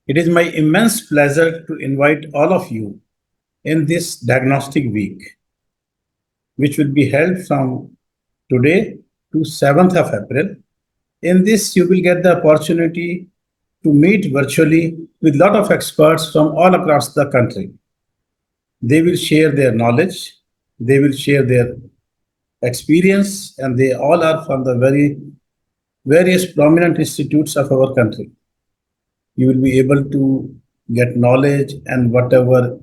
It is my immense pleasure to invite all of you in this diagnostic week, which will be held from today to 7th of April. In this, you will get the opportunity to meet virtually with a lot of experts from all across the country. They will share their knowledge, they will share their experience, and they all are from the very various prominent institutes of our country. You will be able to get knowledge, and whatever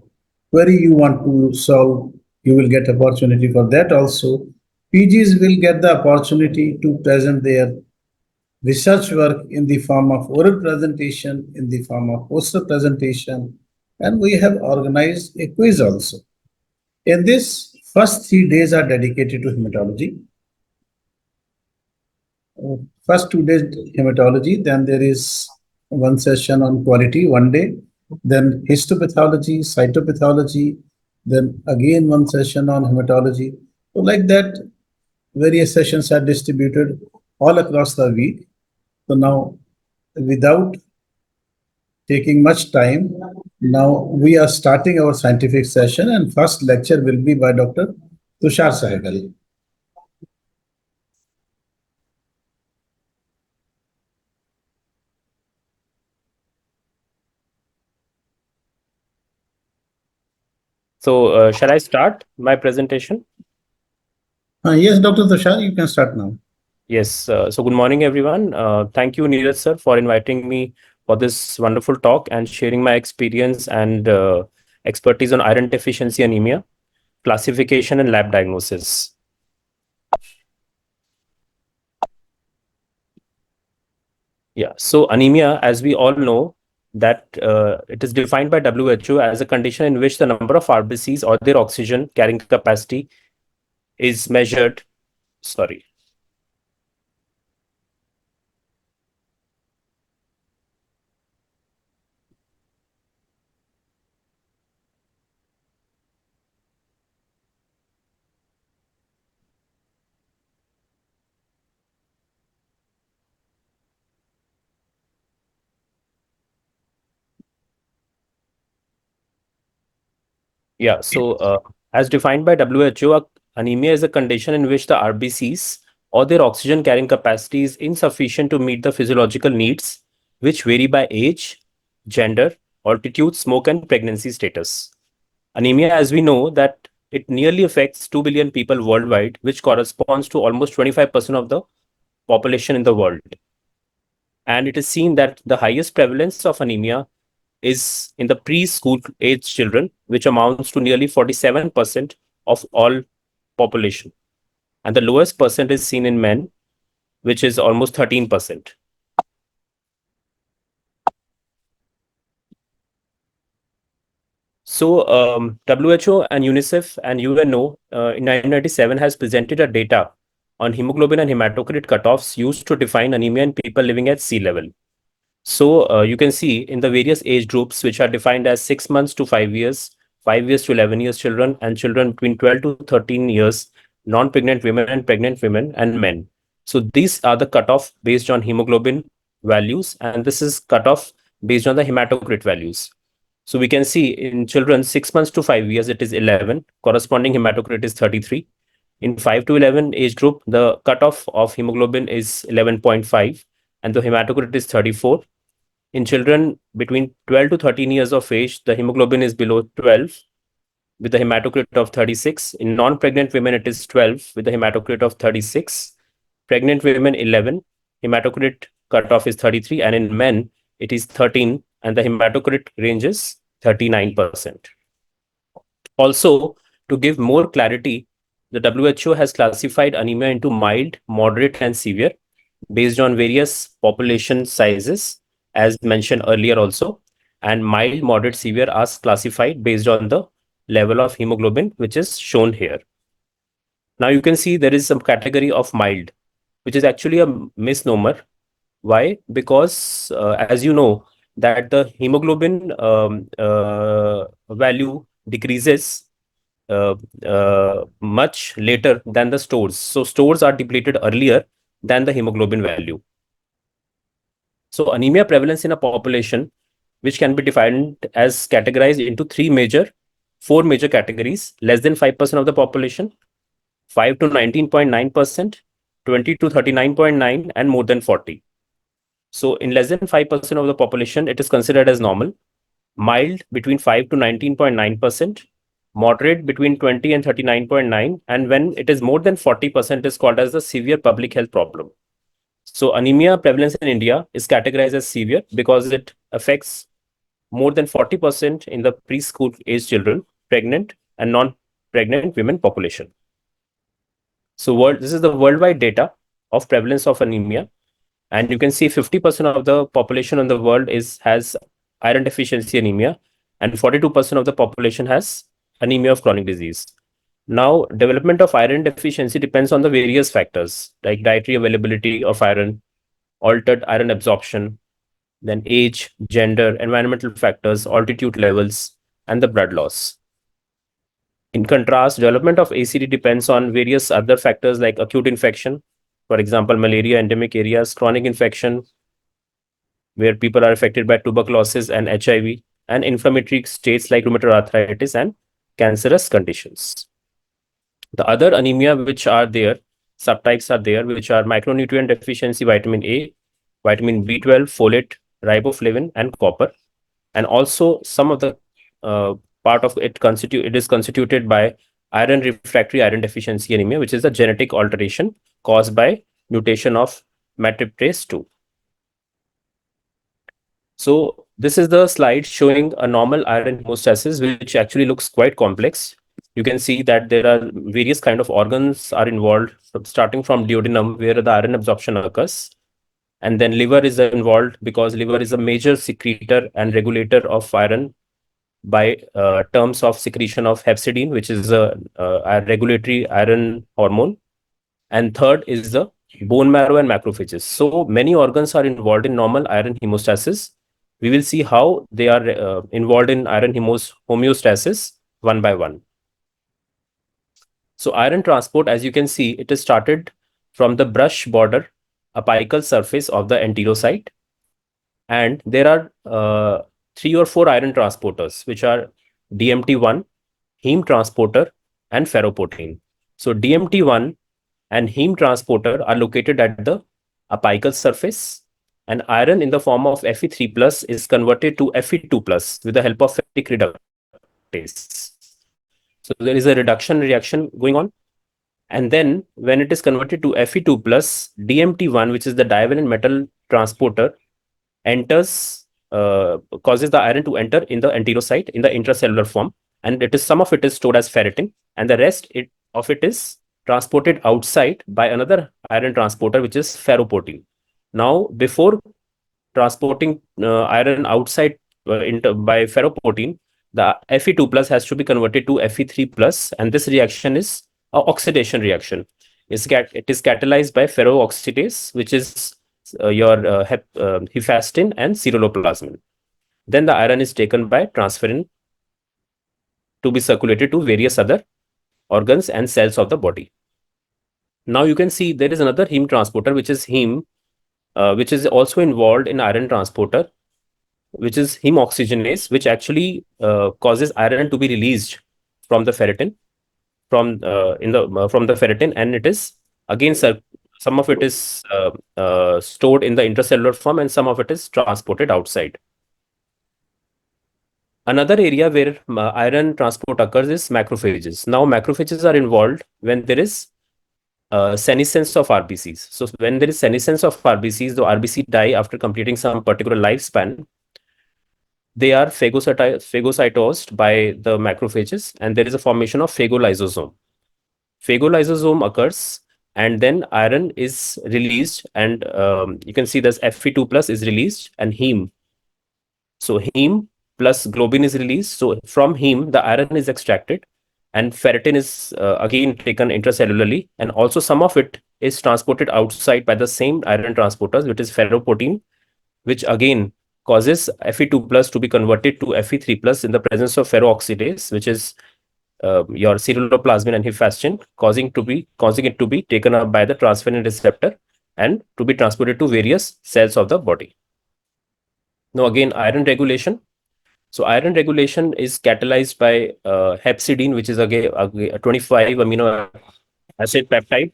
query you want to solve, you will get opportunity for that also. PGs will get the opportunity to present their research work in the form of oral presentation, in the form of poster presentation, and we have organized a quiz also. In this, first 3 days are dedicated to hematology. First 2 days hematology, then there is one session on quality, one day, then histopathology, cytopathology, then again one session on hematology. So like that, various sessions are distributed all across the week. So now, without taking much time, now we are starting our scientific session, and first lecture will be by Dr. Tushar Sahgal. So, shall I start my presentation? Yes, Dr. Tushar, you can start now. Yes. So, good morning, everyone. Thank you, Neeraj sir, for inviting me for this wonderful talk and sharing my experience and expertise on iron deficiency anemia, classification, and lab diagnosis. Yeah. So, anemia, as we all know, that it is defined by WHO as a condition in which the number of RBCs or their oxygen carrying capacity is measured. Sorry. Yeah, so as defined by WHO, anemia is a condition in which the RBCs or their oxygen carrying capacity is insufficient to meet the physiological needs, which vary by age, gender, altitude, smoke, and pregnancy status. Anemia, as we know, that it nearly affects 2 billion people worldwide, which corresponds to almost 25% of the population in the world. And it is seen that the highest prevalence of anemia is in the preschool age children, which amounts to nearly 47% of all population. And the lowest percent is seen in men, which is almost 13%. So WHO and UNICEF and UNO in 1997 has presented a data on hemoglobin and hematocrit cutoffs used to define anemia in people living at sea level. So you can see in the various age groups, which are defined as 6 months to 5 years, 5 years to 11 years children, and children between 12 to 13 years, non-pregnant women and pregnant women and men. So these are the cutoff based on hemoglobin values, and this is cutoff based on the hematocrit values. So we can see in children 6 months to 5 years, it is 11, corresponding hematocrit is 33. In 5 to 11 age group, the cutoff of hemoglobin is 11.5 and the hematocrit is 34. In children between 12 to 13 years of age, the hemoglobin is below 12 with a hematocrit of 36. In non-pregnant women, it is 12 with a hematocrit of 36. Pregnant women, 11. Hematocrit cutoff is 33. And in men, it is 13. And the hematocrit range is 39%. Also, to give more clarity, the WHO has classified anemia into mild, moderate, and severe based on various population sizes, as mentioned earlier also. And mild, moderate, severe are classified based on the level of hemoglobin, which is shown here. Now you can see there is some category of mild, which is actually a misnomer. Why? Because as you know, that the hemoglobin value decreases much later than the stores. So stores are depleted earlier than the hemoglobin value. So anemia prevalence in a population which can be defined as categorized into four major categories: less than 5% of the population, 5 to 19.9%, 20 to 39.9, and more than 40. So in less than 5% of the population, it is considered as normal, mild between 5 to 19.9%, moderate between 20 and 39.9, and when it is more than 40%, it is called as the severe public health problem. So anemia prevalence in India is categorized as severe because it affects more than 40% in the preschool age children, pregnant and non-pregnant women population. So this is the worldwide data of prevalence of anemia. And you can see 50% of the population in the world has iron deficiency anemia, and 42% of the population has anemia of chronic disease. Now, development of iron deficiency depends on the various factors like dietary availability of iron, altered iron absorption, then age, gender, environmental factors, altitude levels, and the blood loss. In contrast, development of ACD depends on various other factors like acute infection, for example, malaria endemic areas, chronic infection, where people are affected by tuberculosis and HIV, and inflammatory states like rheumatoid arthritis and cancerous conditions. The other anemia which are there, subtypes are there, which are micronutrient deficiency, vitamin A, vitamin B12, folate, riboflavin, and copper. And also some of the part of it is constituted by iron refractory iron deficiency anemia, which is a genetic alteration caused by mutation of matriptase 2. So this is the slide showing a normal iron hemostasis, which actually looks quite complex. You can see that there are various kind of organs are involved, starting from duodenum, where the iron absorption occurs. And then liver is involved because liver is a major secretor and regulator of iron by terms of secretion of hepcidin, which is a regulatory iron hormone. And third is the bone marrow and macrophages. So many organs are involved in normal iron hemostasis. We will see how they are involved in iron homeostasis one by one. So iron transport, as you can see, it is started from the brush border apical surface of the enterocyte. And there are 3 or 4 iron transporters, which are DMT1, heme transporter, and ferroportin. So DMT1 and heme transporter are located at the apical surface, and iron in the form of Fe3 plus is converted to Fe2 plus with the help of fetic reductase. So there is a reduction reaction going on. And then when it is converted to Fe2 plus, DMT1, which is the divalent metal transporter, causes the iron to enter in the enterocyte in the intracellular form, and some of it is stored as ferritin, and the rest of it is transported outside by another iron transporter, which is ferroportin. Now, before transporting iron outside by ferroportin, the Fe2 plus has to be converted to Fe3 plus, and this reaction is an oxidation reaction. It is catalyzed by ferrooxidase, which is your hephaestin and ceruloplasmin. Then the iron is taken by transferrin to be circulated to various other organs and cells of the body. Now you can see there is another heme transporter, which is heme, which is also involved in iron transporter, which is heme oxygenase, which actually causes iron to be released from the ferritin, from the ferritin, and it is again some of it is stored in the intracellular form, and some of it is transported outside. Another area where iron transport occurs is macrophages. Now, macrophages are involved when there is senescence of RBCs. So, when there is senescence of RBCs, the RBC die after completing some particular lifespan, they are phagocytosed by the macrophages, and there is a formation of phagolysosome. Phagolysosome occurs, and then iron is released, and you can see this Fe2 plus is released, and heme. So heme plus globin is released. So from heme, the iron is extracted, and ferritin is again taken intracellularly, and also some of it is transported outside by the same iron transporters, which is ferroportin, which again causes Fe2 plus to be converted to Fe3 plus in the presence of ferrooxidase, which is your ceruloplasmin and hephaestin, causing it to be taken up by the transferrin receptor and to be transported to various cells of the body. Now, again, iron regulation. So iron regulation is catalyzed by hepcidin, which is a 25 amino acid peptide,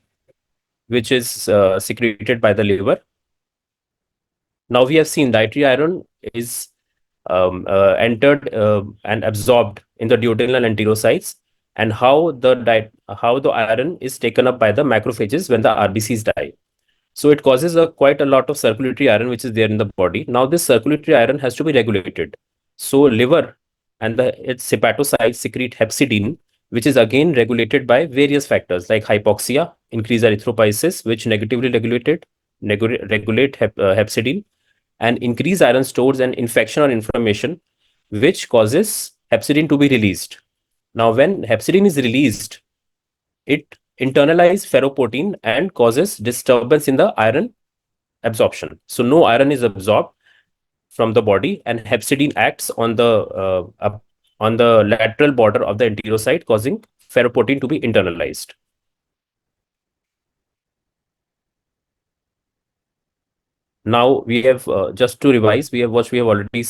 which is secreted by the liver. Now we have seen dietary iron is entered and absorbed in the duodenal enterocytes, and how the iron is taken up by the macrophages when the RBCs die. So it causes quite a lot of circulatory iron which is there in the body. Now this circulatory iron has to be regulated. So liver and its hepatocytes secrete hepcidin, which is again regulated by various factors like hypoxia, increased erythropoiesis, which negatively regulate hepcidin, and increased iron stores and infection or inflammation, which causes hepcidin to be released. Now, when hepcidin is released, it internalizes ferroportin and causes disturbance in the iron absorption. So, no iron is absorbed from the body, and hepcidin acts on the lateral border of the enterocyte, causing ferroportin to be internalized. Now we have just to revise, we have what we have already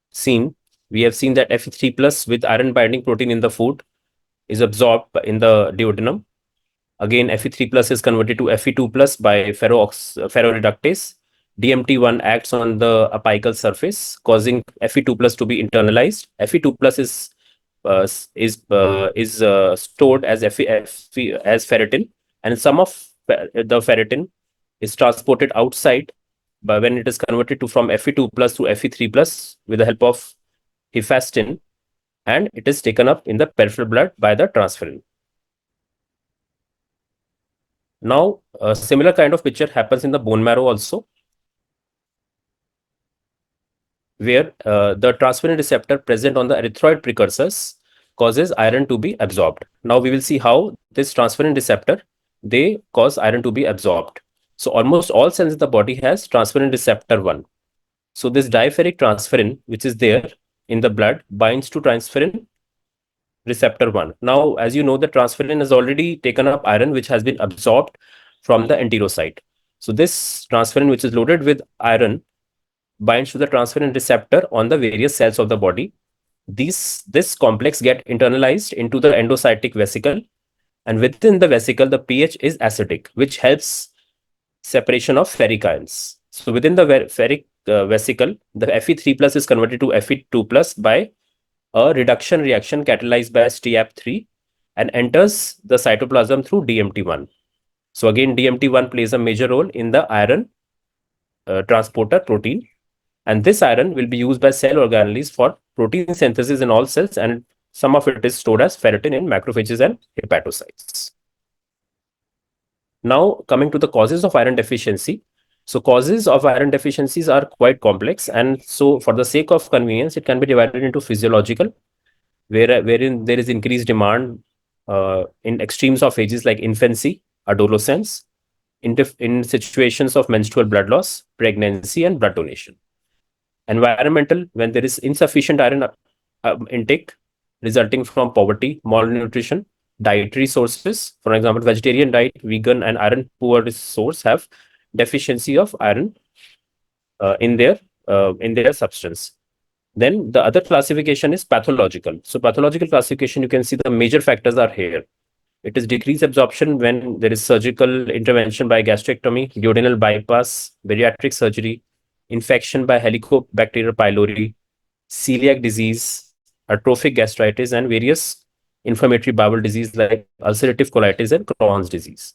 seen. We have seen that Fe3 plus with iron binding protein in the food is absorbed in the duodenum. Again, Fe3 plus is converted to Fe2 plus by ferroreductase. DMT1 acts on the apical surface, causing Fe2 plus to be internalized. Fe2 plus is stored as as ferritin, and some of the ferritin is transported outside, but when it is converted to from Fe2 plus to Fe3 plus with the help of hephaestin, and it is taken up in the peripheral blood by the transferrin. Now, a similar kind of picture happens in the bone marrow also, where the transferrin receptor present on the erythroid precursors causes iron to be absorbed. Now we will see how this transferrin receptor, they cause iron to be absorbed. So almost all cells in the body has transferrin receptor 1. So this diapheric transferrin, which is there in the blood, binds to transferrin receptor 1. Now, as you know, the transferrin has already taken up iron, which has been absorbed from the enterocyte. So this transferrin, which is loaded with iron, binds to the transferrin receptor on the various cells of the body. This complex get internalized into the endocytic vesicle, and within the vesicle, the pH is acidic, which helps separation of ferric ions. So within the ferric vesicle, the Fe3 plus is converted to Fe2 plus by a reduction reaction catalyzed by STAP3 and enters the cytoplasm through DMT1. So again, DMT1 plays a major role in the iron transporter protein, and this iron will be used by cell organelles for protein synthesis in all cells, and some of it is stored as ferritin in macrophages and hepatocytes. Now, coming to the causes of iron deficiency. So causes of iron deficiencies are quite complex, and so for the sake of convenience, it can be divided into physiological, wherein there is increased demand in extremes of ages like infancy, adolescence, in situations of menstrual blood loss, pregnancy, and blood donation. Environmental, when there is insufficient iron intake resulting from poverty, malnutrition, dietary sources. For example, vegetarian diet, vegan, and iron poor source have deficiency of iron in their substance. Then the other classification is pathological. So pathological classification, you can see the major factors are here. It is decreased absorption when there is surgical intervention by gastrectomy, duodenal bypass, bariatric surgery, infection by Helicobacter pylori, celiac disease, atrophic gastritis, and various inflammatory bowel disease like ulcerative colitis and Crohn's disease.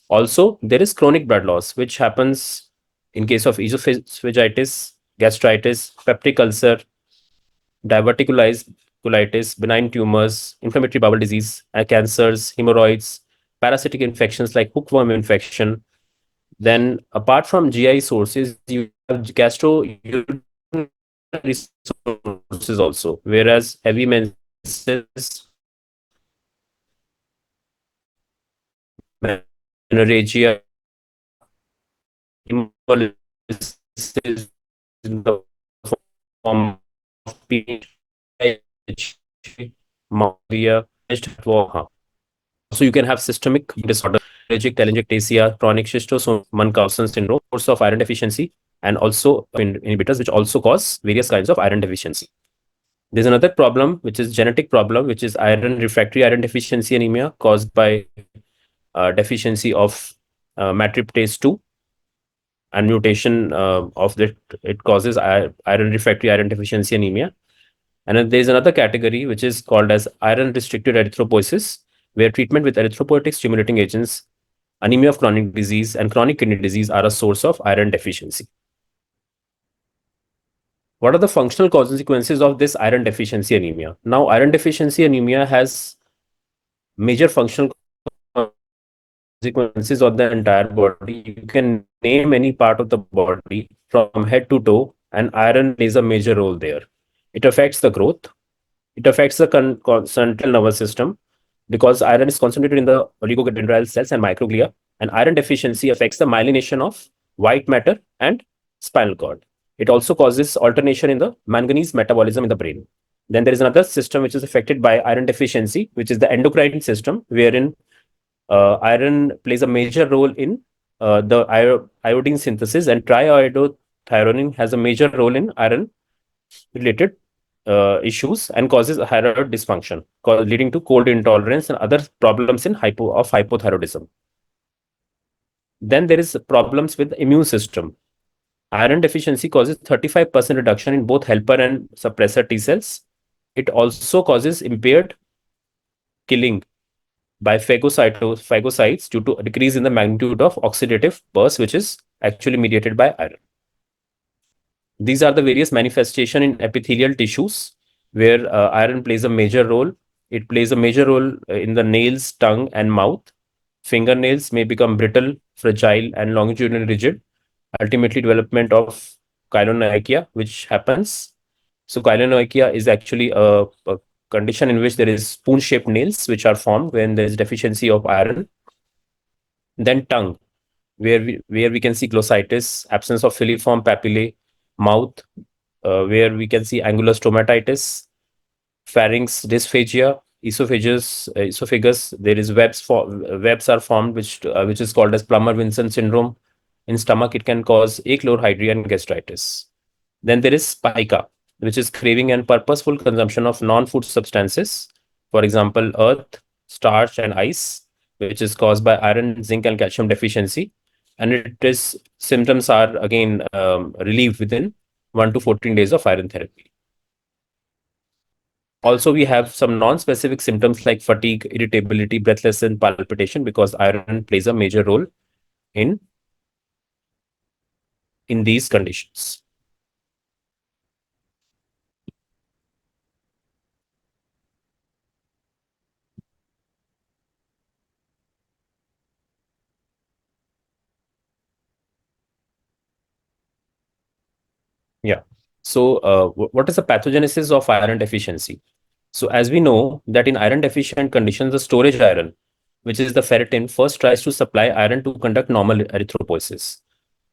Also, there is chronic blood loss, which happens in case of esophagitis, gastritis, peptic ulcer, diverticulitis, benign tumors, inflammatory bowel disease, cancers, hemorrhoids, parasitic infections like hookworm infection. Then, apart from GI sources, you have gastrointestinal resources also, whereas heavy menses, menorrhagia, hemolysis in the form of pH, malaria. Also, you can have systemic disorder, allergic telangiectasia, chronic schistosomal Munchausen syndrome, source of iron deficiency, and also inhibitors, which also cause various kinds of iron deficiency. There's another problem, which is genetic problem, which is iron refractory iron deficiency anemia caused by deficiency of matriptase 2 and mutation of that. It causes iron refractory iron deficiency anemia. And then there's another category which is called as iron restricted erythropoiesis, where treatment with erythropoietic stimulating agents, anemia of chronic disease, and chronic kidney disease are a source of iron deficiency. What are the functional consequences of this iron deficiency anemia? Now, iron deficiency anemia has major functional consequences on the entire body. You can name any part of the body from head to toe, and iron plays a major role there. It affects the growth. It affects the central nervous system because iron is concentrated in the oligodendral cells and microglia, and iron deficiency affects the myelination of white matter and spinal cord. It also causes alternation in the manganese metabolism in the brain. Then there is another system which is affected by iron deficiency, which is the endocrine system, wherein iron plays a major role in the iodine synthesis, and triiodothyronine has a major role in iron related issues and causes thyroid dysfunction, leading to cold intolerance and other problems in hypothyroidism. Then there is problems with the immune system. Iron deficiency causes 35% reduction in both helper and suppressor T cells. It also causes impaired killing by phagocytes due to a decrease in the magnitude of oxidative burst, which is actually mediated by iron. These are the various manifestation in epithelial tissues where iron plays a major role. It plays a major role in the nails, tongue, and mouth. Fingernails may become brittle, fragile, and longitudinally rigid. Ultimately, development of chylomicronia, which happens. So, chylomicronia is actually a condition in which there is spoon-shaped nails which are formed when there is deficiency of iron. Then tongue, where we can see glossitis, absence of filiform papillae, mouth, where we can see angular stomatitis, pharynx dysphagia, esophagus. There is webs are formed, which is called as Plummer-Vinson syndrome. In stomach, it can cause achlorhydria and gastritis. Then there is spica, which is craving and purposeful consumption of non-food substances, for example, earth, starch, and ice, which is caused by iron, zinc, and calcium deficiency. And it is symptoms are again relieved within 1 to 14 days of iron therapy. Also, we have some non-specific symptoms like fatigue, irritability, breathlessness, and palpitation because iron plays a major role in these conditions. Yeah. So, what is the pathogenesis of iron deficiency? So, as we know that in iron deficient conditions, the storage iron, which is the ferritin, first tries to supply iron to conduct normal erythropoiesis.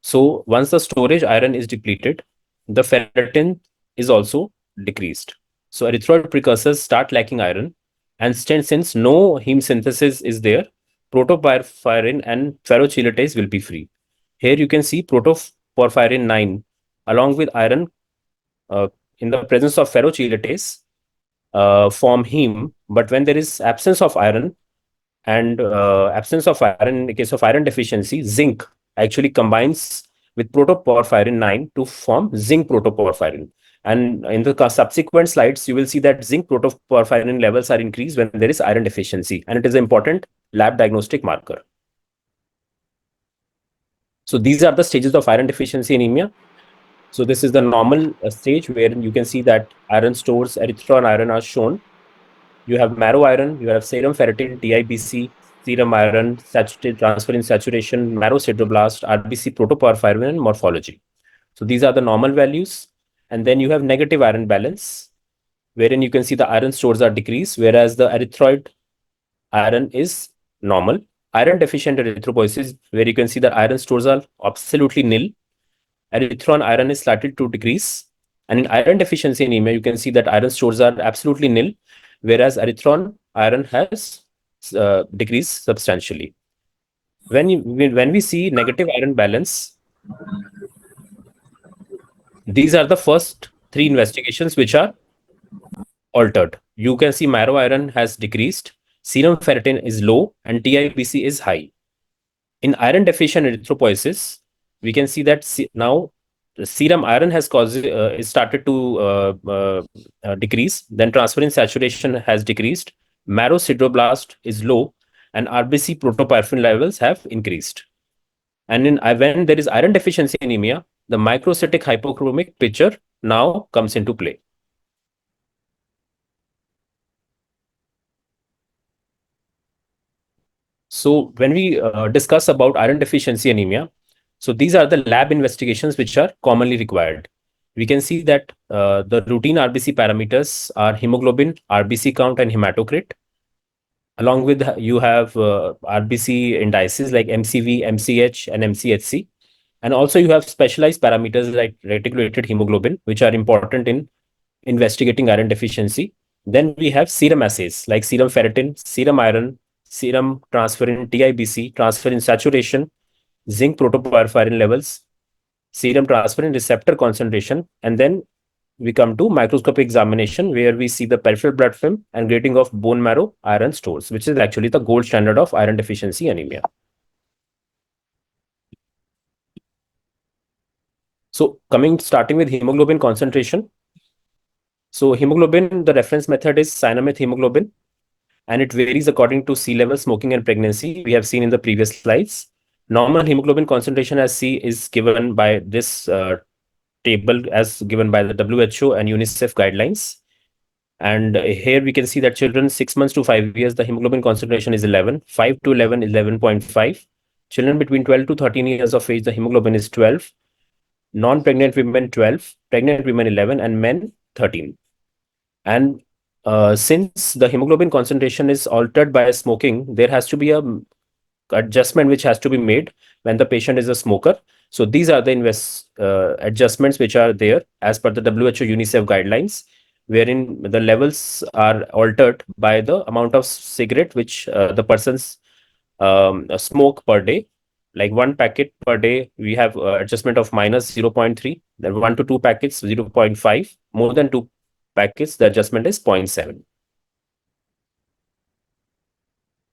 So, once the storage iron is depleted, the ferritin is also decreased. So, erythroid precursors start lacking iron, and since no heme synthesis is there, protoporphyrin and ferrochelatase will be free. Here you can see protoporphyrin 9 along with iron in the presence of ferrochelatase form heme, but when there is absence of iron and absence of iron in the case of iron deficiency, zinc actually combines with protoporphyrin 9 to form zinc protoporphyrin. And in the subsequent slides, you will see that zinc protoporphyrin levels are increased when there is iron deficiency, and it is an important lab diagnostic marker. So these are the stages of iron deficiency anemia. So this is the normal stage where you can see that iron stores, erythroid iron are shown. You have marrow iron, you have serum ferritin, TIBC, serum iron, transferrin saturation, marrow sideroblast, RBC, protoporphyrin, and morphology. So these are the normal values. And then you have negative iron balance, wherein you can see the iron stores are decreased, whereas the erythroid iron is normal. Iron deficient erythropoiesis, where you can see the iron stores are absolutely nil. Erythron iron is slightly to decrease. And in iron deficiency anemia, you can see that iron stores are absolutely nil, whereas erythron iron has decreased substantially. When we see negative iron balance, These are the first three investigations which are altered. You can see marrow iron has decreased, serum ferritin is low, and TIBC is high. In iron deficient erythropoiesis, we can see that now the serum iron has caused is started to decrease. Then transferrin saturation has decreased. Marrow sideroblast is low, and RBC protoporphyrin levels have increased. And when there is iron deficiency anemia, the microcytic hypochromic picture now comes into play. So when we discuss about iron deficiency anemia, so these are the lab investigations which are commonly required. We can see that the routine RBC parameters are hemoglobin, RBC count, and hematocrit. Along with you have RBC indices like MCV, MCH, and MCHC. And also you have specialized parameters like reticulated hemoglobin, which are important in investigating iron deficiency. Then we have serum assays like serum ferritin, serum iron, serum transferrin, TIBC, transferrin saturation, zinc protoporphyrin levels, serum transferrin receptor concentration, and then we come to microscopic examination where we see the peripheral blood film and grading of bone marrow iron stores, which is actually the gold standard of iron deficiency anemia. So starting with hemoglobin concentration. So hemoglobin, the reference method is Cynometh hemoglobin, and it varies according to sea level, smoking, and pregnancy. We have seen in the previous slides. Normal hemoglobin concentration as C is given by this table as given by the WHO and UNICEF guidelines. And here we can see that children 6 months to 5 years, the hemoglobin concentration is 11, 5 to 11, 11.5. Children between 12 to 13 years of age, the hemoglobin is 12. Non-pregnant women 12, pregnant women 11, and men 13. And since the hemoglobin concentration is altered by smoking, there has to be a adjustment which has to be made when the patient is a smoker. So these are the adjustments which are there as per the WHO UNICEF guidelines, wherein the levels are altered by the amount of cigarette which the persons smoke per day. Like one packet per day, we have adjustment of minus 0.3, then 1 to 2 packets 0.5, more than 2 packets, the adjustment is 0.7.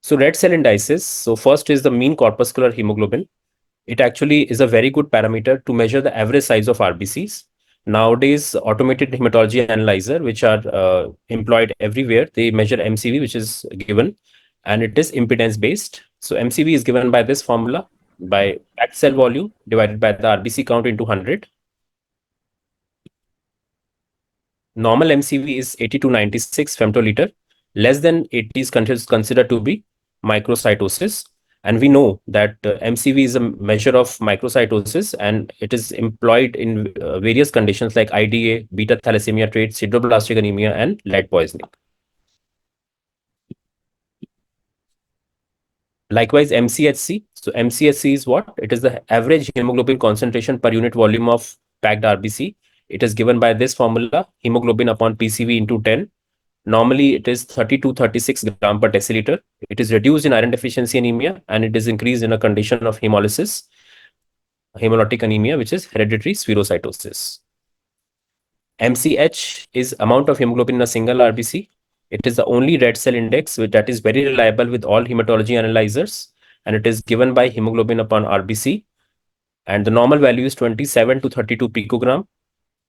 So red cell indices. So first is the mean corpuscular hemoglobin. It actually is a very good parameter to measure the average size of RBCs. Nowadays, automated hematology analyzer, which are employed everywhere, they measure MCV, which is given, and it is impedance based. So MCV is given by this formula by packed cell volume divided by the RBC count into 100. Normal MCV is 80 to 96 femtoliter. Less than 80 is considered to be microcytosis. And we know that MCV is a measure of microcytosis, and it is employed in various conditions like IDA, beta thalassemia traits, sideroblastic anemia, and lead poisoning. Likewise, MCHC. So MCHC is what? It is the average hemoglobin concentration per unit volume of packed RBC. It is given by this formula, hemoglobin upon PCV into 10. Normally, it is 30 to 36 gram per deciliter. It is reduced in iron deficiency anemia, and it is increased in a condition of hemolysis, hemolytic anemia, which is hereditary spherocytosis. MCH is amount of hemoglobin in a single RBC. It is the only red cell index that is very reliable with all hematology analyzers, and it is given by hemoglobin upon RBC. And the normal value is 27 to 32 picogram.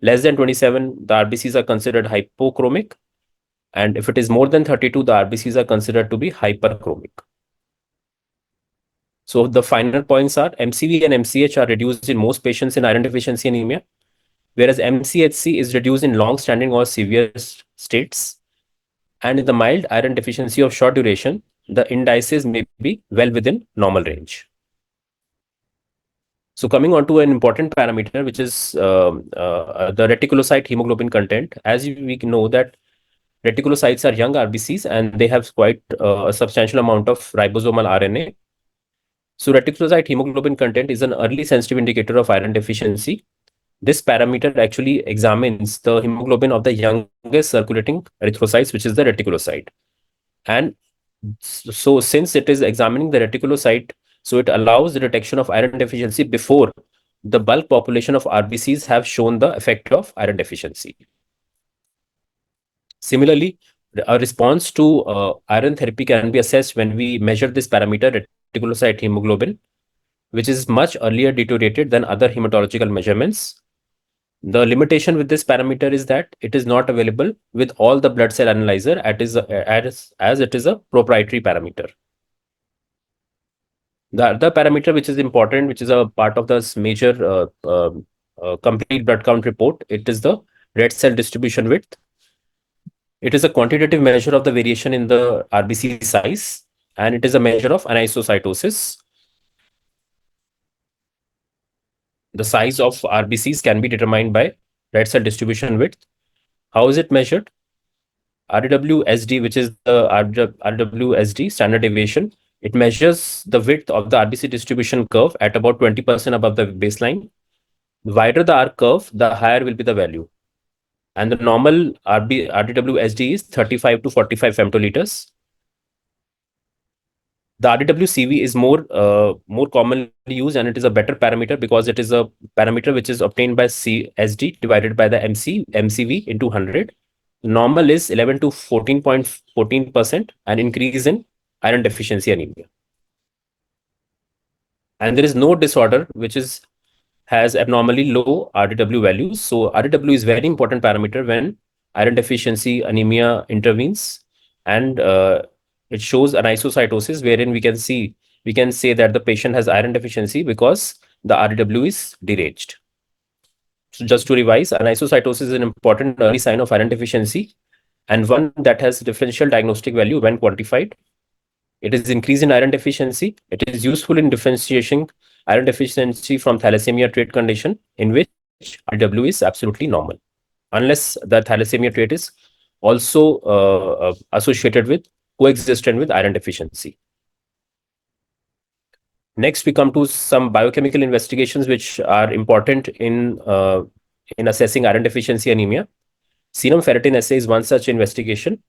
Less than 27, the RBCs are considered hypochromic. And if it is more than 32, the RBCs are considered to be hyperchromic. So the final points are MCV and MCH are reduced in most patients in iron deficiency anemia, whereas MCHC is reduced in long-standing or severe states. And in the mild iron deficiency of short duration, the indices may be well within normal range. So coming on to an important parameter, which is the reticulocyte hemoglobin content. As we know that reticulocytes are young RBCs and they have quite a substantial amount of ribosomal RNA. So reticulocyte hemoglobin content is an early sensitive indicator of iron deficiency. This parameter actually examines the hemoglobin of the youngest circulating erythrocytes, which is the reticulocyte. And so since it is examining the reticulocyte, so it allows the detection of iron deficiency before the bulk population of RBCs have shown the effect of iron deficiency. Similarly, a response to iron therapy can be assessed when we measure this parameter, reticulocyte hemoglobin, which is much earlier deteriorated than other hematological measurements. The limitation with this parameter is that it is not available with all the blood cell analyzer as it is a proprietary parameter. The other parameter which is important, which is a part of this major complete blood count report, it is the red cell distribution width. It is a quantitative measure of the variation in the RBC size, and it is a measure of anisocytosis. The size of RBCs can be determined by red cell distribution width. How is it measured? RWSD, which is the RWSD standard deviation, it measures the width of the RBC distribution curve at about 20% above the baseline. The wider the R curve, the higher will be the value. And the normal RWSD is 35 to 45 femtoliters. The RDW-CV is more commonly used, and it is a better parameter because it is a parameter which is obtained by CSD divided by the MCV into 100. Normal is 11 to 14.14% and increase in iron deficiency anemia. And there is no disorder which has abnormally low RDW values. So RDW is very important parameter when iron deficiency anemia intervenes, and it shows anisocytosis, wherein we can say that the patient has iron deficiency because the RDW is deranged. So just to revise, anisocytosis is an important early sign of iron deficiency and one that has differential diagnostic value when quantified. It is increase in iron deficiency. It is useful in differentiating iron deficiency from thalassemia trait condition in which RW is absolutely normal, unless the thalassemia trait is also associated with coexistent with iron deficiency. Next, we come to some biochemical investigations which are important in assessing iron deficiency anemia. Serum ferritin assay is one such investigation.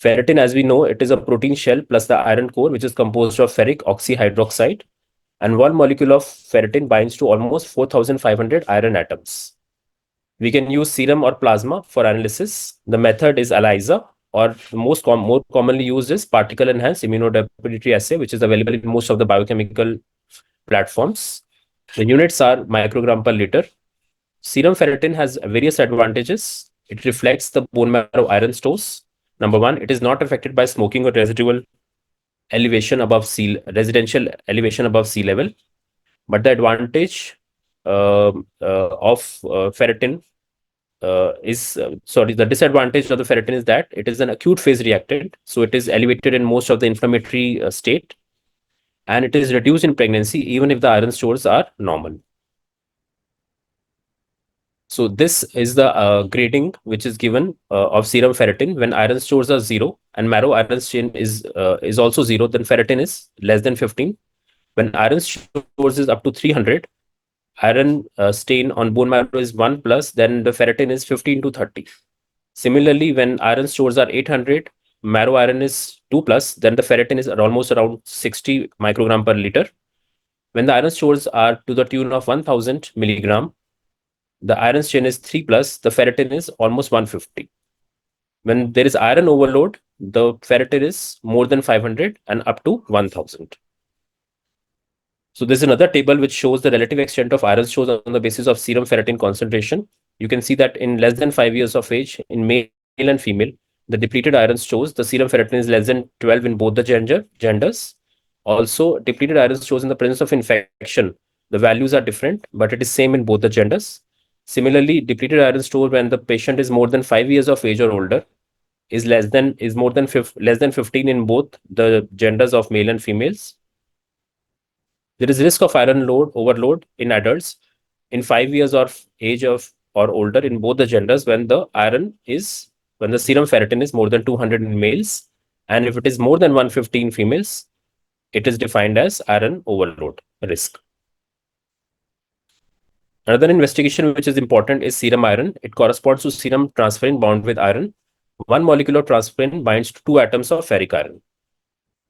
Ferritin, as we know, it is a protein shell plus the iron core, which is composed of ferric oxyhydroxide. And one molecule of ferritin binds to almost 4,500 iron atoms. We can use serum or plasma for analysis. The method is ELISA, or more commonly used is particle enhanced immunodepredatory assay, which is available in most of the biochemical platforms. The units are microgram per liter. Serum ferritin has various advantages. It reflects the bone marrow iron stores. Number one, it is not affected by smoking or residential elevation above sea level. But the advantage of ferritin the disadvantage of the ferritin is that it is an acute phase reactant. So it is elevated in most of the inflammatory state, and it is reduced in pregnancy even if the iron stores are normal. So this is the grading which is given of serum ferritin. When iron stores are 0 and marrow iron stain is also 0, then ferritin is less than 15. When iron stores is up to 300, iron stain on bone marrow is 1 plus, then the ferritin is 15 to 30. Similarly, when iron stores are 800, marrow iron is 2 plus, then the ferritin is almost around 60 microgram per liter. When the iron stores are to the tune of 1000 milligram, the iron stain is 3 plus, the ferritin is almost 150. When there is iron overload, the ferritin is more than 500 and up to 1000. So this is another table which shows the relative extent of iron stores on the basis of serum ferritin concentration. You can see that in less than 5 years of age, in male and female, the depleted iron stores, the serum ferritin is less than 12 in both the genders. Also, depleted iron stores in the presence of infection, the values are different, but it is same in both the genders. Similarly, depleted iron store when the patient is more than 5 years of age or older is less than 15 in both the genders of male and females. There is risk of iron overload in adults in 5 years of age of or older in both the genders when the serum ferritin is more than 200 in males, and if it is more than 150 in females, it is defined as iron overload risk. Another investigation which is important is serum iron. It corresponds to serum transferrin bound with iron. One molecule of transferrin binds to 2 atoms of ferric iron.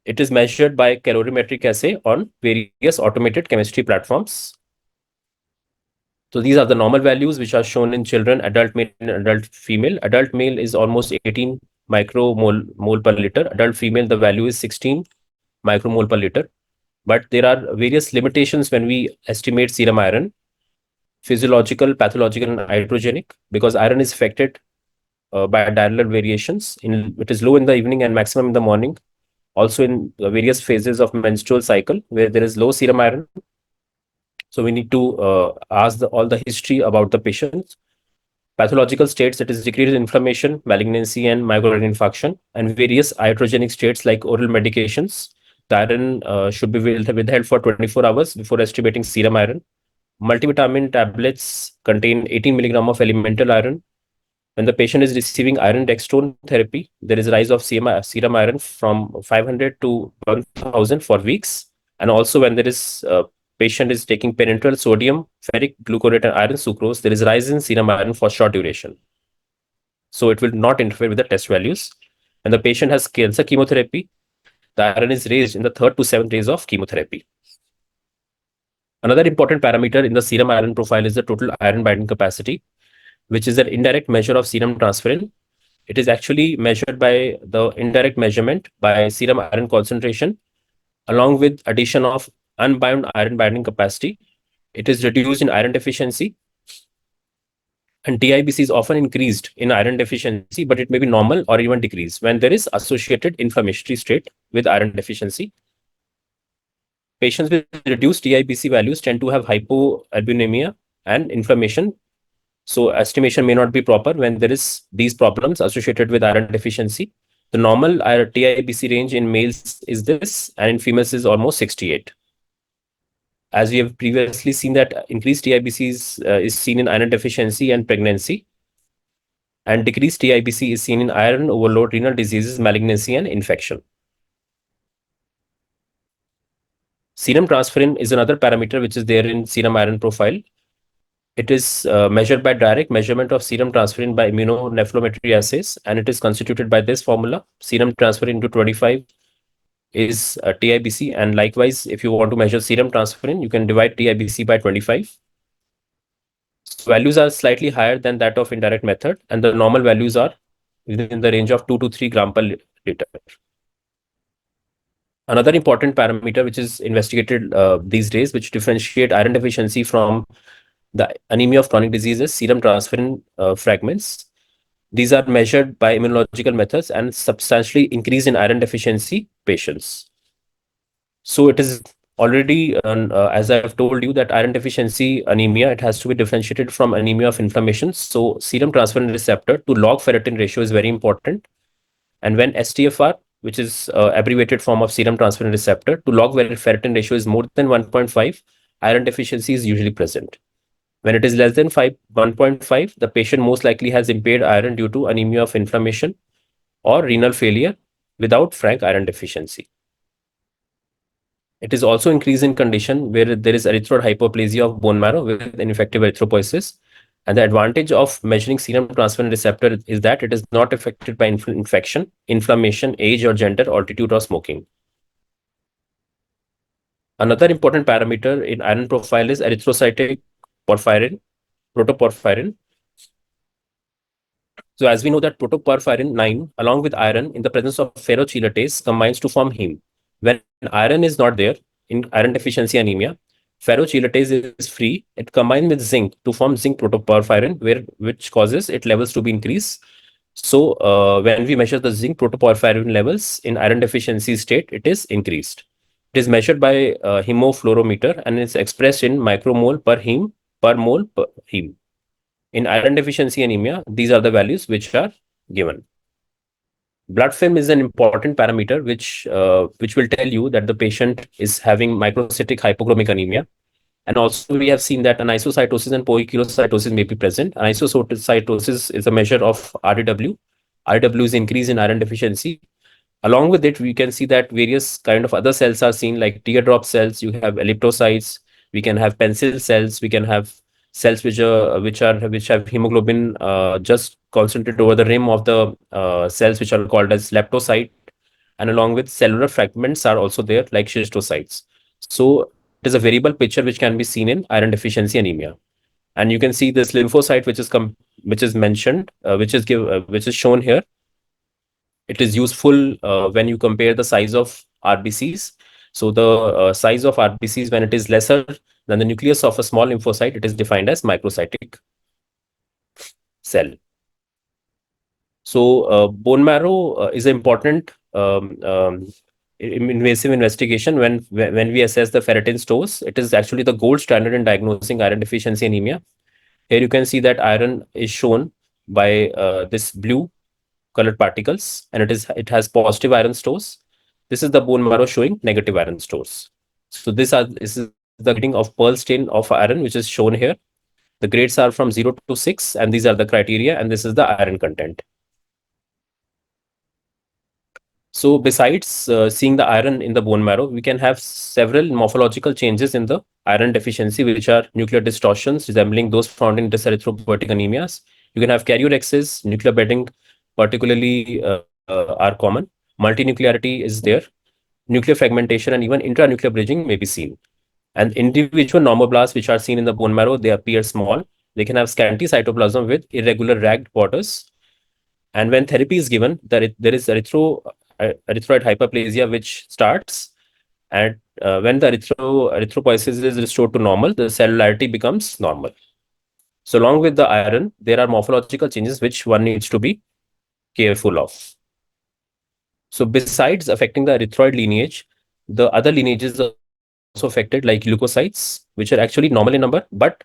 It is measured by calorimetric assay on various automated chemistry platforms. So these are the normal values which are shown in children, adult male and adult female. Adult male is almost 18 micromole per liter. Adult female, the value is 16 micromole per liter. But there are various limitations when we estimate serum iron: physiological, pathological, and iatrogenic, because iron is affected by diurnal variations. It is low in the evening and maximum in the morning. Also in various phases of menstrual cycle where there is low serum iron. So we need to ask all the history about the patients. Pathological states, it is decreased inflammation, malignancy, and myocardial infarction, and various iatrogenic states like oral medications. The iron should be withheld for 24 hours before estimating serum iron. Multivitamin tablets contain 18 milligram of elemental iron. When the patient is receiving iron dextrone therapy, there is a rise of serum iron from 500 to 1000 for weeks. And also when there is patient is taking parenteral sodium, ferric, gluconate, and iron sucrose, there is a rise in serum iron for short duration. So it will not interfere with the test values. When the patient has cancer chemotherapy, the iron is raised in the 3rd to 7th days of chemotherapy. Another important parameter in the serum iron profile is the total iron binding capacity, which is an indirect measure of serum transferrin. It is actually measured by the indirect measurement by serum iron concentration, along with addition of unbound iron binding capacity. It is reduced in iron deficiency, and TIBC is often increased in iron deficiency, but it may be normal or even decreased when there is associated inflammatory state with iron deficiency. Patients with reduced TIBC values tend to have hypoalbuminemia and inflammation. So estimation may not be proper when there is these problems associated with iron deficiency. The normal TIBC range in males is this, and in females is almost 68. As we have previously seen that increased TIBC is seen in iron deficiency and pregnancy, and decreased TIBC is seen in iron overload, renal diseases, malignancy, and infection. Serum transferrin is another parameter which is there in serum iron profile. It is measured by direct measurement of serum transferrin by immunonephrometry assays, and it is constituted by this formula: serum transferrin into 25 is TIBC, and likewise, if you want to measure serum transferrin, you can divide TIBC by 25. So values are slightly higher than that of indirect method, and the normal values are within the range of 2 to 3 gram per liter. Another important parameter which is investigated these days, which differentiate iron deficiency from the anemia of chronic diseases, serum transferrin fragments. These are measured by immunological methods and substantially increase in iron deficiency patients. So it is already, as I've told you, that iron deficiency anemia, it has to be differentiated from anemia of inflammation. So serum transferrin receptor to log ferritin ratio is very important. And when STFR, which is abbreviated form of serum transferrin receptor, to log ferritin ratio is more than 1.5, iron deficiency is usually present. When it is less than 1.5, the patient most likely has impaired iron due to anemia of inflammation or renal failure without frank iron deficiency. It is also increased in condition where there is erythroid hypoplasia of bone marrow with ineffective erythropoiesis. And the advantage of measuring serum transferrin receptor is that it is not affected by infection, inflammation, age or gender, altitude or smoking. Another important parameter in iron profile is erythrocytic porphyrin, protoporphyrin. So as we know that protoporphyrin 9 along with iron in the presence of ferrochelatase combines to form heme. When iron is not there in iron deficiency anemia, ferrochelatase is free. It combines with zinc to form zinc protoporphyrin, which causes its levels to be increased. So when we measure the zinc protoporphyrin levels in iron deficiency state, it is increased. It is measured by hemofluorometer and is expressed in micromole per mole per heme. In iron deficiency anemia, these are the values which are given. Blood film is an important parameter which will tell you that the patient is having microcytic hypochromic anemia. And also we have seen that anisocytosis and poikilocytosis may be present. Anisocytosis is a measure of RDW. RDW is increase in iron deficiency. Along with it, we can see that various kind of other cells are seen, like teardrop cells. You have elliptocytes. We can have pencil cells. We can have cells which have hemoglobin just concentrated over the rim of the cells, which are called as leptocyte. And along with cellular fragments are also there, like schistocytes. So it is a variable picture which can be seen in iron deficiency anemia. And you can see this lymphocyte which is mentioned, which is shown here. It is useful when you compare the size of RBCs. So the size of RBCs, when it is lesser than the nucleus of a small lymphocyte, it is defined as microcytic cell. So bone marrow is an important invasive investigation when we assess the ferritin stores. It is actually the gold standard in diagnosing iron deficiency anemia. Here you can see that iron is shown by this blue colored particles, and it has positive iron stores. This is the bone marrow showing negative iron stores. So this is the grading of Pearl stain of iron, which is shown here. The grades are from 0 to 6, and these are the criteria, and this is the iron content. So besides seeing the iron in the bone marrow, we can have several morphological changes in the iron deficiency, which are nuclear distortions resembling those found in dyserythropoietic anemias. You can have karyorrhexis, nuclear bedding, particularly are common. Multinuclearity is there. Nuclear fragmentation and even intranuclear bridging may be seen. And individual normoblasts, which are seen in the bone marrow, they appear small. They can have scanty cytoplasm with irregular ragged borders. And when therapy is given, there is erythroid hyperplasia which starts. And when the erythropoiesis is restored to normal, the cellularity becomes normal. So along with the iron, there are morphological changes which one needs to be careful of. So besides affecting the erythroid lineage, the other lineages are also affected, like leukocytes, which are actually normal in number, but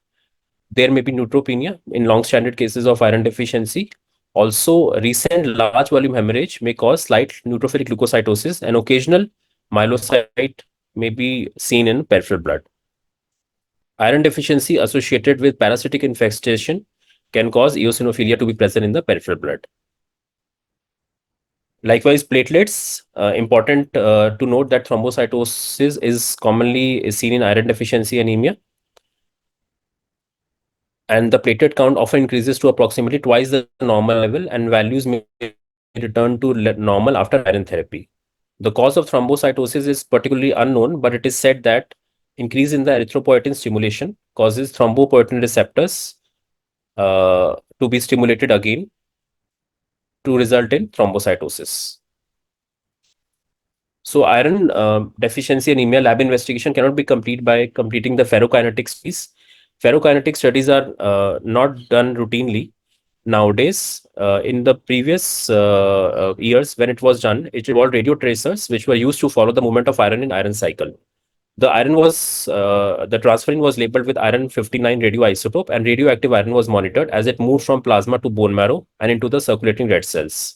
there may be neutropenia in long-standard cases of iron deficiency. Also, recent large volume hemorrhage may cause slight neutrophilic leukocytosis, and occasional myelocyte may be seen in peripheral blood. Iron deficiency associated with parasitic infestation can cause eosinophilia to be present in the peripheral blood. Likewise, platelets, important to note that thrombocytosis is commonly seen in iron deficiency anemia. And the platelet count often increases to approximately twice the normal level, and values may return to normal after iron therapy. The cause of thrombocytosis is particularly unknown, but it is said that increase in the erythropoietin stimulation causes thrombopoietin receptors to be stimulated again to result in thrombocytosis. So iron deficiency anemia lab investigation cannot be complete by completing the ferrokinetics piece. Ferrokinetic studies are not done routinely nowadays. In the previous years, when it was done, it involved radio tracers, which were used to follow the movement of iron in iron cycle. The transferrin was labeled with iron 59 radioisotope, and radioactive iron was monitored as it moved from plasma to bone marrow and into the circulating red cells.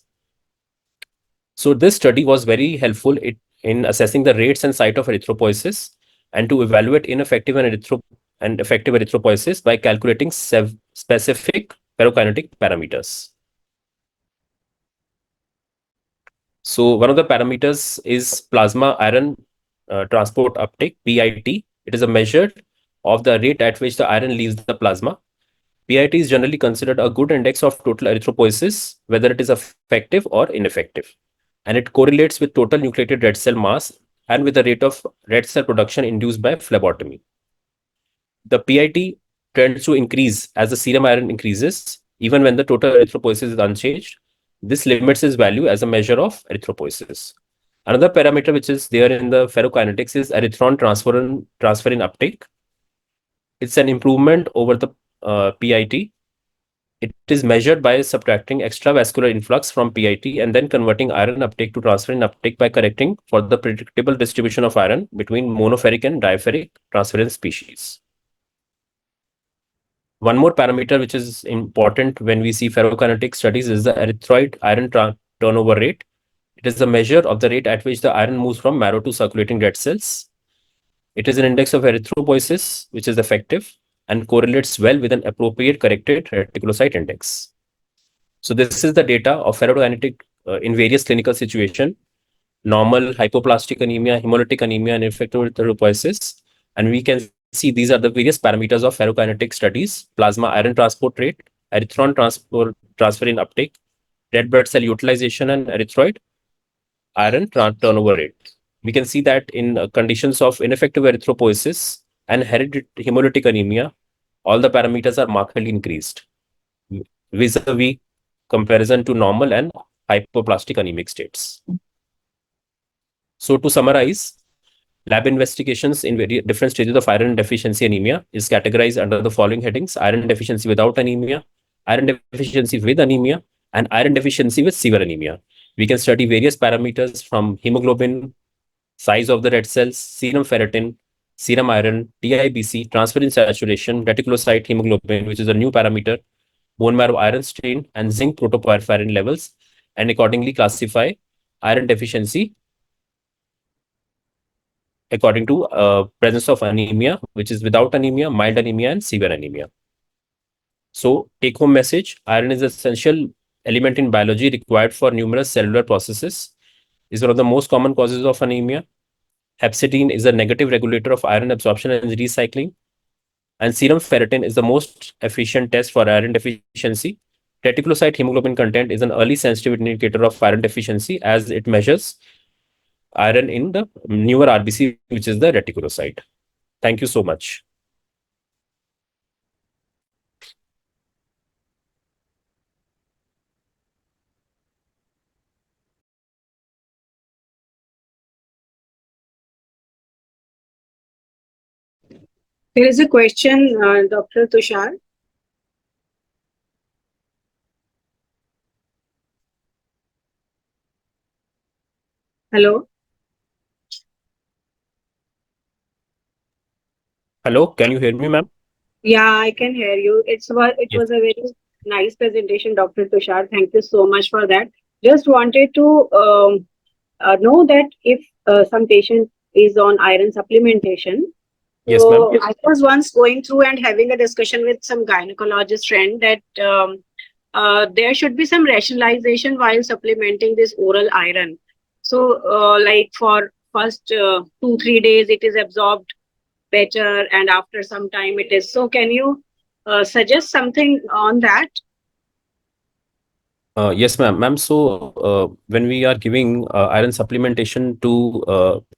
So this study was very helpful in assessing the rates and site of erythropoiesis, and to evaluate ineffective and effective erythropoiesis by calculating specific ferrokinetic parameters. So one of the parameters is plasma iron transport uptake, PIT. It is a measure of the rate at which the iron leaves the plasma. PIT is generally considered a good index of total erythropoiesis, whether it is effective or ineffective. And it correlates with total nucleated red cell mass and with the rate of red cell production induced by phlebotomy. The PIT tends to increase as the serum iron increases, even when the total erythropoiesis is unchanged. This limits its value as a measure of erythropoiesis. Another parameter which is there in the ferrokinetics is erythron transferrin uptake. It's an improvement over the PIT. It is measured by subtracting extravascular influx from PIT and then converting iron uptake to transferrin uptake by correcting for the predictable distribution of iron between monoferric and diapheric transferrin species. One more parameter which is important when we see ferrokinetic studies is the erythroid iron turnover rate. It is a measure of the rate at which the iron moves from marrow to circulating red cells. It is an index of erythropoiesis which is effective and correlates well with an appropriate corrected reticulocyte index. So this is the data of ferrokinetic in various clinical situations: normal, hypoplastic anemia, hemolytic anemia, and effective erythropoiesis. And we can see these are the various parameters of ferrokinetic studies: plasma iron transport rate, erythron transferrin uptake, red blood cell utilization, and erythroid iron turnover rate. We can see that in conditions of ineffective erythropoiesis and hemolytic anemia, all the parameters are markedly increased vis-a-vis comparison to normal and hypoplastic anemic states. So to summarize, lab investigations in very different stages of iron deficiency anemia is categorized under the following headings: iron deficiency without anemia, iron deficiency with anemia, and iron deficiency with severe anemia. We can study various parameters from hemoglobin, size of the red cells, serum ferritin, serum iron, TIBC, transferrin saturation, reticulocyte hemoglobin, which is a new parameter, bone marrow iron strain, and zinc protoporphyrin levels, and accordingly classify iron deficiency according to presence of anemia, which is without anemia, mild anemia, and severe anemia. So take home message: iron is an essential element in biology required for numerous cellular processes. Is one of the most common causes of anemia. Hepcidin is a negative regulator of iron absorption and recycling. And serum ferritin is the most efficient test for iron deficiency. Reticulocyte hemoglobin content is an early sensitive indicator of iron deficiency as it measures iron in the newer RBC, which is the reticulocyte. Thank you so much. There is a question, Dr. Tushar. Hello. Hello, can you hear me, ma'am? Yeah, I can hear you. It Yes. was a very nice presentation, Dr. Tushar. Thank you so much for that. Just wanted to know that if some patient is on iron supplementation. Yes, ma'am. So I was once going through and having a discussion with some gynecologist friend that there should be some rationalization while supplementing this oral iron. So, like for first 2 3 days, it is absorbed better, and after some time, it is. So, can you suggest something on that? Yes, ma'am. Ma'am, so when we are giving iron supplementation to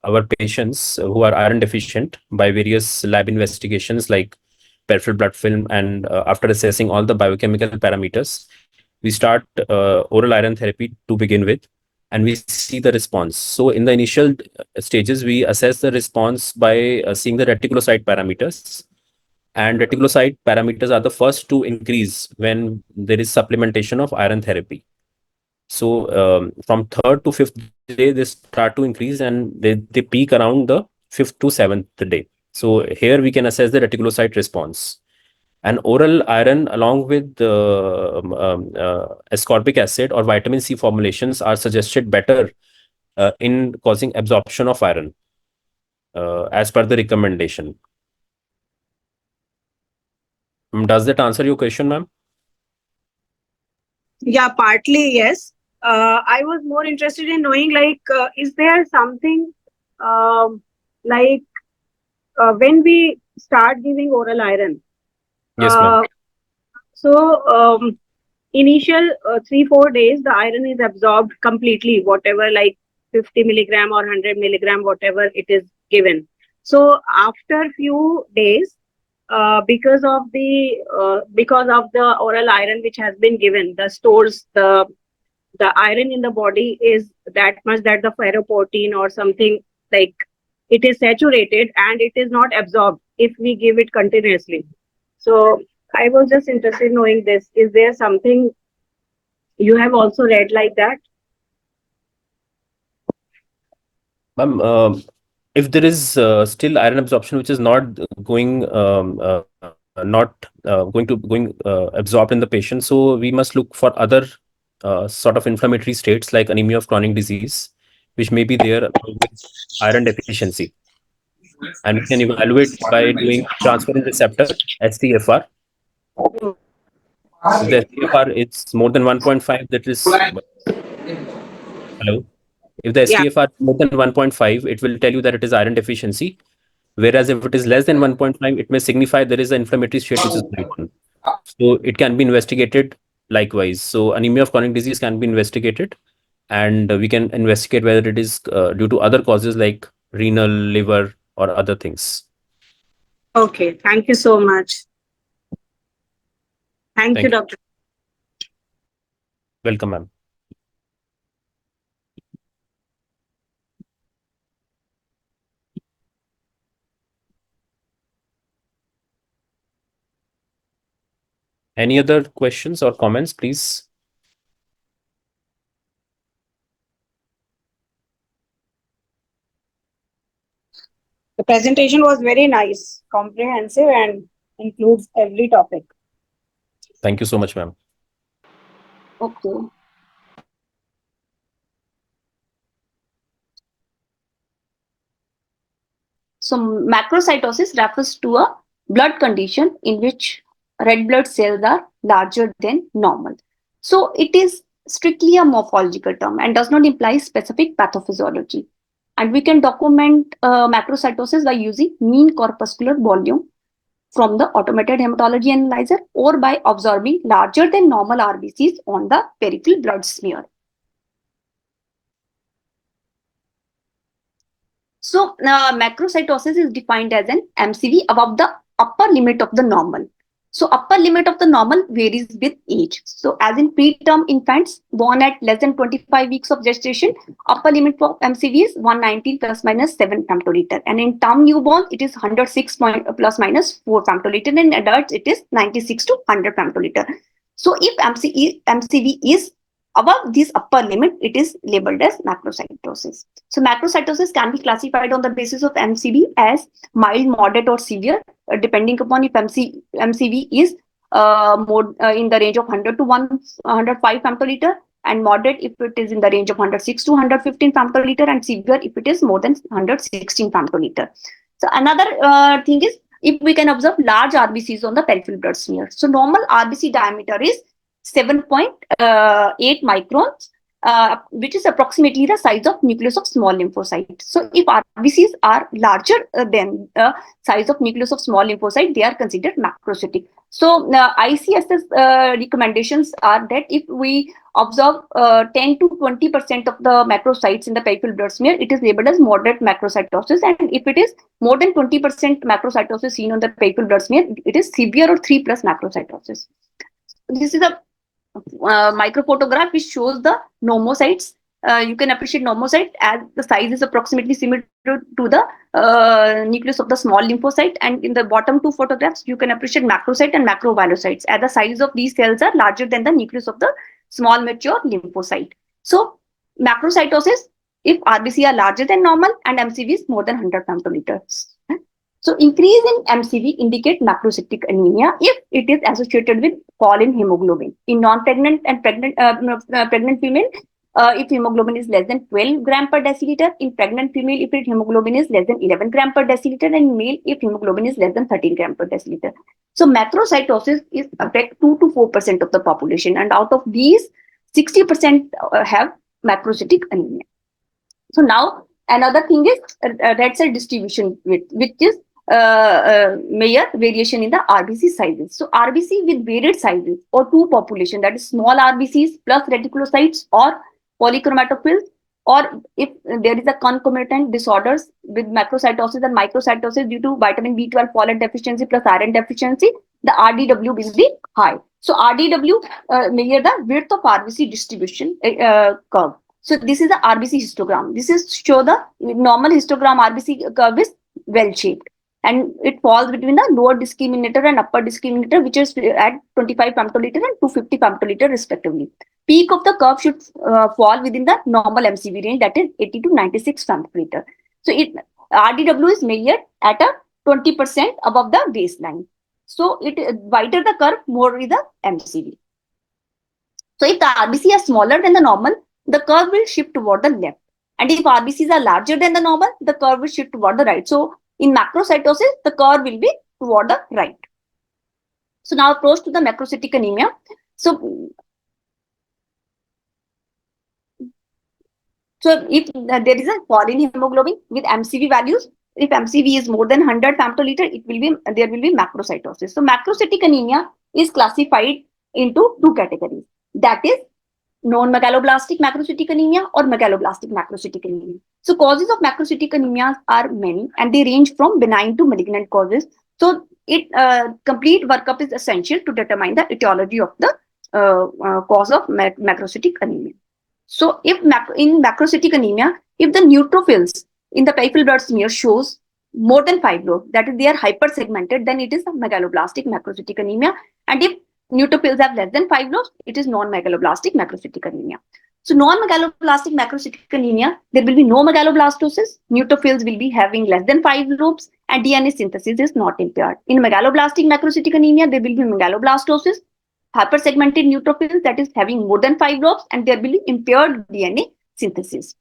our patients who are iron deficient by various lab investigations like peripheral blood film, and after assessing all the biochemical parameters, we start oral iron therapy to begin with, and we see the response. So in the initial stages, we assess the response by seeing the reticulocyte parameters, and reticulocyte parameters are the first to increase when there is supplementation of iron therapy. So from third to fifth day, they start to increase, and they peak around the fifth to seventh day. So here we can assess the reticulocyte response. And oral iron, along with ascorbic acid or vitamin C formulations, are suggested better in causing absorption of iron as per the recommendation. Does that answer your question, ma'am? Yeah, partly yes. I was more interested in knowing, like, is there something um, like when we start giving oral iron? Yes, ma'am. Uh, so, initial 3 4 days, the iron is absorbed completely, whatever, like 50 milligram or 100 milligram, whatever it is given. So, after few days, because of the oral iron which has been given, the stores the iron in the body is that much that the ferroportin or something, like, it is saturated and it is not absorbed if we give it continuously. So I was just interested in knowing this. Is there something you have also read like that? Ma'am, if there is still iron absorption which is not going absorbed in the patient, so we must look for other sort of inflammatory states like anemia of chronic disease, which may be there along with iron deficiency. And we can evaluate by doing transferrin receptor, STFR. If the STFR is more than 1.5, that is, hello. If the Yeah. STFR is more than 1.5, it will tell you that it is iron deficiency. Whereas if it is less than 1.5, it may signify there is an inflammatory state which is going on. So it can be investigated likewise. So anemia of chronic disease can be investigated, and we can investigate whether it is due to other causes like renal, liver, or other things. Okay. Thank you so much. Thank you, Thank you. Dr. Welcome, ma'am. Any other questions or comments, please? The presentation was very nice, comprehensive, and includes every topic. Thank you so much, ma'am. Okay. So macrocytosis refers to a blood condition in which red blood cells are larger than normal. So it is strictly a morphological term and does not imply specific pathophysiology. And we can document macrocytosis by using mean corpuscular volume from the automated hematology analyzer or by observing larger than normal RBCs on the peripheral blood smear. So macrocytosis is defined as an MCV above the upper limit of the normal. So upper limit of the normal varies with age. So as in preterm infants born at less than 25 weeks of gestation, upper limit for MCV is 119 plus minus 7 femtoliter. And in term newborn, it is 106 plus minus 4 femtoliter. And in adults, it is 96 to 100 femtoliter. So if MCV is above this upper limit, it is labeled as macrocytosis. So macrocytosis can be classified on the basis of MCV as mild, moderate, or severe, depending upon if MCV is more in the range of 100 to 105 femtoliter, and moderate if it is in the range of 106 to 115 femtoliter, and severe if it is more than 116 femtoliter. So another thing is if we can observe large RBCs on the peripheral blood smear. So normal RBC diameter is 7.8 microns, which is approximately the size of nucleus of small lymphocyte. So if RBCs are larger than the size of nucleus of small lymphocyte, they are considered macrocytic. So ICSS recommendations are that if we observe 10 to 20% of the macrocytes in the peripheral blood smear, it is labeled as moderate macrocytosis. And if it is more than 20% macrocytosis seen on the peripheral blood smear, it is severe or 3 plus macrocytosis. This is a microphotograph which shows the nomocytes. You can appreciate nomocyte as the size is approximately similar to the nucleus of the small lymphocyte, and in the bottom two photographs you can appreciate macrocyte and macrovalocytes as the size of these cells are larger than the nucleus of the small mature lymphocyte. So macrocytosis if RBC are larger than normal and MCV is more than 100 femtoliters. So increase in MCV indicate macrocytic anemia if it is associated with fall in hemoglobin. In non-pregnant and pregnant female, if hemoglobin is less than 12 gram per deciliter, in pregnant female if hemoglobin is less than 11 gram per deciliter, and in male if hemoglobin is less than 13 gram per deciliter. So macrocytosis is affect 2 to 4% of the population, and out of these, 60% have macrocytic anemia. So now another thing is red cell distribution width, which is Mayer variation in the RBC sizes. So RBC with varied sizes or two population, that is small RBCs plus reticulocytes or polychromatophils, or if there is a concomitant disorders with macrocytosis and microcytosis due to vitamin B12 folate deficiency plus iron deficiency, the RDW will be high. So RDW measure the width of RBC distribution curve. So this is the RBC histogram. This is show the normal histogram RBC curve is well shaped, and it falls between the lower discriminator and upper discriminator, which is at 25 femtoliter and 250 femtoliter respectively. Peak of the curve should fall within the normal MCV range, that is 80 to 96 femtoliter. So RDW is measured at a 20% above the baseline. So it wider the curve, more is the MCV. So if the RBC are smaller than the normal, the curve will shift toward the left. And if RBCs are larger than the normal, the curve will shift toward the right. So in macrocytosis, the curve will be toward the right. So now approach to the macrocytic anemia. So if there is a fall in hemoglobin with MCV values, if MCV is more than 100 femtoliter, there will be macrocytosis. So macrocytic anemia is classified into two categories. That is non-megaloblastic macrocytic anemia or megaloblastic macrocytic anemia. So causes of macrocytic anemia are many, and they range from benign to malignant causes. So complete workup is essential to determine the etiology of the cause of macrocytic anemia. So, if in macrocytic anemia, if the neutrophils in the peripheral blood smear shows more than 5 lobes, that is, they are hypersegmented, then it is a megaloblastic macrocytic anemia. And if neutrophils have less than 5 lobes, it is non-megaloblastic macrocytic anemia. So, non-megaloblastic macrocytic anemia, there will be no megaloblastosis, neutrophils will be having less than 5 lobes, and DNA synthesis is not impaired. In megaloblastic macrocytic anemia, there will be megaloblastosis, hypersegmented neutrophils that is having more than 5 lobes, and there will be impaired DNA synthesis.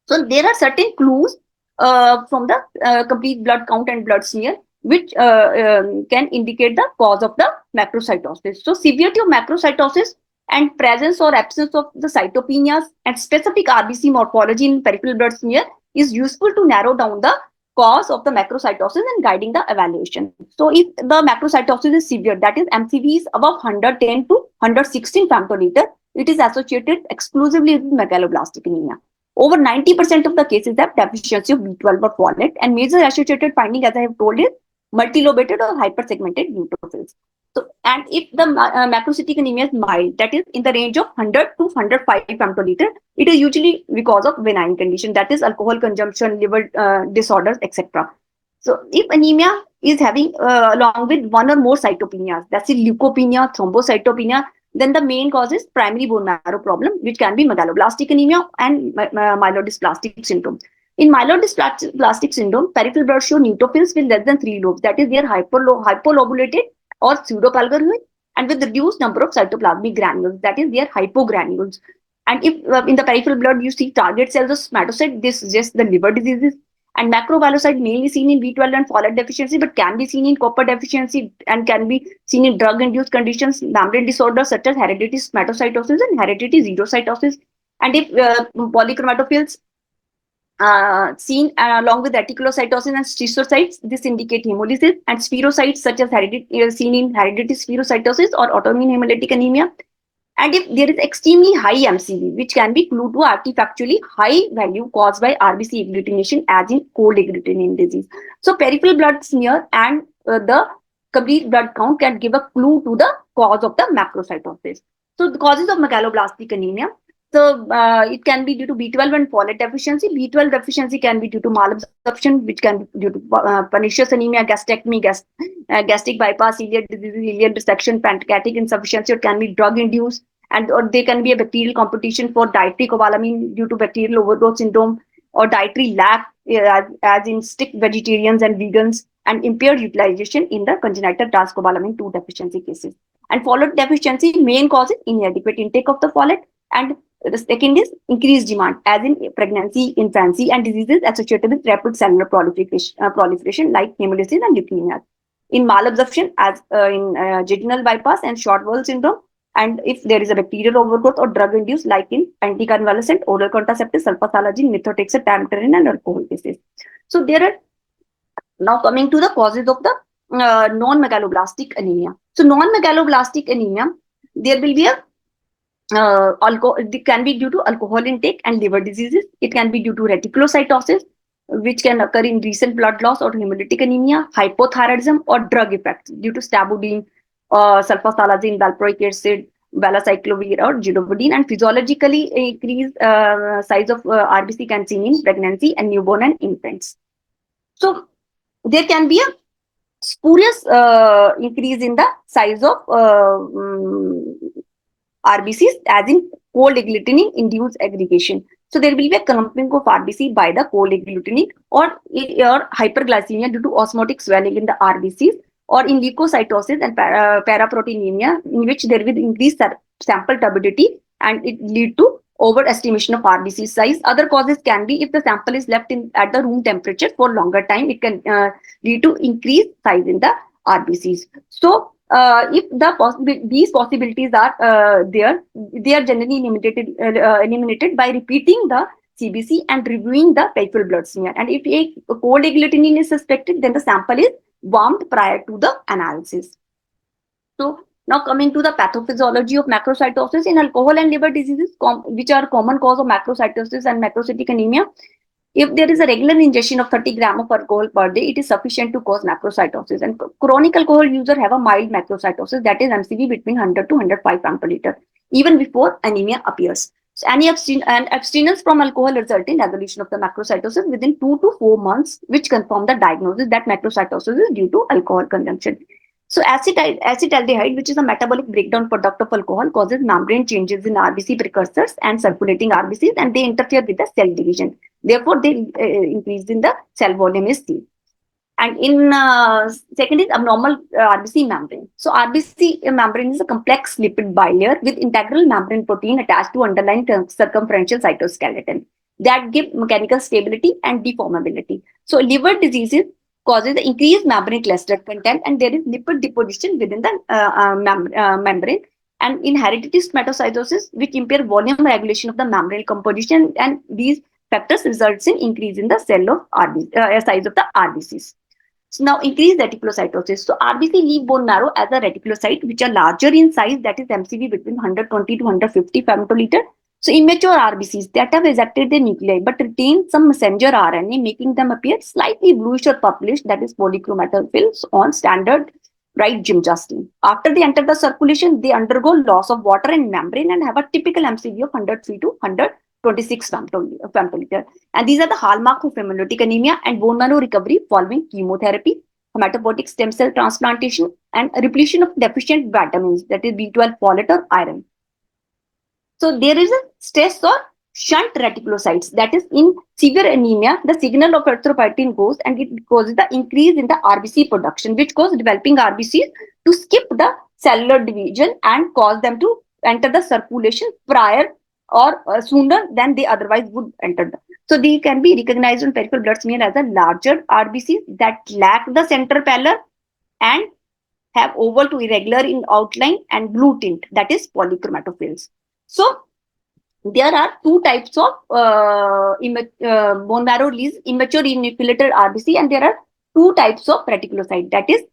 So there are certain clues from the complete blood count and blood smear which can indicate the cause of the macrocytosis. So severity of macrocytosis and presence or absence of the cytopenias and specific RBC morphology in peripheral blood smear is useful to narrow down the cause of the macrocytosis and guiding the evaluation. So if the macrocytosis is severe, that is MCV is above 110 to 116 femtoliter, it is associated exclusively with megaloblastic anemia. Over 90% of the cases have deficiency of B12 or folate, and major associated finding, as I have told, is multilobated or hypersegmented neutrophils. So, and if the macrocytic anemia is mild, that is in the range of 100 to 105 femtoliter, it is usually because of benign condition, that is alcohol consumption, liver disorders, etc. So, if anemia is having along with one or more cytopenias, that's leukopenia, thrombocytopenia, then the main cause is primary bone marrow problem, which can be megaloblastic anemia and myelodysplastic syndrome. In myelodysplastic syndrome, peripheral blood show neutrophils with less than 3 lobes, that is, they are hypolobulated or pseudopalgaroid, and with reduced number of cytoplasmic granules, that is, they are hypogranules. And if in the peripheral blood you see target cells of somatocyte, this suggests the liver diseases. And macrovalocyte mainly seen in B12 and folate deficiency, but can be seen in copper deficiency and can be seen in drug-induced conditions, membrane disorders such as hereditary stomatocytosis and hereditary xerocytosis. And if polychromatophils seen along with reticulocytosis and schistocytes, this indicate hemolysis, and spherocytes such as seen in hereditary spherocytosis or autoimmune hemolytic anemia. And if there is extremely high MCV, which can be clue to artifactually high value caused by RBC agglutination, as in cold agglutinin disease. So peripheral blood smear and the complete blood count can give a clue to the cause of the macrocytosis. So the causes of megaloblastic anemia. So it can be due to B12 and folate deficiency. B12 deficiency can be due to malabsorption, which can be due to pernicious anemia, gastrectomy, gastric bypass, ileal disease, ileal dissection, pancreatic insufficiency, or can be drug-induced, and or there can be a bacterial competition for dietary cobalamin due to bacterial overgrowth syndrome, or dietary lack, as in strict vegetarians and vegans, and impaired utilization in the congenital transcobalamin 2 deficiency cases. And folate deficiency, main cause is inadequate intake of the folate, and the second is increased demand, as in pregnancy, infancy, and diseases associated with rapid cellular proliferation like hemolysis and leukemia. In malabsorption, as in jejunal bypass and short bowel syndrome, and if there is a bacterial overgrowth or drug-induced, like in anticonvulsant, oral contraceptive, sulfasalazine, methotrexate, tamiflu, and alcohol cases. So there are now coming to the causes of the non-megaloblastic anemia. So non-megaloblastic anemia, there will be a it can be due to alcohol intake and liver diseases. It can be due to reticulocytosis, which can occur in recent blood loss or hemolytic anemia, hypothyroidism, or drug effects due to stabudine, sulfasalazine, valproic acid, valacyclovir, or zidovudine. And physiologically increased size of RBC can be seen in pregnancy and newborn and infants. So there can be a spurious increase in the size of RBCs, as in cold agglutinin induced aggregation. So there will be a clumping of RBC by the cold agglutinin, or hyperglycemia due to osmotic swelling in the RBCs, or in leukocytosis and paraproteinemia, in which there will increase sample turbidity and it lead to overestimation of RBC size. Other causes can be if the sample is left at the room temperature for longer time, it can lead to increased size in the RBCs. So if these possibilities are there, they are generally eliminated by repeating the CBC and reviewing the peripheral blood smear. And if a cold agglutinin is suspected, then the sample is warmed prior to the analysis. So now coming to the pathophysiology of macrocytosis in alcohol and liver diseases, which are common cause of macrocytosis and macrocytic anemia. If there is a regular ingestion of 30 grams of alcohol per day, it is sufficient to cause macrocytosis. And chronic alcohol user have a mild macrocytosis, that is MCV between 100 to 105 grams per liter, even before anemia appears. So any abstinence from alcohol result in resolution of the macrocytosis within 2 to 4 months, which confirm the diagnosis that macrocytosis is due to alcohol consumption. So acetaldehyde, which is a metabolic breakdown product of alcohol, causes membrane changes in RBC precursors and circulating RBCs, and they interfere with the cell division. Therefore, they increase in the cell volume is seen. And in second is abnormal RBC membrane. So RBC membrane is a complex lipid bilayer with integral membrane protein attached to underlying circumferential cytoskeleton that give mechanical stability and deformability. So liver diseases causes the increased membrane cluster content, and there is lipid deposition within the membrane. And in hereditary stomatocytosis, which impair volume regulation of the membrane composition, and these factors results in increase in the cell of size of the RBCs. So now increased reticulocytosis. So RBC leave bone marrow as a reticulocyte, which are larger in size, that is MCV between 120 to 150 femtoliter. So immature RBCs that have ejected their nuclei but retain some messenger RNA, making them appear slightly bluish or purplish, that is polychromatophils on standard right gymnastin. After they enter the circulation, they undergo loss of water and membrane and have a typical MCV of 103 to 126 femtoliter. And these are the hallmark of hemolytic anemia and bone marrow recovery following chemotherapy, hematopoietic stem cell transplantation, and repletion of deficient vitamins, that is B12, folate, or iron. So there is a stress or shunt reticulocytes, that is in severe anemia, the signal of erythropoietin goes and it causes the increase in the RBC production, which causes developing RBCs to skip the cellular division and cause them to enter the circulation prior or sooner than they otherwise would enter. So they can be recognized on peripheral blood smear as a larger RBCs that lack the center pallor and have oval to irregular in outline and blue tint, that is polychromatophils. So there are two types of bone marrow release, immature enucleated RBC, and there are two types of reticulocyte, that is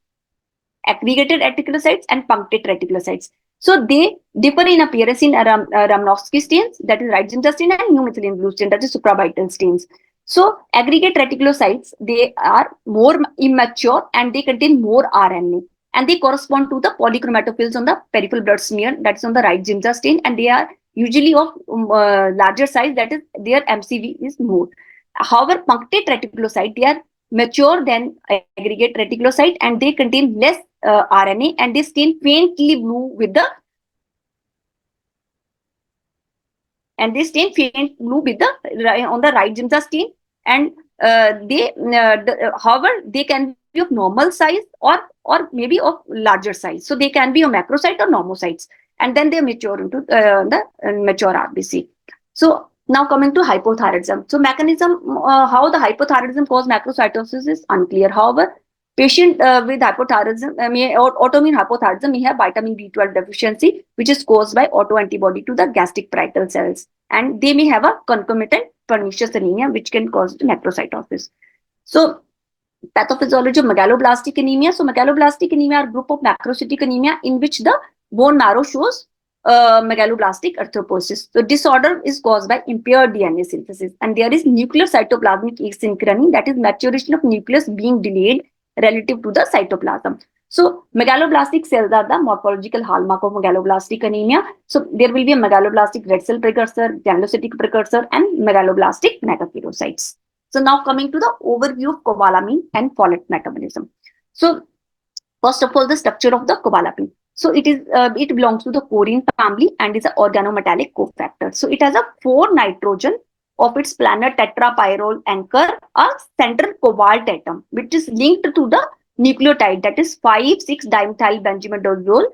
aggregated reticulocytes and punctate reticulocytes. So they differ in appearance in Ramnowski stains, that is right ginger stain, and hemothylene blue stain, that is supravital stains. So aggregate reticulocytes, they are more immature and they contain more RNA, and they correspond to the polychromatophils on the peripheral blood smear, that is on the right ginger stain, and they are usually of larger size, that is their MCV is more. However, punctate reticulocyte, they are mature than aggregate reticulocyte and they contain less RNA, and they stain faintly blue with the on the right ginger stain, and however they can be of normal size or maybe of larger size. So they can be of macrocyte or normocytes, and then they mature into the mature RBC. So now coming to hypothyroidism. So mechanism, how the hypothyroidism cause macrocytosis is unclear. However, patient with hypothyroidism, autoimmune hypothyroidism may have vitamin B12 deficiency, which is caused by autoantibody to the gastric parietal cells. And they may have a concomitant pernicious anemia, which can cause macrocytosis. So pathophysiology of megaloblastic anemia. So megaloblastic anemia are a group of macrocytic anemia in which the bone marrow shows megaloblastic erythropoiesis. So disorder is caused by impaired DNA synthesis, and there is nuclear cytoplasmic asynchrony, that is maturation of nucleus being delayed relative to the cytoplasm. So megaloblastic cells are the morphological hallmark of megaloblastic anemia. So there will be a megaloblastic red cell precursor, granulocytic precursor, and megaloblastic metapherocytes. So now coming to the overview of cobalamin and folate metabolism. So first of all, the structure of the cobalamin. So it belongs to the choline family and is an organometallic cofactor. So it has a 4 nitrogen of its planar tetrapyrrole anchor, a central cobalt atom, which is linked to the nucleotide, that is 5,6-dimethyl benzimidazole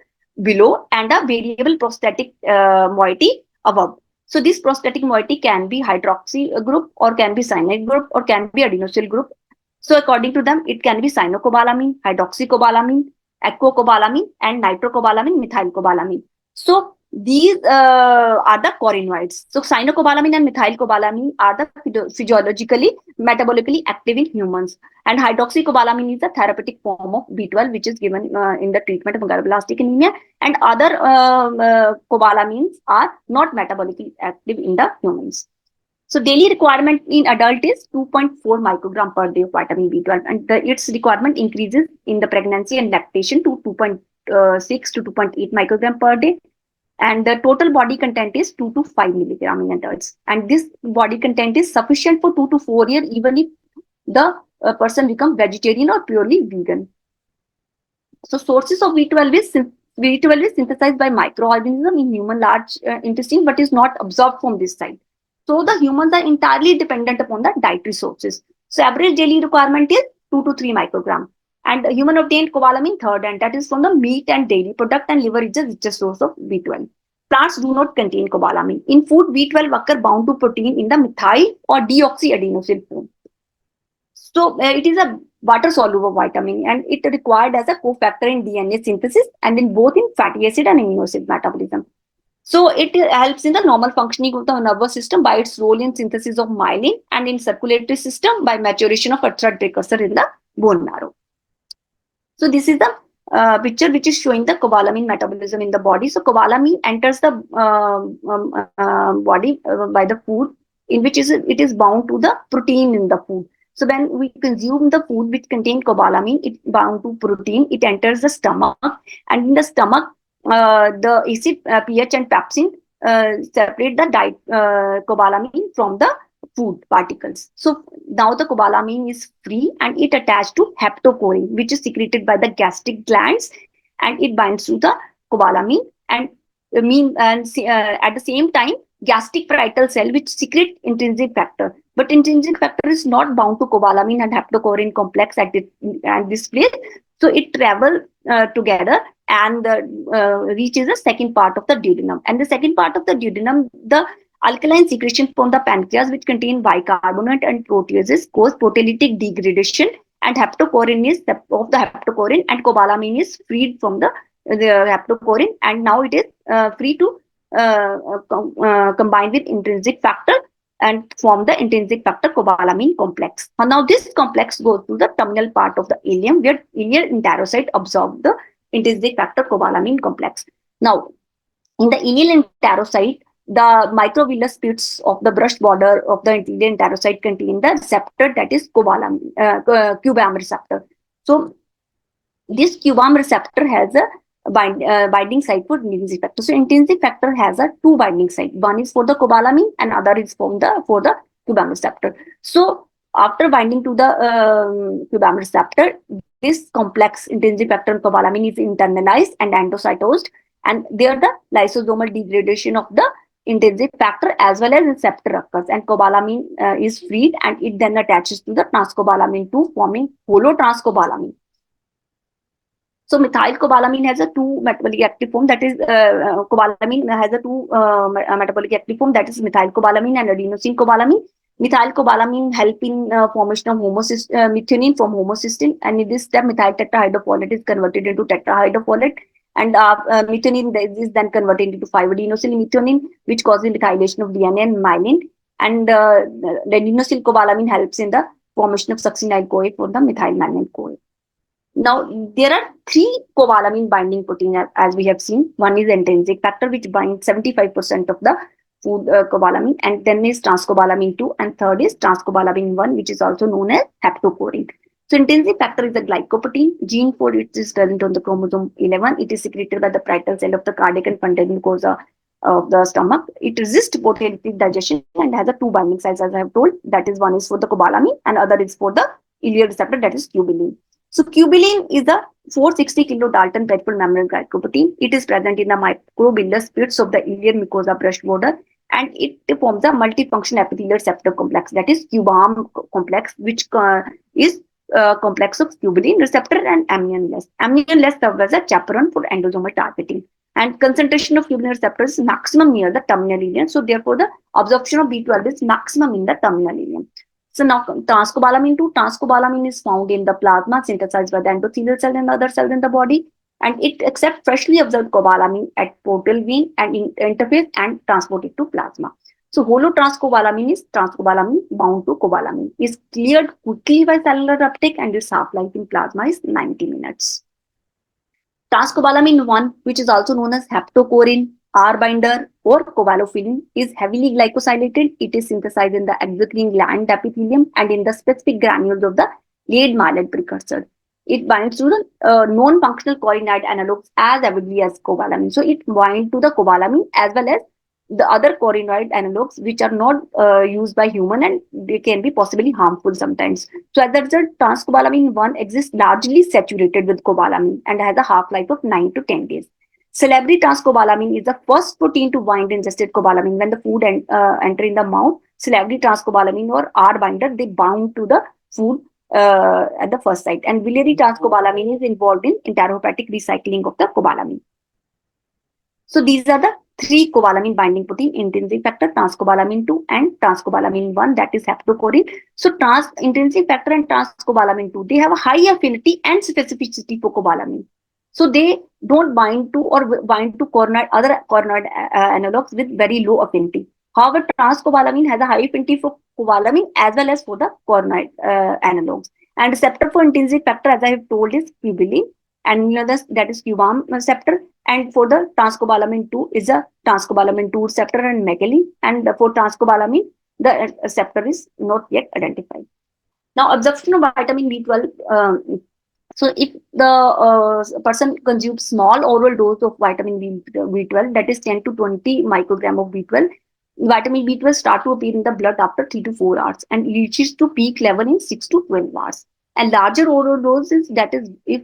below, and a variable prostatic moiety above. So this prostatic moiety can be hydroxy group, or can be cyanide group, or can be adenosyl group. So according to them, it can be cyanocobalamin, hydroxycobalamin, ecocobalamin, and nitrocobalamin, methylcobalamin. So these are the corinoids. So cyanocobalamin and methylcobalamin are the physiologically, metabolically active in humans. And hydroxycobalamin is a therapeutic form of B12, which is given in the treatment of megaloblastic anemia. And other cobalamins are not metabolically active in the humans. So daily requirement in adult is 2.4 microgram per day of vitamin B12, and its requirement increases in the pregnancy and lactation to 2.6 to 2.8 microgram per day. And the total body content is 2 to 5 milligram in adults. And this body content is sufficient for 2 to 4 years, even if the person become vegetarian or purely vegan. So sources of B12 is synthesized by microorganisms in human large intestine, but is not absorbed from this side. So the humans are entirely dependent upon the dietary sources. So average daily requirement is 2 to 3 microgram. And human obtained cobalamin third, and that is from the meat and dairy product, and liver is the richest source of B12. Plants do not contain cobalamin. In food, B12 occur bound to protein in the methyl or deoxyadenosyl form. So it is a water soluble vitamin, and it required as a cofactor in DNA synthesis and in both in fatty acid and amino acid metabolism. So it helps in the normal functioning of the nervous system by its role in synthesis of myelin, and in circulatory system by maturation of erythroid precursor in the bone marrow. So this is the picture which is showing the cobalamin metabolism in the body. So cobalamin enters the body by the food, in which it is bound to the protein in the food. So when we consume the food which contains cobalamin, it bound to protein, it enters the stomach, and in the stomach, the acid, pH and pepsin separate the cobalamin from the food particles. So now the cobalamin is free, and it attached to heptocorin, which is secreted by the gastric glands, and it binds to the cobalamin, and at the same time gastric parietal cell which secrete intrinsic factor. But intrinsic factor is not bound to cobalamin and heptocorin complex at this place. So it travels together and reaches the second part of the duodenum. And the second part of the duodenum, the alkaline secretion from the pancreas, which contain bicarbonate and proteases, cause proteolytic degradation, and heptocorin is of the heptocorin, and cobalamin is freed from the heptocorin, and now it is free to combine with intrinsic factor and form the intrinsic factor cobalamin complex. And now this complex goes to the terminal part of the ileum, where ileal enterocyte absorb the intrinsic factor cobalamin complex. Now, in the ileal enterocyte, the microvillus pits of the brushed border of the ileal enterocyte contain the receptor, that is cobalamin, cubam receptor. So this cubam receptor has a binding site for intrinsic factor. So intrinsic factor has a two binding site. One is for the cobalamin, and other is for the cubam receptor. So after binding to the cubam receptor, this complex intrinsic factor and cobalamin is internalized and endocytosed, and there the lysosomal degradation of the intrinsic factor as well as receptor occurs, and cobalamin is freed, and it then attaches to the transcobalamin 2, forming holotranscobalamin. So methyl cobalamin has a two metabolic active form, that is cobalamin has a two metabolic active form, that is methyl cobalamin and adenosine cobalamin. Methyl cobalamin help in formation of methionine from homocysteine, and in this step methyl tetrahydrofolate is converted into tetrahydrofolate, and methionine is then converted into 5-adenosyl methionine, which causes methylation of DNA and myelin, and the adenosyl cobalamin helps in the formation of succinyl-CoA for the methylmalonyl-CoA. Now, there are three cobalamin binding proteins, as we have seen. One is intrinsic factor, which binds 75% of the food cobalamin, and then is transcobalamin 2, and third is transcobalamin 1, which is also known as heptocorin. So intrinsic factor is a glycoprotein. Gene for it is present on the chromosome 11. It is secreted by the parietal cell of the cardiac and fundal mucosa of the stomach. It resists proteolytic digestion and has a two binding sites, as I have told. That is, one is for the cobalamin and other is for the ileal receptor, that is cubilin. So cubilin is a 460 kilodalton peripheral membrane glycoprotein. It is present in the microvillus pits of the ileal mucosa brush border, and it forms a multifunction epithelial receptor complex, that is cubam complex, which is complex of cubilin receptor and amnion-less. Amnion-less serves as a chaperone for endosomal targeting, and concentration of cubilin receptor is maximum near the terminal ileum. So therefore, the absorption of B12 is maximum in the terminal ileum. So now transcobalamin 2, transcobalamin is found in the plasma, synthesized by the endothelial cell and other cells in the body, and it accepts freshly absorbed cobalamin at portal vein and interface and transport it to plasma. So holotranscobalamin is transcobalamin bound to cobalamin, is cleared quickly by cellular uptake, and its half-life in plasma is 90 minutes. Transcobalamin 1, which is also known as heptocorin, R binder or covalophyllin is heavily glycosylated. It is synthesized in the exocrine gland epithelium and in the specific granules of the late myeloid precursor. It binds to the non-functional corinide analogs as avidly as cobalamin. So it binds to the cobalamin as well as the other corinide analogs which are not used by human, and they can be possibly harmful sometimes. So as a result, transcobalamin 1 exists largely saturated with cobalamin and has a half-life of 9 to 10 days. Salivary transcobalamin is the first protein to bind ingested cobalamin. When the food enter in the mouth, salivary transcobalamin or R binder, they bound to the food at the first site. And biliary transcobalamin is involved in enterohepatic recycling of the cobalamin. So these are the three cobalamin binding protein: intrinsic factor, transcobalamin 2, and transcobalamin 1, that is haptocorrin. So intrinsic factor and transcobalamin 2, they have a high affinity and specificity for cobalamin. So they don't bind to or bind to other coronide analogs with very low affinity. However, transcobalamin has a high affinity for cobalamin as well as for the coronide analogs. And receptor for intrinsic factor, as I have told, is cubilin, and that is QBAM receptor. And for the transcobalamin 2 is a transcobalamin 2 receptor and megalin. And for transcobalamin, the receptor is not yet identified. Now, absorption of vitamin B12. So if the person consumes small oral dose of vitamin B12, that is 10 to 20 microgram of B12, vitamin B12 start to appear in the blood after 3 to 4 hours and reaches to peak level in 6 to 12 hours. And larger oral doses, that is, if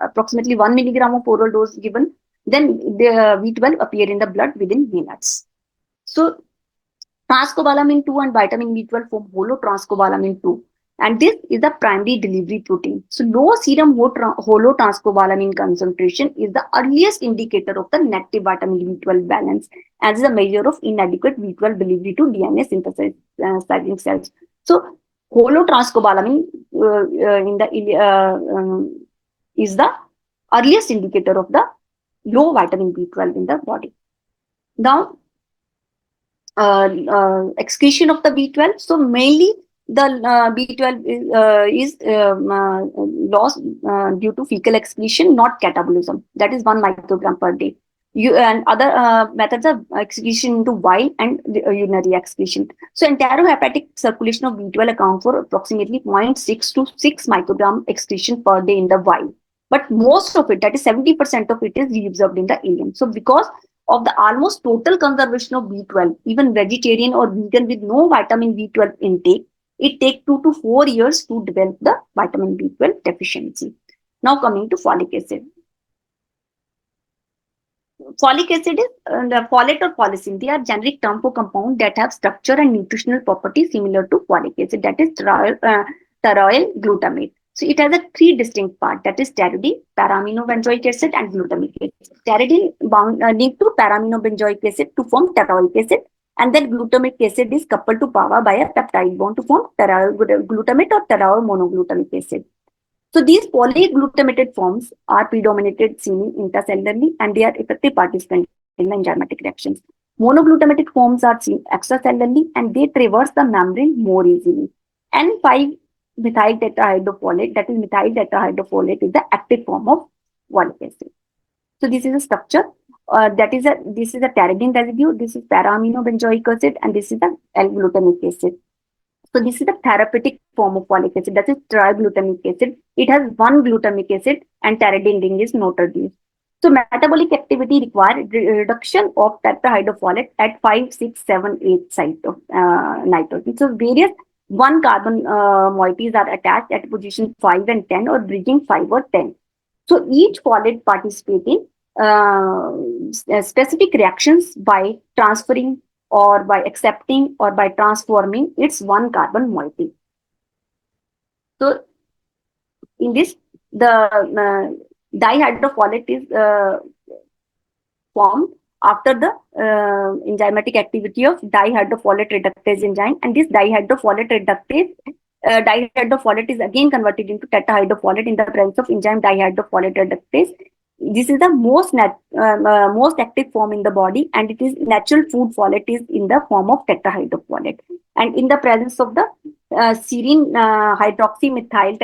approximately 1 milligram of oral dose given, then the B12 appear in the blood within minutes. So transcobalamin 2 and vitamin B12 form holotranscobalamin 2. And this is the primary delivery protein. So low serum holotranscobalamin concentration is the earliest indicator of the negative vitamin B12 balance, as a measure of inadequate B12 delivery to DNA synthesizing cells. So holotranscobalamin is the earliest indicator of the low vitamin B12 in the body. Now, excretion of the B12. So mainly the B12 is lost due to fecal excretion, not catabolism. That is 1 microgram per day. And other methods of excretion into bile and urinary excretion. So enterohepatic circulation of B12 account for approximately 0.6 to 6 microgram excretion per day in the bile. But most of it, that is 70% of it, is reabsorbed in the ileum. So because of the almost total conservation of B12, even vegetarian or vegan with no vitamin B12 intake, it takes 2 to 4 years to develop the vitamin B12 deficiency. Now coming to folic acid. Folic acid is the folate or folicin. They are generic term for compound that have structure and nutritional properties similar to folic acid, that is terroyl glutamate. So it has a 3 distinct parts, that is pteridine, para-aminobenzoic acid, and glutamic acid. Pteridine linked to para-aminobenzoic acid to form terroic acid, and then glutamic acid is coupled to PAVA by a peptide bond to form terroyl glutamate or terroyl monoglutamic acid. So these polyglutamated forms are predominated seen intracellularly, and they are effective participants in the enzymatic reactions. Monoglutamated forms are seen extracellularly, and they traverse the membrane more easily. N5-methyl tetrahydrofolate, that is methyl tetrahydrofolate, is the active form of folic acid. So this is a structure. This is a pteridine residue. This is para-aminobenzoic acid, and this is the L-glutamic acid. So this is the therapeutic form of folic acid, that is triglutamic acid. It has 1 glutamic acid, and pteridine ring is not reduced. So metabolic activity requires reduction of tetrahydrofolate at 5, 6, 7, 8 site of nitrogen. So various 1 carbon moieties are attached at position 5 and 10, or bridging 5 or 10. So each folate participating specific reactions by transferring or by accepting or by transforming its 1 carbon moiety. So in this, the dihydrofolate is formed after the enzymatic activity of dihydrofolate reductase enzyme, and this dihydrofolate is again converted into tetrahydrofolate in the presence of enzyme dihydrofolate reductase. This is the most active form in the body, and it is natural food folate is in the form of tetrahydrofolate. And in the presence of the serine hydroxymethyl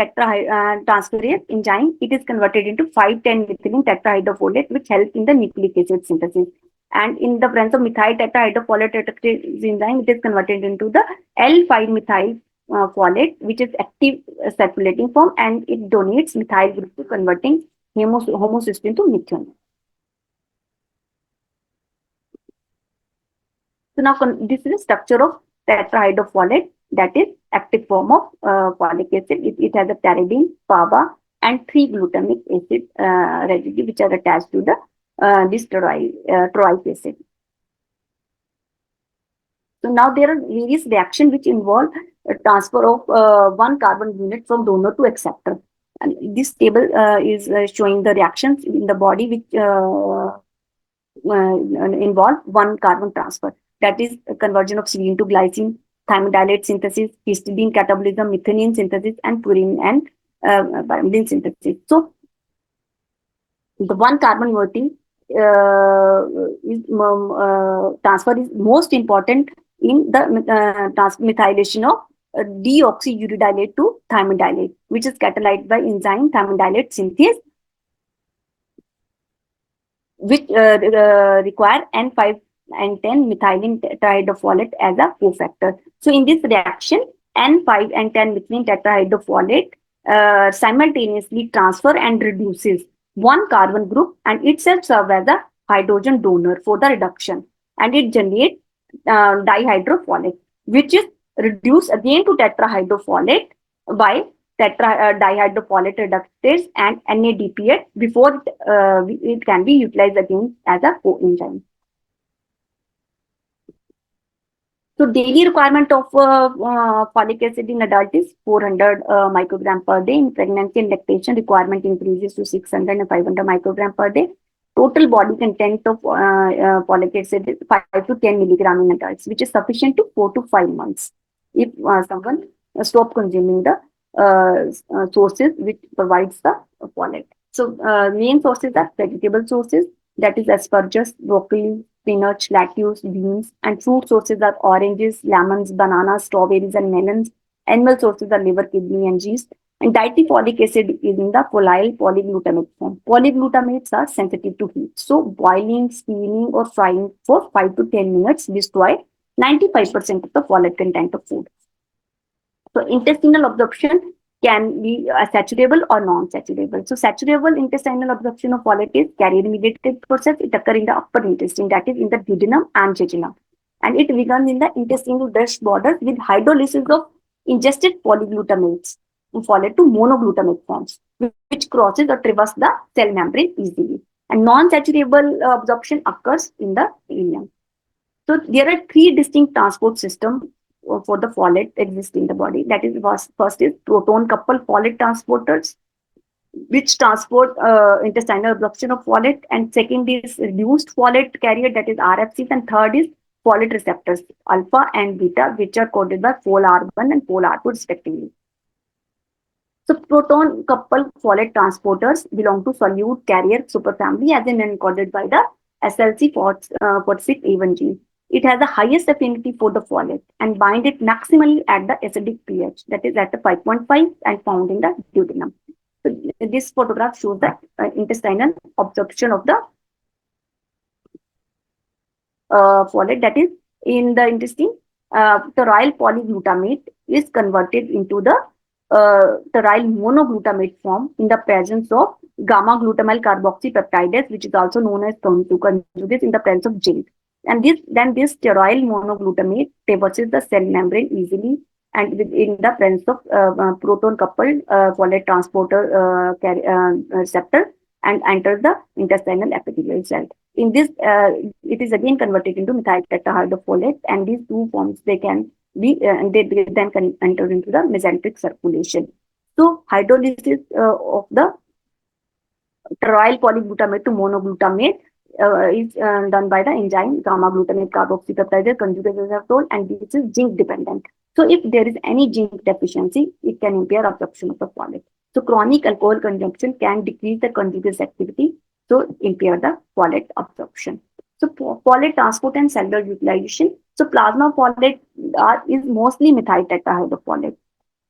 transferase enzyme, it is converted into 5,10 methylene tetrahydrofolate, which helps in the nucleic acid synthesis. And in the presence of methyl tetrahydrofolate reductase enzyme, it is converted into the L5-methyl folate, which is active circulating form, and it donates methyl group to converting homocysteine to methionine. So now this is the structure of tetrahydrofolate, that is active form of folic acid. It has a pyridine, PABA, and 3 glutamic acid residue which are attached to the this toroic acid. So now there are various reactions which involve transfer of one carbon unit from donor to acceptor. And this table is showing the reactions in the body which involve one carbon transfer. That is conversion of serine to glycine, thymidylate synthesis, histidine catabolism, methionine synthesis, and purine and pyrimidine synthesis. So the one carbon voting transfer is most important in the methylation of deoxyuridylate to thymidylate, which is catalyzed by enzyme thymidylate synthase, which require N5 and 10 methylene tetrahydrofolate as a cofactor. So in this reaction, N5 and 10 methylene tetrahydrofolate simultaneously transfer and reduces one carbon group, and itself serves as a hydrogen donor for the reduction, and it generates dihydrofolate, which is reduced again to tetrahydrofolate by dihydrofolate reductase and NADPH before it can be utilized again as a coenzyme. So daily requirement of folic acid in adult is 400 microgram per day. In pregnancy and lactation, requirement increases to 600 and 500 microgram per day. Total body content of folic acid is 5 to 10 milligram in adults, which is sufficient to 4 to 5 months if someone stop consuming the sources which provides the folate. So main sources are vegetable sources, that is asparagus, broccoli, spinach, lettuce, beans, and fruit sources are oranges, lemons, bananas, strawberries, and melons. Animal sources are liver, kidney, and yeast. And dietary folic acid is in the polyl polyglutamate form. Polyglutamates are sensitive to heat. So boiling, steaming, or frying for 5 to 10 minutes destroy 95% of the folate content of food. So intestinal absorption can be saturable or non-saturable. So saturable intestinal absorption of folate is carrier-mediated process. It occurs in the upper intestine, that is in the duodenum and jejunum. And it begins in the intestinal duct borders with hydrolysis of ingested polyglutamates folate to monoglutamate forms, which crosses or traverses the cell membrane easily. And non-saturable absorption occurs in the ileum. So there are 3 distinct transport systems for the folate exist in the body. That is, first is proton coupled folate transporters, which transport intestinal absorption of folate, and second is reduced folate carrier, that is RFCs, and third is folate receptors alpha and beta, which are coded by FOLR1 and FOLR2 respectively. So proton coupled folate transporters belong to solute carrier superfamily as in encoded by the SLC46A1 gene. It has the highest affinity for the folate and bind it maximally at the acidic pH, that is at the 5.5 and found in the duodenum. So this photograph shows the intestinal absorption of the folate, that is in the intestine. Teryl polyglutamate is converted into the teryl monoglutamate form in the presence of gamma glutamyl carboxypeptidase, which is also known as TON2 conjugates, in the presence of zinc. And this teryl monoglutamate traverses the cell membrane easily and in the presence of proton coupled folate transporter receptor and enters the intestinal epithelial cell. In this, it is again converted into methyl tetrahydrofolate, and these two forms they can be they then can enter into the mesenteric circulation. So hydrolysis of the teryl polyglutamate to monoglutamate is done by the enzyme gamma glutamate carboxypeptidase conjugate, as I have told, and this is zinc dependent. So if there is any zinc deficiency, it can impair absorption of the folate. So chronic alcohol consumption can decrease the conjugase activity, so impair the folate absorption. So folate transport and cellular utilization. So plasma folate is mostly methyl tetrahydrofolate.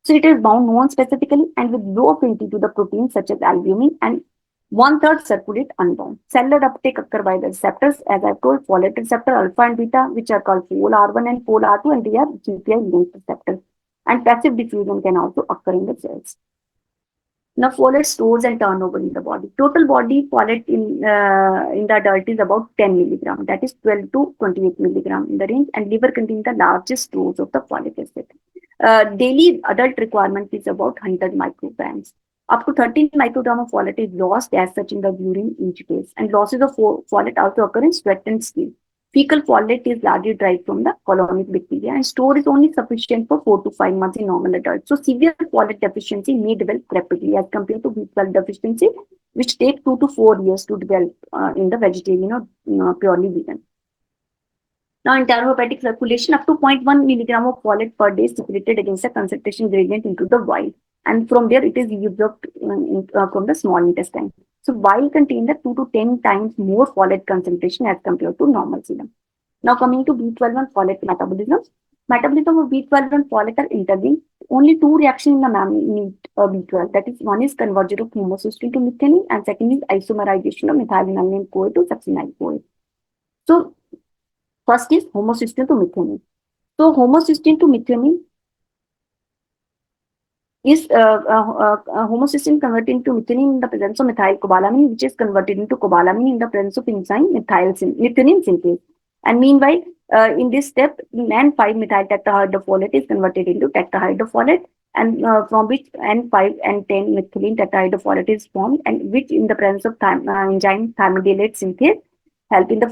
So it is bound non-specifically and with low affinity to the proteins such as albumin, and one-third circulate unbound. Cellular uptake occur by the receptors, as I've told, folate receptor alpha and beta, which are called pol R1 and pol R2, and they are GPI linked receptors. And passive diffusion can also occur in the cells. Now, folate stores and turnover in the body. Total body folate in the adult is about 10 milligram, that is 12 to 28 milligram in the range, and liver contains the largest stores of the folic acid. Daily adult requirement is about 100 micrograms. Up to 13 microgram of folate is lost as such in the urine each case, and losses of folate also occur in sweat and skin. Fecal folate is largely derived from the colonic bacteria, and store is only sufficient for 4 to 5 months in normal adults. So severe folate deficiency may develop rapidly as compared to B12 deficiency, which take 2 to 4 years to develop in the vegetarian or purely vegan. Now, in hepatic circulation, up to 0.1 milligram of folate per day is secreted against a concentration gradient into the bile, and from there it is absorbed from the small intestine. So, bile contains the 2 to 10 times more folate concentration as compared to normal serum. Now, coming to B12 and folate metabolism. Metabolism of B12 and folate are interlinked. Only two reactions in the mammal B12. That is, one is conversion of homocysteine to methionine, and second is isomerization of methylmalonyl CoA to succinyl CoA. So, first is homocysteine to methionine. So, homocysteine to methionine is homocysteine converted into methionine in the presence of methylcobalamin, which is converted into cobalamin in the presence of enzyme methionine synthase. And meanwhile, in this step, N5-methyl tetrahydrofolate is converted into tetrahydrofolate, and from which N5 and 10 methylene tetrahydrofolate is formed, and which in the presence of enzyme thymidylate synthase help in the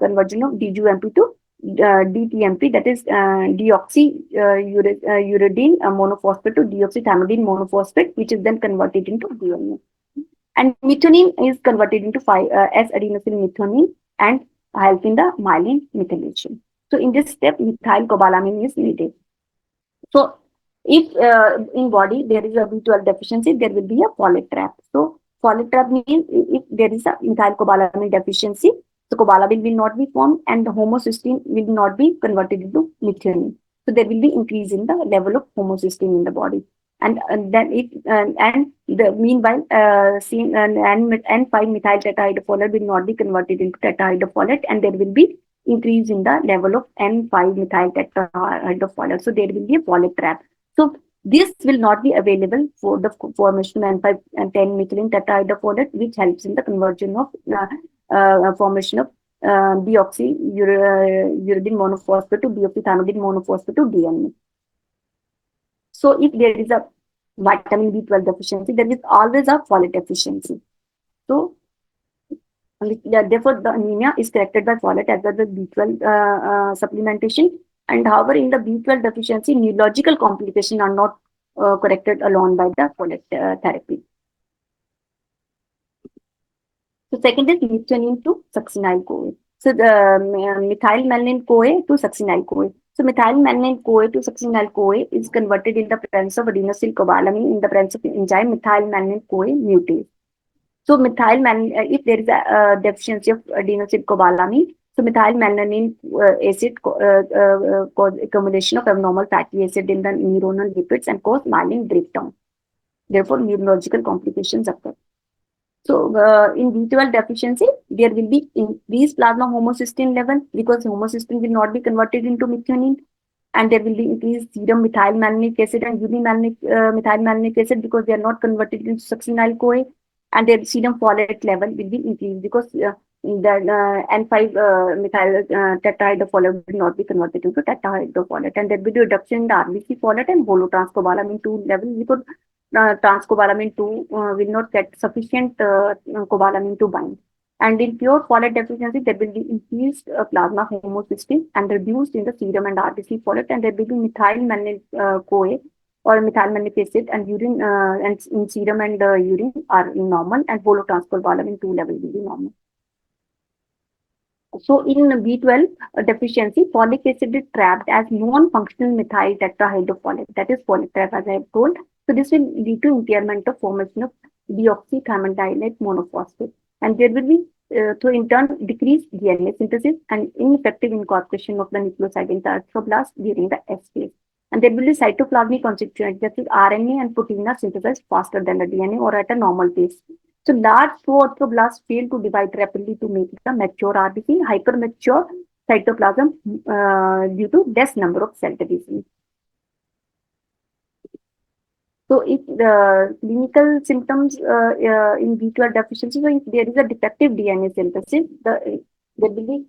conversion of DGUMP to DTMP, that is deoxyuridine monophosphate to deoxythymidine monophosphate, which is then converted into DNA. And methionine is converted into S-adenosine methionine and help in the myelin methylation. So in this step, methylcobalamin is needed. So if in body there is a B12 deficiency, there will be a folate trap. So folate trap means if there is a methylcobalamin deficiency, the cobalamin will not be formed and the homocysteine will not be converted into methionine. So there will be increase in the level of homocysteine in the body. And then it and the meanwhile N5-methyl tetrahydrofolate will not be converted into tetrahydrofolate, and there will be increase in the level of N5-methyl tetrahydrofolate. So there will be a folate trap. So this will not be available for the formation of N5 and 10 methylene tetrahydrofolate, which helps in the conversion of formation of deoxyuridine monophosphate to deoxythymidine monophosphate to DNA. So if there is a vitamin B12 deficiency, there is always a folate deficiency. So therefore, the anemia is corrected by folate as well as B12 supplementation. And however, in the B12 deficiency, neurological complications are not corrected alone by the folate therapy. So second is methionine to succinyl CoA. So the methylmalonyl CoA to succinyl CoA. So methylmalonyl CoA to succinyl CoA is converted in the presence of adenosylcobalamin in the presence of enzyme methylmalonyl CoA mutase. So if there is a deficiency of adenosylcobalamin, so methylmalonyl acid cause accumulation of abnormal fatty acid in the neuronal lipids and cause myelin breakdown. Therefore, neurological complications occur. So in B12 deficiency, there will be increased plasma homocysteine level because homocysteine will not be converted into methionine, and there will be increased serum methylmalonic acid and methylmalonic acid because they are not converted into succinyl CoA, and their serum folate level will be increased because the N5 methyl tetrahydrofolate will not be converted into tetrahydrofolate, and there will be reduction in the RBC folate and holotranscobalamin 2 level because transcobalamin 2 will not get sufficient cobalamin to bind. And in pure folate deficiency, there will be increased plasma homocysteine and reduced in the serum and RBC folate, and there will be methylmalonyl CoA or methylmalonic acid and urine and in serum and urine are normal, and holotranscobalamin 2 level will be normal. So in B12 deficiency, folic acid is trapped as non-functional methyl tetrahydrofolate, that is folate trap as I have told. So this will lead to impairment of formation of deoxythymidylate monophosphate, and there will be so in turn decrease DNA synthesis and ineffective incorporation of the nucleoside in the cytoplasm during the S phase. And there will be cytoplasmic constituents, that is RNA and protein are synthesized faster than the DNA or at a normal pace. So large zooplasts fail to divide rapidly to make the mature RBC, hypermature cytoplasm due to less number of cell divisions. So if the clinical symptoms in B12 deficiency, so if there is a defective DNA synthesis, there will be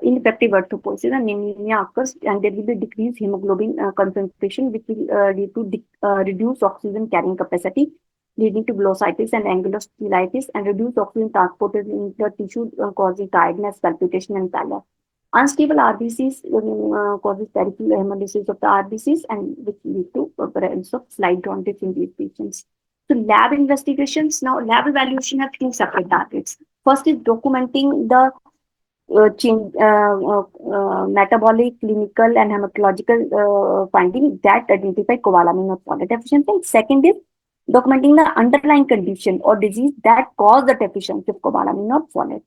ineffective erythropoiesis and anemia occurs, and there will be decreased hemoglobin concentration, which will lead to reduced oxygen carrying capacity, leading to glossitis and angulostylitis, and reduced oxygen transported in the tissue, causing tiredness, palpitation, and pallor. Unstable RBCs causes peripheral hemolysis of the RBCs and which lead to occurrence of slight jaundice in these patients. So lab investigations, now lab evaluation have two separate targets. First is documenting the metabolic, clinical, and hematological findings that identify cobalamin or folate deficiency. Second is documenting the underlying condition or disease that cause the deficiency of cobalamin or folate.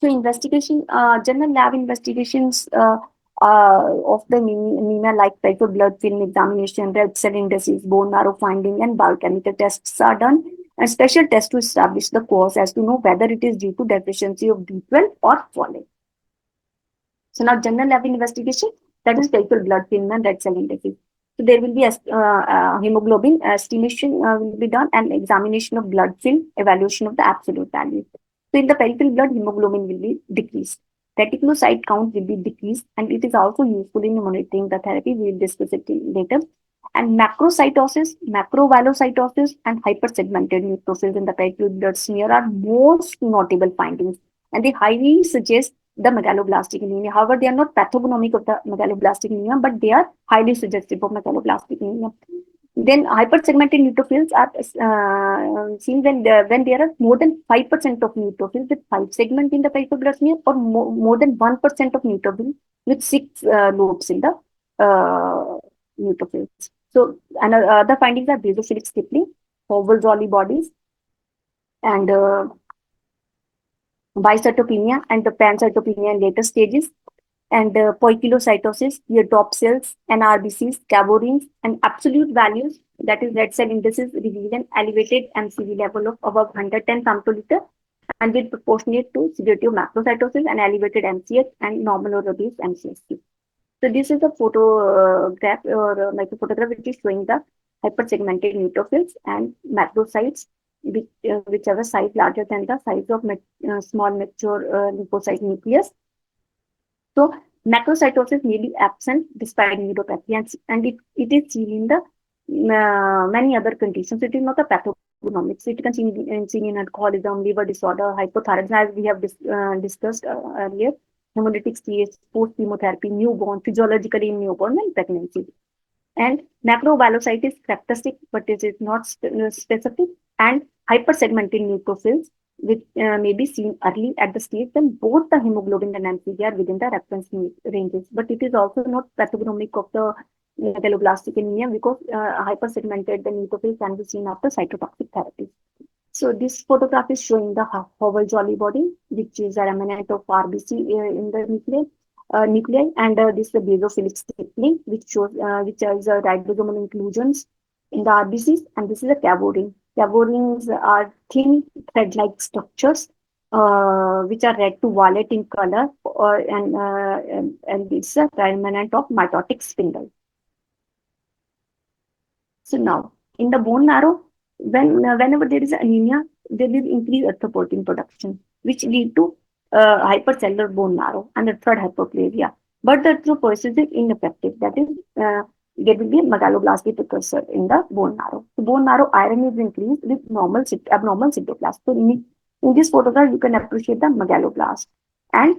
So investigation, general lab investigations of the anemia like typhoid blood film examination, red cell indices, bone marrow finding, and biochemical tests are done. And special tests to establish the cause as to know whether it is due to deficiency of B12 or folate. So now general lab investigation, that is typhoid blood film and red cell indices. So there will be a hemoglobin estimation will be done and examination of blood film, evaluation of the absolute value. So in the peripheral blood, hemoglobin will be decreased. Reticulocyte count will be decreased, and it is also useful in monitoring the therapy. We will discuss it later. And macrocytosis, macrovalocytosis, and hypersegmented neutrophils in the peripheral blood smear are most notable findings, and they highly suggest the megaloblastic anemia. However, they are not pathognomic of the megaloblastic anemia, but they are highly suggestive of megaloblastic anemia. Then hypersegmented neutrophils are seen when there are more than 5% of neutrophils with 5 segments in the peripheral blood smear, or more than 1% of neutrophils with 6 lobes in the neutrophils. So, and other findings are basophilic stippling, oval jolly bodies, and bicytopenia and the pancytopenia in later stages, and poikilocytosis, teardrop cells, and RBCs, cavorines, and absolute values, that is red cell indices, reveal an elevated MCV level of above 110 femtoliter and with proportionate to severity of macrocytosis and elevated MCH and normal or reduced MCSC. So this is a photograph or microphotograph which is showing the hypersegmented neutrophils and macrocytes, which have a size larger than the size of small mature lymphocyte nucleus. So macrocytosis may be absent despite neuropathy, and it is seen in the many other conditions. It is not a pathognomic. So it can be seen in alcoholism, liver disorder, hypothyroidism, as we have discussed earlier, hemolytic stage, post-chemotherapy, newborn, physiologically in newborn, and pregnancy. And macrovalocyte is characteristic, but it is not specific. And hypersegmented neutrophils, which may be seen early at the stage when both the hemoglobin and MCV are within the reference ranges. But it is also not pathognomic of the megaloblastic anemia because hypersegmented the neutrophils can be seen after cytotoxic therapy. So this photograph is showing the oval jolly body, which is a remnant of RBC in the nuclei, and this is the basophilic stippling, which shows which is ribosomal inclusions in the RBCs, and this is a cavorine. Cavorines are thin thread-like structures which are red to violet in color, and it's a remnant of mitotic spindle. So now, in the bone marrow, whenever there is anemia, there is increased erythropoietin production, which lead to hypercellular bone marrow and third hyperplasia. But the erythropoiesis is ineffective. That is, there will be a megaloblastic precursor in the bone marrow. The bone marrow iron is increased with abnormal cytoplasm. So in this photograph, you can appreciate the megaloblast and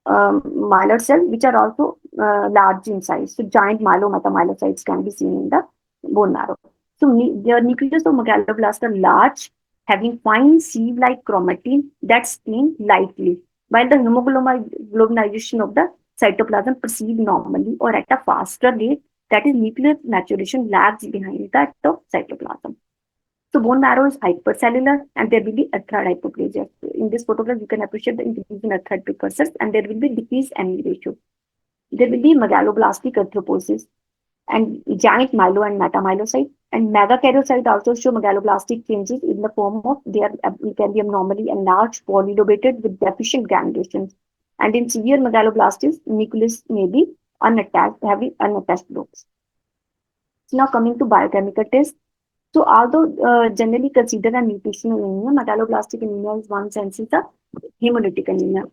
myeloid cell, which are also large in size. So giant myelometamolycytes can be seen in the bone marrow. So the nucleus of megaloblast are large, having fine sieve-like chromatin that stain lightly, while the hemoglobinization of the cytoplasm proceeds normally or at a faster rate. That is, nuclear maturation lags behind that of cytoplasm. So bone marrow is hypercellular and there will be erythroid hypoplasia. In this photograph, you can appreciate the increase in erythroid precursors and there will be decreased ME ratio. There will be megaloblastic erythropoiesis and giant myelo and metamyelocyte. And megakaryocyte also show megaloblastic changes in the form of can be abnormally enlarged, polylobated with deficient granulations. And in severe megaloblastics, nucleus may be unattached, having unattached lobes. So now coming to biochemical tests. So although generally considered a nutritional anemia, megaloblastic anemia is one sense is a hemolytic anemia.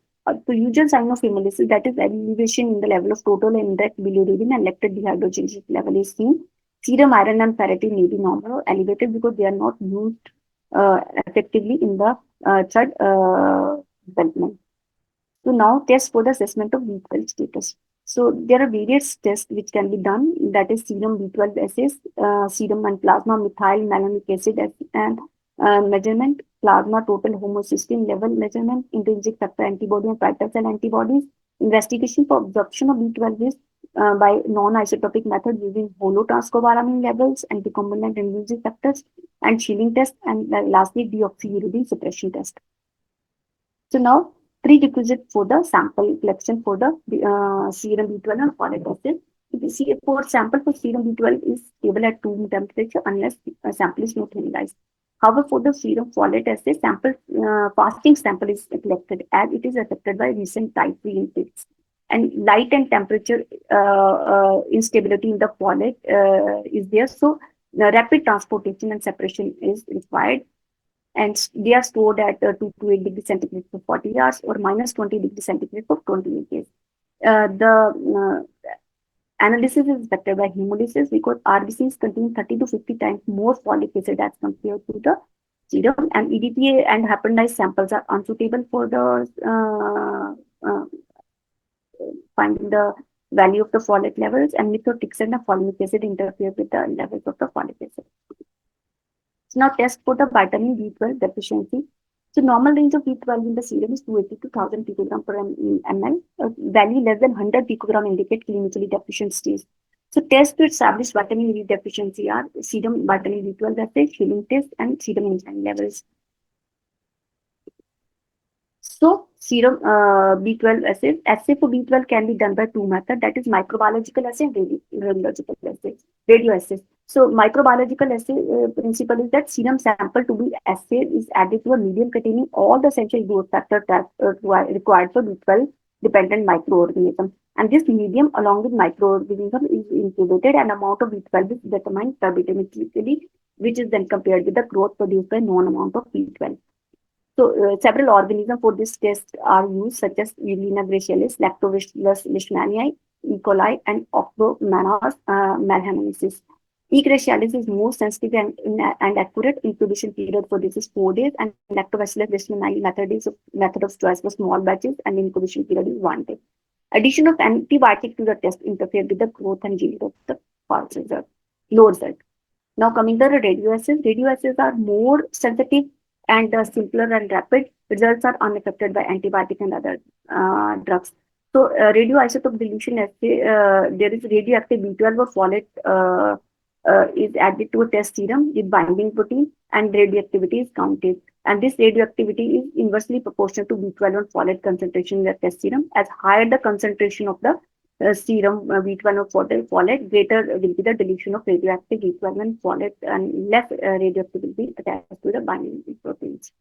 The usual sign of hemolysis, that is elevation in the level of total and indirect bilirubin and lactate dehydrogenase level is seen. Serum iron and ferritin may be normal or elevated because they are not used effectively in the third development. So now test for the assessment of B12 status. So there are various tests which can be done, that is serum B12 assays, serum and plasma methyl malonic acid and measurement, plasma total homocysteine level measurement, intrinsic factor antibody and titer cell antibodies, investigation for absorption of B12 is by non-isotopic method using holotranscobalamin levels and recombinant intrinsic factors and shielding test, and lastly deoxyuridine suppression test. So now prerequisite for the sample collection for the serum B12 and folic acid. If you see for sample for serum B12 is stable at room temperature unless sample is not analyzed. However, for the serum folate assay, sample fasting sample is collected as it is affected by recent dietary intakes. And light and temperature instability in the folate is there. So rapid transportation and separation is required. And they are stored at 2 to 8 degrees centigrade for 40 hours or minus 20 degrees centigrade for 28 days. The analysis is affected by hemolysis because RBCs contain 30 to 50 times more folic acid as compared to the serum, and EDTA and hybridized samples are unsuitable for the finding the value of the folate levels, and methotrexate and folic acid interfere with the levels of the folic acid. So now test for the vitamin B12 deficiency. So normal range of B12 in the serum is 280 to 1000 picogram per ml. Value less than 100 picogram indicate clinically deficient stage. So tests to establish vitamin B deficiency are serum vitamin B12 assay, shielding test, and serum enzyme levels. So serum B12 assay for B12 can be done by two methods, that is microbiological assay and radiological assay, radio assay. So microbiological assay principle is that serum sample to be assayed is added to a medium containing all the essential growth factors that required for B12 dependent microorganism. And this medium along with microorganism is incubated and amount of B12 is determined thermometrically, which is then compared with the growth produced by known amount of B12. So several organisms for this test are used, such as Eulina gracialis, Lactobacillus leishmanii, E. coli, and Octomanus malhamensis. E. gracialis is more sensitive and accurate. Incubation period for this is 4 days, and Lactobacillus leishmanii method of choice for small batches, and incubation period is 1 day. Addition of antibiotic to the test interfered with the growth and yield of the false result, low result. Now coming to the radioassays are more sensitive and simpler and rapid. Results are unaffected by antibiotic and other drugs. So radioisotope dilution assay, there is radioactive B12 or folate is added to a test serum with binding protein, and radioactivity is counted. And this radioactivity is inversely proportional to B12 and folate concentration in the test serum. As higher the concentration of the serum B12 or folate, greater will be the dilution of radioactive B12 and folate, and less radioactive will be attached to the binding proteins.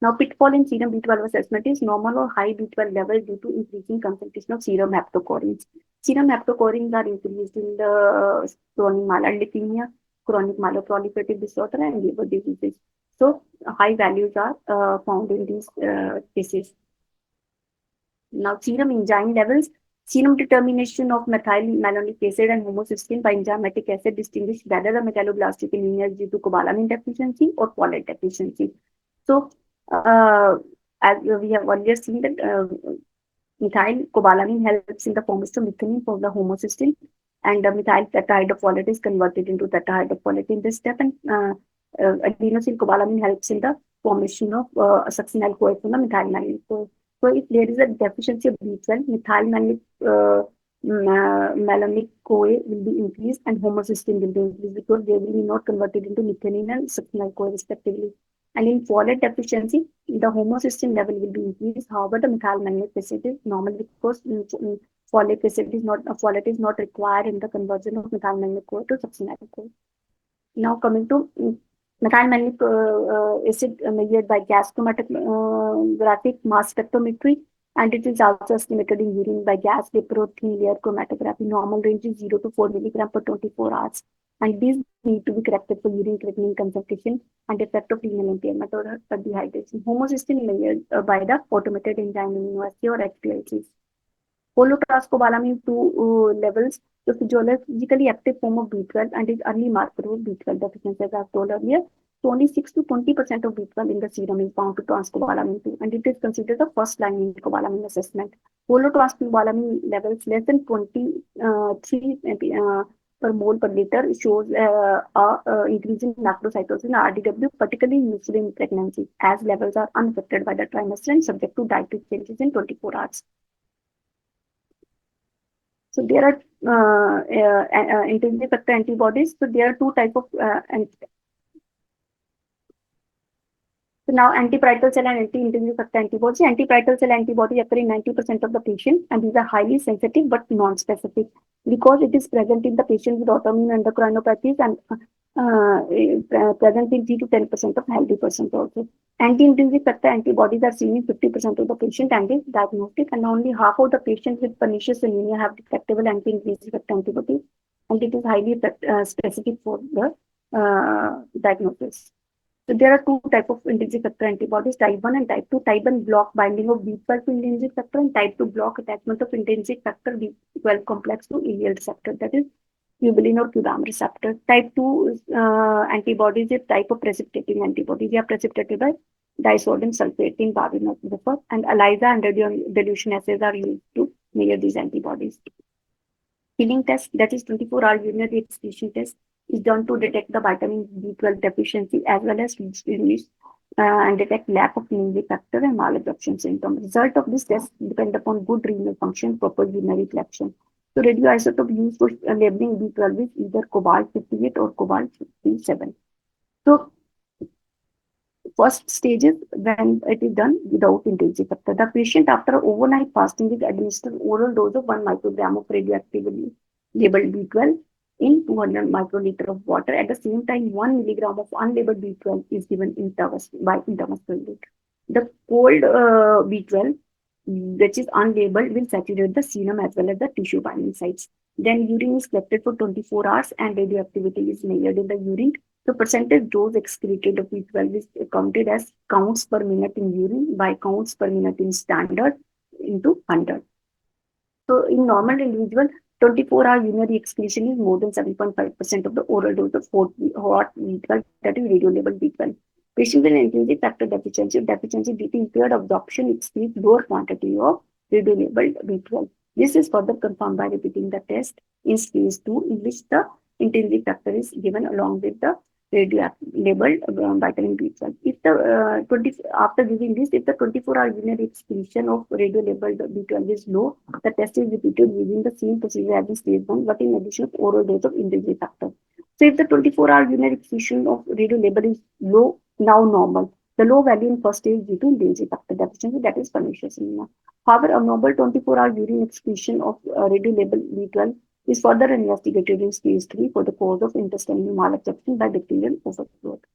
Now, pitfall in serum B12 assessment is normal or high B12 level due to increasing concentration of serum haptocorins. Serum haptocorins are increased in the chronic myeloid leukemia, chronic myeloproliferative disorder, and liver diseases. So, high values are found in these cases. Now, serum enzyme levels. Serum determination of methyl malonic acid and homocysteine by enzymatic acid distinguish whether the megaloblastic anemia is due to cobalamin deficiency or folate deficiency. So, as we have earlier seen that methyl cobalamin helps in the formation of methionine for the homocysteine, and methyl tetrahydrofolate is converted into tetrahydrofolate in this step, and adenosine cobalamin helps in the formation of succinyl CoA from the methyl malonyl. So if there is a deficiency of B12, methyl malonyl malonic CoA will be increased and homocysteine will be increased because they will be not converted into methionine and succinyl CoA respectively. And in folate deficiency, the homocysteine level will be increased. However, the methylmalonic acid is normal because folate is not required in the conversion of methylmalonic CoA to succinyl CoA. Now coming to methylmalonic acid measured by gas chromatographic mass spectrometry, and it is also estimated in urine by gas vapor or thin layer chromatography. Normal range is 0 to 4 milligram per 24 hours, and these need to be corrected for urine creatinine concentration and effect of renal impairment or dehydration. Homocysteine measured by the automated enzyme immunoassay or HPLC. Holotranscobalamin 2 levels, the physiologically active form of B12 and is early marker of B12 deficiency, as I've told earlier. So only 6 to 20% of B12 in the serum is bound to transcobalamin 2, and it is considered the first line in cobalamin assessment. Holotranscobalamin levels less than 23 per mole per liter shows increase in macrocytosis in RDW, particularly in insulin pregnancy, as levels are unaffected by the trimester and subject to dietary changes in 24 hours. So there are intrinsic factor antibodies. So there are two types of so now antiparietal cell and anti-intrinsic factor antibodies. Antiparietal cell antibody occur in 90% of the patient, and these are highly sensitive but non-specific because it is present in the patient with autoimmune endocrinopathies and present in 3 to 10% of healthy persons also. Anti-intrinsic factor antibodies are seen in 50% of the patient and is diagnostic, and only half of the patients with pernicious anemia have detectable anti-intrinsic factor antibodies, and it is highly specific for the diagnosis. So there are two types of intrinsic factor antibodies, type 1 and type 2. Type 1 block binding of B12 to intrinsic factor, and type 2 block attachment of intrinsic factor B12 complex to ileal receptor, that is tubulin or Cudam receptor. Type 2 antibodies is type of precipitating antibodies. They are precipitated by disodium sulfate in barbituric, and ELISA and dilution assays are used to measure these antibodies. Killing test, that is 24-hour urinary excretion test, is done to detect the vitamin B12 deficiency as well as and detect lack of intrinsic factor and malabsorption symptom. Result of this test depend upon good renal function, proper urinary collection. So radioisotope used for labeling B12 is either cobalt 58 or cobalt 57. So first stage is when it is done without intrinsic factor. The patient after overnight fasting is administered oral dose of 1 microgram of radioactively labeled B12 in 200 microliter of water. At the same time, 1 milligram of unlabeled B12 is given by intramuscular route. The cold B12, which is unlabeled, will saturate the serum as well as the tissue binding sites. Then urine is collected for 24 hours and radioactivity is measured in the urine. The percentage dose excreted of B12 is counted as counts per minute in urine by counts per minute in standard into 100. So in normal individual, 24-hour urinary excretion is more than 7.5% of the oral dose of hot B12, that is radio-labeled B12. Patients with intrinsic factor deficiency due to impaired absorption excrete lower quantity of radio-labeled B12. This is further confirmed by repeating the test in stage 2, in which the intrinsic factor is given along with the radio-labeled vitamin B12. If the after giving this, if the 24-hour urinary excretion of radio-labeled B12 is low, the test is repeated using the same procedure as in stage 1, but in addition of oral dose of intrinsic factor. So if the 24-hour urinary excretion of radio-labeled is low, now normal. The low value in first stage due to intrinsic factor deficiency, that is pernicious anemia. However, abnormal 24-hour urine excretion of radio-labeled B12 is further investigated in stage 3 for the cause of intestinal malabsorption by bacterial overgrowth.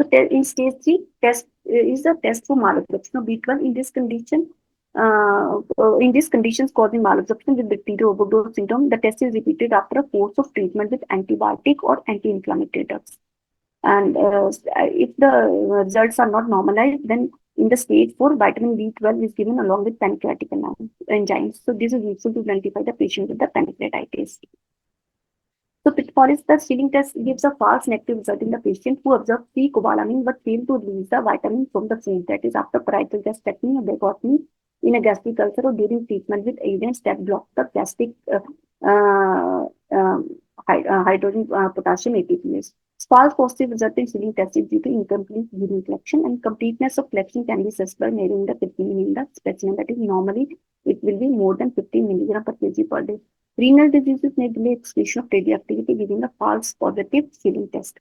So in stage 3, test is the test for malabsorption of B12 in this condition. In these conditions causing malabsorption with bacterial overgrowth syndrome, the test is repeated after a course of treatment with antibiotic or anti-inflammatory drugs. And if the results are not normalized, then in the stage 4, vitamin B12 is given along with pancreatic enzymes. So this is useful to identify the patient with the pancreatitis. So pitfall is the Schilling test gives a false negative result in the patient who observed free cobalamin but failed to release the vitamin from the food, that is after parietal gastrectomy or bacotemy in a gastric ulcer or during treatment with agents that block the gastric hydrogen potassium ATPase. False positive result in Schilling test is due to incomplete urine collection, and completeness of collection can be assessed by measuring the creatinine in the specimen. That is, normally it will be more than 15 milligram per kg per day. Renal diseases may delay excretion of radioactivity, giving a false positive serum test.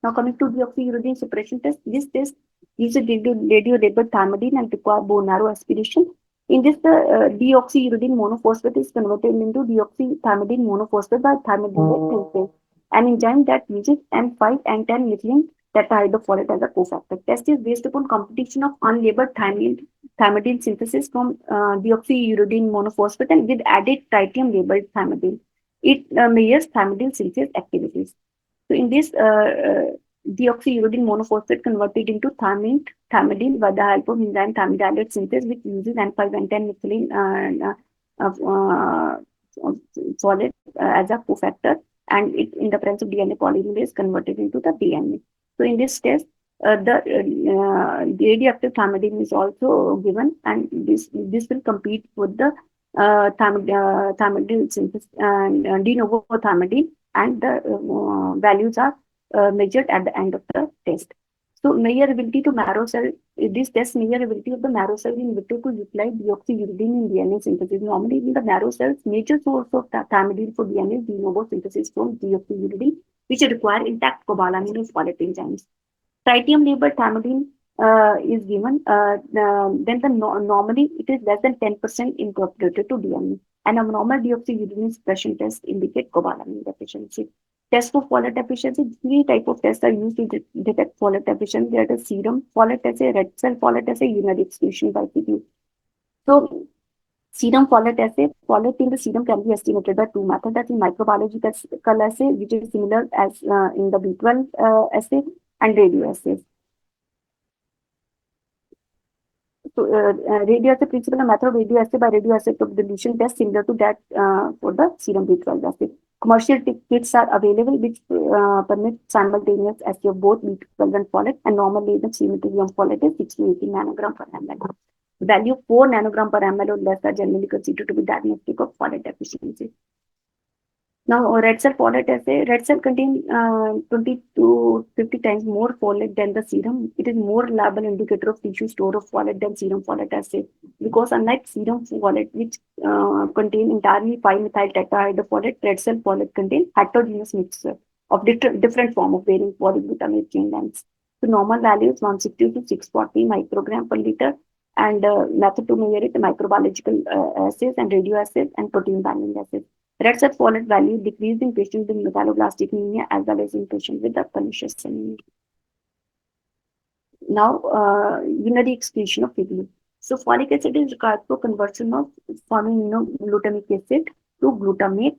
Now coming to deoxyuridine suppression test, this test uses radio-labeled thymidine and require bone marrow aspiration. In this, the deoxyuridine monophosphate is converted into deoxythymidine monophosphate by thymidine synthase, an enzyme that uses N5 and 10 methylene tetrahydrofolate as a cofactor. Test is based upon competition of unlabeled thymidine synthesis from deoxyuridine monophosphate and with added tritium-labeled thymidine. It measures thymidine synthesis activities. So in this, deoxyuridine monophosphate converted into thymidine by the help of enzyme thymidylate synthase, which uses N5 and 10 methylene solid as a cofactor, and it, in the presence of DNA polymerase, converted into the DNA. So in this test, the radioactive thymidine is also given, and this will compete with the thymidine synthesis and de novo thymidine, and the values are measured at the end of the test. So measurability to marrow cell, this test measurability of the marrow cell in vitro to utilize deoxyuridine in DNA synthesis. Normally in the marrow cells, major source of thymidine for DNA is de novo synthesis from deoxyuridine, which require intact cobalamin and folate enzymes. Tritium labeled thymidine is given, then normally it is less than 10% incorporated to DNA. An abnormal deoxyuridine suppression test indicate cobalamin deficiency. Test for folate deficiency, 3 types of tests are used to detect folate deficiency. That is serum folate assay, red cell folate assay, urinary excretion by PQ. So serum folate assay, folate in the serum can be estimated by 2 methods. That is microbiological assay, which is similar as in the B12 assay, and radio assays. So radio assay principle and method of radio assay by radioisotope dilution test similar to that for the serum B12 assay. Commercial kits are available which permit simultaneous assay of both B12 and folate, and normal lesion symmetry of folate is 6 to 18 nanogram per ml. Value 4 nanogram per ml or less are generally considered to be diagnostic of folate deficiency. Now, red cell folate assay, red cell contain 20 to 50 times more folate than the serum. It is more reliable indicator of tissue store of folate than serum folate assay, because unlike serum folate, which contain entirely 5-methyl tetrahydrofolate, red cell folate contain heterogeneous mixture of different form of varying polyglutamate chain lengths. So normal value is 160 to 640 microgram per liter, and method to measure it, microbiological assays and radio assays and protein binding assays. Red cell folate value decreased in patients with megaloblastic anemia as well as in patients with the pernicious anemia. Now, urinary excretion of fig leaf. So folic acid is required for conversion of forming glutamic acid to glutamate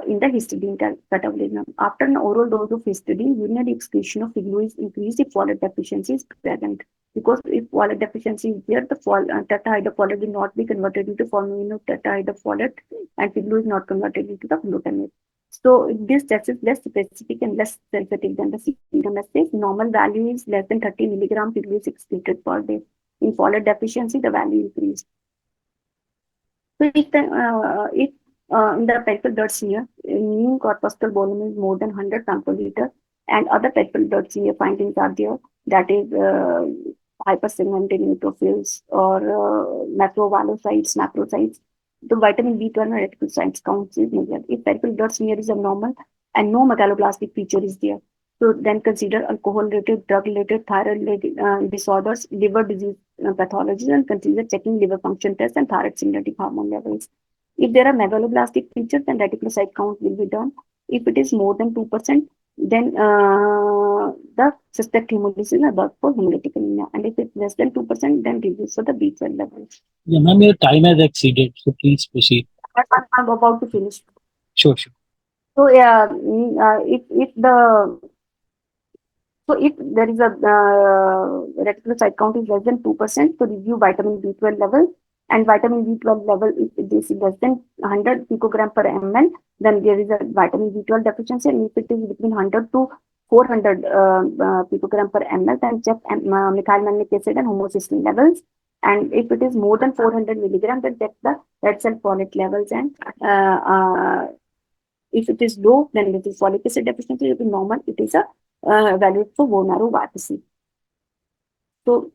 in the histidine catabolism. After an oral dose of histidine, urinary excretion of fig leaf is increased if folate deficiency is present. Because if folate deficiency is there, the tetrahydrofolate will not be converted into forming tetrahydrofolate, and fig leaf is not converted into the glutamate. So this test is less specific and less sensitive than the serum assay. Normal value is less than 30 milligram fig leaf excreted per day. In folate deficiency, the value increased. So if in the peripheral blood smear, mean corpuscle volume is more than 100 gram per liter, and other peripheral blood smear findings are there. That is hypersegmented neutrophils or macrovalocytes, macrocytes. The vitamin B12 and reticulocytes counts is measured. If peripheral blood smear is abnormal and no megaloblastic feature is there, so then consider alcohol-related, drug-related, thyroid-related disorders, liver disease pathologies, and consider checking liver function tests and thyroid stimulating hormone levels. If there are megaloblastic features, then reticulocyte count will be done. If it is more than 2%, then the suspect hemolysis is work for hemolytic anemia. And if it's less than 2%, then reviews for the B12 levels. Yeah, ma'am, your time has exceeded, so please proceed. I'm about to finish. Sure. So yeah, if there is a reticulocyte count is less than 2%, so review vitamin B12 level. And vitamin B12 level, if this is less than 100 picogram per ml, then there is a vitamin B12 deficiency. And if it is between 100 to 400 picogram per ml, then check methylmalonic acid and homocysteine levels. And if it is more than 400 milligram, then check the red cell folate levels. And if it is low, then it is folic acid deficiency. If it is normal, it is a value for bone marrow biopsy. So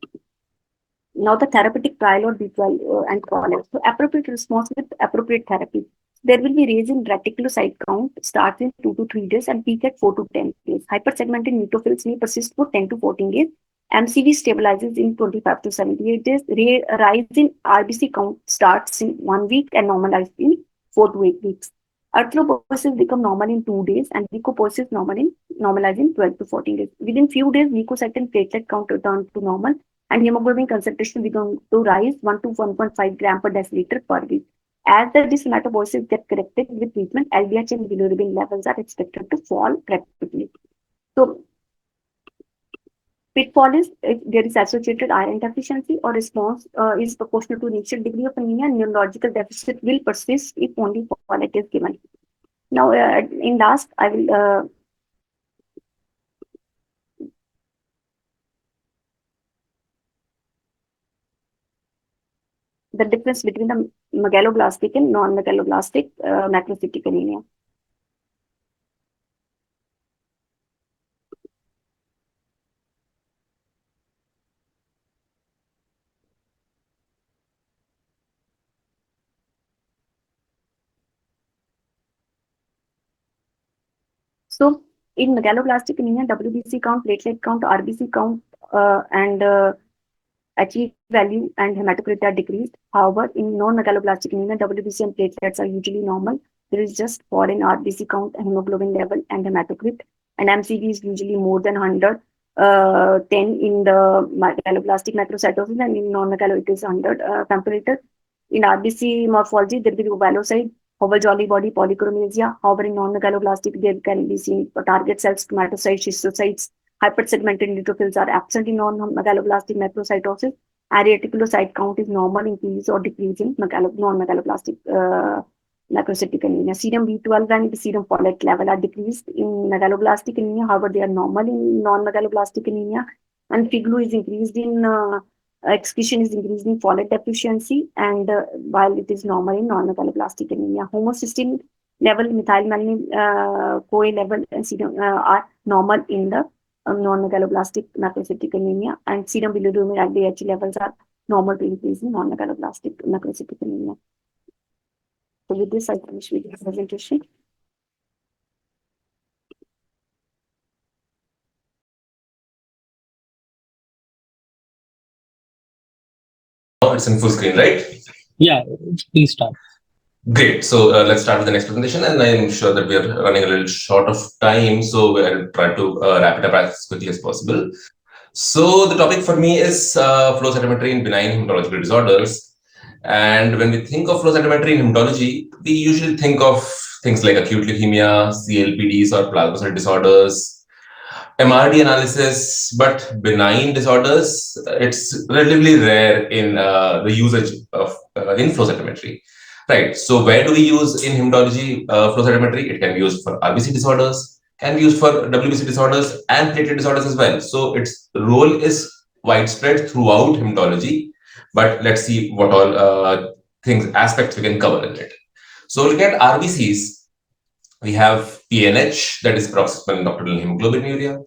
Now the therapeutic trial or B12 and collapse. So appropriate response with appropriate therapy. There will be raise in reticulocyte count, starts in 2 to 3 days and peak at 4 to 10 days. Hypersegmented neutrophils may persist for 10 to 14 days. MCV stabilizes in 25 to 78 days. Rise in RBC count starts in 1 week and normalizes in 4 to 8 weeks. Erythropoiesis become normal in 2 days and leukopoiesis normalize in 12 to 14 days. Within few days, leukocyte and platelet count return to normal and hemoglobin concentration began to rise 1 to 1.5 gram per deciliter per week. As the hematopoiesis get corrected with treatment, LDH and bilirubin levels are expected to fall rapidly. So, pitfall is if there is associated iron deficiency or response is proportional to initial degree of anemia, neurological deficit will persist if only folate is given. Now, in last, I will the difference between the megaloblastic and non-megaloblastic macrocytic anemia. So in megaloblastic anemia, WBC count, platelet count, RBC count, and achieve value and hematocrit are decreased. However, in non-megaloblastic anemia, WBC and platelets are usually normal. There is just fall in RBC count, hemoglobin level, and hematocrit. And MCV is usually more than 100, 10 in the megaloblastic macrocytosis, and in non-megalo it is 100 femtoliter. In RBC morphology, there will be ovalocyte, oval jolly body, polychromasia. However, in non-megaloblastic, there can be seen target cells, stomatocytes, schistocytes. Hypersegmented neutrophils are absent in non-megaloblastic macrocytosis. Reticulocyte count is normal, increase or decrease in non-megaloblastic macrocytic anemia. Serum B12 and serum folate level are decreased in megaloblastic anemia. However, they are normal in non-megaloblastic anemia. And FIGLU is increased in excretion is increased in folate deficiency, and while it is normal in non-megaloblastic anemia. Homocysteine level, methylmalonyl CoA level, and serum are normal in the non-megaloblastic macrocytic anemia, and serum bilirubin LDH levels are normal to increase in non-megaloblastic macrocytic anemia. So with this, I finish with the presentation. It's in full screen, right? Yeah, please start. Great. So let's start with the next presentation, and I'm sure that we are running a little short of time, so we'll try to wrap it up as quickly as possible. So the topic for me is flow cytometry in benign hematological disorders. And when we think of flow cytometry in hematology, we usually think of things like acute leukemia, CLPDs, or plasma cell disorders, MRD analysis, but benign disorders, it's relatively rare in the usage of in flow cytometry. Right. So where do we use in hematology flow cytometry? It can be used for RBC disorders, can be used for WBC disorders and platelet disorders as well. So its role is widespread throughout hematology. But let's see what all aspects we can cover in it. So look at RBCs. We have PNH, that is paroxysmal nocturnal hemoglobinuria.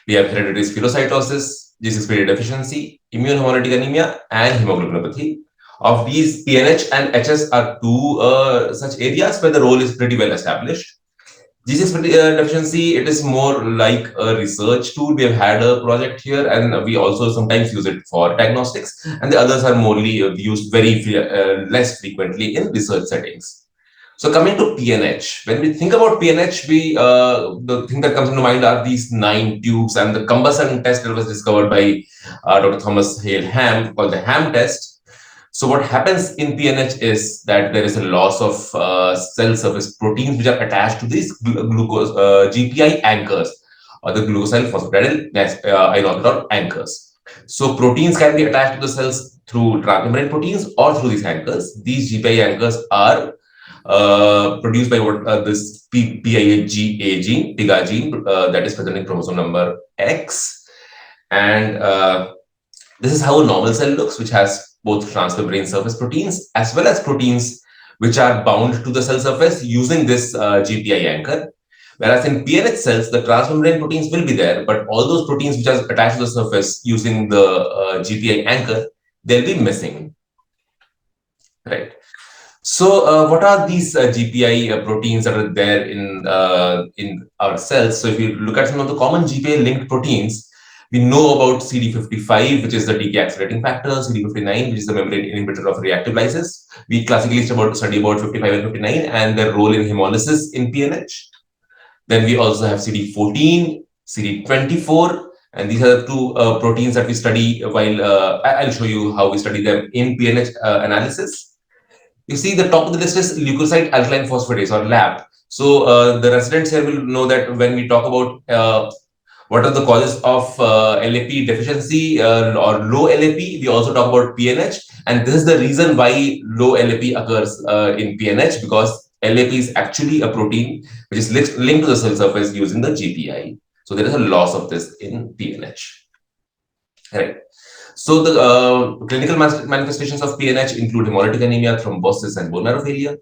We have hereditary spherocytosis, G6PD deficiency, immune hemolytic anemia, and hemoglobinopathy. Of these, PNH and HS are two such areas where the role is pretty well established. G6PD deficiency, it is more like a research tool. We have had a project here, and we also sometimes use it for diagnostics, and the others are morely used very less frequently in research settings. So coming to PNH, when we think about PNH, the thing that comes into mind are these 9 tubes and the combustion test that was discovered by Dr. Thomas Hale Ham, called the Ham test. So what happens in PNH is that there is a loss of cell surface proteins which are attached to these glucose GPI anchors, or the glucosyl phosphatidyl inositol anchors. So proteins can be attached to the cells through transmembrane proteins or through these anchors. These GPI anchors are produced by what this PIGA gene, PIGA gene, that is present in chromosome number X. And this is how a normal cell looks, which has both transmembrane surface proteins as well as proteins which are bound to the cell surface using this GPI anchor. Whereas in PNH cells, the transmembrane proteins will be there, but all those proteins which are attached to the surface using the GPI anchor, they'll be missing, right? So what are these GPI proteins that are there in our cells? So if you look at some of the common GPI linked proteins, we know about CD55, which is the decay accelerating factor, CD59, which is the membrane inhibitor of reactive lysis. We classically study about 55 and 59 and their role in hemolysis in PNH. Then we also have CD14, CD24, and these are the two proteins that we study while I'll show you how we study them in PNH analysis. You see, the top of the list is leukocyte alkaline phosphatase or LAP. So the residents here will know that when we talk about what are the causes of LAP deficiency or low LAP, we also talk about PNH. And this is the reason why low LAP occurs in PNH, because LAP is actually a protein which is linked to the cell surface using the GPI. So there is a loss of this in PNH. Right. So the clinical manifestations of PNH include hemolytic anemia, thrombosis, and bone marrow failure.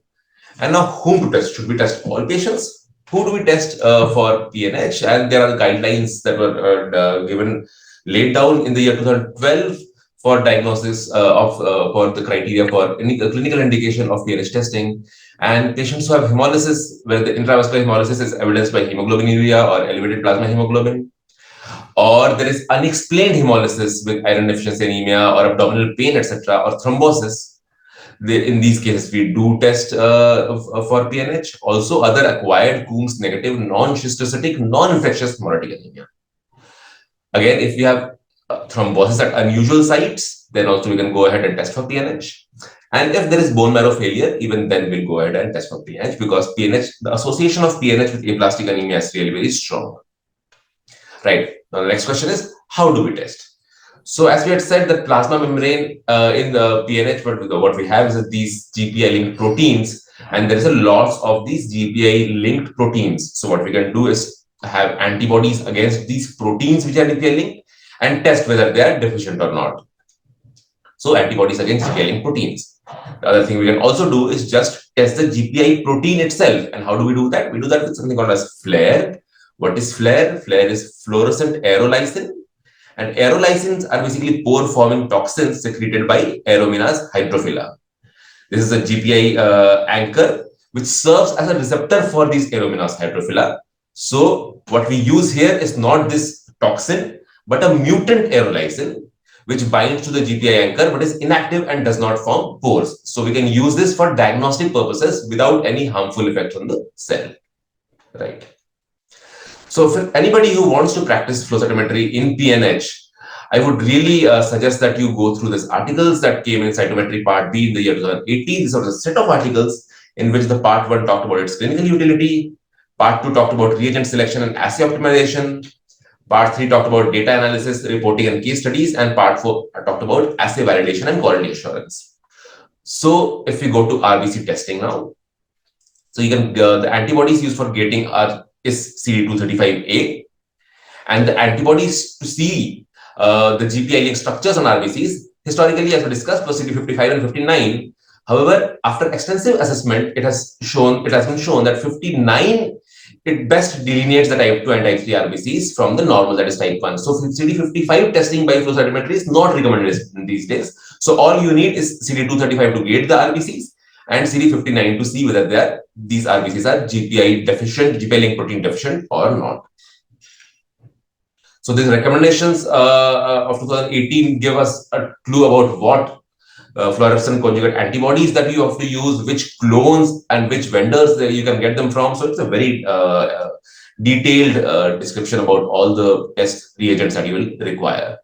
And now, whom to test? Should we test all patients? Who do we test for PNH? And there are guidelines that were given, laid down in the year 2012 for diagnosis for the criteria for any clinical indication of PNH testing. And patients who have hemolysis, where the intravascular hemolysis is evidenced by hemoglobinuria or elevated plasma hemoglobin, or there is unexplained hemolysis with iron deficiency anemia or abdominal pain, etc., or thrombosis. In these cases, we do test for PNH. Also, other acquired Coombs negative, non-schistocytic, non-infectious hemolytic anemia. Again, if we have thrombosis at unusual sites, then also we can go ahead and test for PNH. And if there is bone marrow failure, even then we'll go ahead and test for PNH, because PNH, the association of PNH with aplastic anemia is really very strong. Right. Now, the next question is, how do we test? So as we had said, the plasma membrane in the PNH, but what we have is these GPI-linked proteins, and there is a loss of these GPI-linked proteins. So what we can do is have antibodies against these proteins which are GPI-linked and test whether they are deficient or not. So antibodies against GPI-linked proteins. The other thing we can also do is just test the GPI protein itself. And how do we do that? We do that with something called as FLAIR. What is FLAIR? FLAIR is fluorescent aerolysin. And aerolysins are basically pore-forming toxins secreted by Aeromenas hydrophila. This is a GPI anchor which serves as a receptor for these Aeromenas hydrophila. So what we use here is not this toxin, but a mutant aerolysin which binds to the GPI anchor but is inactive and does not form pores. So we can use this for diagnostic purposes without any harmful effect on the cell. Right. So for anybody who wants to practice flow cytometry in PNH, I would really suggest that you go through these articles that came in Cytometry Part B in the year 2018. This was a set of articles in which the Part 1 talked about its clinical utility, Part 2 talked about reagent selection and assay optimization, Part 3 talked about data analysis, reporting, and case studies, and Part 4 talked about assay validation and quality assurance. So if we go to RBC testing now, so you can the antibodies used for gating is CD235A, and the antibodies to see the GPI link structures on RBCs historically, as we discussed, was CD55 and 59. However, after extensive assessment, it has been shown that 59 it best delineates the type 2 and type 3 RBCs from the normal, that is type 1. So CD55 testing by flow cytometry is not recommended these days. So all you need is CD235 to gate the RBCs and CD59 to see whether these RBCs are GPI deficient, GPI link protein deficient or not. So these recommendations of 2018 give us a clue about what fluorescent conjugate antibodies that you have to use, which clones and which vendors you can get them from. So it's a very detailed description about all the test reagents that you will require.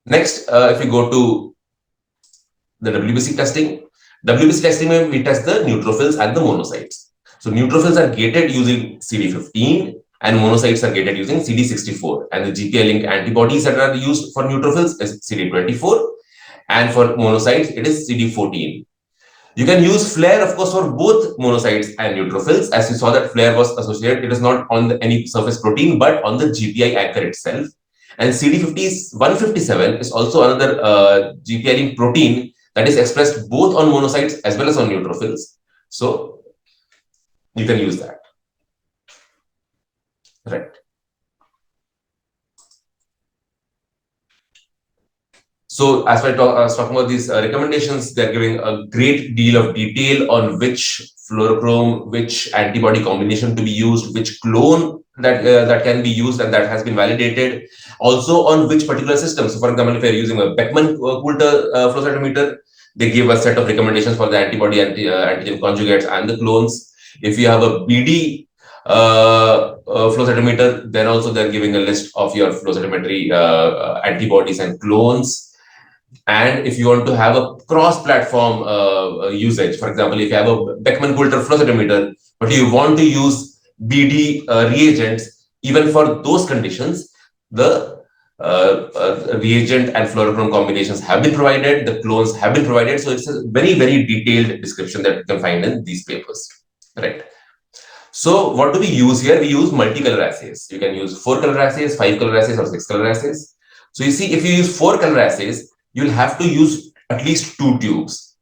Next, if we go to the WBC testing, we test the neutrophils and the monocytes. So neutrophils are gated using CD15 and monocytes are gated using CD64. And the GPI-linked antibodies that are used for neutrophils is CD24. And for monocytes, it is CD14. You can use FLAIR, of course, for both monocytes and neutrophils. As you saw that FLAIR was associated, it is not on any surface protein, but on the GPI anchor itself. And CD157 is also another GPI-linked protein that is expressed both on monocytes as well as on neutrophils. So you can use that. Right. So as I was talking about these recommendations, they're giving a great deal of detail on which fluorochrome, which antibody combination to be used, which clone that can be used and that has been validated. Also on which particular system. So for example, if you're using a Beckman Coulter flow cytometer, they give a set of recommendations for the antibody antigen conjugates and the clones. If you have a BD flow cytometer, then also they're giving a list of your flow cytometry antibodies and clones. And if you want to have a cross-platform usage, for example, if you have a Beckman Coulter flow cytometer, but you want to use BD reagents, even for those conditions, the reagent and fluorochrome combinations have been provided, the clones have been provided. So it's a very, very detailed description that you can find in these papers, right? So what do we use here? We use multicolor assays. You can use 4-color assays, 5-color assays, or 6-color assays. So you see, if you use 4-color assays, you'll have to use at least 2 tubes.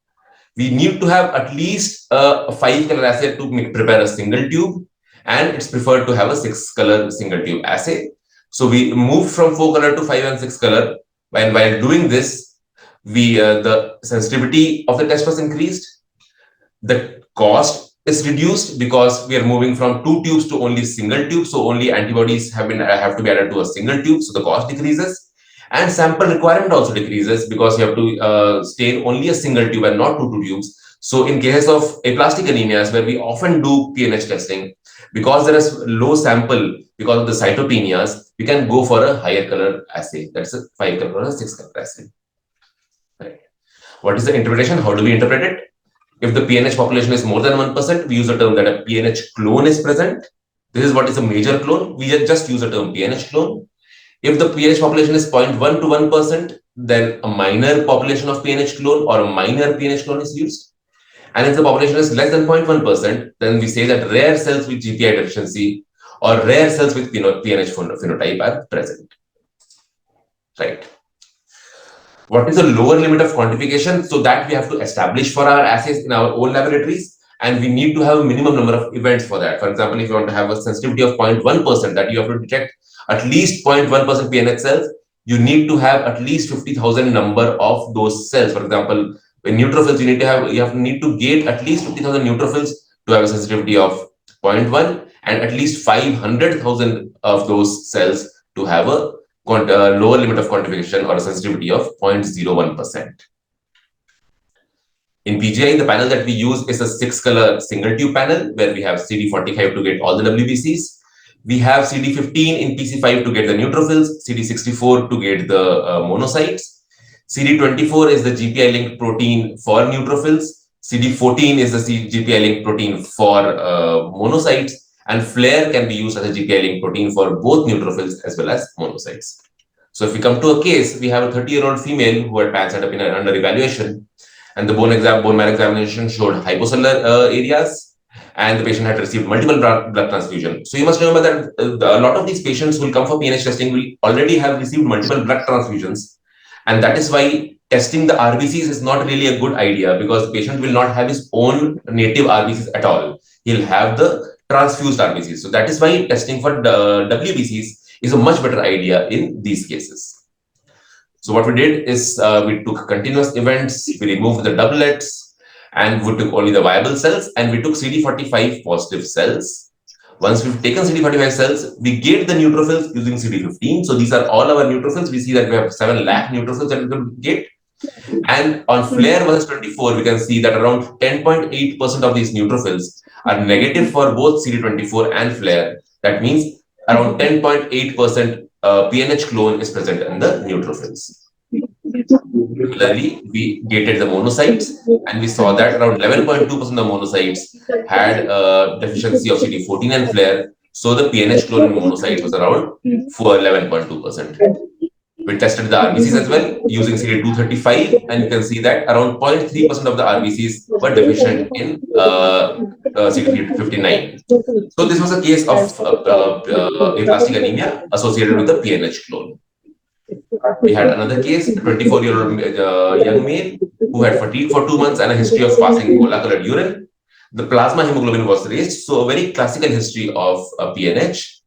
We need to have at least a 5-color assay to prepare a single tube, and it's preferred to have a 6-color single tube assay. So we moved from 4-color to 5 and 6-color. And while doing this, the sensitivity of the test was increased. The cost is reduced because we are moving from 2 tubes to only single tube. So only antibodies have to be added to a single tube. So the cost decreases. And sample requirement also decreases because you have to stain only a single tube and not 2 tubes. So in cases of aplastic anemias, where we often do PNH testing, because there is low sample because of the cytopenias, we can go for a higher color assay. That's a 5-color or a 6-color assay. Right. What is the interpretation? How do we interpret it? If the PNH population is more than 1%, we use a term that a PNH clone is present. This is what is a major clone. We just use the term PNH clone. If the PNH population is 0.1 to 1%, then a minor population of PNH clone or a minor PNH clone is used. And if the population is less than 0.1%, then we say that rare cells with GPI deficiency or rare cells with PNH phenotype are present. Right. What is the lower limit of quantification? So that we have to establish for our assays in our own laboratories, and we need to have a minimum number of events for that. For example, if you want to have a sensitivity of 0.1%, that you have to detect at least 0.1% PNH cells, you need to have at least 50,000 number of those cells. For example, in neutrophils, you need to gate at least 50,000 neutrophils to have a sensitivity of 0.1, and at least 500,000 of those cells to have a lower limit of quantification or a sensitivity of 0.01%. In PGI, the panel that we use is a 6-color single tube panel where we have CD45 to get all the WBCs. We have CD15 in PC5 to get the neutrophils, CD64 to get the monocytes. CD24 is the GPI-linked protein for neutrophils. CD14 is the GPI-linked protein for monocytes. And FLAIR can be used as a GPI-linked protein for both neutrophils as well as monocytes. So if we come to a case, we have a 30-year-old female who had pan set up under evaluation, and the bone marrow examination showed hypocellular areas, and the patient had received multiple blood transfusion. So you must remember that a lot of these patients who will come for PNH testing will already have received multiple blood transfusions, and that is why testing the RBCs is not really a good idea, because the patient will not have his own native RBCs at all. He'll have the transfused RBCs. So that is why testing for WBCs is a much better idea in these cases. So what we did is we took continuous events, we removed the doublets, and we took only the viable cells, and we took CD45 positive cells. Once we've taken CD45 cells, we gate the neutrophils using CD15. So these are all our neutrophils. We see that we have 7 lakh neutrophils that we can gate. And on FLAIR versus 24, we can see that around 10.8% of these neutrophils are negative for both CD24 and FLAIR. That means around 10.8% PNH clone is present in the neutrophils. Similarly, we gated the monocytes, and we saw that around 11.2% of monocytes had deficiency of CD14 and FLAIR. So the PNH clone in monocytes was around 11.2%. We tested the RBCs as well using CD235, and you can see that around 0.3% of the RBCs were deficient in CD59. So this was a case of aplastic anemia associated with the PNH clone. We had another case, a 24-year-old young male who had fatigue for 2 months and a history of passing cola-colored urine. The plasma hemoglobin was raised, so a very classical history of PNH.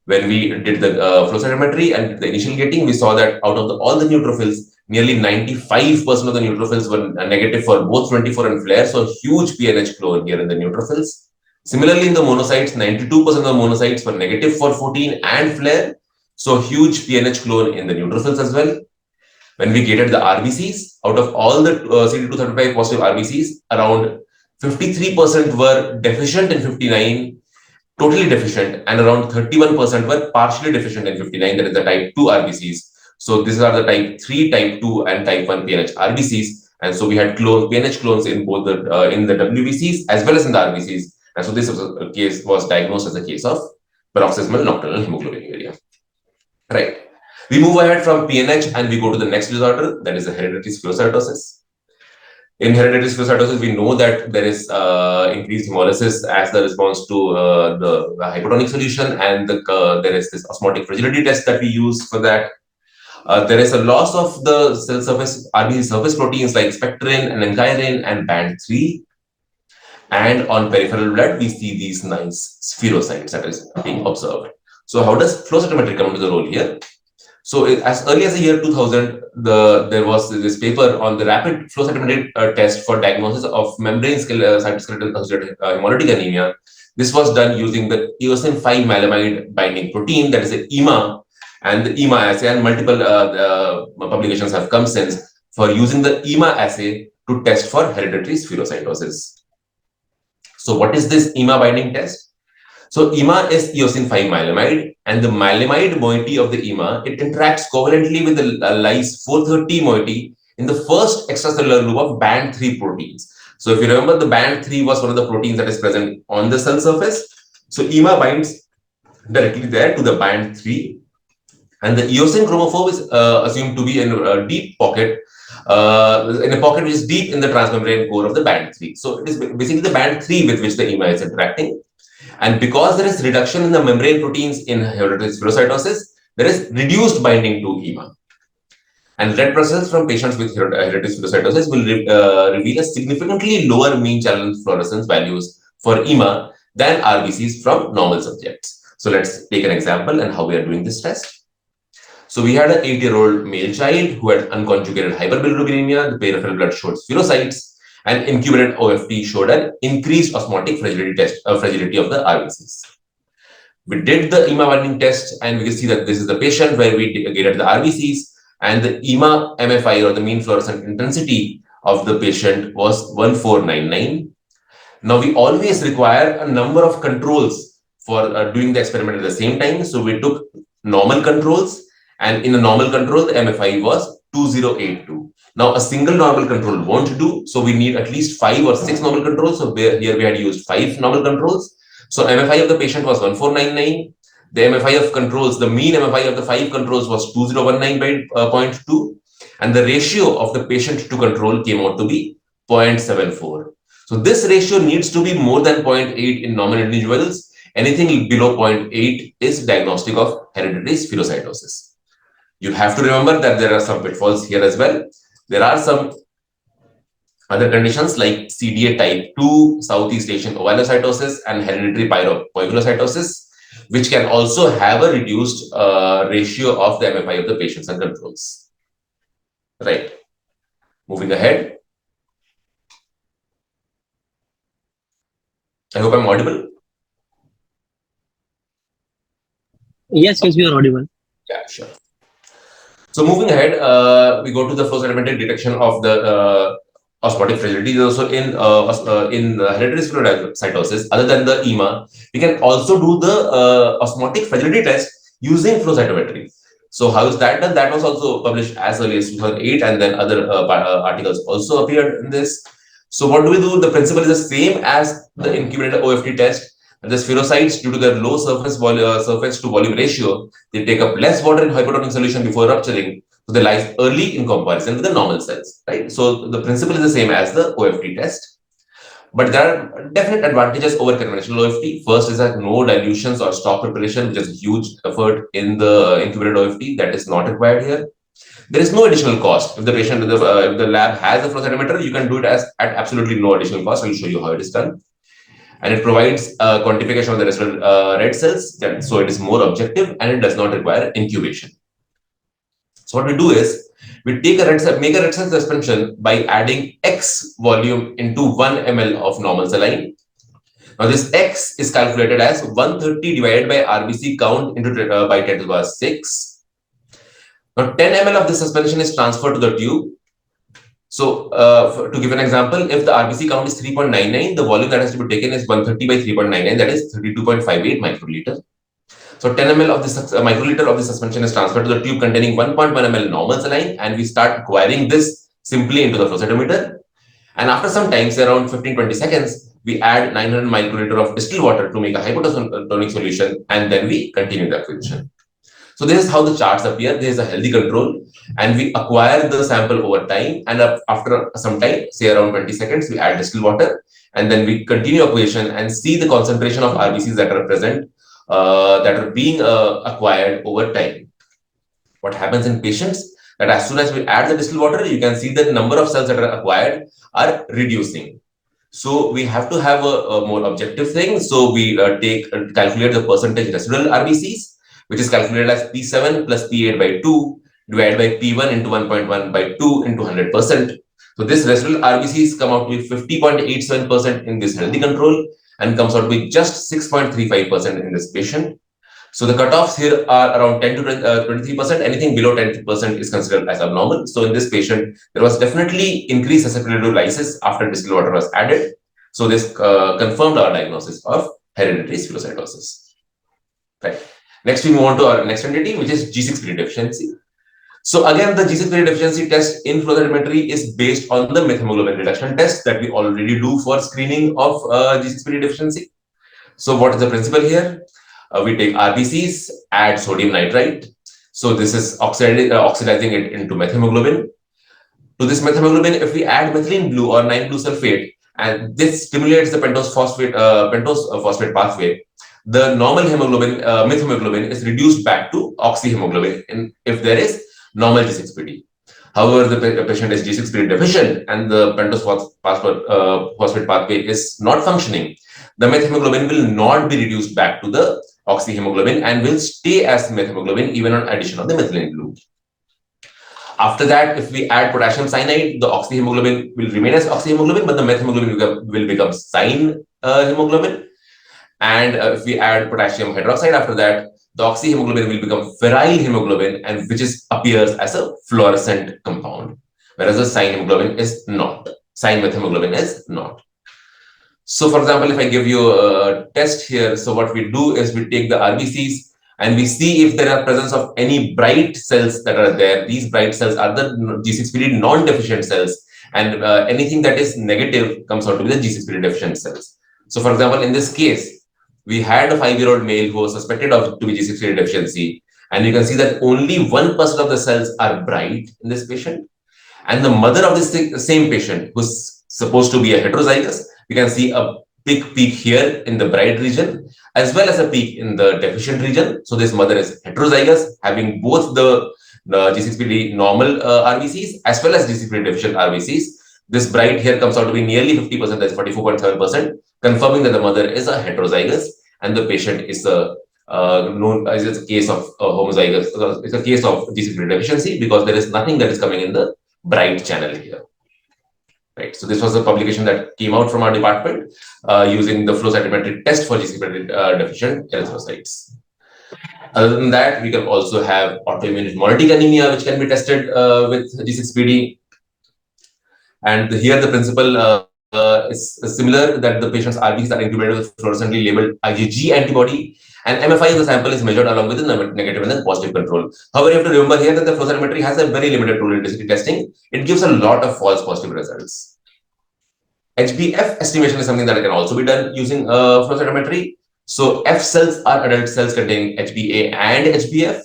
When we did the flow cytometry and did the initial gating, we saw that out of all the neutrophils, nearly 95% of the neutrophils were negative for both 24 and flare. So huge PNH clone here in the neutrophils. Similarly, in the monocytes, 92% of the monocytes were negative for 14 and flare. So huge PNH clone in the neutrophils as well. When we gated the RBCs, out of all the CD235 positive RBCs, around 53% were deficient in 59, totally deficient, and around 31% were partially deficient in 59, that is the type 2 RBCs. So these are the type 3, type 2, and type 1 PNH RBCs. And so we had PNH clones in both the in the WBCs as well as in the RBCs. And so this case was diagnosed as a case of paroxysmal nocturnal hemoglobinuria. Right. We move ahead from PNH and we go to the next disorder, that is the hereditary spherocytosis. In hereditary spherocytosis, we know that there is increased hemolysis as the response to the hypotonic solution, and there is this osmotic fragility test that we use for that. There is a loss of the cell surface RBC surface proteins like spectrin and ankyrin and band 3. And on peripheral blood, we see these nice spherocytes that is being observed. So how does flow cytometry come into the role here? So as early as the year 2000, there was this paper on the rapid flow cytometry test for diagnosis of membrane cytoskeletal associated hemolytic anemia. This was done using the eosin 5 malamide binding protein, that is the EMA, and the EMA assay, and multiple publications have come since for using the EMA assay to test for hereditary spherocytosis. So what is this EMA binding test? So EMA is eosin 5 malamide, and the malamide moiety of the EMA, it interacts covalently with the lyse 430 moiety in the first extracellular loop of band 3 proteins. So if you remember, the band 3 was one of the proteins that is present on the cell surface. So EMA binds directly there to the band 3, and the eosin chromophobe is assumed to be in a deep pocket, in a pocket which is deep in the transmembrane core of the band 3. So it is basically the band 3 with which the EMA is interacting. And because there is reduction in the membrane proteins in hereditary spherocytosis, there is reduced binding to EMA. And red blood cells from patients with hereditary spherocytosis will reveal a significantly lower mean channel fluorescence values for EMA than RBCs from normal subjects. So let's take an example and how we are doing this test. So we had an 8-year-old male child who had unconjugated hyperbilirubinemia. The peripheral blood showed spherocytes, and incubated OFT showed an increased osmotic fragility of the RBCs. We did the EMA binding test, and we can see that this is the patient where we gated the RBCs, and the EMA MFI, or the mean fluorescent intensity of the patient, was 1499. Now we always require a number of controls for doing the experiment at the same time. So we took normal controls, and in a normal control, the MFI was 2082. Now, a single normal control won't do, so we need at least 5 or 6 normal controls. So here we had used 5 normal controls. So MFI of the patient was 1499. The MFI of controls, the mean MFI of the 5 controls was 2019 by 0.2. And the ratio of the patient to control came out to be 0.74. So this ratio needs to be more than 0.8 in normal individuals. Anything below 0.8 is diagnostic of hereditary spherocytosis. You have to remember that there are some pitfalls here as well. There are some other conditions like CDA type 2, Southeast Asian ovulocytosis, and hereditary pyropoikilocytosis, which can also have a reduced ratio of the MFI of the patients and controls. Right. Moving ahead. I hope I'm audible. Yes, we are audible. Yeah, sure. So moving ahead, we go to the flow cytometric detection of the osmotic fragility. Also in hereditary spherocytosis, other than the EMA, we can also do the osmotic fragility test using flow cytometry. So how is that done? That was also published as early as 2008, and then other articles also appeared in this. So what do we do? The principle is the same as the incubated OFT test. The spherocytes, due to their low surface to volume ratio, they take up less water in hypotonic solution before rupturing. So they lyse early in comparison with the normal cells, right? So the principle is the same as the OFT test. But there are definite advantages over conventional OFT. First is that no dilutions or stock preparation, which is a huge effort in the incubated OFT. That is not required here. There is no additional cost. If the patient, if the lab has a flow cytometer, you can do it at absolutely no additional cost. I will show you how it is done. And it provides quantification of the residual red cells, so it is more objective and it does not require incubation. So what we do is, We take make a red cell suspension by adding X volume into 1 ml of normal saline. Now this X is calculated as 130 divided by RBC count into by 10 to the power 6. Now 10 ml of this suspension is transferred to the tube. So to give an example, if the RBC count is 3.99, the volume that has to be taken is 130 by 3.99, that is 32.58 microliter. So 10 ml of this microliter of the suspension is transferred to the tube containing 1.1 ml normal saline, and we start acquiring this simply into the flow cytometer. And after some time, say around 15-20 seconds, we add 900 microliter of distilled water to make a hypotonic solution, and then we continue the acquisition. So this is how the charts appear. There is a healthy control, and we acquire the sample over time. And after some time, say around 20 seconds, we add distilled water, and then we continue acquisition and see the concentration of RBCs that are present, that are being acquired over time. What happens in patients that as soon as we add the distilled water, you can see the number of cells that are acquired are reducing. So we have to have a more objective thing. So we calculate the percentage residual RBCs, which is calculated as P7 plus P8 by 2 divided by P1 into 1.1 by 2 into 100%. So this residual RBCs come out to be 50.87% in this healthy control and comes out to be just 6.35% in this patient. So the cutoffs here are around 10 to 23%. Anything below 10% is considered as abnormal. So in this patient, there was definitely increased susceptibility to lysis after distilled water was added. So this confirmed our diagnosis of hereditary spherocytosis. Right. Next, we move on to our next entity, which is G6PD deficiency. So again, the G6PD deficiency test in flow cytometry is based on the methemoglobin reduction test that we already do for screening of G6PD deficiency. So what is the principle here? We take RBCs, add sodium nitrite. So this is oxidizing it into methemoglobin. To this methemoglobin, if we add methylene blue or 9-blue sulfate, and this stimulates the pentose phosphate pathway, the normal hemoglobin, methemoglobin, is reduced back to oxyhemoglobin if there is normal G6PD. However, the patient is G6PD deficient and the pentose phosphate pathway is not functioning, the methemoglobin will not be reduced back to the oxyhemoglobin and will stay as methemoglobin even on addition of the methylene blue. After that, if we add potassium cyanide, the oxyhemoglobin will remain as oxyhemoglobin, but the methemoglobin will become cyan hemoglobin. And if we add potassium hydroxide after that, the oxyhemoglobin will become feryl hemoglobin, and which appears as a fluorescent compound, whereas the cyan hemoglobin is not. Cyan methemoglobin is not. So, for example, if I give you a test here, so what we do is we take the RBCs and we see if there are presence of any bright cells that are there. These bright cells are the G6PD non-deficient cells, and anything that is negative comes out to be the G6PD deficient cells. So, for example, in this case, we had a 5-year-old male who was suspected of to be G6PD deficiency, and you can see that only 1% of the cells are bright in this patient. And the mother of this same patient, who's supposed to be a heterozygous, you can see a big peak here in the bright region, as well as a peak in the deficient region. So this mother is heterozygous, having both the G6PD normal RBCs as well as G6PD deficient RBCs. This bright here comes out to be nearly 50%, that's 44.7%, confirming that the mother is a heterozygous and the patient is known as a case of homozygous. It's a case of G6PD deficiency because there is nothing that is coming in the bright channel here. Right. So this was a publication that came out from our department using the flow cytometric test for G6PD deficient erythrocytes. Other than that, we can also have autoimmune hemolytic anemia, which can be tested with G6PD. And here the principle is similar, that the patient's RBCs are incubated with fluorescently labeled IgG antibody, and MFI in the sample is measured along with the negative and the positive control. However, you have to remember here that the flow cytometry has a very limited fluorescency testing. It gives a lot of false positive results. HbF estimation is something that can also be done using flow cytometry. So F cells are adult cells containing HbA and HbF,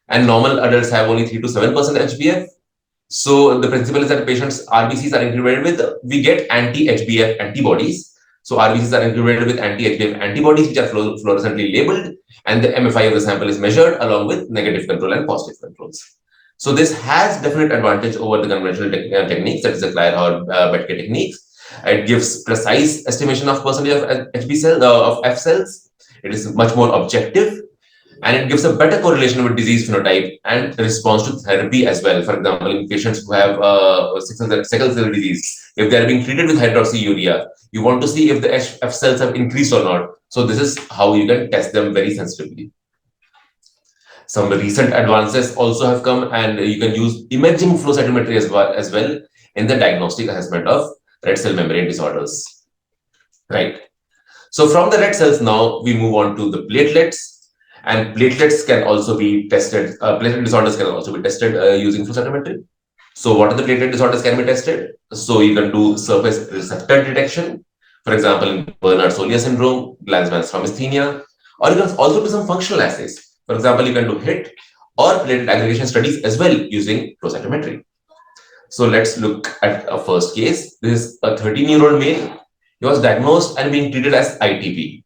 and normal adults have only 3 to 7% HbF. So the principle is that patients' RBCs are incubated with, we get anti-HbF antibodies. So RBCs are incubated with anti-HbF antibodies, which are fluorescently labeled, and the MFI of the sample is measured along with negative control and positive controls. So this has definite advantage over the conventional techniques, that is the Kleiner-Betke techniques. It gives precise estimation of percentage of HB cells, of F cells. It is much more objective. And it gives a better correlation with disease phenotype and response to therapy as well. For example, in patients who have sickle cell disease, if they are being treated with hydroxyurea, you want to see if the F cells have increased or not. So this is how you can test them very sensitively. Some recent advances also have come, and you can use imaging flow cytometry as well in the diagnostic assessment of red cell membrane disorders. Right. So from the red cells, now we move on to the platelets, and platelets can also be tested. Platelet disorders can also be tested using flow cytometry. So what are the platelet disorders can be tested? So you can do surface receptor detection, for example, in Bernard-Sollier syndrome, Glanzmann's thrombasthenia, or you can also do some functional assays. For example, you can do HIT or platelet aggregation studies as well using flow cytometry. So let's look at a first case. This is a 13-year-old male. He was diagnosed and being treated as ITP.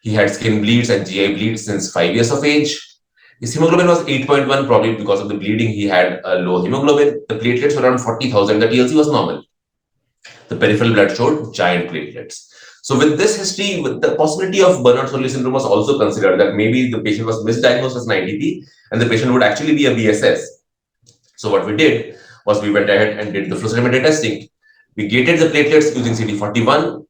He had skin bleeds and GI bleeds since 5 years of age. His hemoglobin was 8.1, probably because of the bleeding. He had a low hemoglobin. The platelets were around 40,000. The TLC was normal. The peripheral blood showed giant platelets. So with this history, with the possibility of Bernard-Sollier syndrome was also considered, that maybe the patient was misdiagnosed as an ITP and the patient would actually be a BSS. So what we did was we went ahead and did the flow cytometry testing. We gated the platelets using CD41,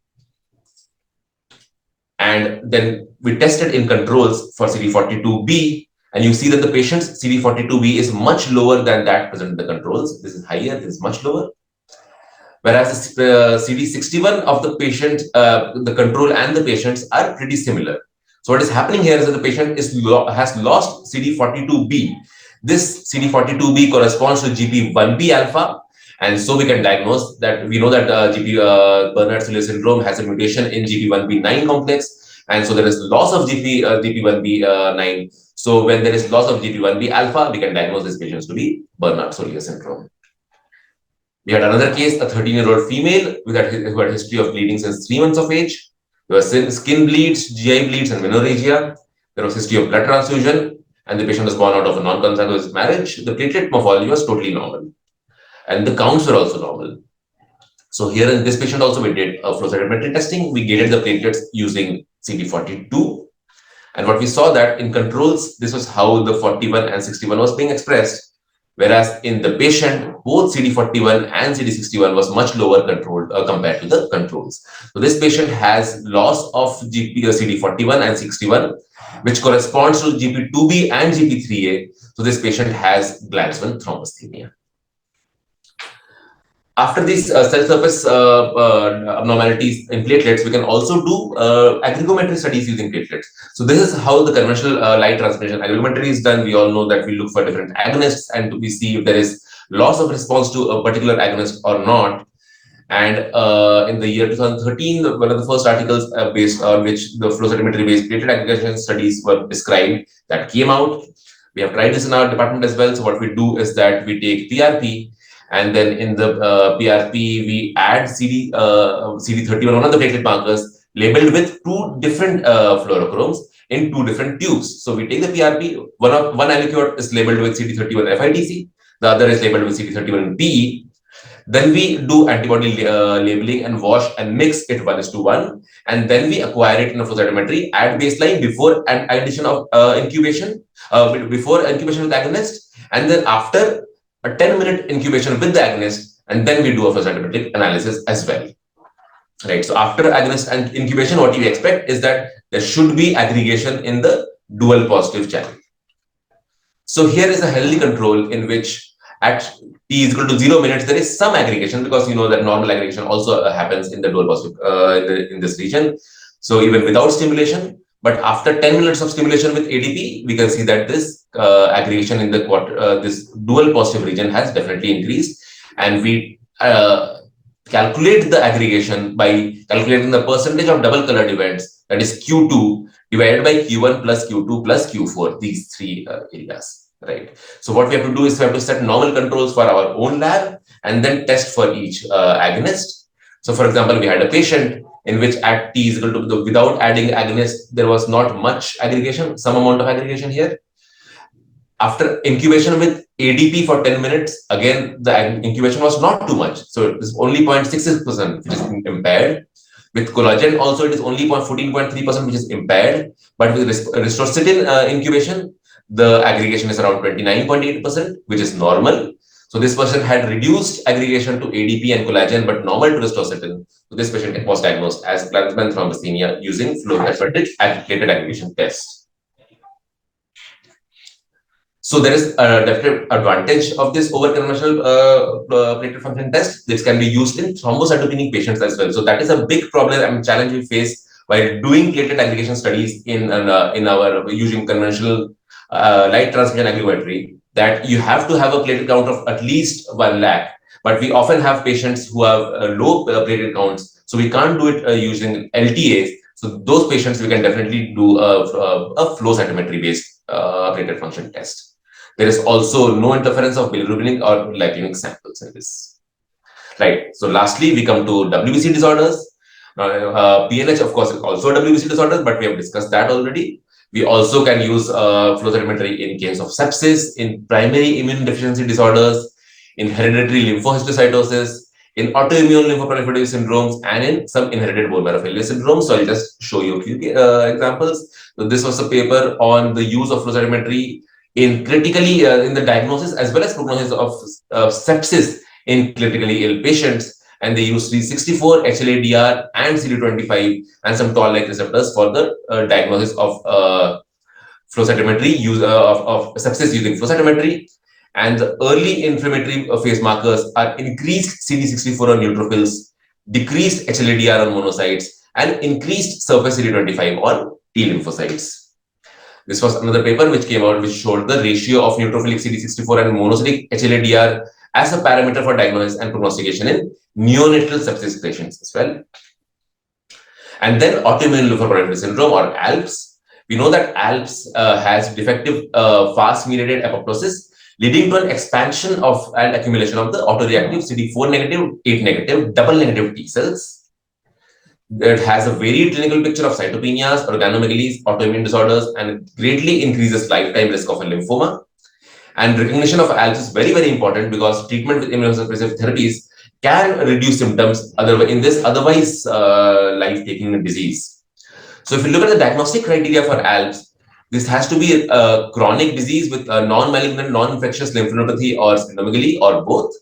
and then we tested in controls for CD42B, and you see that the patient's CD42B is much lower than that present in the controls. This is higher, this is much lower. Whereas the CD61 of the patient, the control and the patients are pretty similar. So what is happening here is that the patient has lost CD42B. This CD42B corresponds to GP1B alpha, and so we can diagnose that. We know that Bernard-Sollier syndrome has a mutation in GP1B9 complex, and so there is loss of GP1B9. So when there is loss of GP1B alpha, we can diagnose these patients to be Bernard-Sollier syndrome. We had another case, a 13-year-old female who had a history of bleeding since 3 months of age. There was skin bleeds, GI bleeds, and menorrhagia. There was history of blood transfusion, and the patient was born out of a non-consanguineous marriage. The platelet morphology was totally normal, and the counts were also normal. So here in this patient also we did a flow cytometry testing. We gated the platelets using CD42, and what we saw that in controls, this was how the 41 and 61 was being expressed. Whereas in the patient, both CD41 and CD61 was much lower controlled compared to the controls. So this patient has loss of CD41 and 61, which corresponds to GP2B and GP3A. So this patient has Glanzmann thrombasthenia. After these cell surface abnormalities in platelets, we can also do aggregometry studies using platelets. So this is how the conventional light transmission aggregometry is done. We all know that we look for different agonists and we see if there is loss of response to a particular agonist or not. And in the year 2013, one of the first articles based on which the flow cytometry based platelet aggregation studies were described that came out. We have tried this in our department as well. So what we do is that we take PRP, and then in the PRP, we add CD31, one of the platelet markers, labeled with 2 different fluorochromes in 2 different tubes. So we take the PRP, one aliquot is labeled with CD31 FITC, the other is labeled with CD31 PE. Then we do antibody labeling and wash and mix it 1:1, and then we acquire it in a flow cytometry at baseline before an addition of incubation, before incubation with agonist, and then after a 10-minute incubation with the agonist, and then we do a flow cytometric analysis as well. Right. So after agonist and incubation, what you expect is that there should be aggregation in the dual positive channel. So here is a healthy control in which at t is equal to 0 minutes, there is some aggregation, because you know that normal aggregation also happens in the dual positive in this region. So even without stimulation, but after 10 minutes of stimulation with ADP, we can see that this aggregation in the this dual positive region has definitely increased, and we calculate the aggregation by calculating the percentage of double colored events, that is Q2 divided by Q1 plus Q2 plus Q4, these 3 areas. Right. So what we have to do is we have to set normal controls for our own lab and then test for each agonist. So for example, we had a patient in which at t is equal to without adding agonist, there was not much aggregation, some amount of aggregation here. After incubation with ADP for 10 minutes, again, the incubation was not too much. So it is only 0.66%, which is impaired. With collagen also it is only 14.3%, which is impaired. But with ristrostatin incubation, the aggregation is around 29.8%, which is normal. So this person had reduced aggregation to ADP and collagen, but normal to ristrostatin. So this patient was diagnosed as Planzmann thrombasthenia using fluorometric platelet aggregation test. So there is a definite advantage of this over conventional platelet function test. This can be used in thrombocytopenic patients as well. So that is a big problem and challenge we face while doing platelet aggregation studies in our using conventional light transmission aggregometry. That you have to have a platelet count of at least 1 lakh. But we often have patients who have low platelet counts, so we can't do it using LTAs. So those patients we can definitely do a flow cytometry based platelet function test. There is also no interference of bilirubin or lipemic samples in this. Right. So lastly, we come to WBC disorders. PNH, of course, is also a WBC disorder, but we have discussed that already. We also can use flow cytometry in case of sepsis, in primary immune deficiency disorders, in hereditary lymphohistiocytosis, in autoimmune lymphoproliferative syndromes, and in some inherited bone marrow failure syndromes. So I'll just show you a few examples. So this was a paper on the use of flow cytometry in critically in the diagnosis as well as prognosis of sepsis in critically ill patients, and they use 364, HLA-DR, and CD25 and some toll-like receptors for the diagnosis of flow cytometry of sepsis using flow cytometry. And the early inflammatory phase markers are increased CD64 on neutrophils, decreased HLA-DR on monocytes, and increased surface CD25 on T lymphocytes. This was another paper which came out which showed the ratio of neutrophilic CD64 and monocytic HLA-DR as a parameter for diagnosis and prognostication in neonatal sepsis patients as well. And then autoimmune lymphoproliferative syndrome, or ALPS. We know that ALPS has defective fast-mediated apoptosis, leading to an expansion of and accumulation of the autoreactive CD4 negative, 8 negative, double negative T cells. It has a varied clinical picture of cytopenias, organomegalies, autoimmune disorders, and greatly increases lifetime risk of a lymphoma. And recognition of ALPS is very, very important because treatment with immunosuppressive therapies can reduce symptoms in this otherwise life-taking disease. So if you look at the diagnostic criteria for ALPS, this has to be a chronic disease with a non-malignant, non-infectious lymphadenopathy or splenomegaly or both.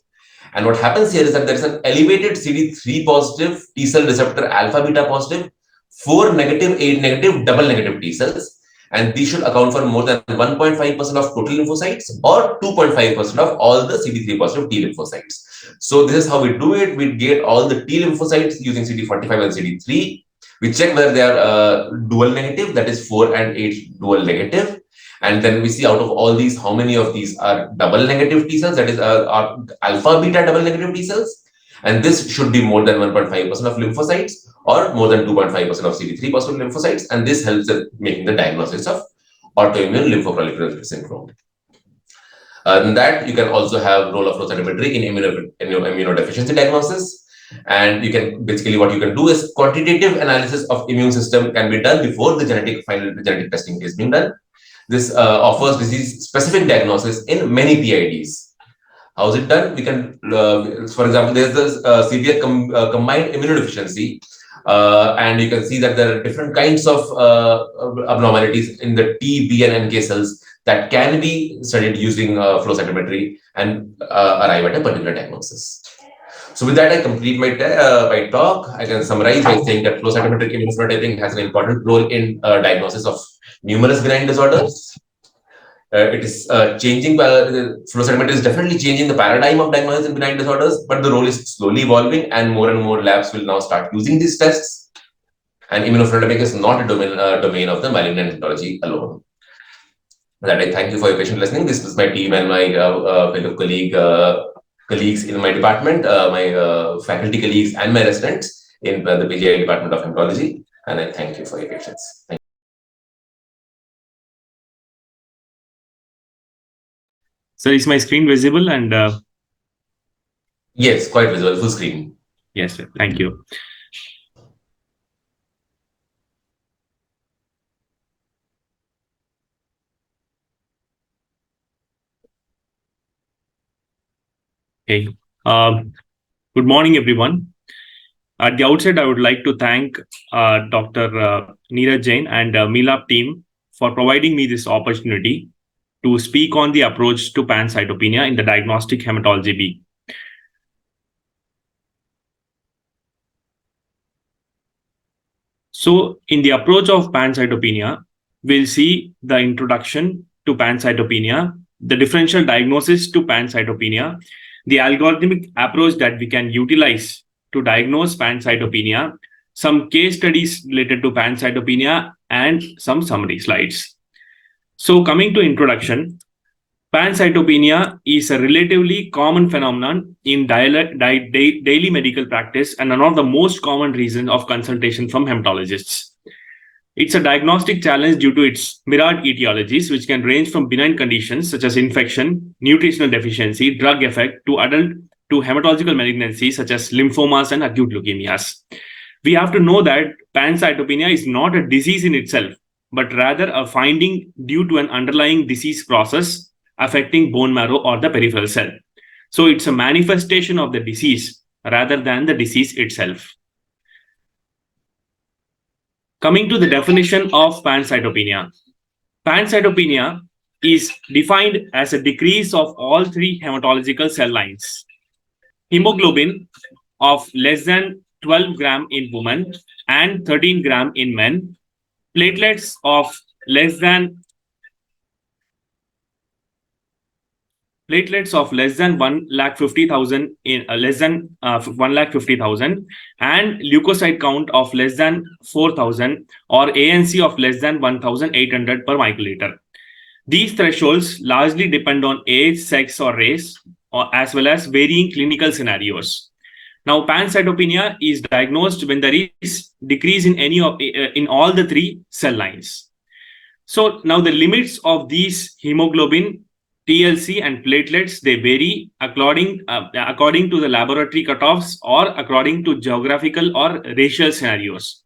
And what happens here is that there is an elevated CD3 positive T cell receptor alpha beta positive, 4 negative, 8 negative, double negative T cells. And these should account for more than 1.5% of total lymphocytes or 2.5% of all the CD3 positive T lymphocytes. So this is how we do it. We get all the T lymphocytes using CD45 and CD3. We check whether they are dual negative, that is 4 and 8 dual negative. And then we see out of all these, how many of these are double negative T cells, that is are alpha beta double negative T cells. And this should be more than 1.5% of lymphocytes or more than 2.5% of CD3 positive lymphocytes. And this helps in making the diagnosis of autoimmune lymphoproliferative syndrome. In that, you can also have role of flow cytometry in immunodeficiency diagnosis. And you can basically what you can do is quantitative analysis of immune system can be done before the final genetic testing is being done. This offers disease-specific diagnosis in many PIDs. How is it done? We can, for example, there's this severe combined immunodeficiency, and you can see that there are different kinds of abnormalities in the T, B, and NK cells that can be studied using flow cytometry and arrive at a particular diagnosis. So with that, I complete my talk. I can summarize by saying that flow cytometric immunophenotyping has an important role in diagnosis of numerous benign disorders. It is changing, flow cytometry is definitely changing the paradigm of diagnosis in benign disorders, but the role is slowly evolving and more labs will now start using these tests. And immunophenotyping is not a domain of the malignant hematology alone. That I thank you for your patient listening. This is my team and my fellow colleagues in my department, my faculty colleagues and my residents in the PGI Department of Hematology. And I thank you for your patience. Thank you. So is my screen visible? And yes, quite visible, full screen. Yes, sir. Thank you. Okay. Good morning, everyone. At the outset, I would like to thank Dr. Neeraj Jain and Melap team for providing me this opportunity to speak on the approach to pancytopenia in the diagnostic hematology week. So, in the approach of pancytopenia, we'll see the introduction to pancytopenia, the differential diagnosis to pancytopenia, the algorithmic approach that we can utilize to diagnose pancytopenia, some case studies related to pancytopenia, and some summary slides. So, coming to introduction, pancytopenia is a relatively common phenomenon in daily medical practice and one of the most common reasons of consultation from hematologists. It's a diagnostic challenge due to its myriad etiologies, which can range from benign conditions such as infection, nutritional deficiency, drug effect, to adult to hematological malignancies such as lymphomas and acute leukemias. We have to know that pancytopenia is not a disease in itself, but rather a finding due to an underlying disease process affecting bone marrow or the peripheral cell. So it's a manifestation of the disease rather than the disease itself. Coming to the definition of pancytopenia. Pancytopenia is defined as a decrease of all three hematological cell lines. Hemoglobin of less than 12 gram in women and 13 gram in men, platelets of less than 1,50,000 in less than 1,50,000, and leukocyte count of less than 4,000, or ANC of less than 1,800 per microliter. These thresholds largely depend on age, sex, or race, as well as varying clinical scenarios. Now, pancytopenia is diagnosed when there is decrease in in all the three cell lines. So now the limits of these hemoglobin, TLC, and platelets, they vary according to the laboratory cutoffs or according to geographical or racial scenarios.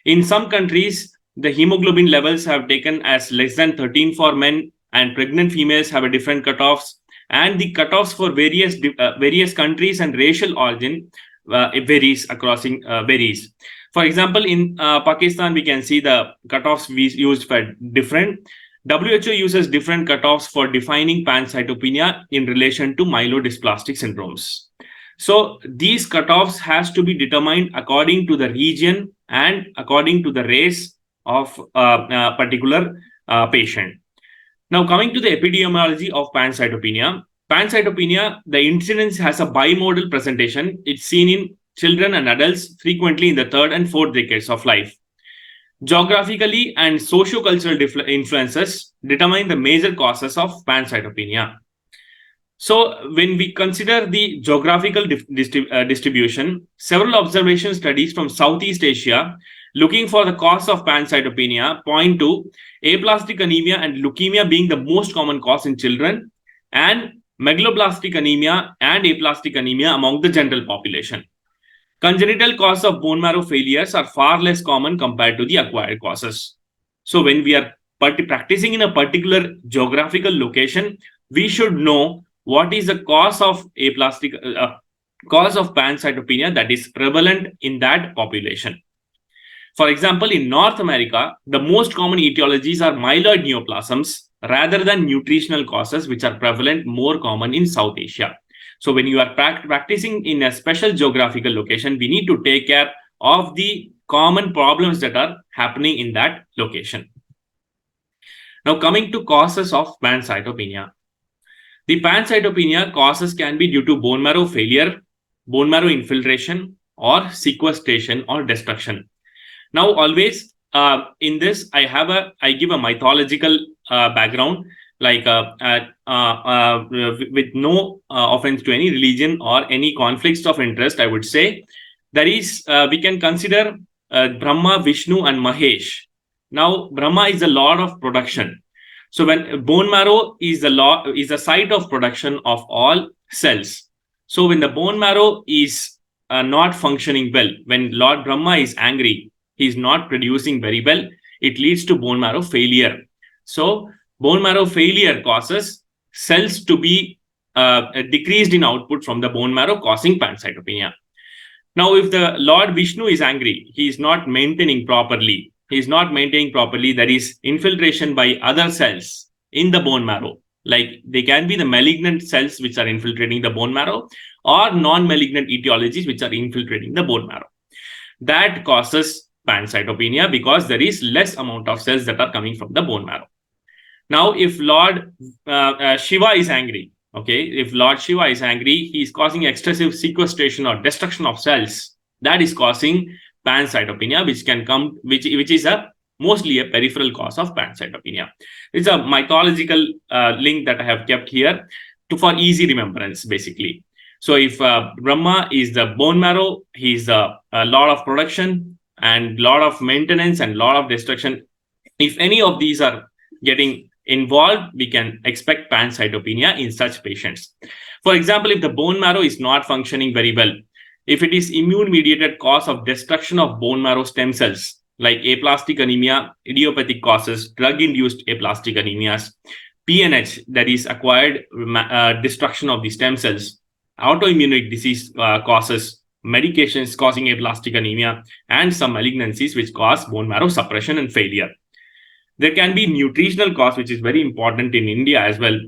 In some countries, the hemoglobin levels have taken as less than 13 for men, and pregnant females have a different cutoffs. And the cutoffs for various countries and racial origin it varies. For example, in Pakistan, we can see the cutoffs we used for different. WHO uses different cutoffs for defining pancytopenia in relation to myelodysplastic syndromes. So these cutoffs has to be determined according to the region and according to the race of a particular patient. Now, coming to the epidemiology of pancytopenia. Pancytopenia, the incidence has a bimodal presentation. It's seen in children and adults frequently in the third and fourth decades of life. Geographically and socio-cultural influences determine the major causes of pancytopenia. So when we consider the geographical distribution, several observation studies from Southeast Asia looking for the cause of pancytopenia point to aplastic anemia and leukemia being the most common cause in children, and megaloblastic anemia and aplastic anemia among the general population. Congenital causes of bone marrow failures are far less common compared to the acquired causes. So when we are practicing in a particular geographical location, we should know what is the cause of pancytopenia that is prevalent in that population. For example, in North America, the most common etiologies are myeloid neoplasms rather than nutritional causes, which are prevalent more common in South Asia. So when you are practicing in a special geographical location, we need to take care of the common problems that are happening in that location. Now, coming to causes of pancytopenia. The pancytopenia causes can be due to bone marrow failure, bone marrow infiltration, or sequestration or destruction. Now, always in this, I give a mythological background, like with no offense to any religion or any conflicts of interest. I would say there is we can consider Brahma, Vishnu, and Mahesh. Now, Brahma is the lord of production. So when bone marrow is the site of production of all cells. So when the bone marrow is not functioning well, when Lord Brahma is angry, he is not producing very well, it leads to bone marrow failure. So bone marrow failure causes cells to be decreased in output from the bone marrow, causing pancytopenia. Now, if the Lord Vishnu is angry, he is not maintaining properly. He is not maintaining properly. There is infiltration by other cells in the bone marrow. Like they can be the malignant cells which are infiltrating the bone marrow, or non-malignant etiologies which are infiltrating the bone marrow. That causes pancytopenia because there is less amount of cells that are coming from the bone marrow. Now, if Lord Shiva is angry, okay, if Lord Shiva is angry, he is causing excessive sequestration or destruction of cells. That is causing pancytopenia, which is a mostly a peripheral cause of pancytopenia. It's a mythological link that I have kept here for easy remembrance, basically. So if Brahma is the bone marrow, he's a lot of production and lot of maintenance and lot of destruction. If any of these are getting involved, we can expect pancytopenia in such patients. For example, if the bone marrow is not functioning very well, if it is immune-mediated cause of destruction of bone marrow stem cells, like aplastic anemia, idiopathic causes, drug-induced aplastic anemias, PNH, that is acquired destruction of the stem cells, autoimmune disease causes, medications causing aplastic anemia, and some malignancies which cause bone marrow suppression and failure. There can be nutritional cause, which is very important in India as well.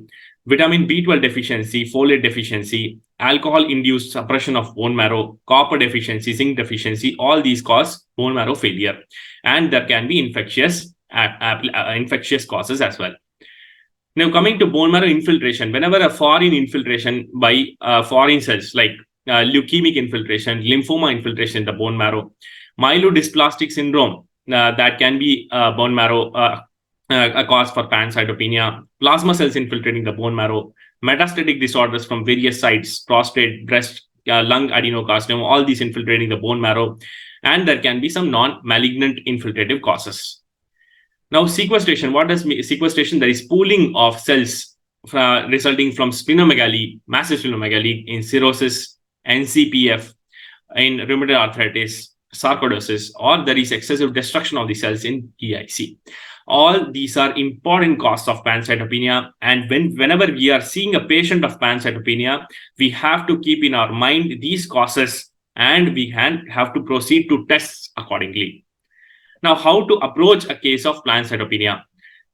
Vitamin B12 deficiency, folate deficiency, alcohol-induced suppression of bone marrow, copper deficiency, zinc deficiency, all these cause bone marrow failure. And there can be infectious causes as well. Now, coming to bone marrow infiltration, whenever a foreign infiltration by foreign cells like leukemic infiltration, lymphoma infiltration in the bone marrow, myelodysplastic syndrome, that can be bone marrow, a cause for pancytopenia, plasma cells infiltrating the bone marrow, metastatic disorders from various sites, prostate, breast, lung adenocarcinoma, all these infiltrating the bone marrow, and there can be some non-malignant infiltrative causes. Now, sequestration. What does sequestration? There is pooling of cells resulting from splenomegaly, massive splenomegaly in cirrhosis, NCPF, in rheumatoid arthritis, sarcoidosis, or there is excessive destruction of the cells in EIC. All these are important causes of pancytopenia. And whenever we are seeing a patient of pancytopenia, we have to keep in our mind these causes and we have to proceed to tests accordingly. Now, how to approach a case of pancytopenia?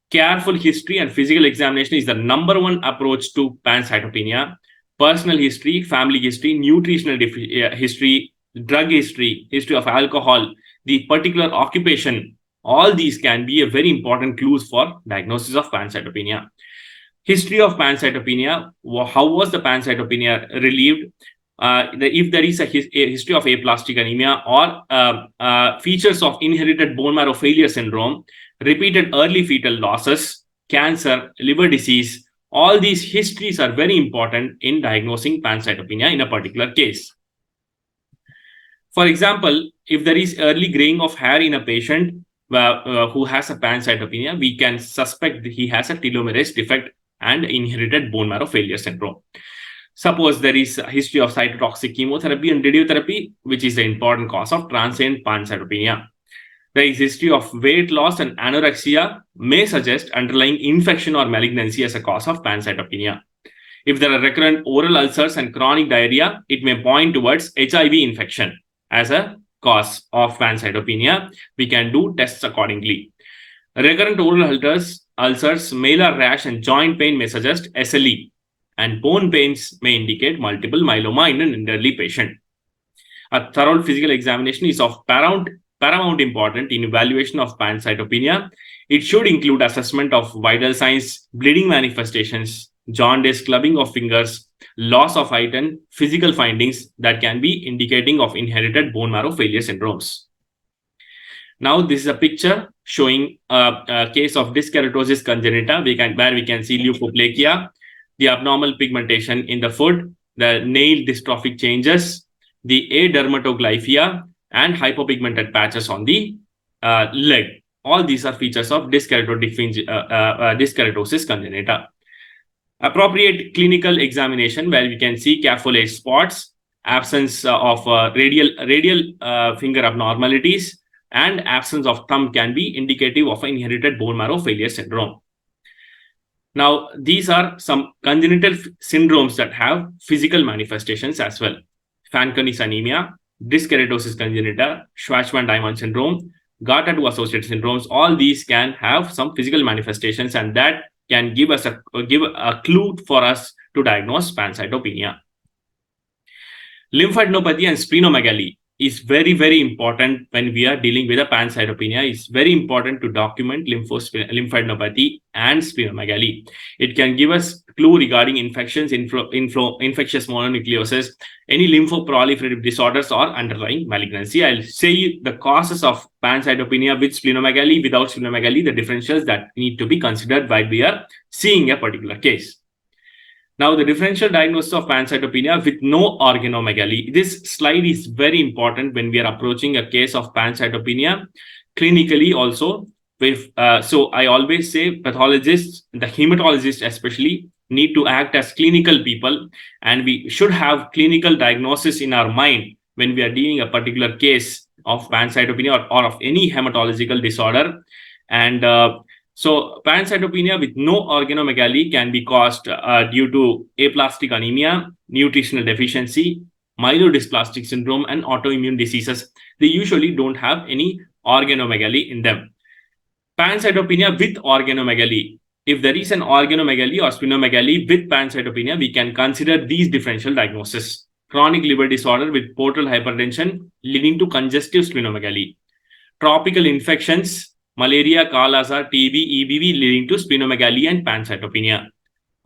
Careful history and physical examination is the number one approach to pancytopenia. Personal history, family history, nutritional history, drug history, history of alcohol, the particular occupation, all these can be a very important clues for diagnosis of pancytopenia. History of pancytopenia, how was the pancytopenia relieved? If there is a history of aplastic anemia or features of inherited bone marrow failure syndrome, repeated early fetal losses, cancer, liver disease, all these histories are very important in diagnosing pancytopenia in a particular case. For example, if there is early graying of hair in a patient who has a pancytopenia, we can suspect that he has a telomerase defect and inherited bone marrow failure syndrome. Suppose there is a history of cytotoxic chemotherapy and radiotherapy, which is the important cause of transient pancytopenia. There is history of weight loss and anorexia may suggest underlying infection or malignancy as a cause of pancytopenia. If there are recurrent oral ulcers and chronic diarrhea, it may point towards HIV infection as a cause of pancytopenia. We can do tests accordingly. Recurrent oral ulcers, malar rash, and joint pain may suggest SLE, and bone pains may indicate multiple myeloma in an elderly patient. A thorough physical examination is of paramount importance in evaluation of pancytopenia. It should include assessment of vital signs, bleeding manifestations, jaundice, clubbing of fingers, loss of height, and physical findings that can be indicating of inherited bone marrow failure syndromes. Now, this is a picture showing a case of dyskeratosis congenita, where we can see leukoplakia, the abnormal pigmentation in the foot, the nail dystrophic changes, the adermatoglyphia, and hypopigmented patches on the leg. All these are features of dyskeratosis congenita. Appropriate clinical examination, where we can see caphylase spots, absence of radial finger abnormalities, and absence of thumb can be indicative of inherited bone marrow failure syndrome. Now, these are some congenital syndromes that have physical manifestations as well. Fanconi's anemia, dyskeratosis congenita, Schwarzman-Diamond syndrome, GATA2 associated syndromes. All these can have some physical manifestations, and that can give us a clue for us to diagnose pancytopenia. Lymphadenopathy and splenomegaly is very, very important when we are dealing with a pancytopenia. It's very important to document lymphadenopathy and splenomegaly. It can give us clue regarding infections, infectious mononucleosis, any lymphoproliferative disorders or underlying malignancy. I'll say the causes of pancytopenia with splenomegaly, without splenomegaly, the differentials that need to be considered while we are seeing a particular case. Now, the differential diagnosis of pancytopenia with no organomegaly. This slide is very important when we are approaching a case of pancytopenia clinically also. So I always say pathologists, the hematologists especially, need to act as clinical people, and we should have clinical diagnosis in our mind when we are dealing a particular case of pancytopenia or of any hematological disorder. And so pancytopenia with no organomegaly can be caused due to aplastic anemia, nutritional deficiency, myelodysplastic syndrome, and autoimmune diseases. They usually don't have any organomegaly in them. Pancytopenia with organomegaly. If there is an organomegaly or splenomegaly with pancytopenia, we can consider these differential diagnoses. Chronic liver disorder with portal hypertension leading to congestive splenomegaly. Tropical infections, malaria, Kala-Azar, TB, EBV leading to splenomegaly and pancytopenia.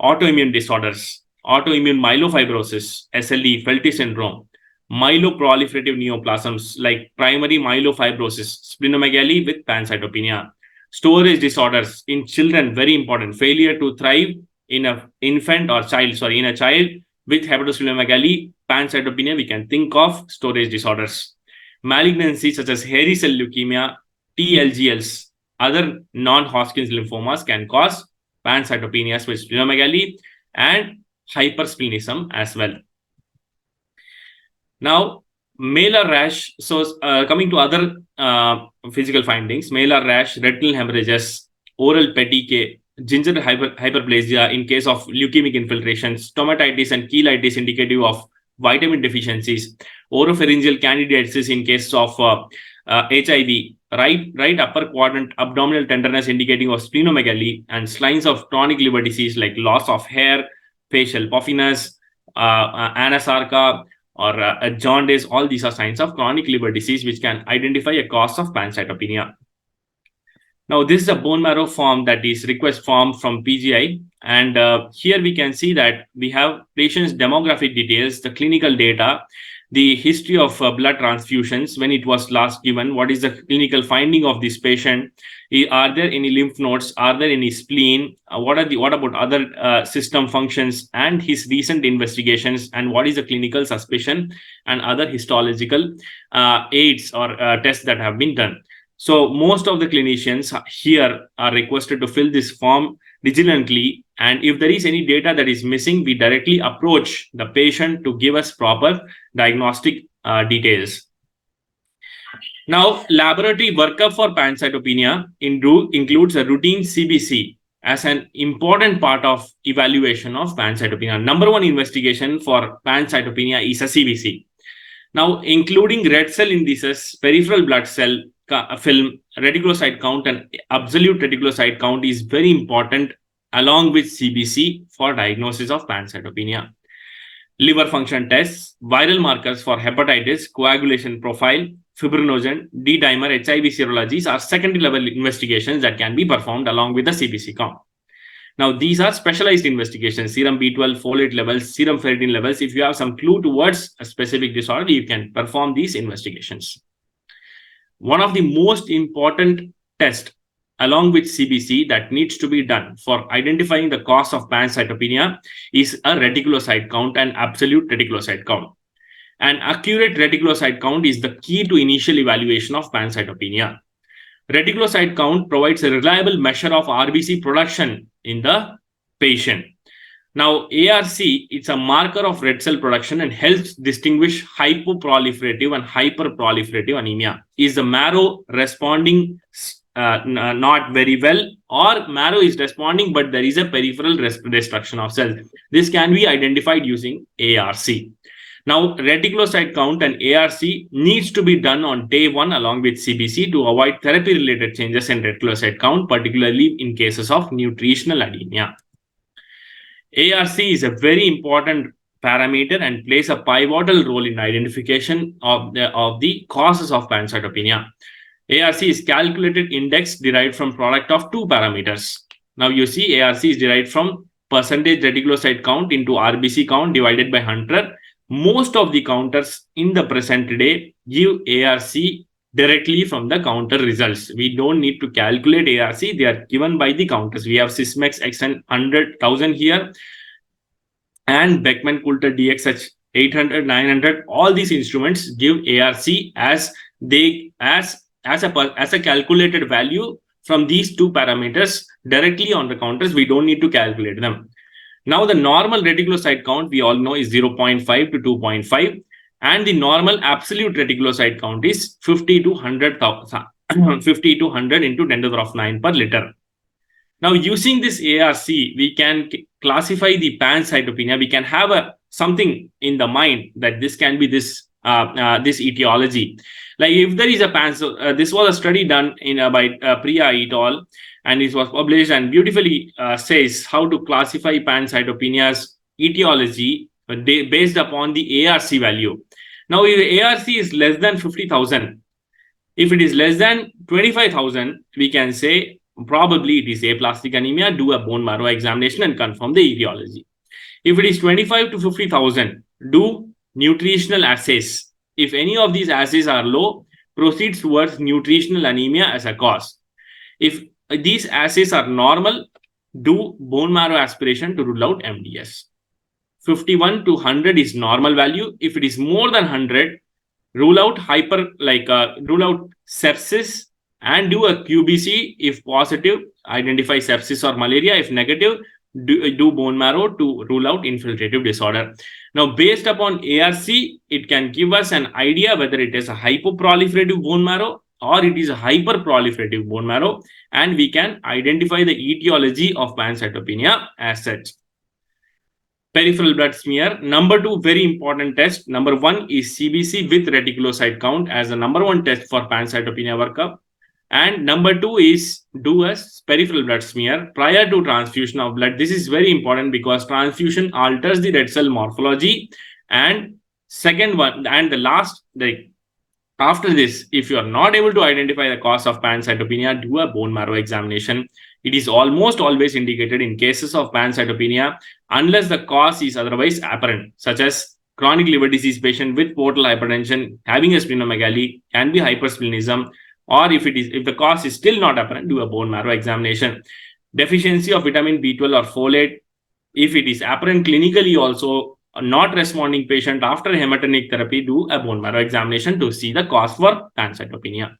Autoimmune disorders, autoimmune myelofibrosis, SLE, Felty syndrome, myeloproliferative neoplasms like primary myelofibrosis, splenomegaly with pancytopenia. Storage disorders in children, very important, failure to thrive in a infant or child, in a child with hepatosplenomegaly, pancytopenia, we can think of storage disorders. Malignancies such as hairy cell leukemia, TLGLs, other non-Hodgkin's lymphomas can cause pancytopenias with splenomegaly and hypersplenism as well. Now, malar rash. So, coming to other physical findings, malar rash, retinal hemorrhages, oral petechiae, ginger hyperplasia in case of leukemic infiltrations, stomatitis and cheilitis indicative of vitamin deficiencies, oropharyngeal candidiasis in case of HIV, right upper quadrant abdominal tenderness indicating of splenomegaly, and signs of chronic liver disease like loss of hair, facial puffiness, anasarca, or jaundice. All these are signs of chronic liver disease which can identify a cause of pancytopenia. Now, this is a bone marrow form that is request form from PGI. And here we can see that we have patients' demographic details, the clinical data, the history of blood transfusions, when it was last given, what is the clinical finding of this patient, are there any lymph nodes, are there any spleen, what about other system functions, and his recent investigations, and what is the clinical suspicion and other histological aids or tests that have been done. So most of the clinicians here are requested to fill this form vigilantly, and if there is any data that is missing, we directly approach the patient to give us proper diagnostic details. Now, laboratory workup for pancytopenia includes a routine CBC as an important part of evaluation of pancytopenia. Number one investigation for pancytopenia is a CBC. Now, including red cell indices, peripheral blood cell film, reticulocyte count, and absolute reticulocyte count is very important along with CBC for diagnosis of pancytopenia. Liver function tests, viral markers for hepatitis, coagulation profile, fibrinogen, D-dimer, HIV serologies are secondary level investigations that can be performed along with the CBC count. Now, these are specialized investigations, serum B12, folate levels, serum ferritin levels. If you have some clue towards a specific disorder, you can perform these investigations. One of the most important tests along with CBC that needs to be done for identifying the cause of pancytopenia is a reticulocyte count and absolute reticulocyte count. An accurate reticulocyte count is the key to initial evaluation of pancytopenia. Reticulocyte count provides a reliable measure of RBC production in the patient. Now, ARC, it's a marker of red cell production and helps distinguish hypoproliferative and hyperproliferative anemia. Is the marrow responding not very well, or marrow is responding but there is a peripheral destruction of cells? This can be identified using ARC. Now, reticulocyte count and ARC needs to be done on day 1 along with CBC to avoid therapy-related changes in reticulocyte count, particularly in cases of nutritional anemia. ARC is a very important parameter and plays a pivotal role in identification of the causes of pancytopenia. ARC is calculated index derived from product of two parameters. Now you see ARC is derived from percentage reticulocyte count into RBC count divided by 100. Most of the counters in the present day give ARC directly from the counter results. We don't need to calculate ARC. They are given by the counters. We have Sysmex XN 100,000 here and Beckman Coulter DXH 800, 900. All these instruments give ARC as a calculated value from these two parameters directly on the counters. We don't need to calculate them. Now, the normal reticulocyte count, we all know, is 0.5 to 2.5. And the normal absolute reticulocyte count is 50 to 100, 50 to 100 into 10 to the power of 9 per liter. Now, using this ARC, we can classify the pancytopenia. We can have something in the mind that this can be this etiology. Like if there is a this was a study done by Priya et al. And it was published and beautifully says how to classify pancytopenia's etiology based upon the ARC value. Now, if ARC is less than 50,000, if it is less than 25,000, we can say probably it is aplastic anemia. Do a bone marrow examination and confirm the etiology. If it is 25 to 50,000, do nutritional assays. If any of these assays are low, proceed towards nutritional anemia as a cause. If these assays are normal, do bone marrow aspiration to rule out MDS. 51 to 100 is normal value. If it is more than 100, rule out rule out sepsis and do a QBC. If positive, identify sepsis or malaria. If negative, do bone marrow to rule out infiltrative disorder. Now, based upon ARC, it can give us an idea whether it is a hypoproliferative bone marrow or it is a hyperproliferative bone marrow, and we can identify the etiology of pancytopenia as such. Peripheral blood smear. Number 2, very important test. Number 1 is CBC with reticulocyte count as the number 1 test for pancytopenia workup. And number 2 is do a peripheral blood smear prior to transfusion of blood. This is very important because transfusion alters the red cell morphology. And second one, and the last, after this, if you are not able to identify the cause of pancytopenia, do a bone marrow examination. It is almost always indicated in cases of pancytopenia unless the cause is otherwise apparent, such as chronic liver disease patient with portal hypertension having a splenomegaly, can be hypersplenism, or if the cause is still not apparent, do a bone marrow examination. Deficiency of vitamin B12 or folate, if it is apparent clinically also, not responding patient after hematinic therapy, do a bone marrow examination to see the cause for pancytopenia.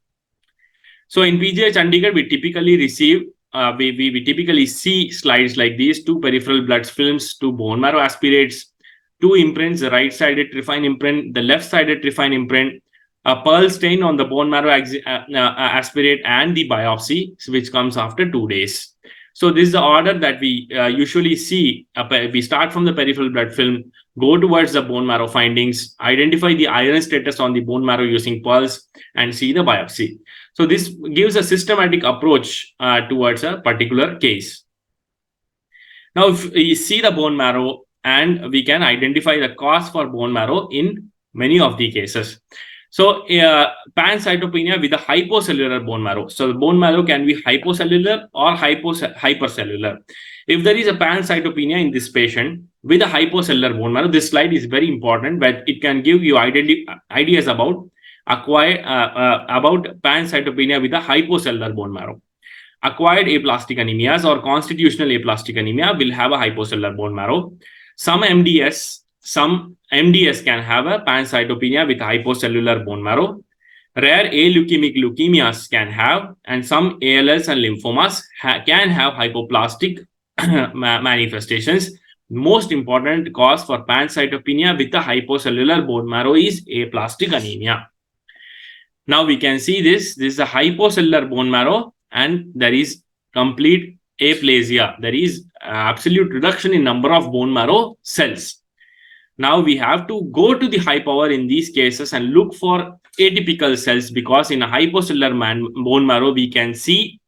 So in PGH Chandigarh, we typically receive, we typically see slides like these: 2 peripheral blood films, 2 bone marrow aspirates, 2 imprints, the right-sided trephine imprint, the left-sided trephine imprint, a pearl stain on the bone marrow aspirate, and the biopsy, which comes after 2 days. So this is the order that we usually see. We start from the peripheral blood film, go towards the bone marrow findings, identify the iron status on the bone marrow using pulse, and see the biopsy. So this gives a systematic approach towards a particular case. Now, if we see the bone marrow, and we can identify the cause for bone marrow in many of the cases. So pancytopenia with a hypocellular bone marrow. So the bone marrow can be hypocellular or hypercellular. If there is a pancytopenia in this patient with a hypocellular bone marrow, this slide is very important, but it can give you ideas about pancytopenia with a hypocellular bone marrow. Acquired aplastic anemias or constitutional aplastic anemia will have a hypocellular bone marrow. Some MDS can have a pancytopenia with hypocellular bone marrow. Rare aleukemic leukemias can have, and some ALLs and lymphomas can have hypoplastic manifestations. Most important cause for pancytopenia with a hypocellular bone marrow is aplastic anemia. Now we can see this is a hypocellular bone marrow, and there is complete aplasia. There is absolute reduction in number of bone marrow cells. Now we have to go to the high power in these cases and look for atypical cells, because in a hypocellular bone marrow, we can see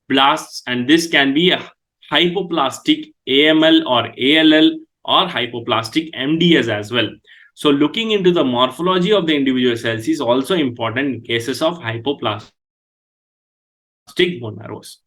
blasts, and this can be a hypoplastic AML or ALL or hypoplastic MDS as well. So looking into the morphology of the individual cells is also important in cases of hypoplastic bone marrows.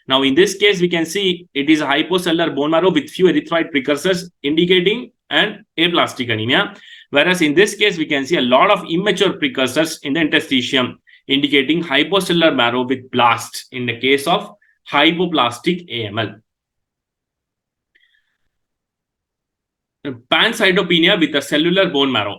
Now, in this case, we can see it is a hypocellular bone marrow with few erythroid precursors indicating an aplastic anemia. Whereas in this case, we can see a lot of immature precursors in the interstitium indicating hypocellular marrow with blasts in the case of hypoplastic AML. Pancytopenia with a cellular bone marrow.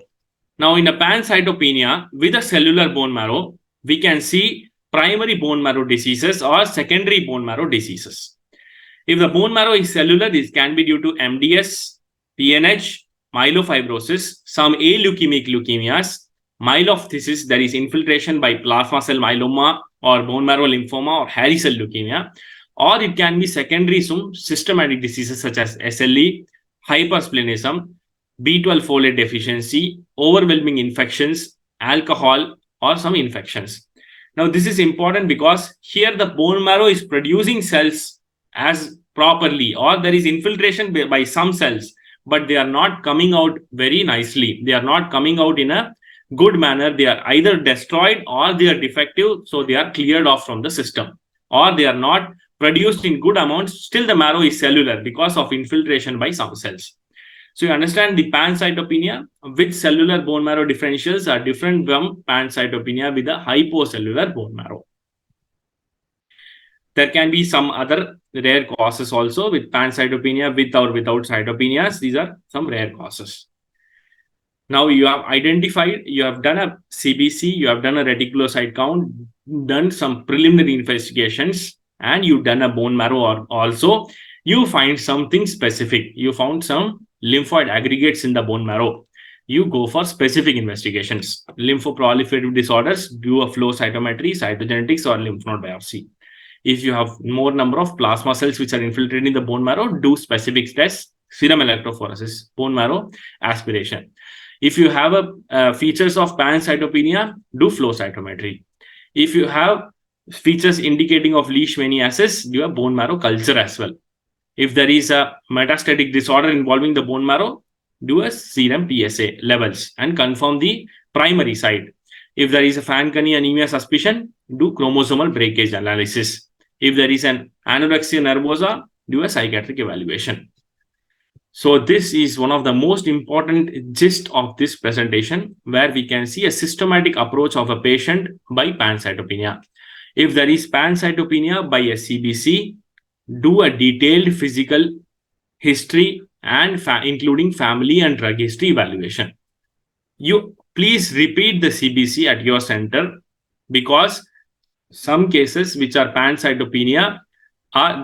Now, in a pancytopenia with a cellular bone marrow, we can see primary bone marrow diseases or secondary bone marrow diseases. If the bone marrow is cellular, this can be due to MDS, PNH, myelofibrosis, some aleukemic leukemias, myelophthisis, that is infiltration by plasma cell myeloma or bone marrow lymphoma or hairy cell leukemia, or it can be secondary some systematic diseases such as SLE, hypersplenism, B12 folate deficiency, overwhelming infections, alcohol, or some infections. Now, this is important because here the bone marrow is producing cells as properly, or there is infiltration by some cells, but they are not coming out very nicely. They are not coming out in a good manner. They are either destroyed or they are defective, so they are cleared off from the system, or they are not produced in good amounts. Still, the marrow is cellular because of infiltration by some cells. So you understand the pancytopenia with cellular bone marrow differentials are different from pancytopenia with a hypocellular bone marrow. There can be some other rare causes also with pancytopenia with or without cytopenias. These are some rare causes. Now you have identified, you have done a CBC, you have done a reticulocyte count, done some preliminary investigations, and you've done a bone marrow also. You find something specific. You found some lymphoid aggregates in the bone marrow. You go for specific investigations. Lymphoproliferative disorders, do a flow cytometry, cytogenetics, or lymph node biopsy. If you have more number of plasma cells which are infiltrating the bone marrow, do specific tests, serum electrophoresis, bone marrow aspiration. If you have features of pancytopenia, do flow cytometry. If you have features indicating of leishmaniasis, do a bone marrow culture as well. If there is a metastatic disorder involving the bone marrow, do a serum PSA levels and confirm the primary site. If there is a Fanconi anemia suspicion, do chromosomal breakage analysis. If there is an anorexia nervosa, do a psychiatric evaluation. So this is one of the most important gist of this presentation, where we can see a systematic approach of a patient by pancytopenia. If there is pancytopenia by a CBC, do a detailed physical history and including family and drug history evaluation. You please repeat the CBC at your center, because some cases which are pancytopenia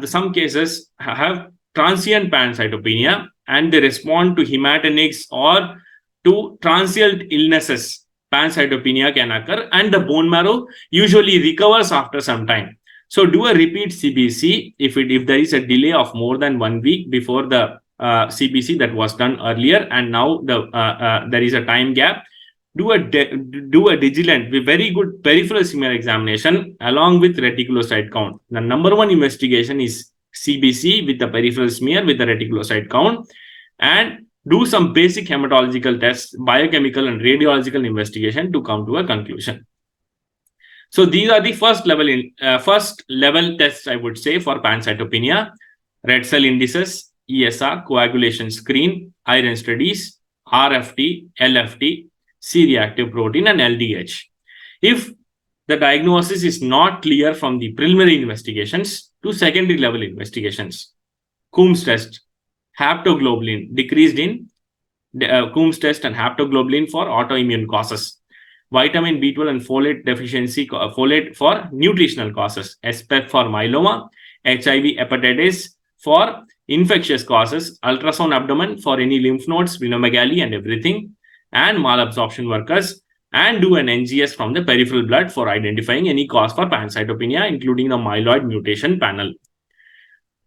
some cases have transient pancytopenia and they respond to hematinics or to transient illnesses. Pancytopenia can occur and the bone marrow usually recovers after some time. So do a repeat CBC if there is a delay of more than 1 week before the CBC that was done earlier, and now there is a time gap. Do a digilant with very good peripheral smear examination along with reticulocyte count. The number one investigation is CBC with the peripheral smear with the reticulocyte count, and do some basic hematological tests, biochemical and radiological investigation to come to a conclusion. So these are the first level tests, I would say, for pancytopenia: red cell indices, ESR, coagulation screen, iron studies, RFT, LFT, C-reactive protein, and LDH. If the diagnosis is not clear from the preliminary investigations to secondary level investigations, Coombs test, haptoglobulin decreased in Coombs test and haptoglobulin for autoimmune causes, vitamin B12 and folate deficiency, folate for nutritional causes, SPEF for myeloma, HIV hepatitis for infectious causes, ultrasound abdomen for any lymph nodes, splenomegaly and everything, and malabsorption workers, and do an NGS from the peripheral blood for identifying any cause for pancytopenia, including the myeloid mutation panel.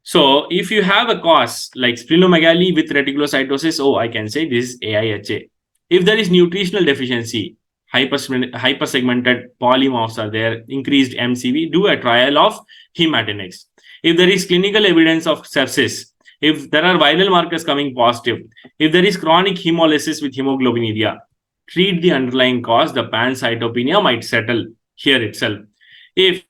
So if you have a cause like splenomegaly with reticulocytosis, oh, I can say this is AIHA. If there is nutritional deficiency, hypersegmented polymorphs are there, increased MCV, do a trial of hematinix. If there is clinical evidence of sepsis, if there are viral markers coming positive, if there is chronic hemolysis with hemoglobinuria, treat the underlying cause. The pancytopenia might settle here itself. If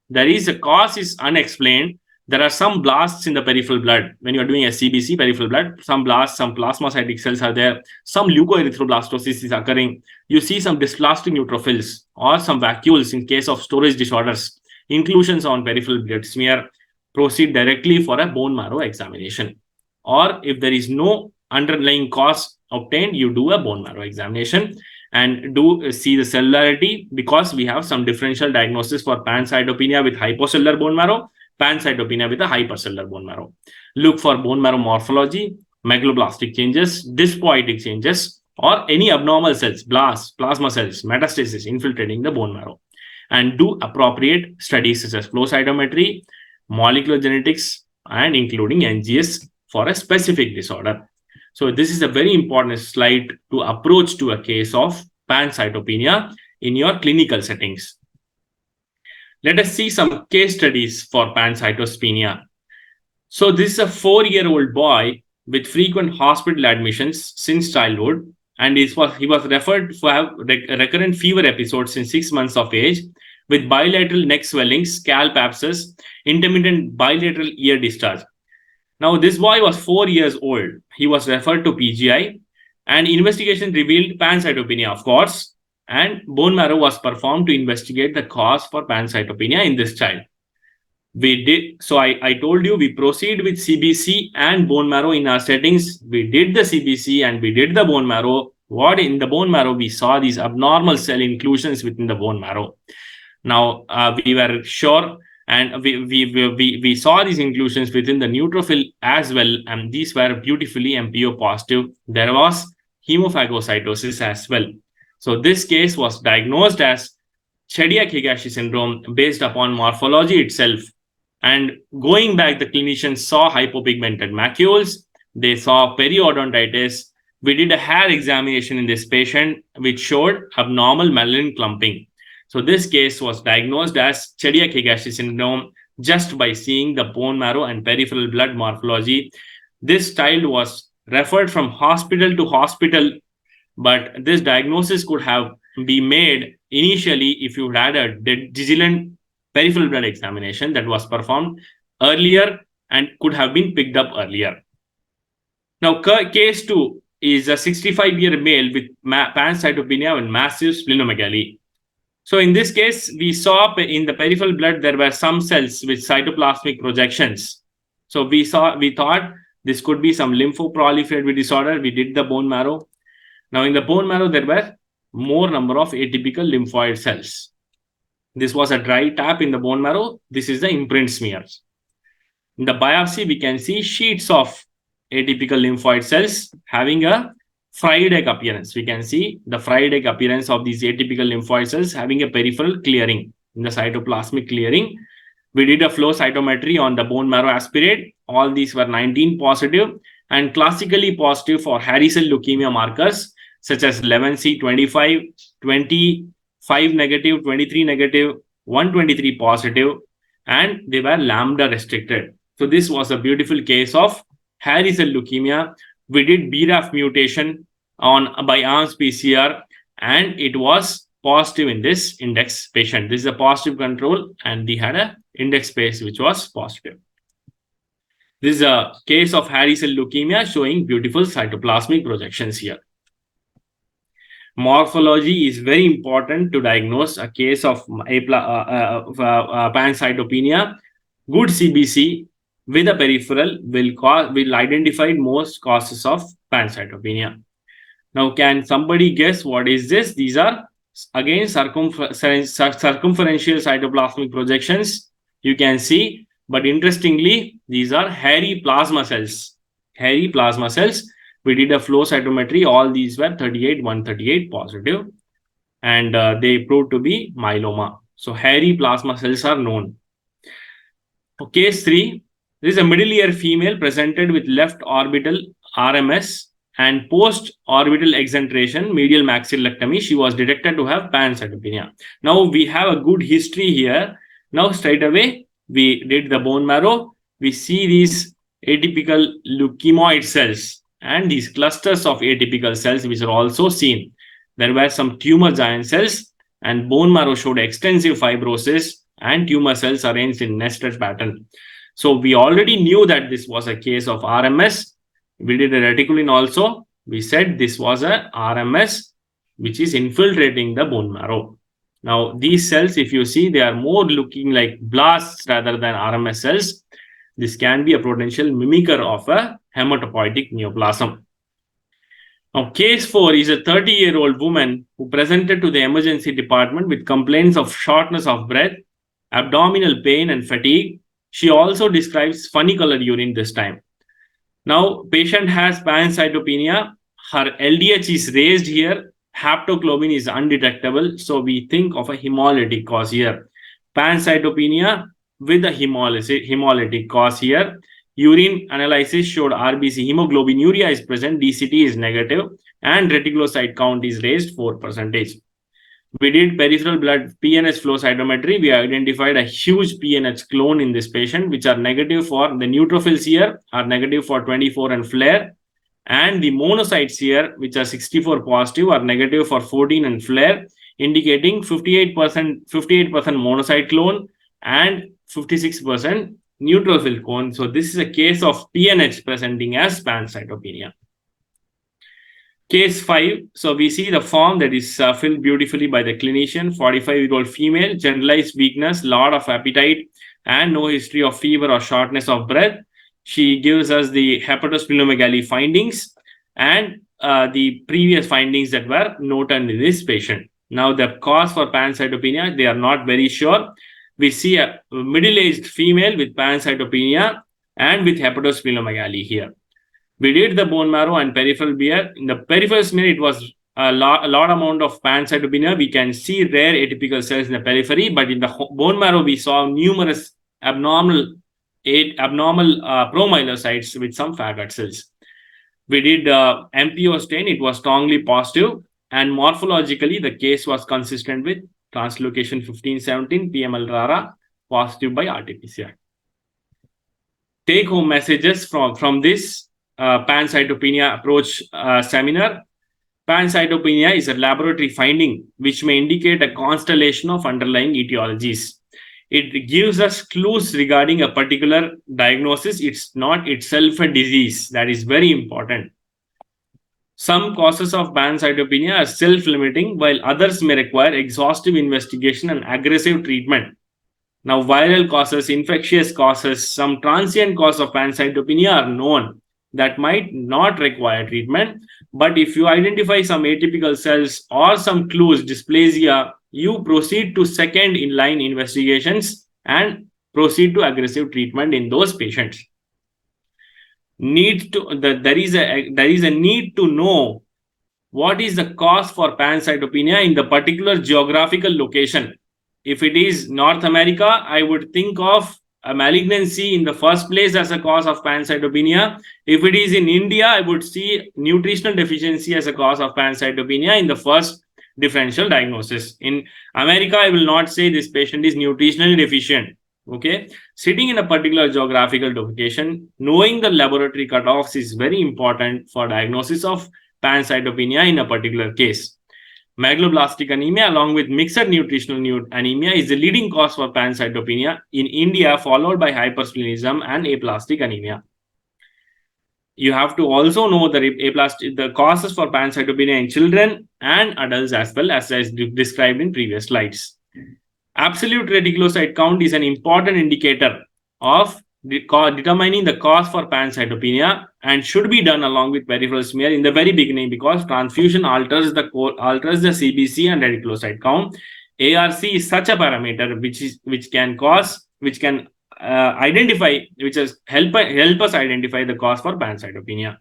there is a cause is unexplained, there are some blasts in the peripheral blood. When you are doing a CBC, peripheral blood, some blasts, some plasmacytic cells are there, some leukoerythroblastosis is occurring. You see some dysplastic neutrophils or some vacuoles in case of storage disorders, inclusions on peripheral blood smear. Proceed directly for a bone marrow examination. Or if there is no underlying cause obtained, you do a bone marrow examination and do see the cellularity, because we have some differential diagnosis for pancytopenia with hypocellular bone marrow, pancytopenia with a hypercellular bone marrow. Look for bone marrow morphology, megaloblastic changes, dyspoietic changes, or any abnormal cells, blasts, plasma cells, metastasis infiltrating the bone marrow. And do appropriate studies such as flow cytometry, molecular genetics, and including NGS for a specific disorder. So this is a very important slide to approach to a case of pancytopenia in your clinical settings. Let us see some case studies for pancytopenia. So this is a 4-year-old boy with frequent hospital admissions since childhood, and he was referred to have recurrent fever episodes since 6 months of age, with bilateral neck swelling, scalp abscess, intermittent bilateral ear discharge. Now, this boy was 4 years old. He was referred to PGI, and investigation revealed pancytopenia, of course, and bone marrow was performed to investigate the cause for pancytopenia in this child. We did, so I told you we proceed with CBC and bone marrow in our settings. We did the CBC and we did the bone marrow. What in the bone marrow, we saw these abnormal cell inclusions within the bone marrow. Now, we were sure, and we saw these inclusions within the neutrophil as well, and these were beautifully MPO positive. There was hemophagocytosis as well. So this case was diagnosed as Chediak-Higashi syndrome based upon morphology itself. And going back, the clinicians saw hypopigmented macules, they saw periodontitis. We did a hair examination in this patient, which showed abnormal melanin clumping. So this case was diagnosed as Chediak-Higashi syndrome just by seeing the bone marrow and peripheral blood morphology. This child was referred from hospital to hospital, but this diagnosis could have been made initially if you had a vigilant peripheral blood examination that was performed earlier and could have been picked up earlier. Now, case 2 is a 65-year male with pancytopenia and massive splenomegaly. So in this case, we saw in the peripheral blood, there were some cells with cytoplasmic projections. So we thought this could be some lymphoproliferative disorder. We did the bone marrow. Now in the bone marrow, there were more number of atypical lymphoid cells. This was a dry tap in the bone marrow. This is the imprint smears. In the biopsy, we can see sheets of atypical lymphoid cells having a fried egg appearance. We can see the fried egg appearance of these atypical lymphoid cells having a peripheral clearing in the cytoplasmic clearing. We did a flow cytometry on the bone marrow aspirate. All these were 19 positive and classically positive for hairy cell leukemia markers such as 11C, 25, 25 negative, 23 negative, 123 positive, and they were lambda restricted. So this was a beautiful case of hairy cell leukemia. We did BRAF mutation by ARMS PCR, and it was positive in this index patient. This is a positive control, and we had an index space which was positive. This is a case of hairy cell leukemia showing beautiful cytoplasmic projections here. Morphology is very important to diagnose a case of pancytopenia. Good CBC with a peripheral will identify most causes of pancytopenia. Now, can somebody guess what is this? These are again circumferential cytoplasmic projections. You can see, but interestingly, these are hairy plasma cells. Hairy plasma cells. We did a flow cytometry. All these were 38, 138 positive, and they proved to be myeloma. So hairy plasma cells are known. Case 3. This is a middle ear female presented with left orbital RMS and post-orbital exenteration, medial maxillectomy. She was detected to have pancytopenia. Now we have a good history here. Now straight away, we did the bone marrow. We see these atypical leukemoid cells and these clusters of atypical cells which are also seen. There were some tumor giant cells and bone marrow showed extensive fibrosis and tumor cells arranged in nested pattern. So we already knew that this was a case of RMS. We did a reticulin also. We said this was a RMS which is infiltrating the bone marrow. Now these cells, if you see, they are more looking like blasts rather than RMS cells. This can be a potential mimicker of a hematopoietic neoplasm. Now, case 4 is a 30-year-old woman who presented to the emergency department with complaints of shortness of breath, abdominal pain, and fatigue. She also describes funny colored urine this time. Now, patient has pancytopenia. Her LDH is raised here. Haptoglobin is undetectable. So we think of a hemolytic cause here. Pancytopenia with a hemolytic cause here. Urine analysis showed RBC hemoglobinuria is present, DCT is negative, and reticulocyte count is raised 4%. We did peripheral blood PNH flow cytometry. We identified a huge PNH clone in this patient, which are negative for the neutrophils here, are negative for 24 and flare. And the monocytes here, which are 64 positive, are negative for 14 and flare, indicating 58% monocyte clone and 56% neutrophil clone. So this is a case of PNH presenting as pancytopenia. Case 5. So we see the form that is filled beautifully by the clinician. 45-year-old female, generalized weakness, lot of appetite, and no history of fever or shortness of breath. She gives us the hepatosplenomegaly findings and the previous findings that were noted in this patient. Now the cause for pancytopenia, they are not very sure. We see a middle-aged female with pancytopenia and with hepatosplenomegaly here. We did the bone marrow and peripheral beer. In the peripheral smear, it was a lot amount of pancytopenia. We can see rare atypical cells in the periphery, but in the bone marrow, we saw numerous abnormal promyelocytes with some faggot cells. We did MPO stain. It was strongly positive, and morphologically, the case was consistent with translocation 1517 PML RARA, positive by RT-PCR. Take-home messages from this pancytopenia approach seminar. Pancytopenia is a laboratory finding which may indicate a constellation of underlying etiologies. It gives us clues regarding a particular diagnosis. It's not itself a disease. That is very important. Some causes of pancytopenia are self-limiting, while others may require exhaustive investigation and aggressive treatment. Now, viral causes, infectious causes, some transient cause of pancytopenia are known that might not require treatment. But if you identify some atypical cells or some clues, dysplasia, you proceed to second in line investigations and proceed to aggressive treatment in those patients. There is a need to know what is the cause for pancytopenia in the particular geographical location. If it is North America, I would think of a malignancy in the first place as a cause of pancytopenia. If it is in India, I would see nutritional deficiency as a cause of pancytopenia in the first differential diagnosis. In America, I will not say this patient is nutritionally deficient. Okay, sitting in a particular geographical location, knowing the laboratory cutoffs is very important for diagnosis of pancytopenia in a particular case. Megaloblastic anemia along with mixed nutritional anemia is the leading cause for pancytopenia in India, followed by hypersplenism and aplastic anemia. You have to also know the causes for pancytopenia in children and adults as well, as described in previous slides. Absolute reticulocyte count is an important indicator of determining the cause for pancytopenia and should be done along with peripheral smear in the very beginning, because transfusion alters the CBC and reticulocyte count. ARC is such a parameter which can help us identify the cause for pancytopenia.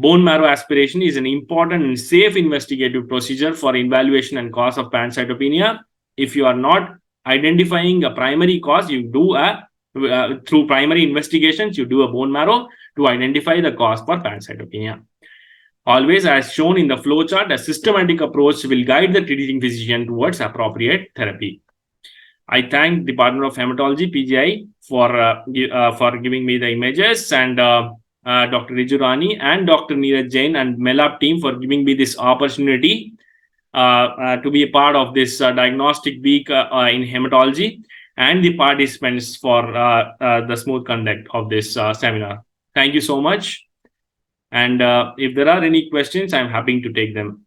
Bone marrow aspiration is an important and safe investigative procedure for evaluation and cause of pancytopenia. If you are not identifying a primary cause, you do through primary investigations, you do a bone marrow to identify the cause for pancytopenia. Always, as shown in the flowchart, a systematic approach will guide the treating physician towards appropriate therapy. I thank Department of Hematology, PGI, for giving me the images, and Dr. Rijurani and Dr. Neeraj Jain and Melap team for giving me this opportunity to be a part of this diagnostic week in hematology, and the participants for the smooth conduct of this seminar. Thank you so much. And if there are any questions, I'm happy to take them.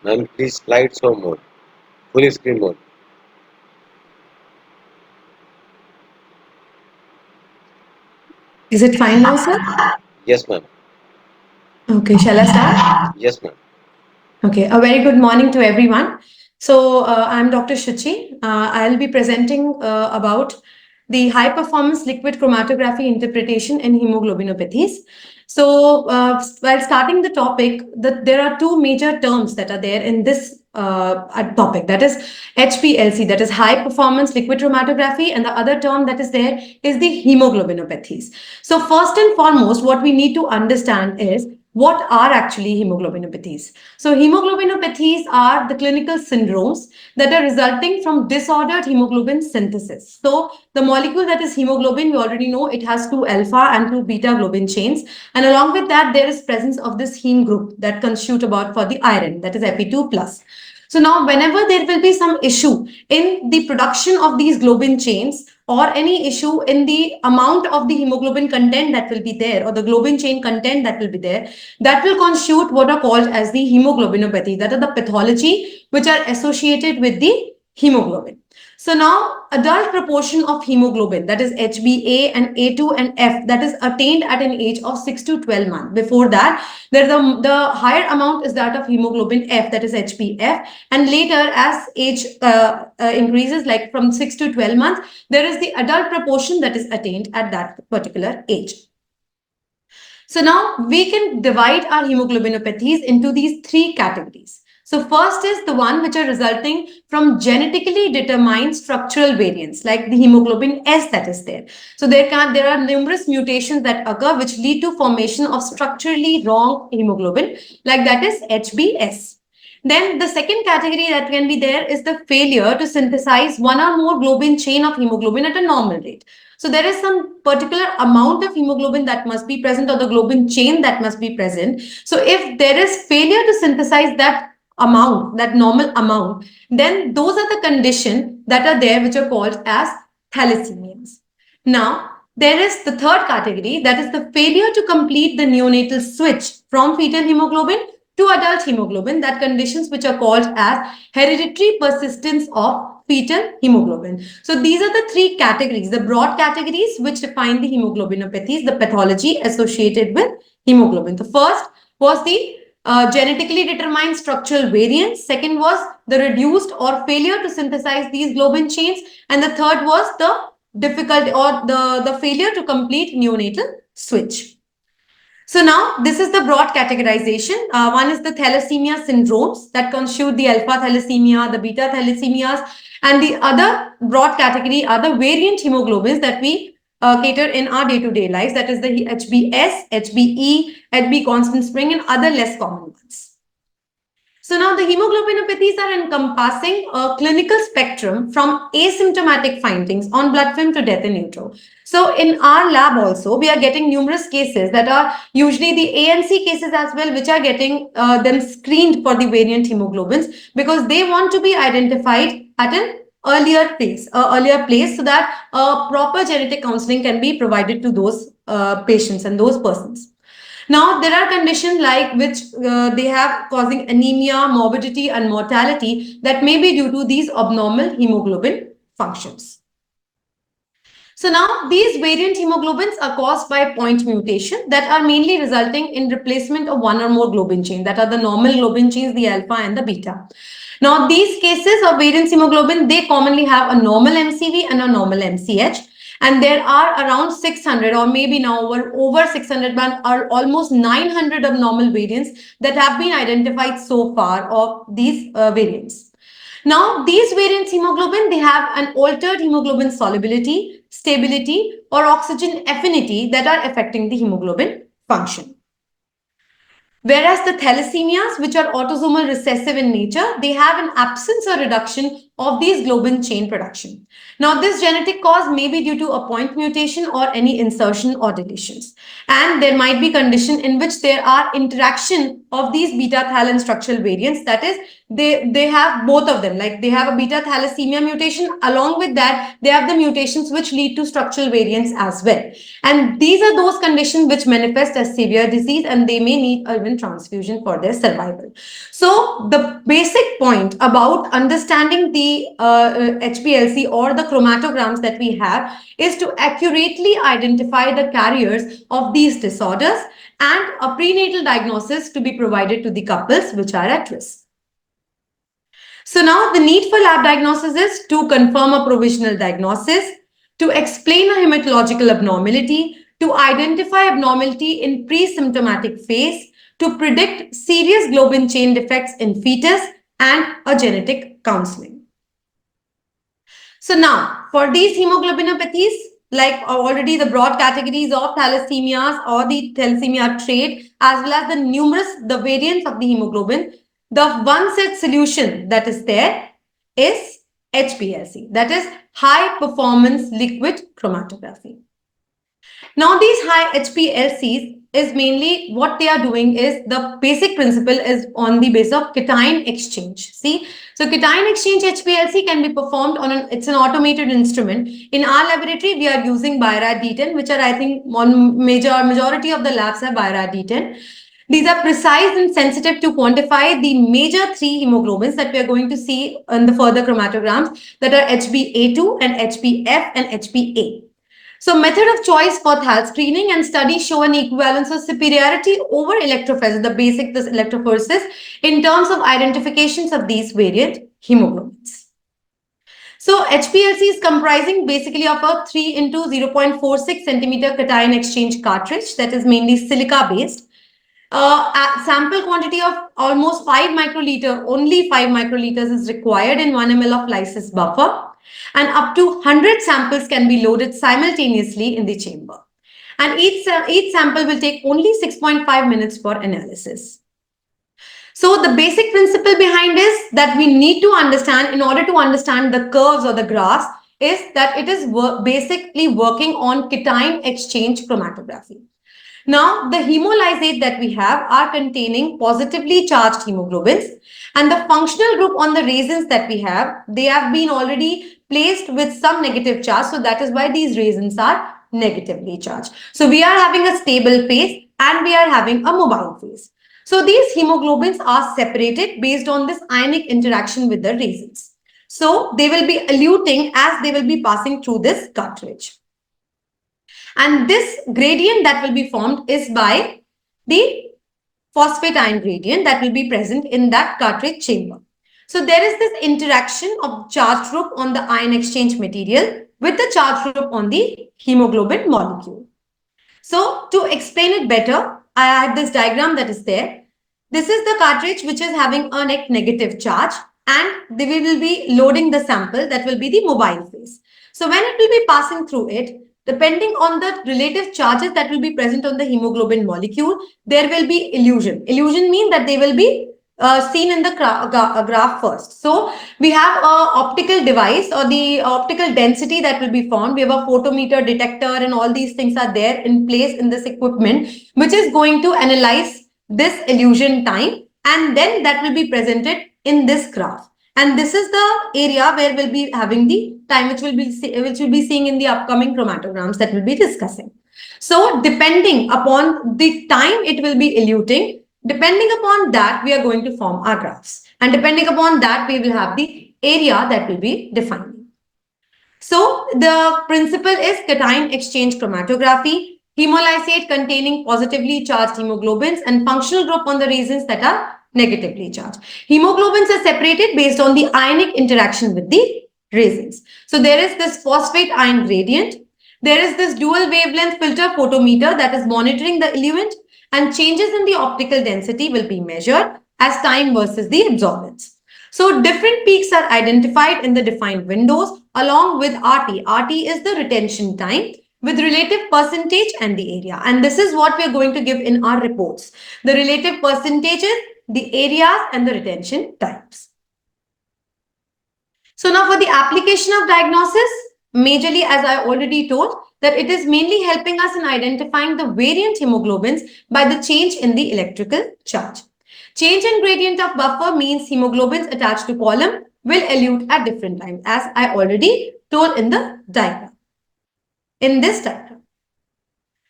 Ma'am, please slideshow mode, full screen mode. Is it fine now, sir? Yes, ma'am. Okay, shall I start? Yes, ma'am. Okay, a very good morning to everyone. So, I'm Dr. Shuchi. I'll be presenting about the high performance liquid chromatography interpretation in hemoglobinopathies. So, while starting the topic, there are two major terms that are there in this topic, that is HPLC, that is high performance liquid chromatography, and the other term that is there is the hemoglobinopathies. So, first and foremost, what we need to understand is what are actually hemoglobinopathies. So hemoglobinopathies are the clinical syndromes that are resulting from disordered hemoglobin synthesis. So the molecule that is hemoglobin, we already know it has two alpha and two beta globin chains, and along with that there is presence of this heme group that constitute about for the iron, that is Fe2 plus. So now whenever there will be some issue in the production of these globin chains, or any issue in the amount of the hemoglobin content that will be there, or the globin chain content that will be there, that will constitute what are called as the hemoglobinopathy, that are the pathology which are associated with the hemoglobin. So now adult proportion of hemoglobin, that is HbA and A2 and F, that is attained at an age of 6 to 12 months. Before that, the higher amount is that of hemoglobin F, that is HbF, and later as age increases, like from 6 to 12 months, there is the adult proportion that is attained at that particular age. So now we can divide our hemoglobinopathies into these three categories. So first is the one which are resulting from genetically determined structural variants, like the hemoglobin S that is there. So there are numerous mutations that occur which lead to formation of structurally wrong hemoglobin, like that is HbS. Then the second category that can be there is the failure to synthesize one or more globin chain of hemoglobin at a normal rate. So there is some particular amount of hemoglobin that must be present, or the globin chain that must be present. So if there is failure to synthesize that amount, that normal amount, then those are the conditions that are there which are called as thalassemias. Now, there is the third category, that is the failure to complete the neonatal switch from fetal hemoglobin to adult hemoglobin, that conditions which are called as hereditary persistence of fetal hemoglobin. So these are the three categories, the broad categories which define the hemoglobinopathies, the pathology associated with hemoglobin. The first was the genetically determined structural variants. Second was the reduced or failure to synthesize these globin chains. And the third was the difficulty or the failure to complete neonatal switch. So now this is the broad categorization. One is the thalassemia syndromes that constitute the alpha thalassemia, the beta thalassemias, and the other broad category are the variant hemoglobins that we cater in our day-to-day lives. That is the HbS, HbE, Hb constant spring, and other less common ones. So now the hemoglobinopathies are encompassing a clinical spectrum from asymptomatic findings on blood film to death in utero. So in our lab also, we are getting numerous cases that are usually the ANC cases as well, which are getting them screened for the variant hemoglobins because they want to be identified at an earlier place, so that proper genetic counseling can be provided to those patients and those persons. Now, there are conditions like which they have causing anemia, morbidity, and mortality that may be due to these abnormal hemoglobin functions. So now these variant hemoglobins are caused by point mutation that are mainly resulting in replacement of one or more globin chain, that are the normal globin chains, the alpha and the beta. Now these cases of variant hemoglobin, they commonly have a normal MCV and a normal MCH. And there are around 600 or maybe now over 600, but are almost 900 of normal variants that have been identified so far of these variants. Now, these variants hemoglobin, they have an altered hemoglobin solubility, stability, or oxygen affinity that are affecting the hemoglobin function. Whereas the thalassemias, which are autosomal recessive in nature, they have an absence or reduction of these globin chain production. Now, this genetic cause may be due to a point mutation or any insertion or deletions. And there might be condition in which there are interaction of these beta-thalan structural variants. That is, they have both of them. Like they have a beta-thalassemia mutation. Along with that, they have the mutations which lead to structural variants as well. And these are those conditions which manifest as severe disease, and they may need even transfusion for their survival. So the basic point about understanding the HPLC or the chromatograms that we have is to accurately identify the carriers of these disorders and a prenatal diagnosis to be provided to the couples which are at risk. So now the need for lab diagnosis is to confirm a provisional diagnosis, to explain a hematological abnormality, to identify abnormality in pre-symptomatic phase, to predict serious globin chain defects in fetus, and a genetic counseling. So now, for these hemoglobinopathies, like already the broad categories of thalassemias or the thalassemia trait, as well as the variants of the hemoglobin, the one set solution that is there is HPLC, that is high performance liquid chromatography. Now these high HPLCs is mainly what they are doing is the basic principle is on the basis of cation exchange. See, so cation exchange HPLC can be performed on it's an automated instrument. In our laboratory, we are using BIRAD D10, which are I think majority of the labs have BIRAD D10. These are precise and sensitive to quantify the major three hemoglobins that we are going to see in the further chromatograms, that are HbA2 and HbF and HbA. So method of choice for THAL screening and studies show an equivalence of superiority over electrophoresis, the basic electrophoresis, in terms of identifications of these variant hemoglobins. So HPLC is comprising basically of a 3 into 0.46 centimeter cation exchange cartridge that is mainly silica based. A sample quantity of almost 5 microliter, only 5 microliters is required in 1 ml of lysis buffer, and up to 100 samples can be loaded simultaneously in the chamber. And each sample will take only 6.5 minutes for analysis. So the basic principle behind is that we need to understand, in order to understand the curves or the graphs, is that it is basically working on cation exchange chromatography. Now, the hemolysate that we have are containing positively charged hemoglobins, and the functional group on the resins that we have, they have been already placed with some negative charge. So that is why these resins are negatively charged. So we are having a stable phase and we are having a mobile phase. So these hemoglobins are separated based on this ionic interaction with the resins. So they will be eluting as they will be passing through this cartridge. And this gradient that will be formed is by the phosphate ion gradient that will be present in that cartridge chamber. So there is this interaction of charge group on the ion exchange material with the charge group on the hemoglobin molecule. So to explain it better, I have this diagram that is there. This is the cartridge which is having a net negative charge, and we will be loading the sample that will be the mobile phase. So when it will be passing through it, depending on the relative charges that will be present on the hemoglobin molecule, there will be illusion. Illusion means that they will be seen in the graph first. So we have a optical device or the optical density that will be formed. We have a photometer detector and all these things are there in place in this equipment, which is going to analyze this illusion time, and then that will be presented in this graph. And this is the area where we'll be having the time, which we'll be seeing in the upcoming chromatograms that we'll be discussing. So depending upon the time it will be eluting, depending upon that, we are going to form our graphs. And depending upon that, we will have the area that will be defining. So the principle is cation exchange chromatography, hemolysate containing positively charged hemoglobins, and functional group on the reagents that are negatively charged. Hemoglobins are separated based on the ionic interaction with the reagents. So there is this phosphate ion gradient. There is this dual wavelength filter photometer that is monitoring the eluent, and changes in the optical density will be measured as time versus the absorbance. So different peaks are identified in the defined windows along with RT. RT is the retention time with relative percentage and the area. And this is what we are going to give in our reports. The relative percentages, the areas, and the retention times. So now for the application of diagnosis, majorly, as I already told, that it is mainly helping us in identifying the variant hemoglobins by the change in the electrical charge. Change in gradient of buffer means hemoglobins attached to column will elute at different times, as I already told in the diagram, in this diagram.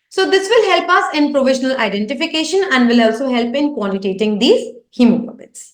So this will help us in provisional identification and will also help in quantitating these hemoglobins.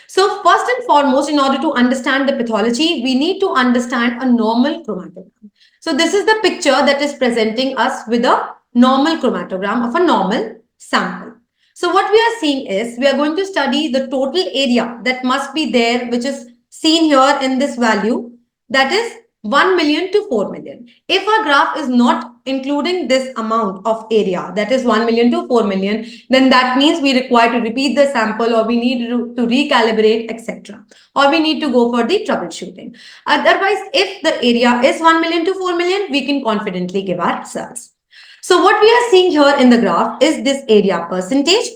So first and foremost, in order to understand the pathology, we need to understand a normal chromatogram. So this is the picture that is presenting us with a normal chromatogram of a normal sample. So what we are seeing is, we are going to study the total area that must be there, which is seen here in this value, that is 1 million to 4 million. If our graph is not including this amount of area, that is 1 million to 4 million, then that means we require to repeat the sample, or we need to recalibrate, etc. Or we need to go for the troubleshooting. Otherwise, if the area is 1 million to 4 million, we can confidently give our results. So what we are seeing here in the graph is this area percentage.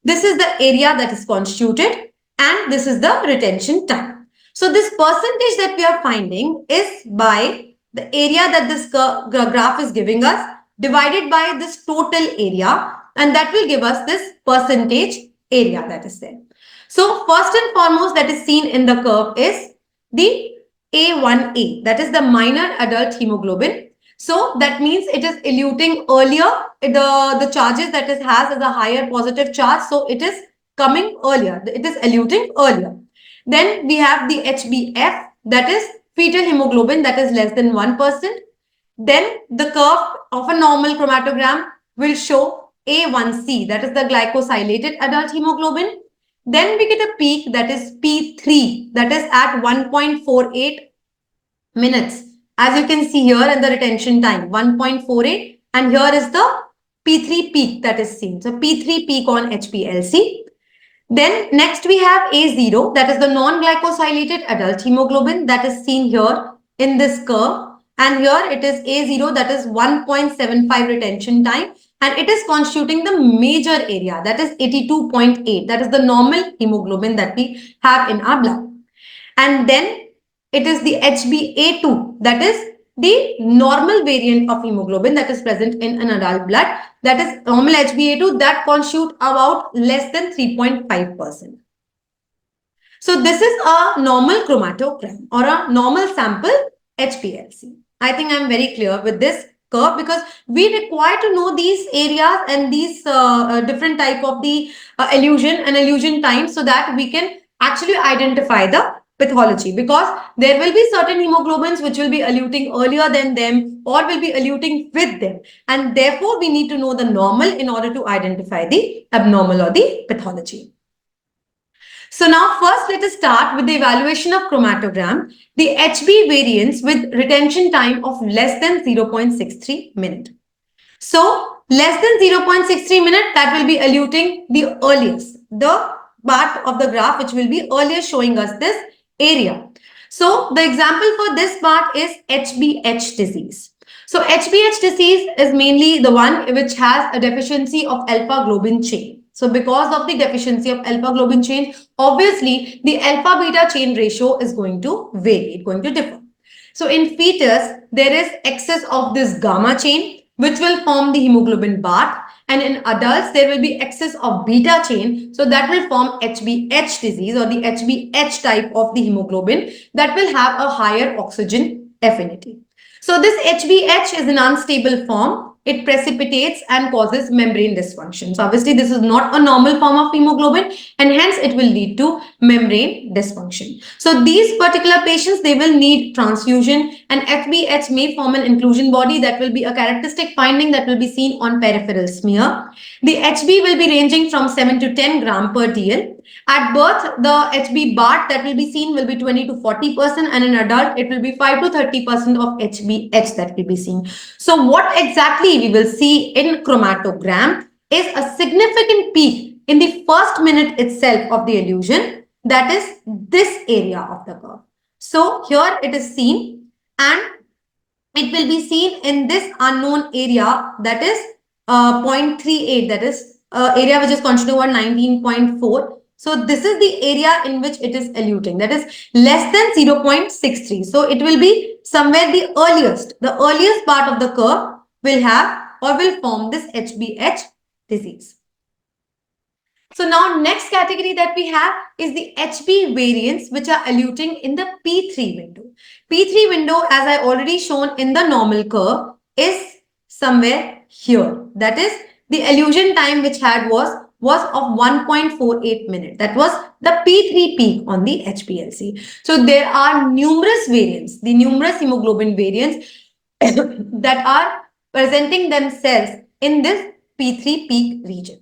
This is the area that is constituted, and this is the retention time. So this percentage that we are finding is by the area that this graph is giving us divided by this total area, and that will give us this percentage area that is there. So first and foremost that is seen in the curve is the A1A, that is the minor adult hemoglobin. So that means it is eluting earlier. The charges that it has is a higher positive charge. So it is coming earlier. It is eluting earlier. Then we have the HbF, that is fetal hemoglobin, that is less than 1%. Then the curve of a normal chromatogram will show A1C, that is the glycosylated adult hemoglobin. Then we get a peak, that is P3, that is at 1.48 minutes. As you can see here in the retention time, 1.48, and here is the P3 peak that is seen. So P3 peak on HPLC. Then next we have A0, that is the non-glycosylated adult hemoglobin that is seen here in this curve. And here it is A0, that is 1.75 retention time, and it is constituting the major area, that is 82.8. That is the normal hemoglobin that we have in our blood. And then it is the HbA2, that is the normal variant of hemoglobin that is present in an adult blood. That is normal HbA2 that constitute about less than 3.5%. So this is a normal chromatogram or a normal sample HPLC. I think I'm very clear with this curve, because we require to know these areas and these different type of the elution and elution time, so that we can actually identify the pathology, because there will be certain hemoglobins which will be eluting earlier than them or will be eluting with them, and therefore we need to know the normal in order to identify the abnormal or the pathology. So now first let us start with the evaluation of chromatogram, the HB variants with retention time of less than 0.63 minute. So less than 0.63 minute, that will be eluting the earliest, the part of the graph which will be earliest showing us this area. So the example for this part is HBH disease. So HBH disease is mainly the one which has a deficiency of alpha globin chain. So because of the deficiency of alpha globin chain, obviously the alpha beta chain ratio is going to vary, it's going to differ. So in fetus, there is excess of this gamma chain which will form the hemoglobin bath, And in adults, there will be excess of beta chain. So that will form HbH disease, or the HbH type of the hemoglobin that will have a higher oxygen affinity. So this HbH is an unstable form. It precipitates and causes membrane dysfunction. So obviously this is not a normal form of hemoglobin, and hence it will lead to membrane dysfunction. So these particular patients, they will need transfusion, and HbH may form an inclusion body. That will be a characteristic finding that will be seen on peripheral smear. The Hb will be ranging from 7 to 10 gram per dl. At birth, the HB BART that will be seen will be 20 to 40%, and in adult, it will be 5 to 30% of HbH that will be seen. So what exactly we will see in chromatogram is a significant peak in the first minute itself of the illusion, that is this area of the curve. So here it is seen, and it will be seen in this unknown area, that is 0.38, that is area which is constituted over 19.4. So this is the area in which it is eluting, that is less than 0.63. So it will be somewhere the earliest part of the curve will have or will form this HbH disease. So now next category that we have is the HB variants which are eluting in the P3 window. P3 window, as I already shown in the normal curve, is somewhere here. That is the elution time which had was of 1.48 minutes. That was the P3 peak on the HPLC. So there are numerous variants, the numerous hemoglobin variants that are presenting themselves in this P3 peak region.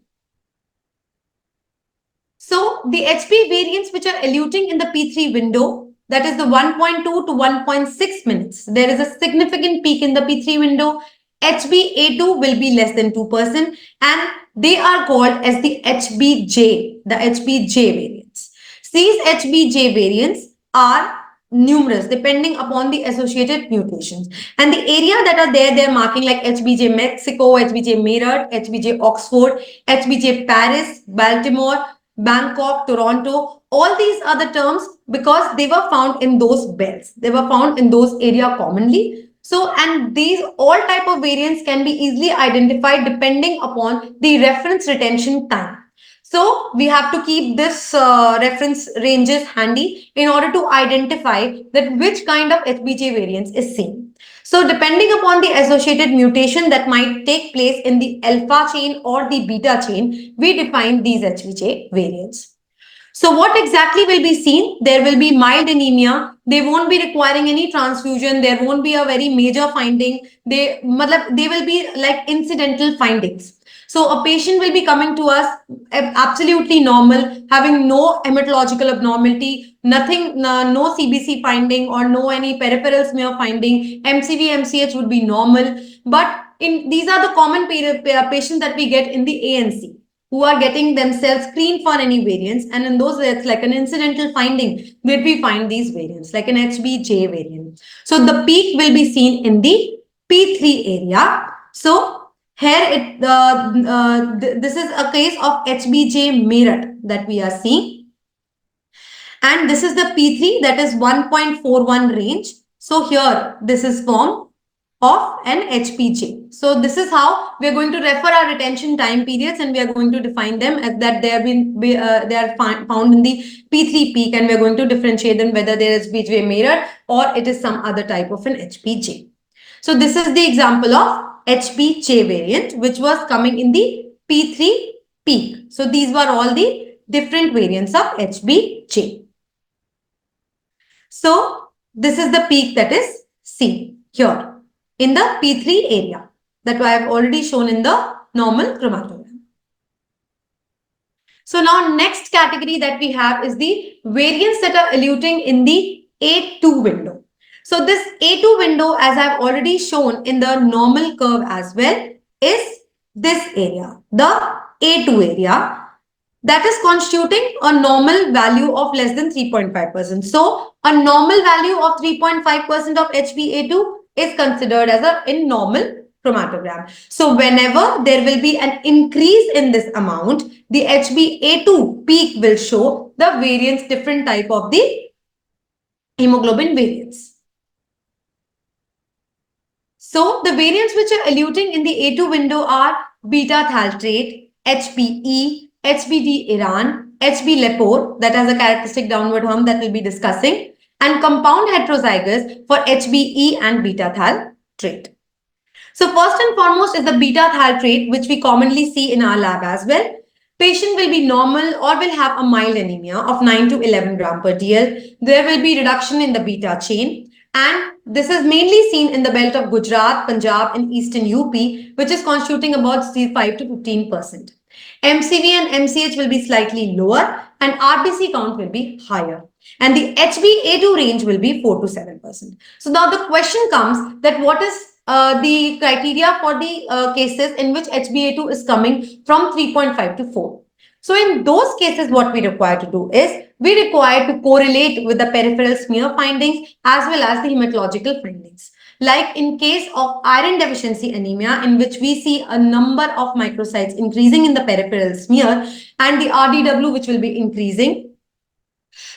So the HB variants which are eluting in the P3 window, that is the 1.2 to 1.6 minutes. There is a significant peak in the P3 window. HbA2 will be less than 2%, and they are called as the HbJ variants. These HbJ variants are numerous depending upon the associated mutations, and the area that are there, they're marking like HbJ Mexico, HbJ Meerut, HbJ Oxford, HbJ Paris, Baltimore, Bangkok, Toronto. All these are the terms because they were found in those belts. They were found in those area commonly. So, and these all type of variants can be easily identified depending upon the reference retention time. So we have to keep this reference ranges handy in order to identify that which kind of HbJ variants is seen. So depending upon the associated mutation that might take place in the alpha chain or the beta chain, we define these HbJ variants. So what exactly will be seen? There will be mild anemia. They won't be requiring any transfusion. There won't be a very major finding. They will be like incidental findings. So a patient will be coming to us absolutely normal, having no hematological abnormality, nothing, no CBC finding or no any peripheral smear finding. MCV, MCH would be normal. But these are the common patients that we get in the ANC, who are getting themselves screened for any variants, and in those it's like an incidental finding that we find these variants like an HbJ variant. So the peak will be seen in the P3 area. So here this is a case of HbJ Meerut that we are seeing, and this is the P3, that is 1.41 range. So here this is formed of an HpJ. So this is how we are going to refer our retention time periods, and we are going to define them as that they are found in the P3 peak, and we are going to differentiate them whether there is HbJ Meerut or it is some other type of an HpJ. So this is the example of HbJ variant which was coming in the P3 peak. So these were all the different variants of HbJ. So this is the peak that is seen here in the P3 area that I have already shown in the normal chromatogram. So now next category that we have is the variants that are eluting in the A2 window. So this A2 window, as I have already shown in the normal curve as well, is this area, the A2 area, that is constituting a normal value of less than 3.5%. So a normal value of 3.5% of HbA2 is considered as a normal chromatogram. So whenever there will be an increase in this amount, the HbA2 peak will show the variants, different type of the hemoglobin variants. So the variants which are eluting in the A2 window are beta thaltrate, HBE, HBD Iran, HB Lepore, that has a characteristic downward hum that we'll be discussing, and compound heterozygous for HBE and beta thaltrate. So first and foremost is the beta thaltrate, which we commonly see in our lab as well. Patient will be normal or will have a mild anemia of 9 to 11 gram per dl. There will be reduction in the beta chain. And this is mainly seen in the belt of Gujarat, Punjab and Eastern UP, which is constituting about 5 to 15%. MCV and MCH will be slightly lower and RBC count will be higher. And the HbA2 range will be 4 to 7%. So now the question comes that what is the criteria for the cases in which HbA2 is coming from 3.5 to 4. So in those cases, what we require to do is we require to correlate with the peripheral smear findings as well as the hematological findings. Like in case of iron deficiency anemia, in which we see a number of microcytes increasing in the peripheral smear and the RDW which will be increasing,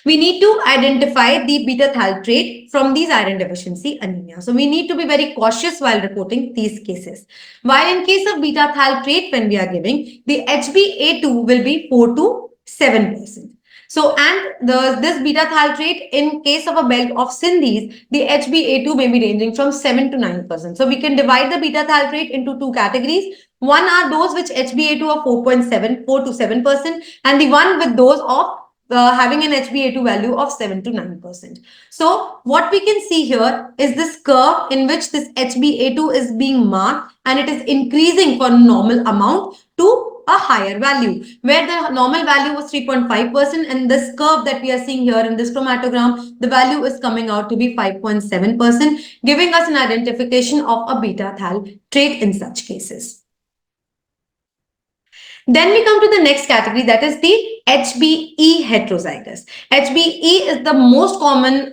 we need to identify the beta thaltrate from these iron deficiency anemia. So we need to be very cautious while reporting these cases. While in case of beta thaltrate, when we are giving, the HbA2 will be 4 to 7%. So, and this beta thaltrate, in case of a belt of Sindhis, the HbA2 may be ranging from 7 to 9%. So we can divide the beta thaltrate into two categories. One are those which HbA2 of 4.7, 4 to 7%, and the one with those of having an HbA2 value of 7 to 9%. So what we can see here is this curve in which this HbA2 is being marked and it is increasing for normal amount to a higher value, where the normal value was 3.5%, and this curve that we are seeing here in this chromatogram, the value is coming out to be 5.7%, giving us an identification of a beta thaltrate in such cases. Then we come to the next category, that is the HBE heterozygous. HBE is the most common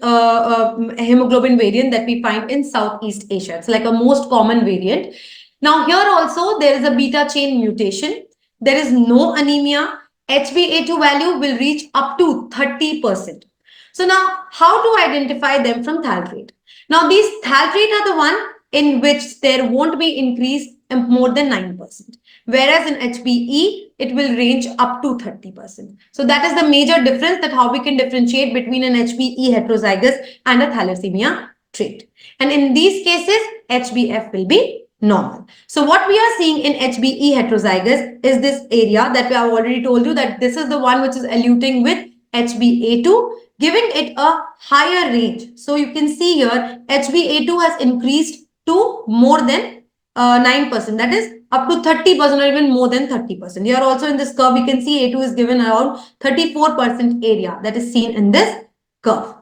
hemoglobin variant that we find in Southeast Asia. It's like a most common variant. Now here also there is a beta chain mutation. There is no anemia. HbA2 value will reach up to 30%. So now how to identify them from thaltrate? Now these thaltrate are the one in which there won't be increase more than 9%. Whereas in HBE, it will range up to 30%. So that is the major difference, that how we can differentiate between an HBE heterozygous and a thalassemia trait. And in these cases, HbF will be normal. So what we are seeing in HBE heterozygous is this area that we have already told you, that this is the one which is eluting with HbA2, giving it a higher range. So you can see here, HbA2 has increased to more than 9%, that is up to 30% or even more than 30%. Here also in this curve, we can see A2 is given around 34% area that is seen in this curve.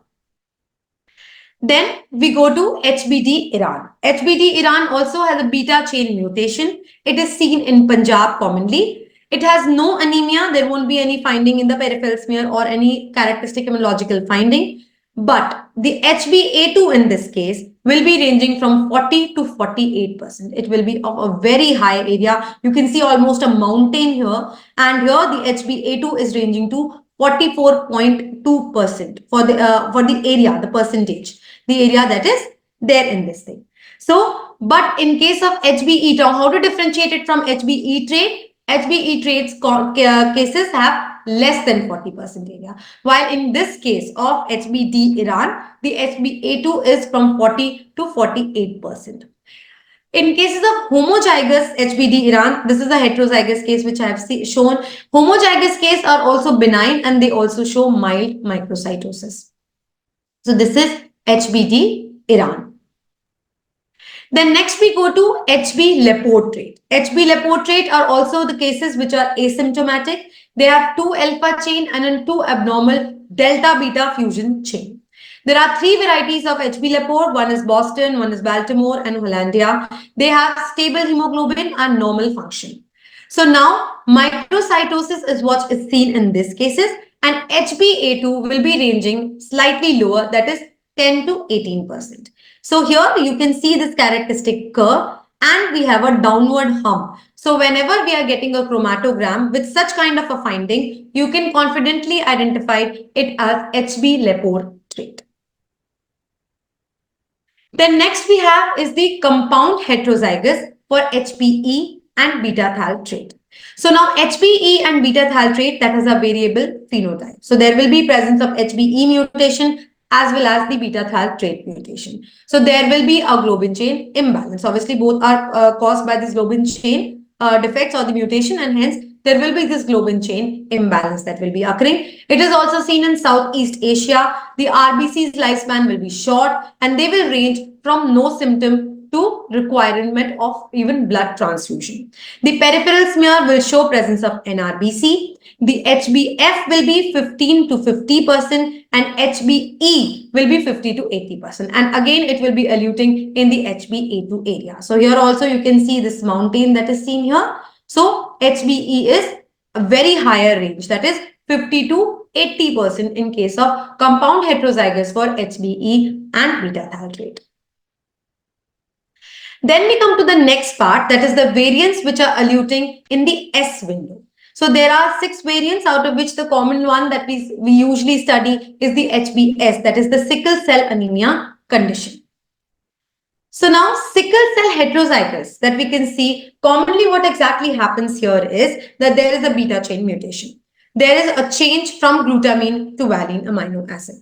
Then we go to HBD Iran. HBD Iran also has a beta chain mutation. It is seen in Punjab commonly. It has no anemia. There won't be any finding in the peripheral smear or any characteristic immunological finding. But the HbA2 in this case will be ranging from 40 to 48%. It will be of a very high area. You can see almost a mountain here. And here the HbA2 is ranging to 44.2% for the area, the percentage, the area that is there in this thing. So, but in case of HBE, how to differentiate it from HBE trait? HBE traits cases have less than 40% area. While in this case of HBD Iran, the HbA2 is from 40 to 48%. In cases of homozygous HBD Iran, this is a heterozygous case which I have shown. Homozygous case are also benign and they also show mild microcytosis. So this is HBD Iran. Then next we go to HB Lepore trait. HB Lepore trait are also the cases which are asymptomatic. They have 2 alpha chain and a 2 abnormal delta beta fusion chain. There are 3 varieties of HB Lepore. One is Boston, one is Baltimore and Hollandia. They have stable hemoglobin and normal function. So now microcytosis is what is seen in these cases, and HbA2 will be ranging slightly lower, that is 10 to 18%. So here you can see this characteristic curve and we have a downward hump. So whenever we are getting a chromatogram with such kind of a finding, you can confidently identify it as HB Lepore trait. Then next we have is the compound heterozygous for HBE and beta thal trait. So now HBE and beta thal trait, that has a variable phenotype. So there will be presence of HBE mutation as well as the beta thal trait mutation. So there will be a globin chain imbalance. Obviously, both are caused by this globin chain defects or the mutation, and hence there will be this globin chain imbalance that will be occurring. It is also seen in Southeast Asia. The RBC's lifespan will be short and they will range from no symptom to requirement of even blood transfusion. The peripheral smear will show presence of NRBC. The HbF will be 15 to 50% and HbE will be 50 to 80%. And again, it will be eluting in the HbA2 area. So here also you can see this mountain that is seen here. So HbE is a very higher range, that is 50 to 80% in case of compound heterozygous for HbE and beta thal trait. Then we come to the next part, that is the variants which are eluting in the S window. So there are 6 variants, out of which the common one that we usually study is the HbS, that is the sickle cell anemia condition. So now sickle cell heterozygous, that we can see commonly what exactly happens here is that there is a beta chain mutation. There is a change from glutamine to valine amino acid.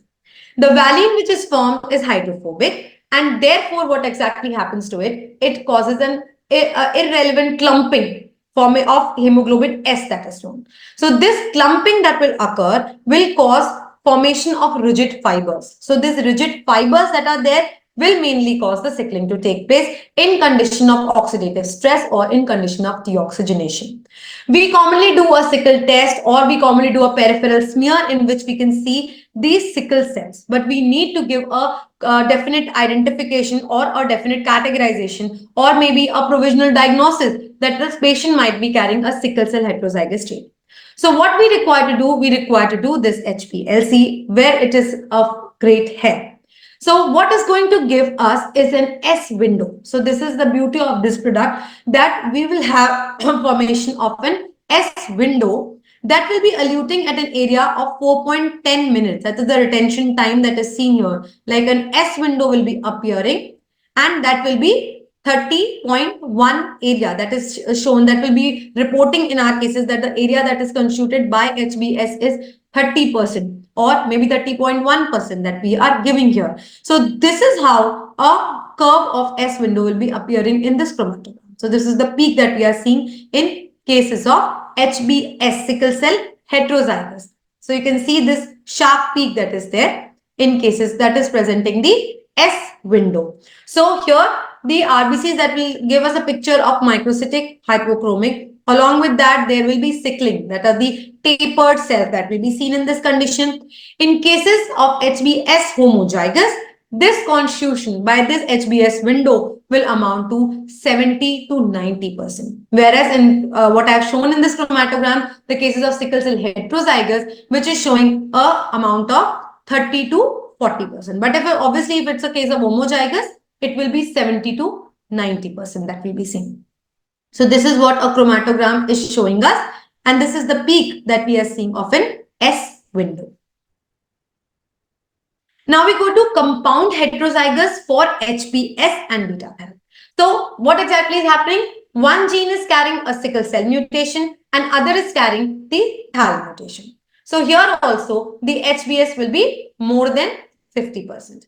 The valine which is formed is hydrophobic, and therefore what exactly happens to it? It causes an irrelevant clumping of hemoglobin S that is shown. So this clumping that will occur will cause formation of rigid fibers. So these rigid fibers that are there will mainly cause the sickling to take place in condition of oxidative stress or in condition of deoxygenation. We commonly do a sickle test or we commonly do a peripheral smear in which we can see these sickle cells, but we need to give a definite identification or a definite categorization or maybe a provisional diagnosis that this patient might be carrying a sickle cell heterozygous trait. So what we require to do, we require to do this HPLC where it is of great help. So what is going to give us is an S window. So this is the beauty of this product, that we will have formation of an S window that will be eluting at an area of 4.10 minutes. That is the retention time that is seen here. Like an S window will be appearing and that will be 30.1 area that is shown, that will be reporting in our cases that the area that is constituted by HBS is 30% or maybe 30.1% that we are giving here. So this is how a curve of S window will be appearing in this chromatogram. So this is the peak that we are seeing in cases of HBS, sickle cell heterozygous. So you can see this sharp peak that is there in cases that is presenting the S window. So here the RBCs that will give us a picture of microcytic hypochromic. Along with that, there will be sickling, that are the tapered cells that will be seen in this condition. In cases of HBS homozygous, this constitution by this HBS window will amount to 70 to 90%. Whereas in what I have shown in this chromatogram, the cases of sickle cell heterozygous, which is showing a amount of 30 to 40%. But obviously if it's a case of homozygous, it will be 70 to 90% that will be seen. So this is what a chromatogram is showing us, and this is the peak that we are seeing of an S window. Now we go to compound heterozygous for HBS and beta thal. So what exactly is happening? One gene is carrying a sickle cell mutation and other is carrying the thal mutation. So here also the HBS will be more than 50%.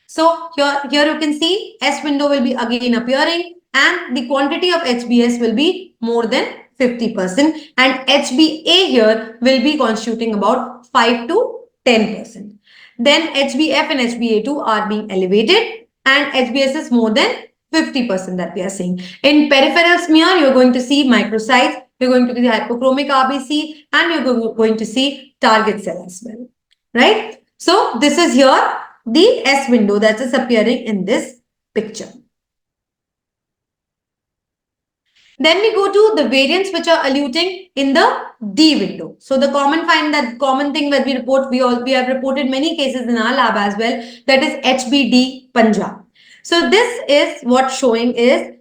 So here you can see S window will be again appearing and the quantity of HBS will be more than 50% and HBA here will be constituting about 5 to 10%. Then HBF and HbA2 are being elevated and HBS is more than 50% that we are seeing. In peripheral smear, you're going to see microcytes, you're going to see hypochromic RBC and you're going to see target cell as well, right? So this is here the S window that is appearing in this picture. Then we go to the variants which are eluting in the D window. So the common thing that we report, we have reported many cases in our lab as well, that is HBD Punjab. So this is what showing is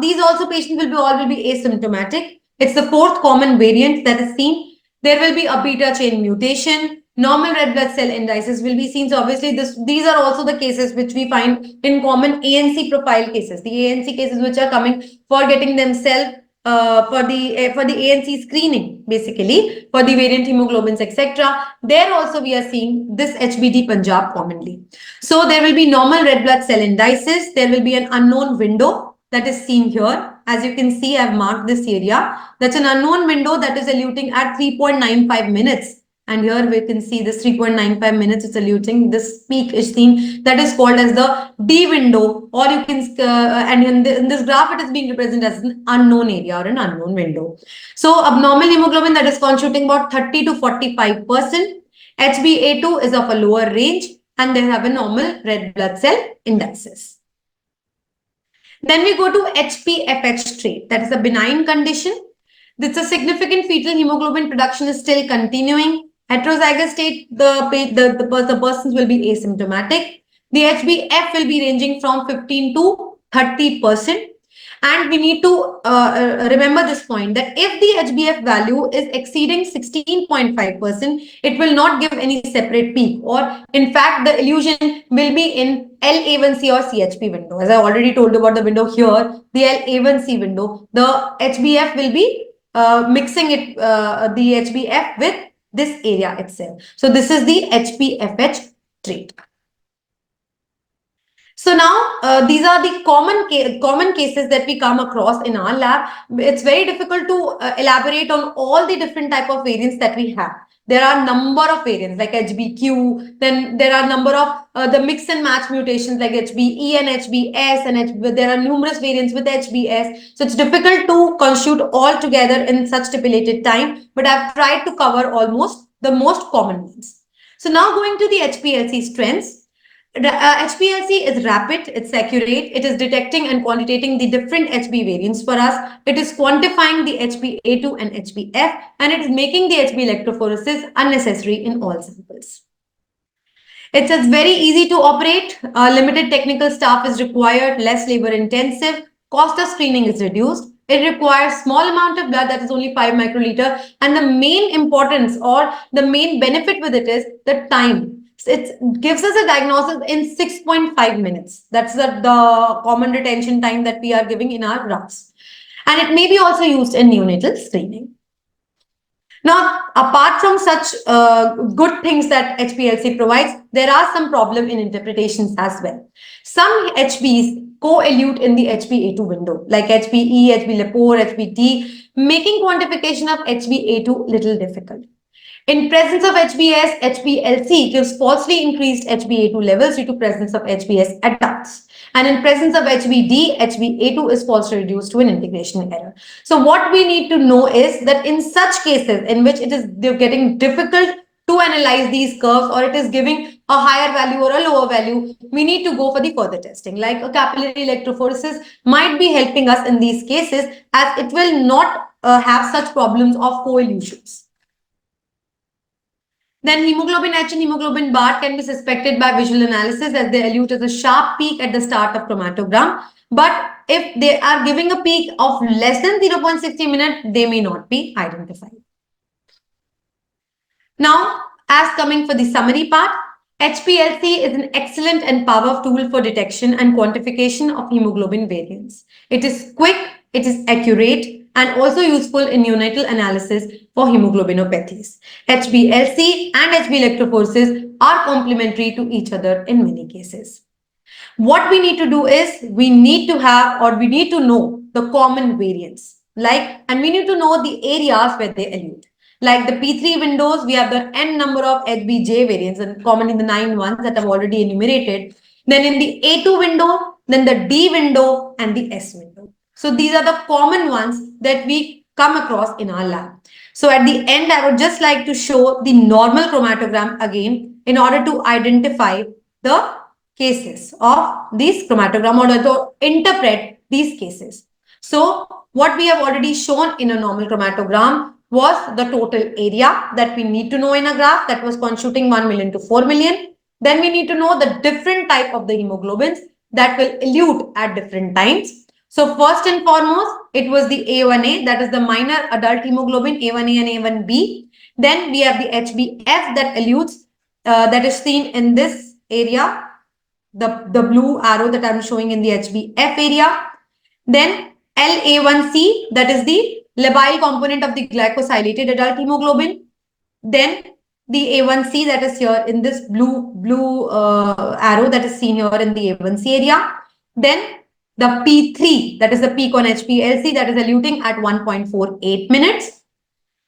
these also patients will be asymptomatic. It's the 4th common variant that is seen. There will be a beta chain mutation. Normal red blood cell indices will be seen. So obviously these are also the cases which we find in common ANC profile cases. The ANC cases which are coming for getting themselves for the ANC screening, basically for the variant hemoglobins, etc. There also we are seeing this HBD Punjab commonly. So there will be normal red blood cell indices. There will be an unknown window that is seen here. As you can see, I've marked this area. That's an unknown window that is eluting at 3.95 minutes. And here we can see this 3.95 minutes is eluting. This peak is seen, that is called as the D window, or you can, and in this graph, it is being represented as an unknown area or an unknown window. So abnormal hemoglobin that is constituting about 30 to 45%. HbA2 is of a lower range and they have a normal red blood cell indices. Then we go to HPFH trait. That is a benign condition. It's a significant fetal hemoglobin production is still continuing. Heterozygous state, the persons will be asymptomatic. The HbF will be ranging from 15 to 30%. And we need to remember this point that if the HbF value is exceeding 16.5%, it will not give any separate peak, or in fact, the illusion will be in LA1C or CHP window. As I already told you about the window here, the LA1C window, the HbF will be mixing it, the HbF with this area itself. So this is the HPFH trait. So now these are the common cases that we come across in our lab. It's very difficult to elaborate on all the different type of variants that we have. There are number of variants like HBQ, then there are number of the mix and match mutations like HBE and HBS, and there are numerous variants with HBS. So it's difficult to constitute all together in such stipulated time, but I've tried to cover almost the most common ones. So now going to the HPLC strengths. HPLC is rapid, it's accurate, it is detecting and quantitating the different HB variants for us. It is quantifying the HbA2 and HbF, and it is making the HB electrophoresis unnecessary in all samples. It's very easy to operate, limited technical staff is required, less labor intensive, cost of screening is reduced. It requires small amount of blood, that is only 5 microliter, and the main importance or the main benefit with it is the time. It gives us a diagnosis in 6.5 minutes. That's the common retention time that we are giving in our graphs. And it may be also used in neonatal screening. Now, apart from such good things that HPLC provides, there are some problem in interpretations as well. Some HBs co-elute in the HbA2 window, like HbE, HbLepore, HbD, making quantification of HbA2 little difficult. In presence of HBS, HPLC gives falsely increased HbA2 levels due to presence of HBS adducts. And in presence of HBD, HbA2 is falsely reduced to an integration error. So what we need to know is that in such cases in which it is getting difficult to analyze these curves, or it is giving a higher value or a lower value, we need to go for the further testing. Like a capillary electrophoresis might be helping us in these cases, as it will not have such problems of co-elutions. Then hemoglobin H and hemoglobin BART can be suspected by visual analysis, as they elute as a sharp peak at the start of chromatogram. But if they are giving a peak of less than 0.60 minutes, they may not be identified. Now, as coming for the summary part, HPLC is an excellent and powerful tool for detection and quantification of hemoglobin variants. It is quick, it is accurate, and also useful in neonatal analysis for hemoglobinopathies. HPLC and HB electrophoresis are complementary to each other in many cases. What we need to do is we need to have, or we need to know the common variants, and we need to know the areas where they elute. Like the P3 windows, we have the n number of HBJ variants, and commonly the 9 ones that I've already enumerated. Then in the A2 window, then the D window and the S window. So these are the common ones that we come across in our lab. So at the end, I would just like to show the normal chromatogram again in order to identify the cases of these chromatogram, or to interpret these cases. So what we have already shown in a normal chromatogram was the total area that we need to know in a graph, that was constituting 1 million to 4 million. Then we need to know the different type of the hemoglobins that will elute at different times. So first and foremost, it was the A1A, that is the minor adult hemoglobin, A1A and A1B. Then we have the HbF that elutes, that is seen in this area, the blue arrow that I'm showing in the HbF area. Then LA1C, that is the labile component of the glycosylated adult hemoglobin. Then the A1C, that is here in this blue arrow that is seen here in the A1C area. Then the P3, that is the peak on HPLC, that is eluting at 1.48 minutes.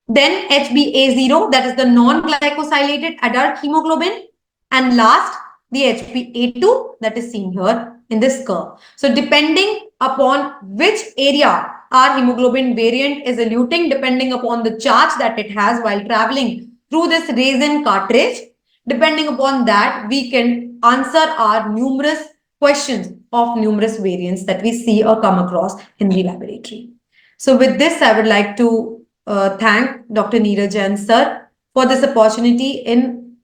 Then HbA0, that is the non-glycosylated adult hemoglobin. And last, the HbA2, that is seen here in this curve. So depending upon which area our hemoglobin variant is eluting, depending upon the charge that it has while traveling through this resin cartridge, depending upon that, we can answer our numerous questions of numerous variants that we see or come across in the laboratory. So with this, I would like to thank Dr. Neeraj Jain sir for this opportunity in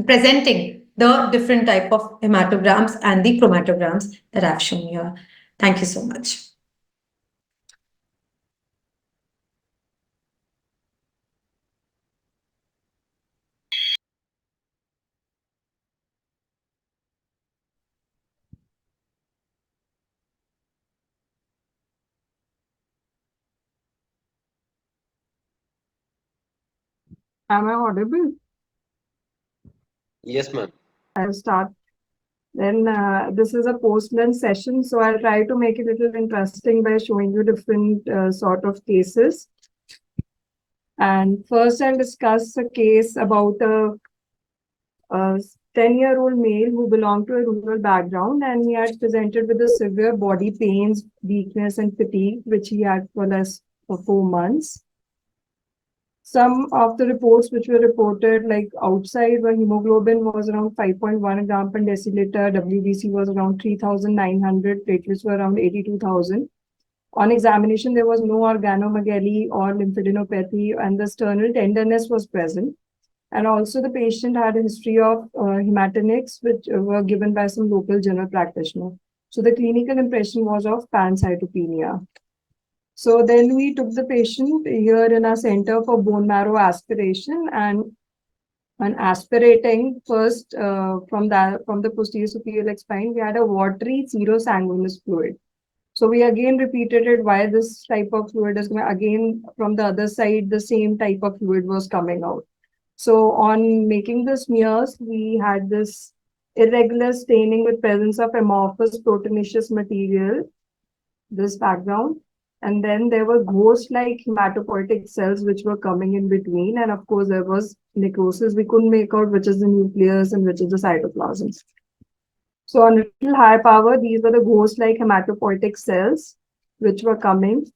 presenting the different type of hematograms and the chromatograms that I've shown here. Thank you so much. Am I audible? Yes, ma'am. I'll start. Then this is a post-lunch session, so I'll try to make it a little interesting by showing you different sort of cases. And first, I'll discuss a case about a 10-year-old male who belonged to a rural background, and he had presented with a severe body pains, weakness, and fatigue, which he had for 4 months. Some of the reports which were reported, like outside, where hemoglobin was around 5.1 gram per deciliter, WBC was around 3,900, platelets were around 82,000. On examination, there was no organomegaly or lymphadenopathy, and the sternal tenderness was present. And also, the patient had a history of hematinics, which were given by some local general practitioner. So the clinical impression was of pancytopenia. So then we took the patient here in our center for bone marrow aspiration, and on aspirating first from the posterior superior spine, we had a watery serosanguinous fluid. So we again repeated it why this type of fluid is going. Again, from the other side, the same type of fluid was coming out. So on making the smears, we had this irregular staining with presence of amorphous proteinaceous material, this background. And then there were ghost-like hematopoietic cells which were coming in between. And of course, there was necrosis. We couldn't make out which is the nucleus and which is the cytoplasm. So on little high power, these were the ghost-like hematopoietic cells which were coming.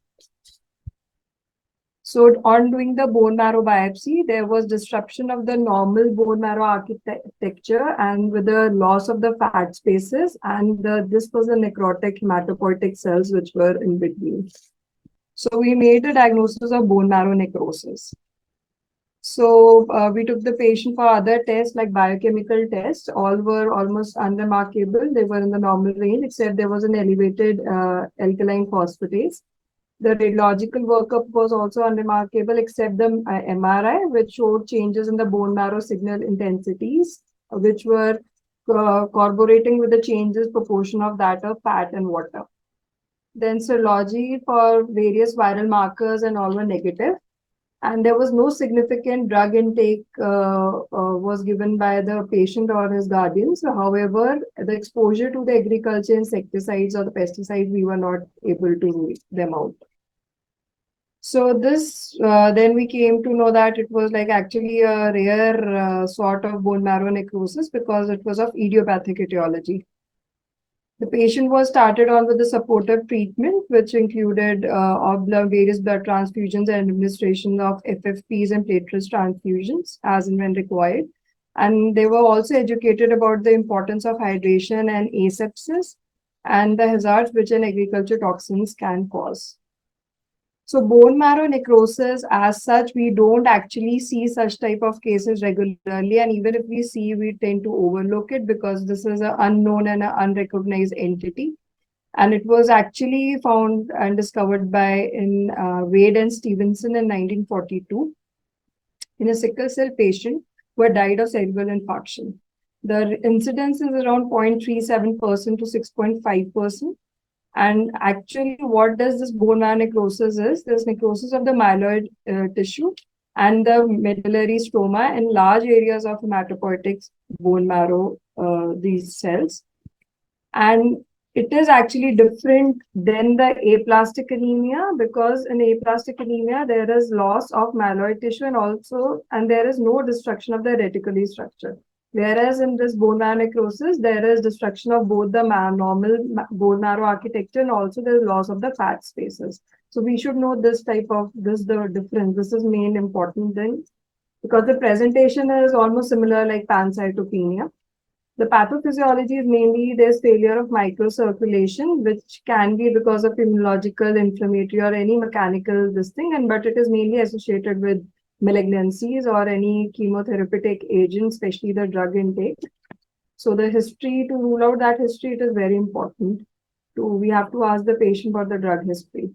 So on doing the bone marrow biopsy, there was disruption of the normal bone marrow architecture and with the loss of the fat spaces. And this was the necrotic hematopoietic cells which were in between. So we made a diagnosis of bone marrow necrosis. So we took the patient for other tests like biochemical tests. All were almost unremarkable. They were in the normal range, except there was an elevated alkaline phosphatase. The radiological workup was also unremarkable, except the MRI, which showed changes in the bone marrow signal intensities, which were corroborating with the changes proportion of that of fat and water. Then serology for various viral markers and all were negative. And there was no significant drug intake was given by the patient or his guardians. However, the exposure to the agriculture insecticides or the pesticides, we were not able to rule them out. So this, then we came to know that it was like actually a rare sort of bone marrow necrosis because it was of idiopathic etiology. The patient was started on with the supportive treatment, which included various blood transfusions and administration of FFPs and platelets transfusions as and when required. And they were also educated about the importance of hydration and asepsis and the hazards which an agriculture toxins can cause. So bone marrow necrosis as such, we don't actually see such type of cases regularly. And even if we see, we tend to overlook it because this is an unknown and an unrecognized entity. And it was actually found and discovered by Wade and Stevenson in 1942 in a sickle cell patient who had died of cerebral infarction. The incidence is around 0.37% to 6.5%. And actually, what does this bone marrow necrosis is? There's necrosis of the myeloid tissue and the medullary stroma in large areas of hematopoietic bone marrow, these cells. And it is actually different than the aplastic anemia, because in aplastic anemia, there is loss of myeloid tissue and there is no destruction of the reticular structure. Whereas in this bone marrow necrosis, there is destruction of both the normal bone marrow architecture and also the loss of the fat spaces. So we should know the difference. This is main important thing, because the presentation is almost similar like pancytopenia. The pathophysiology is mainly there's failure of microcirculation, which can be because of immunological, inflammatory, or any mechanical this thing, but it is mainly associated with malignancies or any chemotherapeutic agent, especially the drug intake. So the history, to rule out that history, it is very important. We have to ask the patient for the drug history.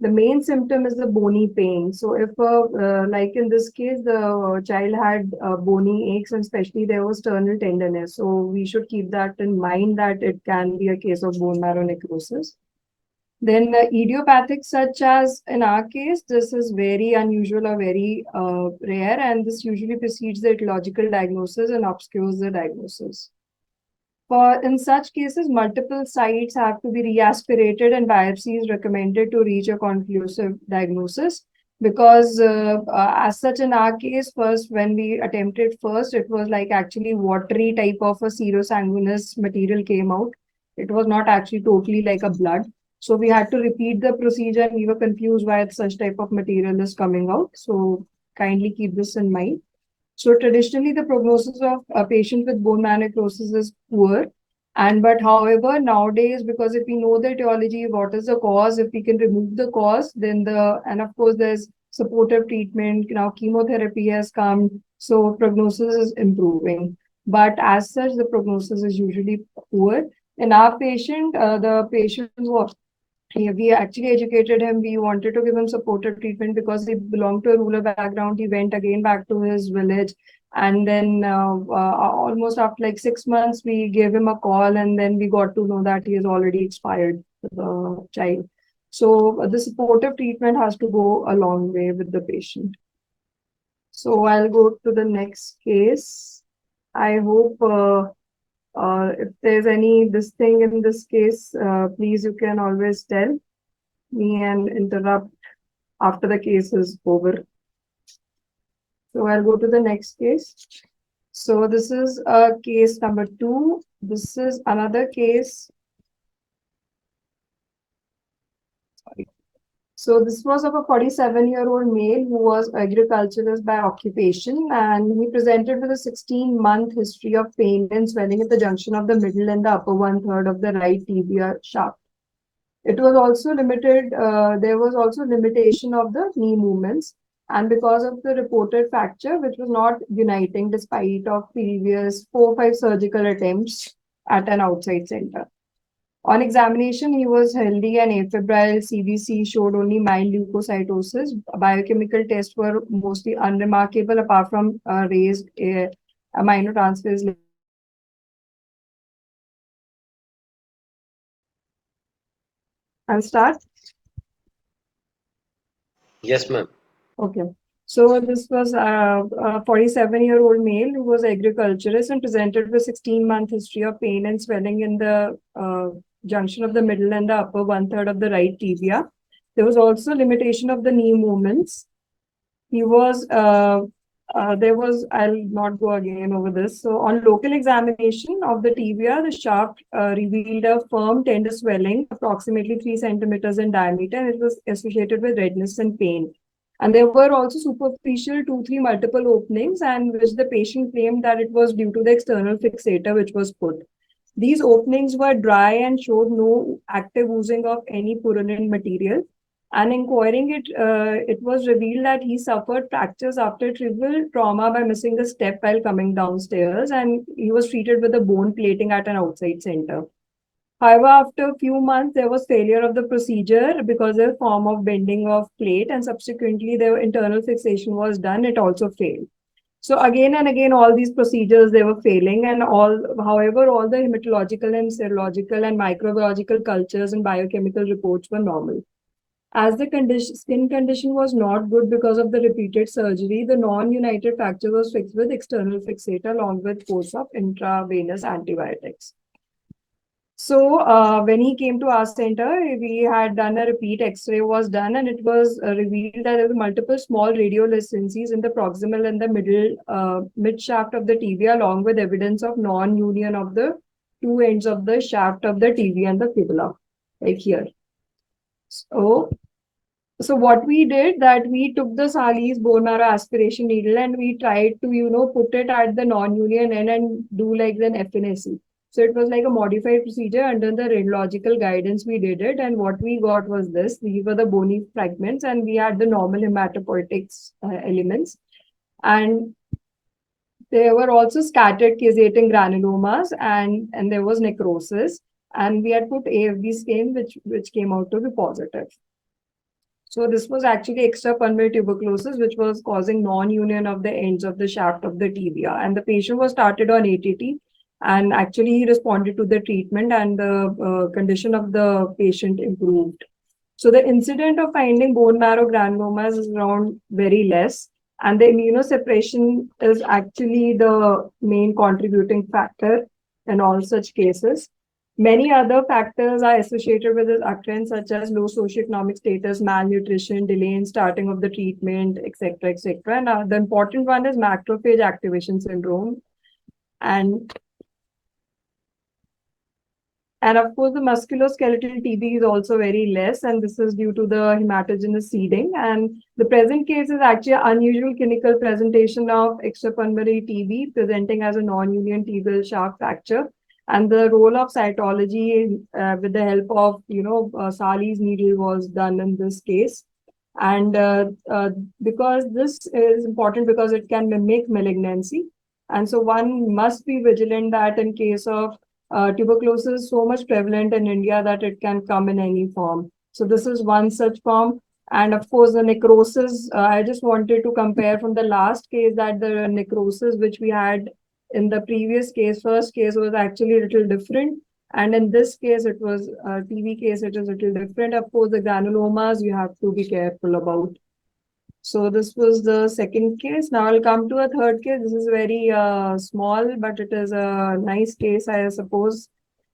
The main symptom is the bony pain. So if, like in this case, the child had bony aches, and especially there was sternal tenderness. So we should keep that in mind, that it can be a case of bone marrow necrosis. Then idiopathic, such as in our case, this is very unusual or very rare, and this usually precedes the etiological diagnosis and obscures the diagnosis. In such cases, multiple sites have to be reaspirated and biopsy is recommended to reach a conclusive diagnosis, because as such in our case, first when we attempted first, it was like actually watery type of a serosanguinous material came out. It was not actually totally like a blood. So we had to repeat the procedure, and we were confused why such type of material is coming out. So kindly keep this in mind. So traditionally, the prognosis of a patient with bone marrow necrosis is poor. But however, nowadays, because if we know the etiology, what is the cause, if we can remove the cause, then and of course, there's supportive treatment. Now chemotherapy has come, so prognosis is improving. But as such, the prognosis is usually poor. In our patient, the patient was we actually educated him. We wanted to give him supportive treatment because he belonged to a rural background. He went again back to his village. And then almost after like 6 months, we gave him a call, and then we got to know that he has already expired, the child. So the supportive treatment has to go a long way with the patient. So I'll go to the next case. I hope if there's this thing in this case, please, you can always tell me and interrupt after the case is over. So I'll go to the next case. So this is case number 2. This is another case. Sorry. So this was of a 47-year-old male who was agriculturist by occupation, and he presented with a 16-month history of pain and swelling at the junction of the middle and the upper 1/3 of the right tibia shaft. It was also limited, there was also limitation of the knee movements, and because of the reported fracture, which was not uniting despite of previous 4 or 5 surgical attempts at an outside center. On examination, he was healthy and afebrile. CBC showed only mild leukocytosis. Biochemical tests were mostly unremarkable apart from raised aminotransferase. I'll start. Yes, ma'am. Okay. So this was a 47-year-old male who was agriculturist and presented with 16-month history of pain and swelling in the junction of the middle and the upper 1/3 of the right tibia. There was also limitation of the knee movements. He was, I'll not go again over this. So on local examination of the tibia, the shaft revealed a firm tender swelling, approximately 3 centimeters in diameter, and it was associated with redness and pain. And there were also superficial 2-3 multiple openings, and which the patient claimed that it was due to the external fixator which was put. These openings were dry and showed no active oozing of any purulent material. And inquiring it was revealed that he suffered fractures after trivial trauma by missing a step while coming downstairs, and he was treated with a bone plating at an outside center. However, after a few months, there was failure of the procedure because of a form of bending of plate, and subsequently the internal fixation was done. It also failed. So again and again, all these procedures, they were failing, and however, all the hematological and serological and microbiological cultures and biochemical reports were normal. As the skin condition was not good because of the repeated surgery, the non-united fracture was fixed with external fixator along with course of intravenous antibiotics. So when he came to our center, we had done a repeat X-ray was done, and it was revealed that there were multiple small radiolucencies in the proximal and the middle mid shaft of the tibia, along with evidence of non-union of the two ends of the shaft of the tibia and the fibula, like here. So what we did that we took the Sally's bone marrow aspiration needle and we tried to, put it at the non-union end and do like an FNAC. So it was like a modified procedure under the radiological guidance we did it. And what we got was this. These were the bony fragments and we had the normal hematopoietic elements. And there were also scattered caseating granulomas and there was necrosis. And we had put AFB scan which came out to be positive. So this was actually extrapulmonary tuberculosis, which was causing non-union of the ends of the shaft of the tibia. And the patient was started on ATT, and actually he responded to the treatment, and the condition of the patient improved. So the incident of finding bone marrow granulomas is around very less, and the immunosuppression is actually the main contributing factor in all such cases. Many other factors are associated with this occurrence, such as low socioeconomic status, malnutrition, delay in starting of the treatment, etc., etc. And the important one is macrophage activation syndrome. And of course, the musculoskeletal TB is also very less, and this is due to the hematogenous seeding. And the present case is actually an unusual clinical presentation of extrapulmonary TB presenting as a non-union tibial shaft fracture. And the role of cytology with the help of, Sally's needle was done in this case. And because this is important because it can mimic malignancy. And so one must be vigilant that in case of tuberculosis is so much prevalent in India that it can come in any form. So this is one such form. And of course, the necrosis, I just wanted to compare from the last case that the necrosis which we had in the previous case, first case was actually a little different. And in this case, it was a TB case, it is a little different. Of course, the granulomas you have to be careful about. So this was the second case. Now I'll come to a third case. This is very small, but it is a nice case, I suppose.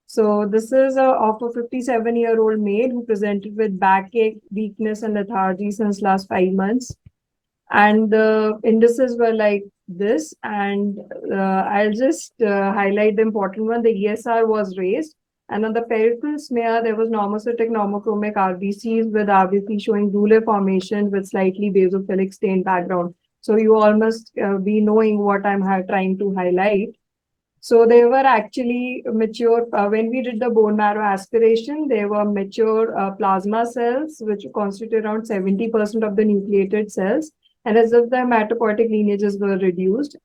So this is of a 57-year-old male who presented with backache, weakness, and lethargy since last 5 months. And the indices were like this. And I'll just highlight the important one. The ESR was raised. And on the peripheral smear, there was normocytic normochromic RBCs with RBC showing blue formation with slightly basophilic stain background. So you all must be knowing what I'm trying to highlight. So they were actually mature, when we did the bone marrow aspiration, they were mature plasma cells, which constitute around 70% of the nucleated cells. And as if the hematopoietic lineages were reduced.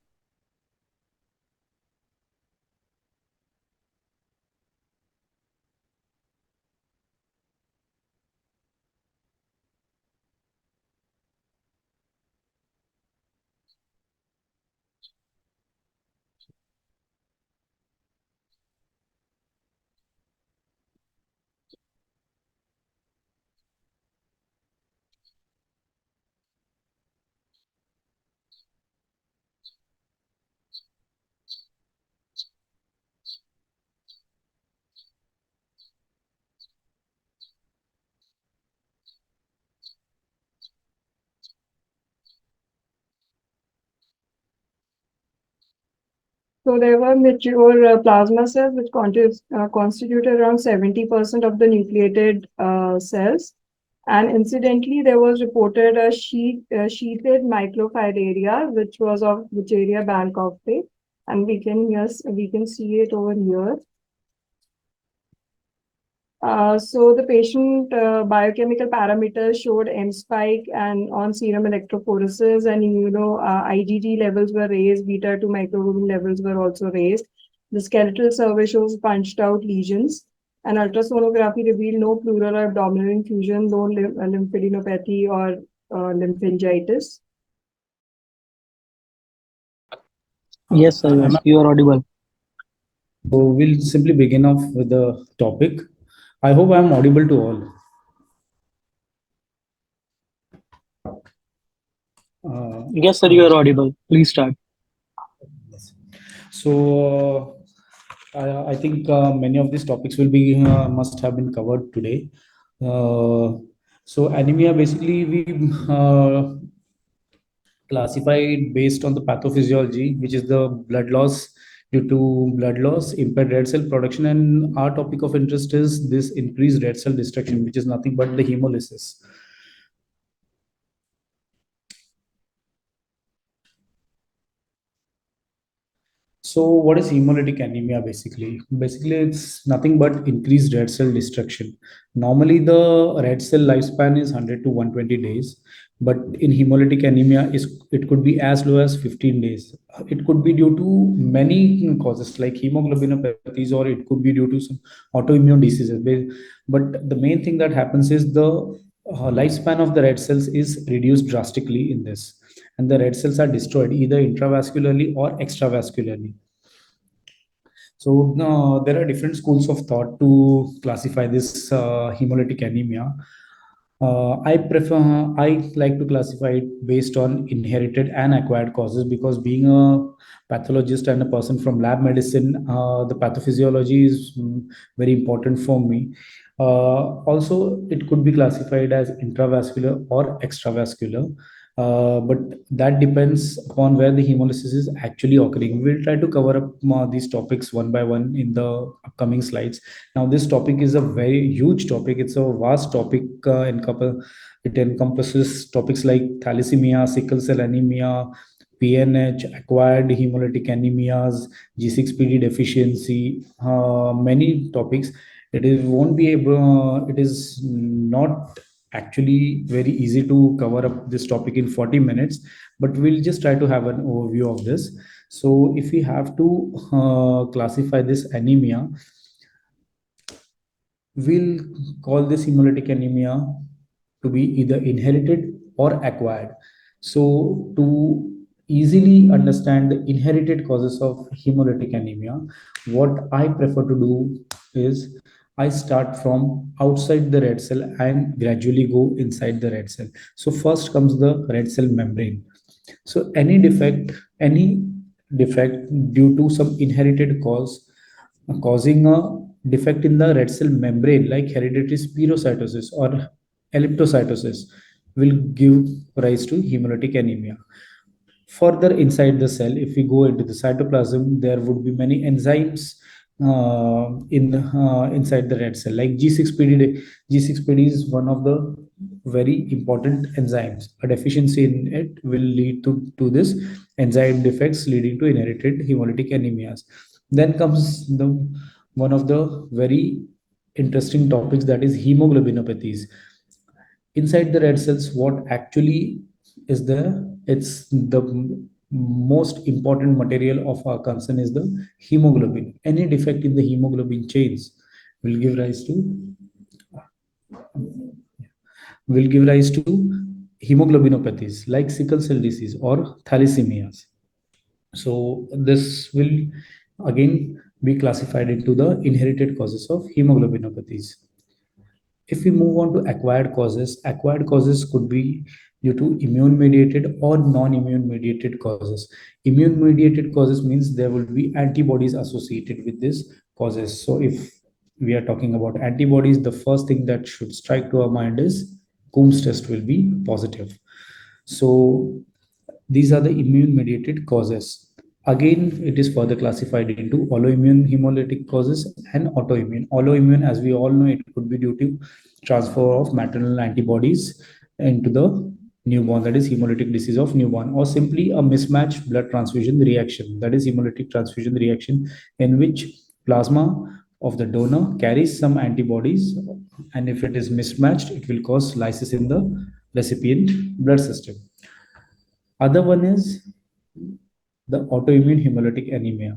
So there were mature plasma cells, which constitute around 70% of the nucleated cells. And incidentally, there was reported a sheathed microfilaria, which was of Wucheria bancroftei. And we can see it over here. So the patient biochemical parameters showed M spike and on serum electrophoresis, and IgG levels were raised, beta 2 microglobulin levels were also raised. The skeletal survey shows punched out lesions, and ultrasonography revealed no pleural or abdominal infusion, no lymphadenopathy or lymphangitis. Yes, sir. Yes, you are audible. So we'll simply begin off with the topic. I hope I'm audible to all. Yes, sir. You are audible. Please start. Yes. So I think many of these topics will be must have been covered today. Uh, so anemia basically we classify it based on the pathophysiology, which is the blood loss due to blood loss, impaired red cell production, and our topic of interest is this increased red cell destruction, which is nothing but the hemolysis. So what is hemolytic anemia basically? Basically, it's nothing but increased red cell destruction. Normally, the red cell lifespan is 100 to 120 days, but in hemolytic anemia, it could be as low as 15 days. It could be due to many causes like hemoglobinopathies, or it could be due to some autoimmune diseases. But the main thing that happens is the lifespan of the red cells is reduced drastically in this, and the red cells are destroyed either intravascularly or extravascularly. So there are different schools of thought to classify this hemolytic anemia. I like to classify it based on inherited and acquired causes, because being a pathologist and a person from lab medicine, the pathophysiology is very important for me. Also, it could be classified as intravascular or extravascular, but that depends upon where the hemolysis is actually occurring. We'll try to cover up these topics one by one in the upcoming slides. Now, this topic is a very huge topic. It's a vast topic. It encompasses topics like thalassemia, sickle cell anemia, PNH, acquired hemolytic anemias, G6PD deficiency, many topics. It is won't be able. It is not actually very easy to cover up this topic in 40 minutes, but we'll just try to have an overview of this. So if we have to classify this anemia, we'll call this hemolytic anemia to be either inherited or acquired. So, to easily understand the inherited causes of hemolytic anemia, what I prefer to do is I start from outside the red cell and gradually go inside the red cell. So, first comes the red cell membrane. So, any defect due to some inherited cause causing a defect in the red cell membrane, like hereditary spherocytosis or elliptocytosis, will give rise to hemolytic anemia. Further inside the cell, if we go into the cytoplasm, there would be many enzymes inside the red cell, like G6PD. G6PD is one of the very important enzymes. A deficiency in it will lead to this enzyme defects, leading to inherited hemolytic anemias. Then comes the one of the very interesting topics, that is hemoglobinopathies. Inside the red cells, what actually is there? It's the most important material of our concern is the hemoglobin. Any defect in the hemoglobin chains will give rise to hemoglobinopathies like sickle cell disease or thalassemias. So this will again be classified into the inherited causes of hemoglobinopathies. If we move on to acquired causes could be due to immune mediated or non-immune mediated causes. Immune mediated causes means there will be antibodies associated with these causes. So if we are talking about antibodies, the first thing that should strike to our mind is Coombs test will be positive. So these are the immune mediated causes. Again, it is further classified into autoimmune hemolytic causes and autoimmune. Autoimmune, as we all know, it could be due to transfer of maternal antibodies into the newborn, that is hemolytic disease of newborn, or simply a mismatched blood transfusion reaction, that is hemolytic transfusion reaction, in which plasma of the donor carries some antibodies, and if it is mismatched, it will cause lysis in the recipient blood system. Other one is the autoimmune hemolytic anemia,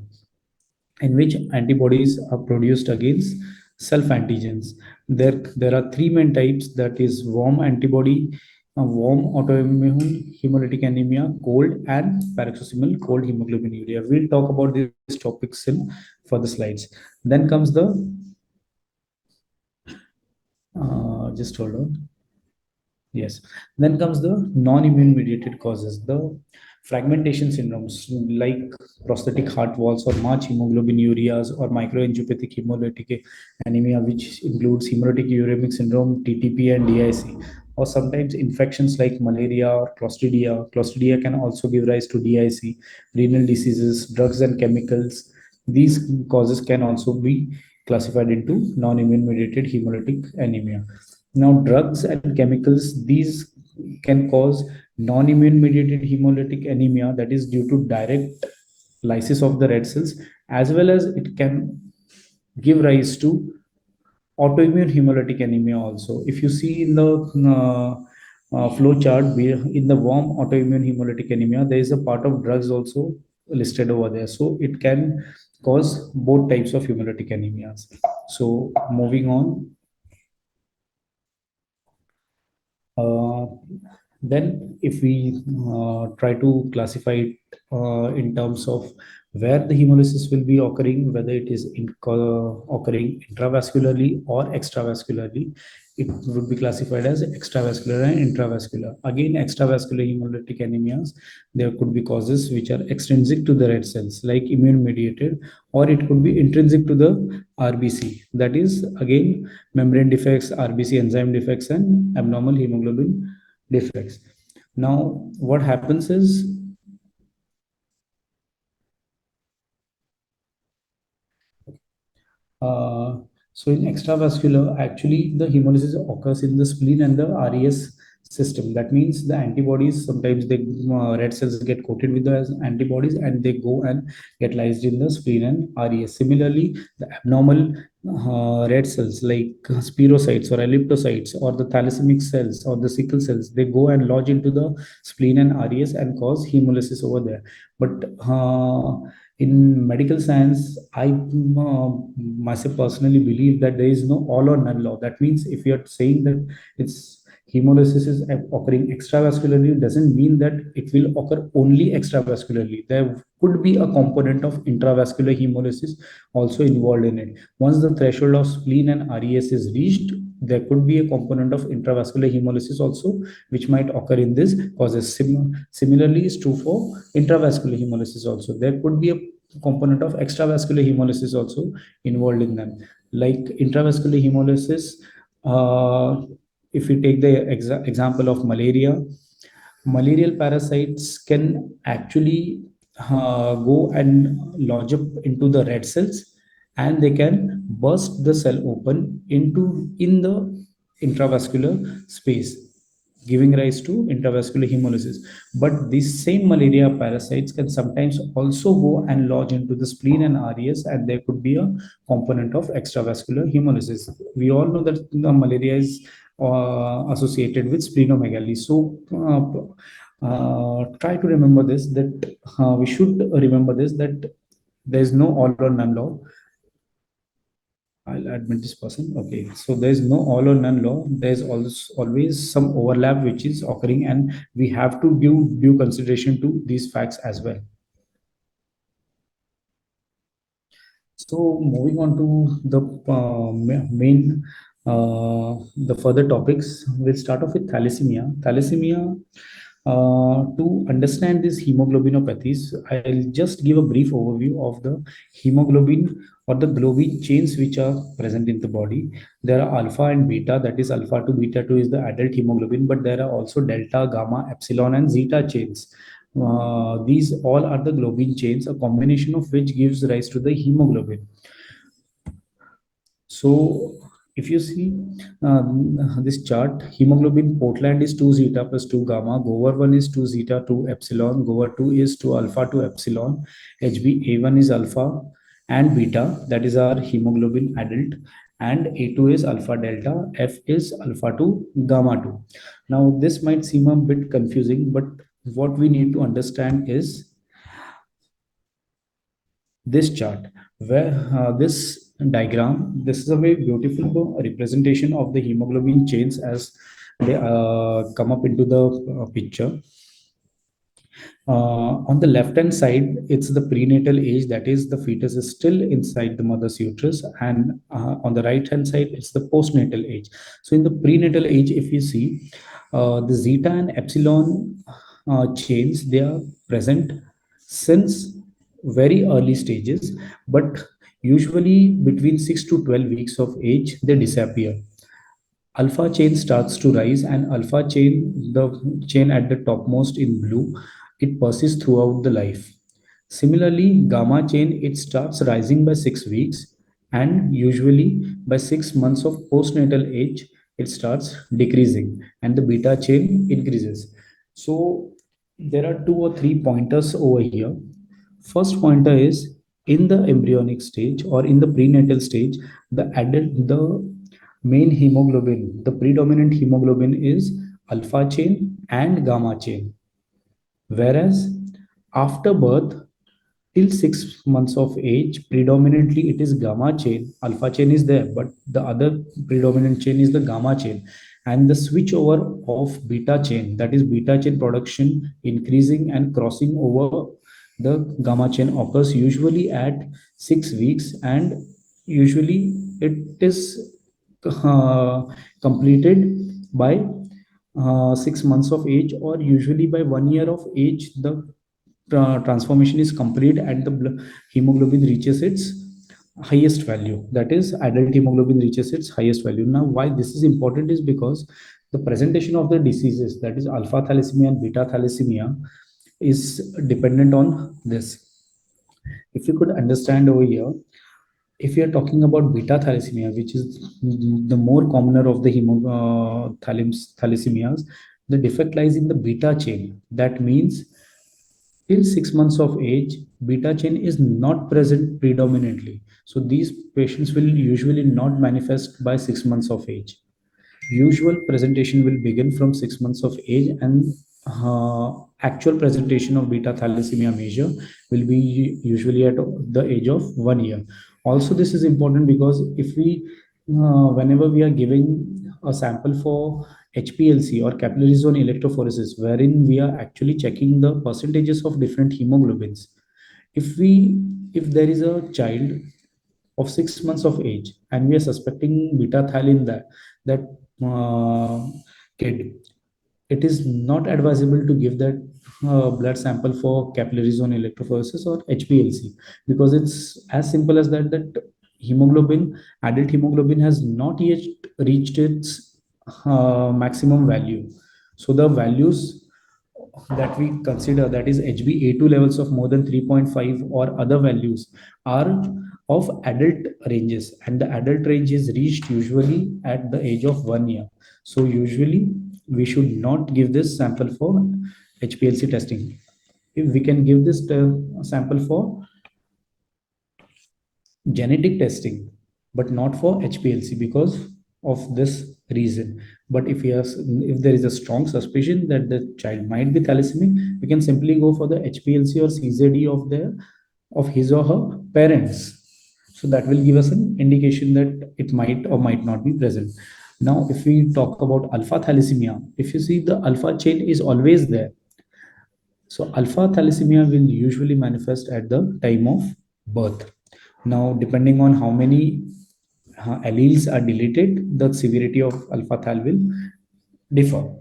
in which antibodies are produced against self antigens. There are three main types, that is warm antibody, warm autoimmune hemolytic anemia, cold, and paroxysmal cold hemoglobinuria. We'll talk about these topics in further slides. Then comes the just hold on. Yes. Then comes the non-immune mediated causes, the fragmentation syndromes like prosthetic heart walls or March hemoglobinurias or microangiopathic hemolytic anemia, which includes hemolytic uremic syndrome, TTP, and DIC. Or sometimes infections like malaria or Clostridia. Clostridia can also give rise to DIC, renal diseases, drugs and chemicals. These causes can also be classified into non-immune mediated hemolytic anemia. Now, drugs and chemicals, these can cause non-immune mediated hemolytic anemia, that is due to direct lysis of the red cells, as well as it can give rise to autoimmune hemolytic anemia also. If you see in the flow chart, in the warm autoimmune hemolytic anemia, there is a part of drugs also listed over there. So it can cause both types of hemolytic anemias. So moving on. Uh, then, if we try to classify it in terms of where the hemolysis will be occurring, whether it is occurring intravascularly or extravascularly, it would be classified as extravascular and intravascular. Again, extravascular hemolytic anemias, there could be causes which are extrinsic to the red cells, like immune mediated, or it could be intrinsic to the RBC. That is, again, membrane defects, RBC enzyme defects, and abnormal hemoglobin defects. Now, what happens is so in extravascular, actually the hemolysis occurs in the spleen and the RES system. That means the antibodies, sometimes the red cells get coated with the antibodies and they go and get lysed in the spleen and RES. Similarly, the abnormal red cells like spirocytes or elliptocytes or the thalassaemic cells or the sickle cells, they go and lodge into the spleen and RES and cause hemolysis over there. But in medical science, I myself personally believe that there is no all or none law. That means if you are saying that it's hemolysis is occurring extravascularly, doesn't mean that it will occur only extravascularly. There could be a component of intravascular hemolysis also involved in it. Once the threshold of spleen and RES is reached, there could be a component of intravascular hemolysis also, which might occur in this causes. Similarly, is true for intravascular hemolysis also. There could be a component of extravascular hemolysis also involved in them. Like intravascular hemolysis, if we take the example of malaria, malarial parasites can actually go and lodge up into the red cells, and they can burst the cell open in the intravascular space, giving rise to intravascular hemolysis. But these same malaria parasites can sometimes also go and lodge into the spleen and RES, and there could be a component of extravascular hemolysis. We all know that the malaria is associated with splenomegaly. So try to remember this, that we should remember this, that there is no all or none law. I'll admit this person. Okay, so there's no all or none law. There's always some overlap which is occurring, and we have to give due consideration to these facts as well. So moving on to the main, the further topics, we'll start off with thalassemia. Thalassemia. To understand these hemoglobinopathies, I'll just give a brief overview of the hemoglobin or the globin chains which are present in the body. There are alpha and beta, that is alpha to beta 2 is the adult hemoglobin, but there are also delta, gamma, epsilon, and zeta chains. These all are the globin chains, a combination of which gives rise to the hemoglobin. So if you see this chart, hemoglobin Portland is 2 zeta plus 2 gamma, Gover 1 is 2 zeta 2 epsilon, Gover 2 is 2 alpha 2 epsilon, HbA1 is alpha and beta, that is our hemoglobin adult, and A2 is alpha delta, F is alpha 2 gamma 2. Now this might seem a bit confusing, but what we need to understand is this chart, where this diagram, this is a very beautiful representation of the hemoglobin chains as they come up into the picture. On the left hand side, it's the prenatal age, that is, the fetus is still inside the mother's uterus, and on the right hand side, it's the postnatal age. So, in the prenatal age, if you see the zeta and epsilon chains, they are present since very early stages, but usually between 6 to 12 weeks of age, they disappear. Alpha chain starts to rise, and alpha chain, the chain at the topmost in blue, it persists throughout the life. Similarly, gamma chain, it starts rising by 6 weeks, and usually by 6 months of postnatal age it starts decreasing, and the beta chain increases. So there are two or three pointers over here. First pointer is, in the embryonic stage or in the prenatal stage, the main hemoglobin, the predominant hemoglobin is alpha chain and gamma chain. Whereas after birth, till 6 months of age, predominantly it is gamma chain. Alpha chain is there, but the other predominant chain is the gamma chain. And the switch over of beta chain, that is beta chain production increasing and crossing over the gamma chain, occurs usually at 6 weeks, and usually it is completed by 6 months of age, or usually by 1 year of age. The transformation is complete and the hemoglobin reaches its highest value, that is, adult hemoglobin reaches its highest value. Now, why this is important is because the presentation of the diseases, that is alpha thalassemia and beta thalassemia, is dependent on this. If you could understand over here, if you are talking about beta thalassemia, which is the more commoner of the thalassemias, the defect lies in the beta chain. That means till 6 months of age, beta chain is not present predominantly. So these patients will usually not manifest by 6 months of age. Usual presentation will begin from 6 months of age, and actual presentation of beta thalassemia measure will be usually at the age of 1 year. Also, this is important because if we whenever we are giving a sample for HPLC or capillary zone electrophoresis, wherein we are actually checking the percentages of different hemoglobins, if there is a child of 6 months of age and we are suspecting beta thal in that kid, it is not advisable to give that blood sample for capillary zone electrophoresis or HPLC, because it's as simple as that hemoglobin, adult hemoglobin, has not yet reached its maximum value. So the values that we consider, that is HbA2 levels of more than 3.5 or other values, are of adult ranges, and the adult range is reached usually at the age of 1 year. So usually we should not give this sample for HPLC testing. If we can give this sample for genetic testing, but not for HPLC because of this reason. But if there is a strong suspicion that the child might be thalassemic, we can simply go for the HPLC or CZD of his or her parents. So that will give us an indication that it might or might not be present. Now, if we talk about alpha thalassemia, if you see, the alpha chain is always there. So alpha thalassemia will usually manifest at the time of birth. Now, depending on how many alleles are deleted, the severity of alpha thal will differ.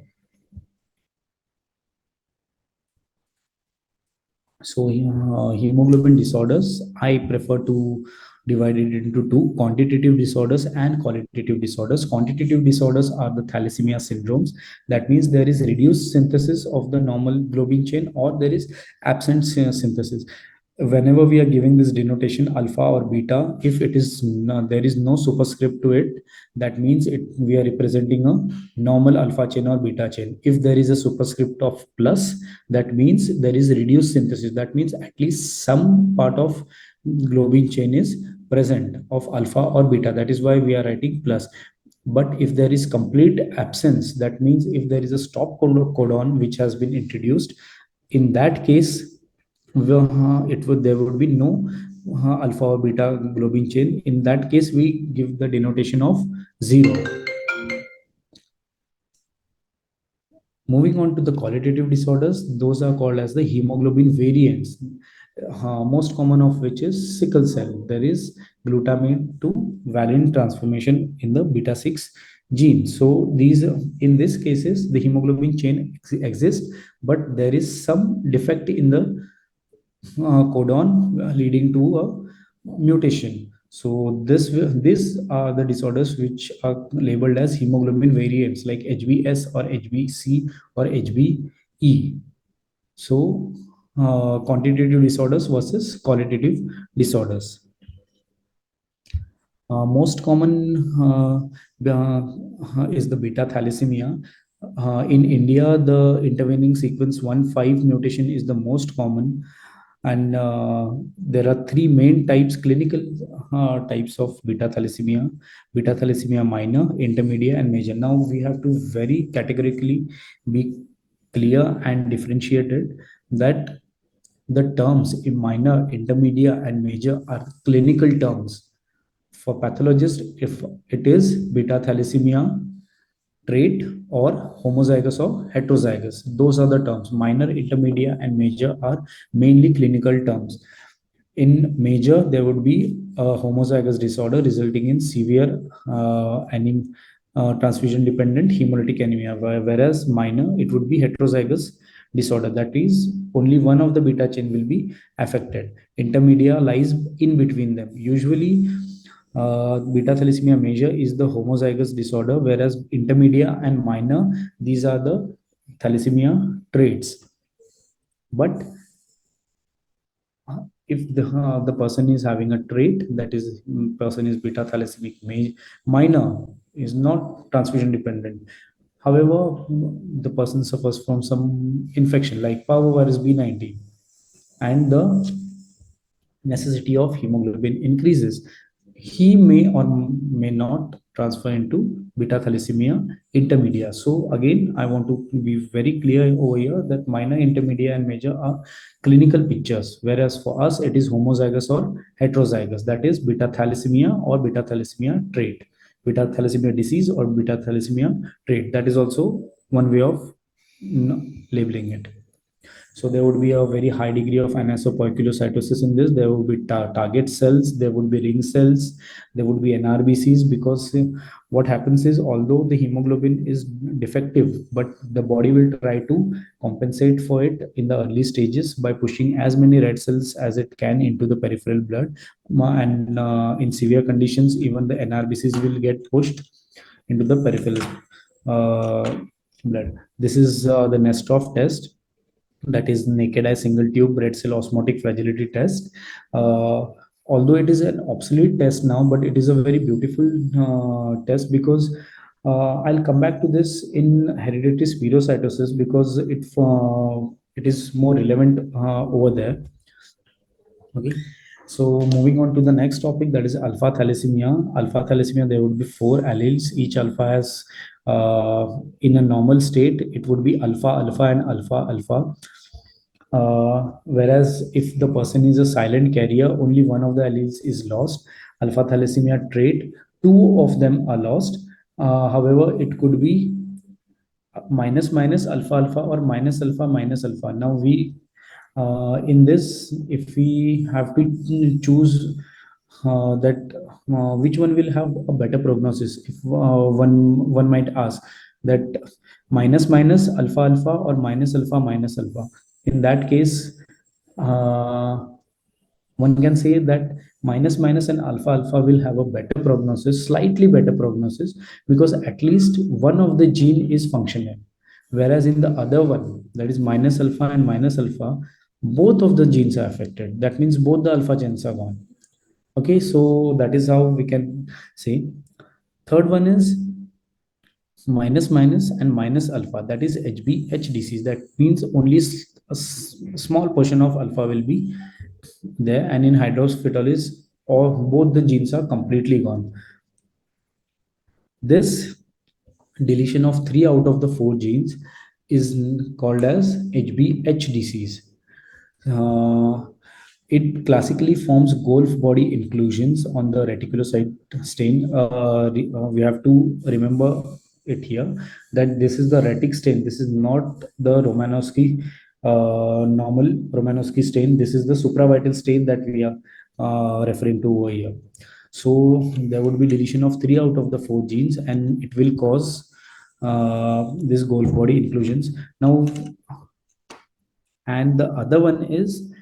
So hemoglobin disorders, I prefer to divide it into two: quantitative disorders and qualitative disorders. Quantitative disorders are the thalassemia syndromes. That means there is reduced synthesis of the normal globin chain, or there is absent synthesis. Whenever we are giving this denotation alpha or beta, if it is there is no superscript to it, that means we are representing a normal alpha chain or beta chain. If there is a superscript of plus, that means there is reduced synthesis. That means at least some part of globin chain is present of alpha or beta. That is why we are writing plus. But if there is complete absence, that means if there is a stop codon which has been introduced, in that case there would be no alpha or beta globin chain. In that case, we give the denotation of 0. Moving on to the qualitative disorders, those are called as the hemoglobin variants, most common of which is sickle cell. There is glutamate to valine transformation in the beta 6 gene. So these, in this cases, the hemoglobin chain exists, but there is some defect in the codon leading to a mutation. So these are the disorders which are labeled as hemoglobin variants like HbS or HbC or HbE. So quantitative disorders versus qualitative disorders. Most common is the beta thalassemia. In India, the intervening sequence 1,5 mutation is the most common, and there are three main types, clinical types of beta thalassemia minor, intermediate, and major. Now we have to very categorically be clear and differentiated that the terms in minor, intermediate, and major are clinical terms. For pathologist, if it is beta thalassemia trait or homozygous or heterozygous, those are the terms. Minor, intermediate, and major are mainly clinical terms. In major, there would be a homozygous disorder resulting in severe transfusion dependent hemolytic anemia, whereas minor, it would be heterozygous disorder, that is only one of the beta chain will be affected. Intermediate lies in between them. Usually beta thalassemia major is the homozygous disorder, whereas intermediate and minor, these are the thalassemia traits. But if the person is having a trait, that is person is beta thalassemia minor, is not transfusion dependent. However, the person suffers from some infection like parvovirus B19, and the necessity of hemoglobin increases, he may or may not transfer into beta thalassemia intermediate. So again, I want to be very clear over here that minor, intermediate, and major are clinical pictures, whereas for us it is homozygous or heterozygous, that is beta thalassemia or beta thalassemia trait, beta thalassemia disease or beta thalassemia trait. That is also one way of labeling it. So there would be a very high degree of anisopoikilocytosis in this. There would be target cells, there would be ring cells, there would be NRBCs, because what happens is, although the hemoglobin is defective, but the body will try to compensate for it in the early stages by pushing as many red cells as it can into the peripheral blood. And in severe conditions, even the NRBCs will get pushed into the peripheral blood. This is the Nestorf test, that is naked eye single tube red cell osmotic fragility test. Although it is an obsolete test now, but it is a very beautiful test, because I'll come back to this in hereditary spherocytosis, because it is more relevant over there. Okay. So moving on to the next topic, that is alpha thalassemia. Alpha thalassemia, there would be 4 alleles. Each alpha has, in a normal state, it would be alpha, alpha, and alpha, alpha. Whereas if the person is a silent carrier, only one of the alleles is lost. Alpha thalassemia trait, 2 of them are lost. However, it could be minus minus alpha alpha or minus alpha minus alpha. Now we in this, if we have to choose that which one will have a better prognosis, if one might ask that minus minus alpha alpha or minus alpha minus alpha, in that case one can say that minus minus and alpha alpha will have a better prognosis, slightly better prognosis, because at least one of the gene is functional, whereas in the other one, that is minus alpha and minus alpha, both of the genes are affected. That means both the alpha genes are gone. Okay, so that is how we can say. Third one is minus minus and minus alpha, that is HbH disease. That means only a small portion of alpha will be there, and in hydrosphytolis, or both the genes are completely gone. This deletion of 3 out of the 4 genes is called as HbH disease. It classically forms golf body inclusions on the reticulocyte stain. We have to remember it here, that this is the retic stain. This is not the Romanowski normal Romanowski stain. This is the supravital stain that we are referring to over here. So there would be deletion of 3 out of the 4 genes, and it will cause this gold body inclusions. Now, and the other one is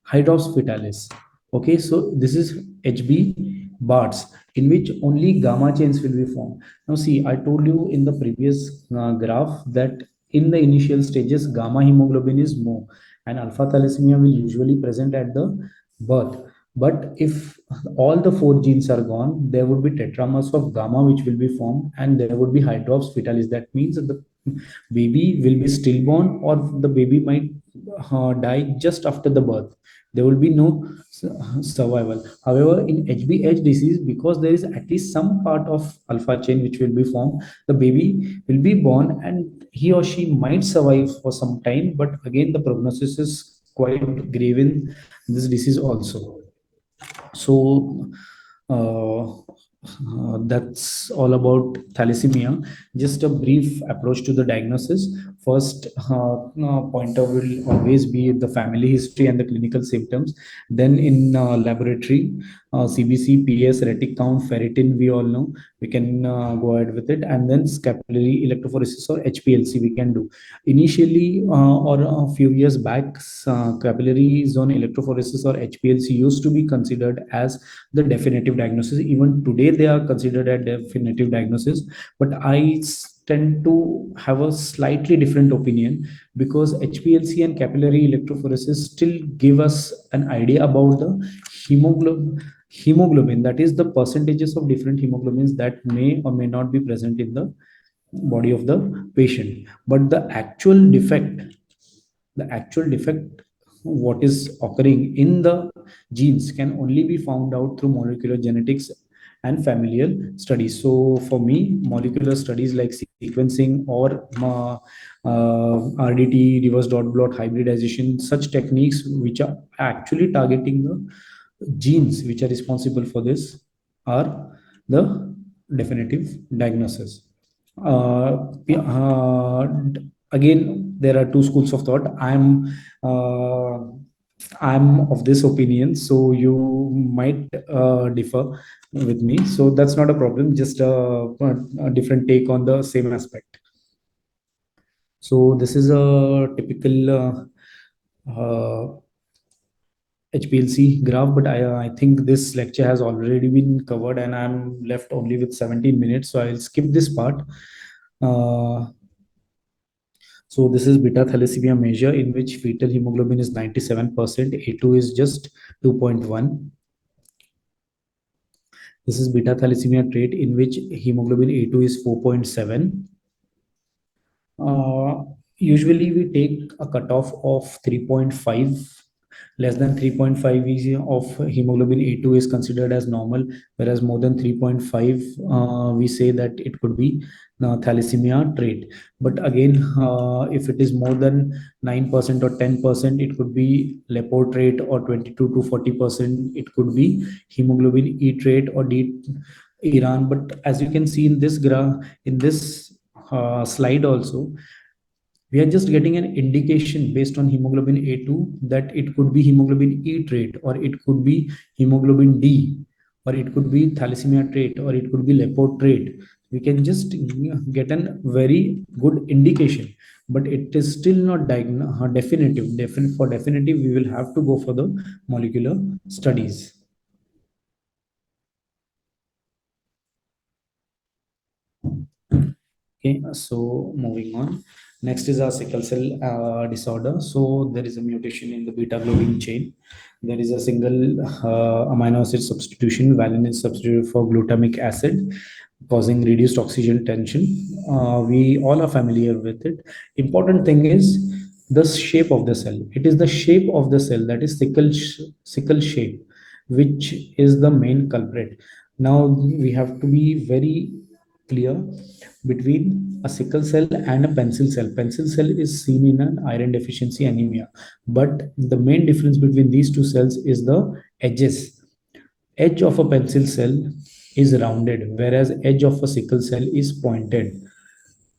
hydrops fetalis. Okay, so this is HB bars in which only gamma chains will be formed. Now, see, I told you in the previous graph that in the initial stages, gamma hemoglobin is more, and alpha thalassemia will usually present at the birth. But if all the 4 genes are gone, there would be tetramers of gamma which will be formed, and there would be hydrops fetalis. That means that the baby will be stillborn, or the baby might die just after the birth. There will be no survival. However, in HBH disease, because there is at least some part of alpha chain which will be formed, the baby will be born and he or she might survive for some time. But again, the prognosis is quite grave in this disease also. So that's all about thalassemia. Just a brief approach to the diagnosis. First pointer will always be the family history and the clinical symptoms. Then in laboratory, CBC, PS, retic count, ferritin, we all know. We can go ahead with it. And then scapillary electrophoresis or HPLC we can do. Initially, or a few years back, capillary zone electrophoresis or HPLC used to be considered as the definitive diagnosis. Even today, they are considered a definitive diagnosis. But I tend to have a slightly different opinion, because HPLC and capillary electrophoresis still give us an idea about the hemoglobin, that is the percentages of different hemoglobins that may or may not be present in the body of the patient. But the actual defect what is occurring in the genes can only be found out through molecular genetics and familial studies. So for me, molecular studies like sequencing or RDT, reverse dot blot, hybridization, such techniques which are actually targeting the genes which are responsible for this are the definitive diagnosis. Again, there are two schools of thought. I'm of this opinion, so you might differ with me. So that's not a problem. Just a different take on the same aspect. So this is a typical HPLC graph, but I think this lecture has already been covered and I'm left only with 17 minutes. So I'll skip this part. So this is beta thalassemia measure in which fetal hemoglobin is 97%, A2 is just 2.1. This is beta thalassemia trait in which hemoglobin A2 is 4.7. Usually we take a cutoff of 3.5. Less than 3.5 of hemoglobin A2 is considered as normal, whereas more than 3.5, we say that it could be thalassemia trait. But again, if it is more than 9% or 10%, it could be Lepo trait, or 22 to 40%, it could be hemoglobin E trait or D Iran. But as you can see in this graph, in this slide also, we are just getting an indication based on hemoglobin A2 that it could be hemoglobin E trait, or it could be hemoglobin D, or it could be thalassemia trait, or it could be Lepo trait. We can just get a very good indication, but it is still not definitive. For definitive, we will have to go for the molecular studies. Okay, so moving on. Next is our sickle cell disorder. So there is a mutation in the beta globin chain. There is a single amino acid substitution, valine is substituted for glutamic acid, causing reduced oxygen tension. We all are familiar with it. Important thing is the shape of the cell. It is the shape of the cell, that is sickle shape, which is the main culprit. Now we have to be very clear between a sickle cell and a pencil cell. Pencil cell is seen in an iron deficiency anemia, but the main difference between these two cells is the edges. Edge of a pencil cell is rounded, whereas edge of a sickle cell is pointed.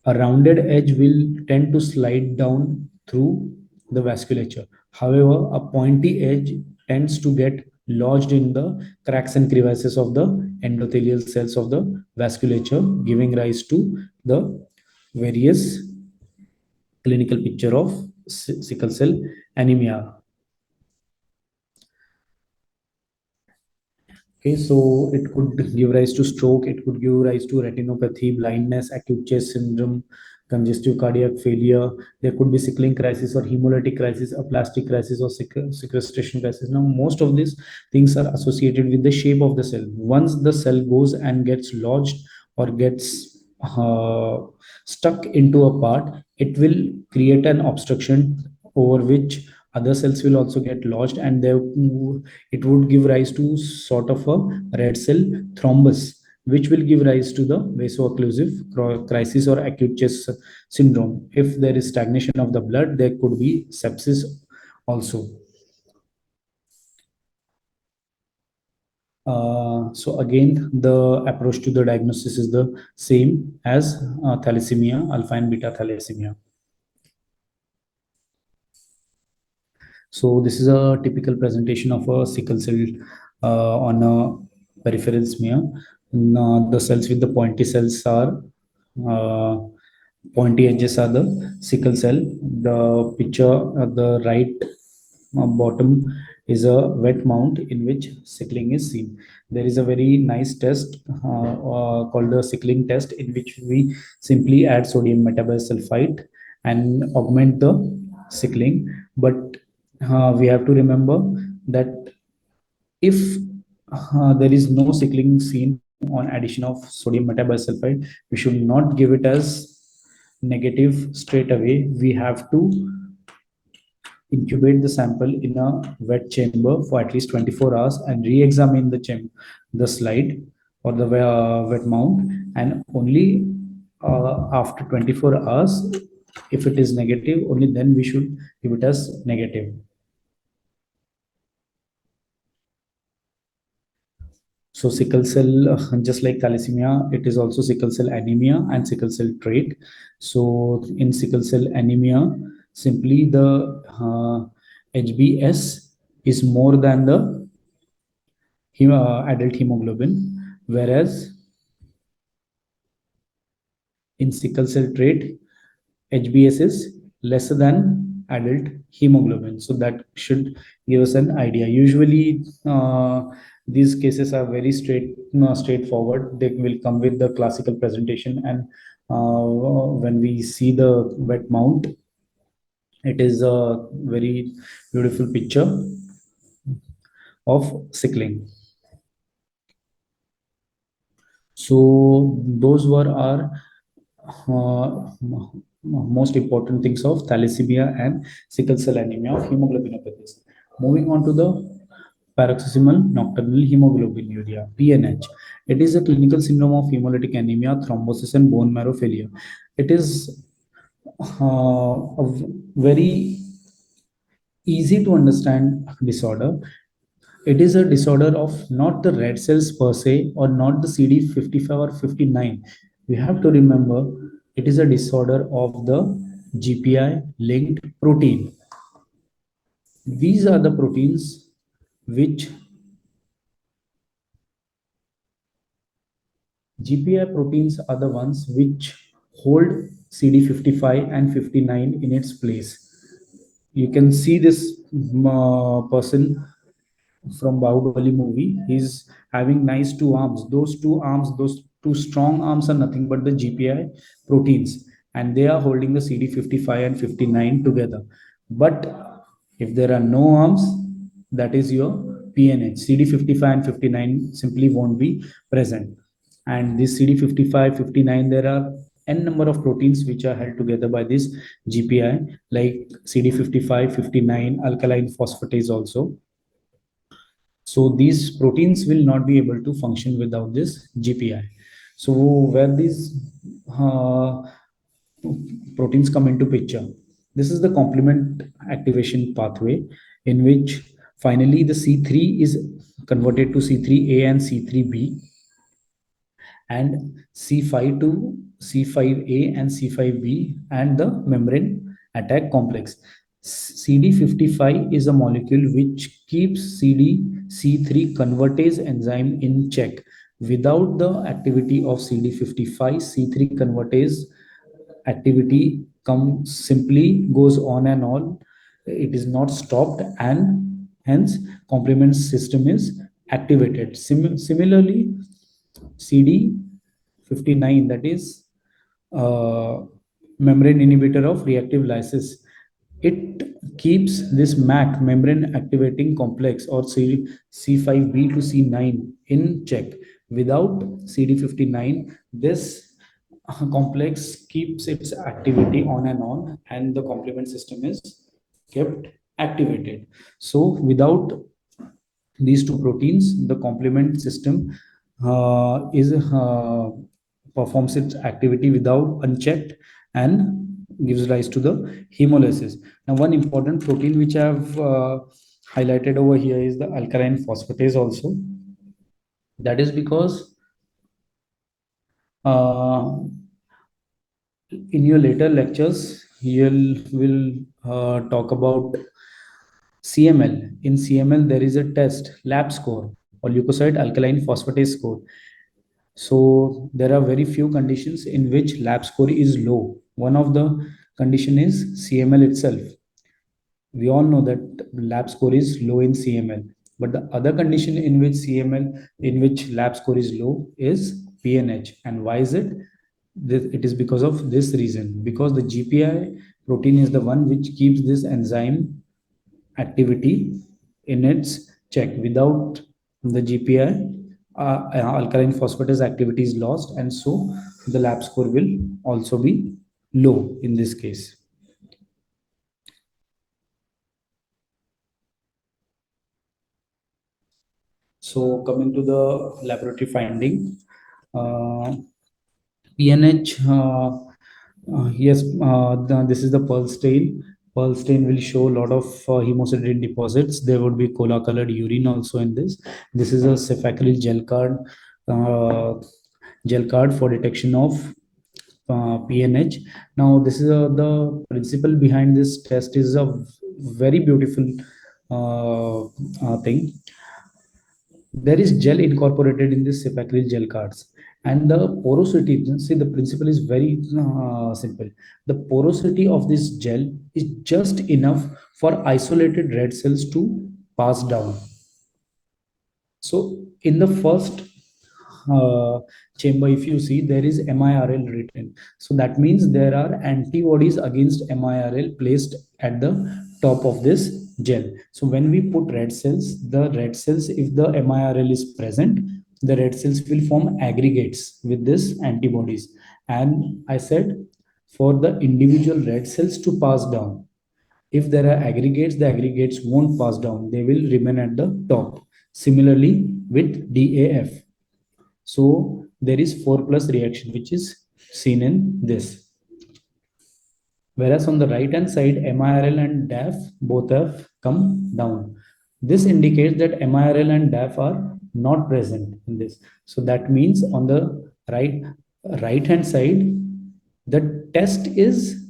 A rounded edge will tend to slide down through the vasculature. However, a pointy edge tends to get lodged in the cracks and crevices of the endothelial cells of the vasculature, giving rise to the various clinical picture of sickle cell anemia. Okay, so it could give rise to stroke, it could give rise to retinopathy, blindness, acute chest syndrome, congestive cardiac failure. There could be sickling crisis or hemolytic crisis, aplastic crisis or sequestration crisis. Now, most of these things are associated with the shape of the cell. Once the cell goes and gets lodged or gets stuck into a part, it will create an obstruction over which other cells will also get lodged, and there it would give rise to sort of a red cell thrombus, which will give rise to the vaso-occlusive crisis or acute chest syndrome. If there is stagnation of the blood, there could be sepsis also. So again, the approach to the diagnosis is the same as thalassemia, alpha and beta thalassemia. So this is a typical presentation of a sickle cell on a peripheral smear. The cells with the pointy cells are pointy edges are the sickle cell. The picture at the right bottom is a wet mount in which sickling is seen. There is a very nice test called the sickling test, in which we simply add sodium metabisulfite and augment the sickling. But we have to remember that if there is no sickling seen on addition of sodium metabisulfite, we should not give it as negative straight away. We have to incubate the sample in a wet chamber for at least 24 hours and re-examine the slide or the wet mount, and only after 24 hours, if it is negative, only then we should give it as negative. So sickle cell, just like thalassemia, it is also sickle cell anemia and sickle cell trait. So in sickle cell anemia, simply the HbS is more than the adult hemoglobin, whereas in sickle cell trait, HbS is lesser than adult hemoglobin. So that should give us an idea. Usually, these cases are very straightforward. They will come with the classical presentation, and when we see the wet mount, it is a very beautiful picture of sickling. So those were our most important things of thalassemia and sickle cell anemia of hemoglobinopathies. Moving on to the paroxysmal nocturnal hemoglobinuria, PNH. It is a clinical syndrome of hemolytic anemia, thrombosis, and bone marrow failure. It is a very easy to understand disorder. It is a disorder of not the red cells per se, or not the CD55 or 59. We have to remember it is a disorder of the GPI linked protein. These are the proteins which GPI proteins are the ones which hold CD55 and 59 in its place. You can see this person from Bahubali movie. He's having nice two arms. Those two strong arms are nothing but the GPI proteins, and they are holding the CD55 and 59 together. But if there are no arms, that is your PNH. CD55 and 59 simply won't be present. And this CD55, 59, there are n number of proteins which are held together by this GPI, like CD55, 59, alkaline phosphatase also. So these proteins will not be able to function without this GPI. So where these proteins come into picture, this is the complement activation pathway, in which finally the C3 is converted to C3A and C3B. and C5 to C5a and C5b and the membrane attack complex. CD55 is a molecule which keeps CDC3 convertase enzyme in check. Without the activity of CD55, C3 convertase activity simply goes on and on. It is not stopped, and hence complement system is activated. Similarly, CD59, that is membrane inhibitor of reactive lysis, it keeps this MAC, membrane activating complex, or C5b to C9 in check. Without CD59, this complex keeps its activity on and on, and the complement system is kept activated. So without these two proteins, the complement system is performs its activity without unchecked and gives rise to the hemolysis. Now, one important protein which I have highlighted over here is the alkaline phosphatase also. That is because in your later lectures, you will talk about CML. In CML, there is a test, lab score, or leukocyte alkaline phosphatase score. So there are very few conditions in which lab score is low. One of the condition is CML itself. We all know that lab score is low in CML, but the other condition in which lab score is low is PNH. And why is it? It is because of this reason, because the GPI protein is the one which keeps this enzyme activity in its check. Without the GPI, alkaline phosphatase activity is lost, and so the lab score will also be low in this case. So coming to the laboratory finding, PNH, yes, this is the pearl stain. Pearl stain will show a lot of hemosiderin deposits. There would be cola colored urine also in this. This is a cefacryl gel card for detection of PNH. Now, this is the principle behind this test is a very beautiful thing. There is gel incorporated in this cefacryl gel cards, and the porosity, see, the principle is very simple. The porosity of this gel is just enough for isolated red cells to pass down. So in the first chamber, if you see, there is MIRL written. So that means there are antibodies against MIRL placed at the top of this gel. So when we put red cells, if the MIRL is present, the red cells will form aggregates with this antibodies. And I said, for the individual red cells to pass down, if there are aggregates, the aggregates won't pass down. They will remain at the top. Similarly with DAF. So there is 4 plus reaction, which is seen in this. Whereas on the right hand side, MIRL and DAF both have come down. This indicates that MIRL and DAF are not present in this. So that means on the right hand side, the test is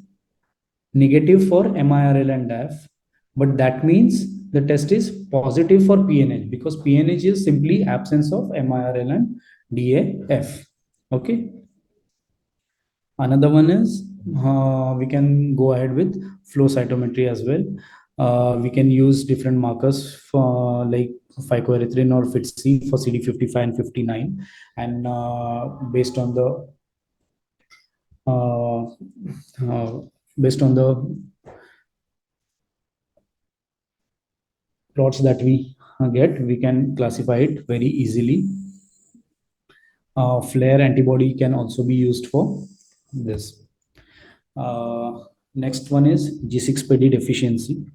negative for MIRL and DAF, but that means the test is positive for PNH, because PNH is simply absence of MIRL and DAF. Okay. Another one is we can go ahead with flow cytometry as well. We can use different markers for like phycoerythrin or FITC for CD55 and 59, and based on the uh, uh, based on the plots that we get, we can classify it very easily. Flare antibody can also be used for this. Next one is G6PD deficiency.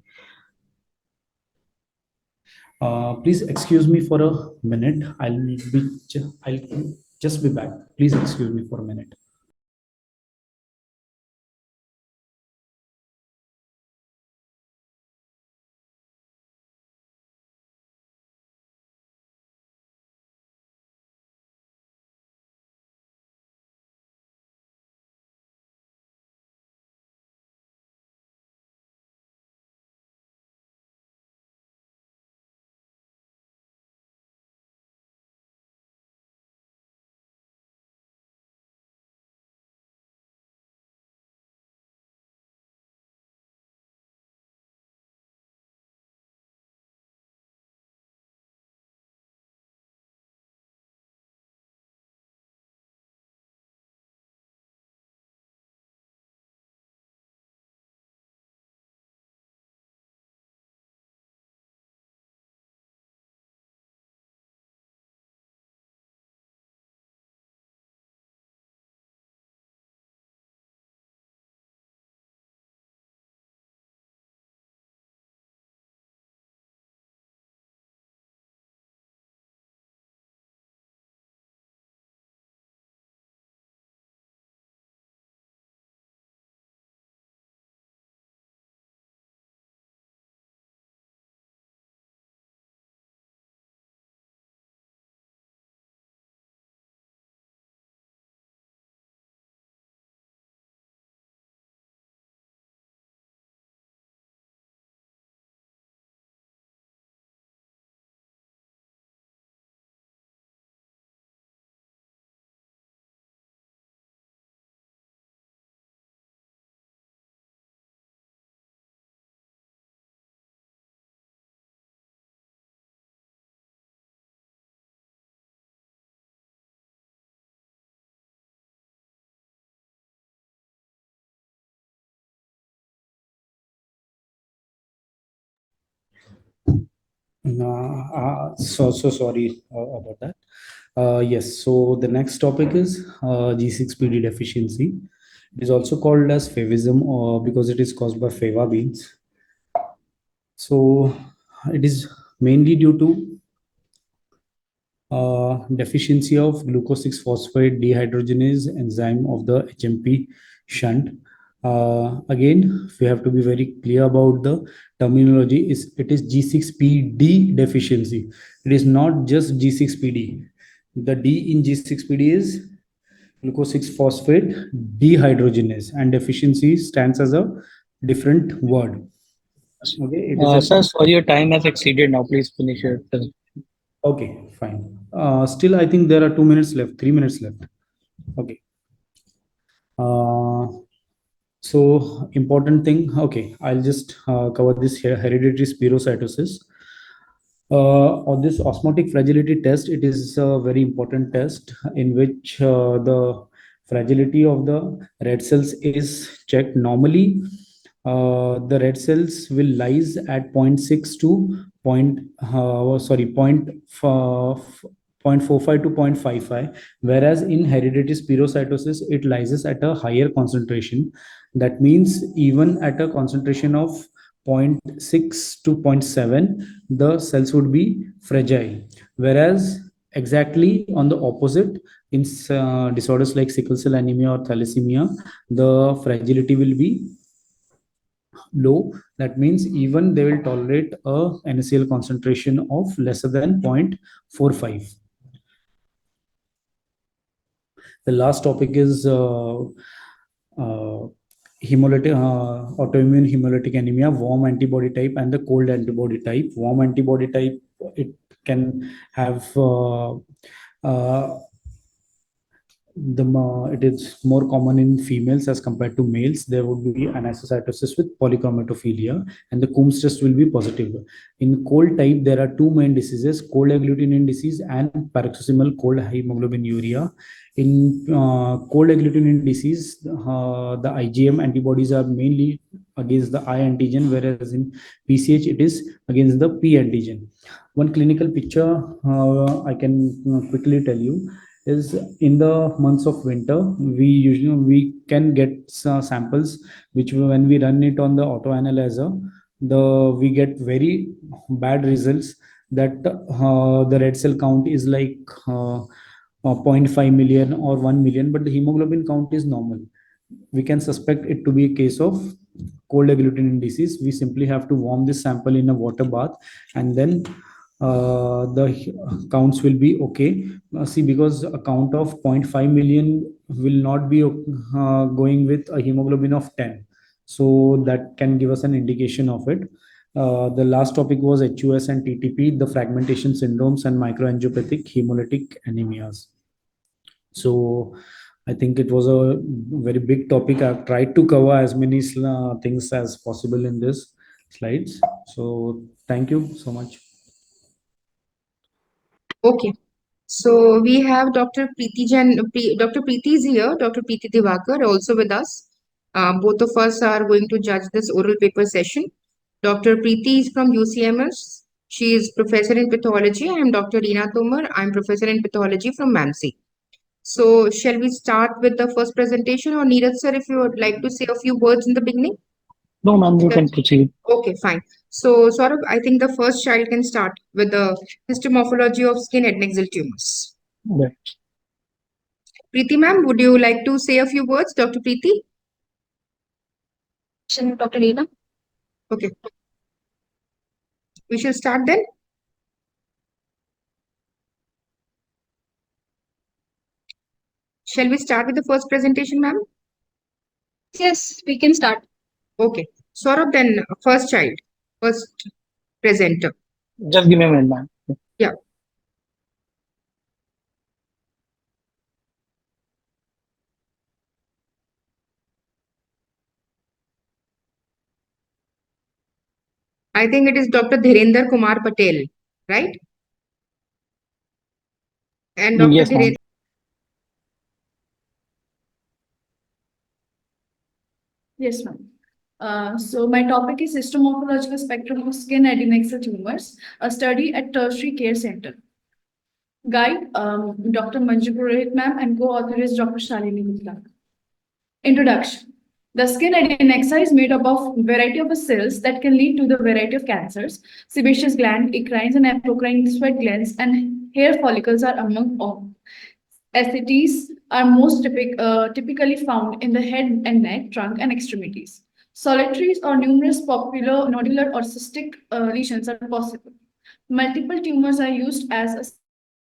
Please excuse me for a minute. I'll just be back. Please excuse me for a minute. So sorry about that. Yes, so the next topic is G6PD deficiency. It is also called as favism because it is caused by fava beans. So it is mainly due to deficiency of glucose 6 phosphate dehydrogenase enzyme of the HMP shunt. Again, we have to be very clear about the terminology. Is it is G6PD deficiency. It is not just G6PD. The D in G6PD is glucose 6 phosphate dehydrogenase, and deficiency stands as a different word. Okay, it is a Sir, sorry, your time has exceeded now. Please finish your presentation. okay, fine. Still, I think there are 2 minutes left, 3 minutes left. Okay. Uh, so important thing. Okay, I'll just cover this here. Hereditary spirocytosis. On this osmotic fragility test, it is a very important test in which the fragility of the red cells is checked. Normally, the red cells will lies at zero point 0.6 to point, sorry, point, 0.45 to 0.55, whereas in hereditary spirocytosis, it lies at a higher concentration. That means even at a concentration of 0.6 to 0.7, the cells would be fragile. Whereas exactly on the opposite, in disorders like sickle cell anemia or thalassemia, the fragility will be low. That means even they will tolerate a NaCl concentration of lesser than 0.45. The last topic is autoimmune hemolytic anemia, warm antibody type and the cold antibody type. Warm antibody type, it can have it is more common in females as compared to males. There would be anisocytosis with polychromatophilia, and the Coombs test will be positive. In cold type, there are two main diseases: cold agglutinin disease and paroxysmal cold hemoglobinuria. In cold agglutinin disease, the IgM antibodies are mainly against the I antigen, whereas in PCH it is against the P antigen. One clinical picture I can quickly tell you is in the months of winter, we can get samples which when we run it on the auto analyzer, we get very bad results that the red cell count is like zero point 0.5 million or 1 million, but the hemoglobin count is normal. We can suspect it to be a case of cold agglutinin disease. We simply have to warm this sample in a water bath, and then the counts will be okay. See, because a count of 0.5 million will not be going with a hemoglobin of 10. So that can give us an indication of it. The last topic was HUS and TTP, the fragmentation syndromes and microangiopathic hemolytic anemias. So I think it was a very big topic. I've tried to cover as many things as possible in this slides. So thank you so much. Okay. So we have Dr. Dr. Preeti is here, Dr. Preeti Divakar also with us. Both of us are going to judge this oral paper session. Dr. Preeti is from UCMS. She is professor in pathology. I am Dr. Reena Tomar. I'm professor in pathology from MAMC. So shall we start with the first presentation, or Neeraj sir, if you would like to say a few words in the beginning? No, ma'am, you can proceed. Okay, fine. So, sort of, I think the first child can start with the histomorphology of skin adnexal tumors. Right. Preeti ma'am, would you like to say a few words, Dr. Preeti? Dr. Reena. Okay. We shall start then. Shall we start with the first presentation, ma'am? Yes, we can start. Okay. Sort of then, first child, first presenter. Just give me a minute, ma'am. Yeah. I think it is Dr. Dhirender Kumar Patel, right? And Dr. Yes, ma'am. Dhirender. Yes, ma'am. So my topic is hystomorphological spectrum of skin adnexal tumors, a study at Tertiary Care Center. Guide, Dr. Manju Purohit ma'am, and co-author is Dr. Shalini Gupta. Introduction. The skin adnexa is made up of variety of cells that can lead to the variety of cancers. Sebaceous gland, eccrines, and apocrine sweat glands and hair follicles are among all. Ascites are most typically found in the head and neck, trunk, and extremities. Solitary or numerous popular nodular or cystic lesions are possible. Multiple tumors are used as a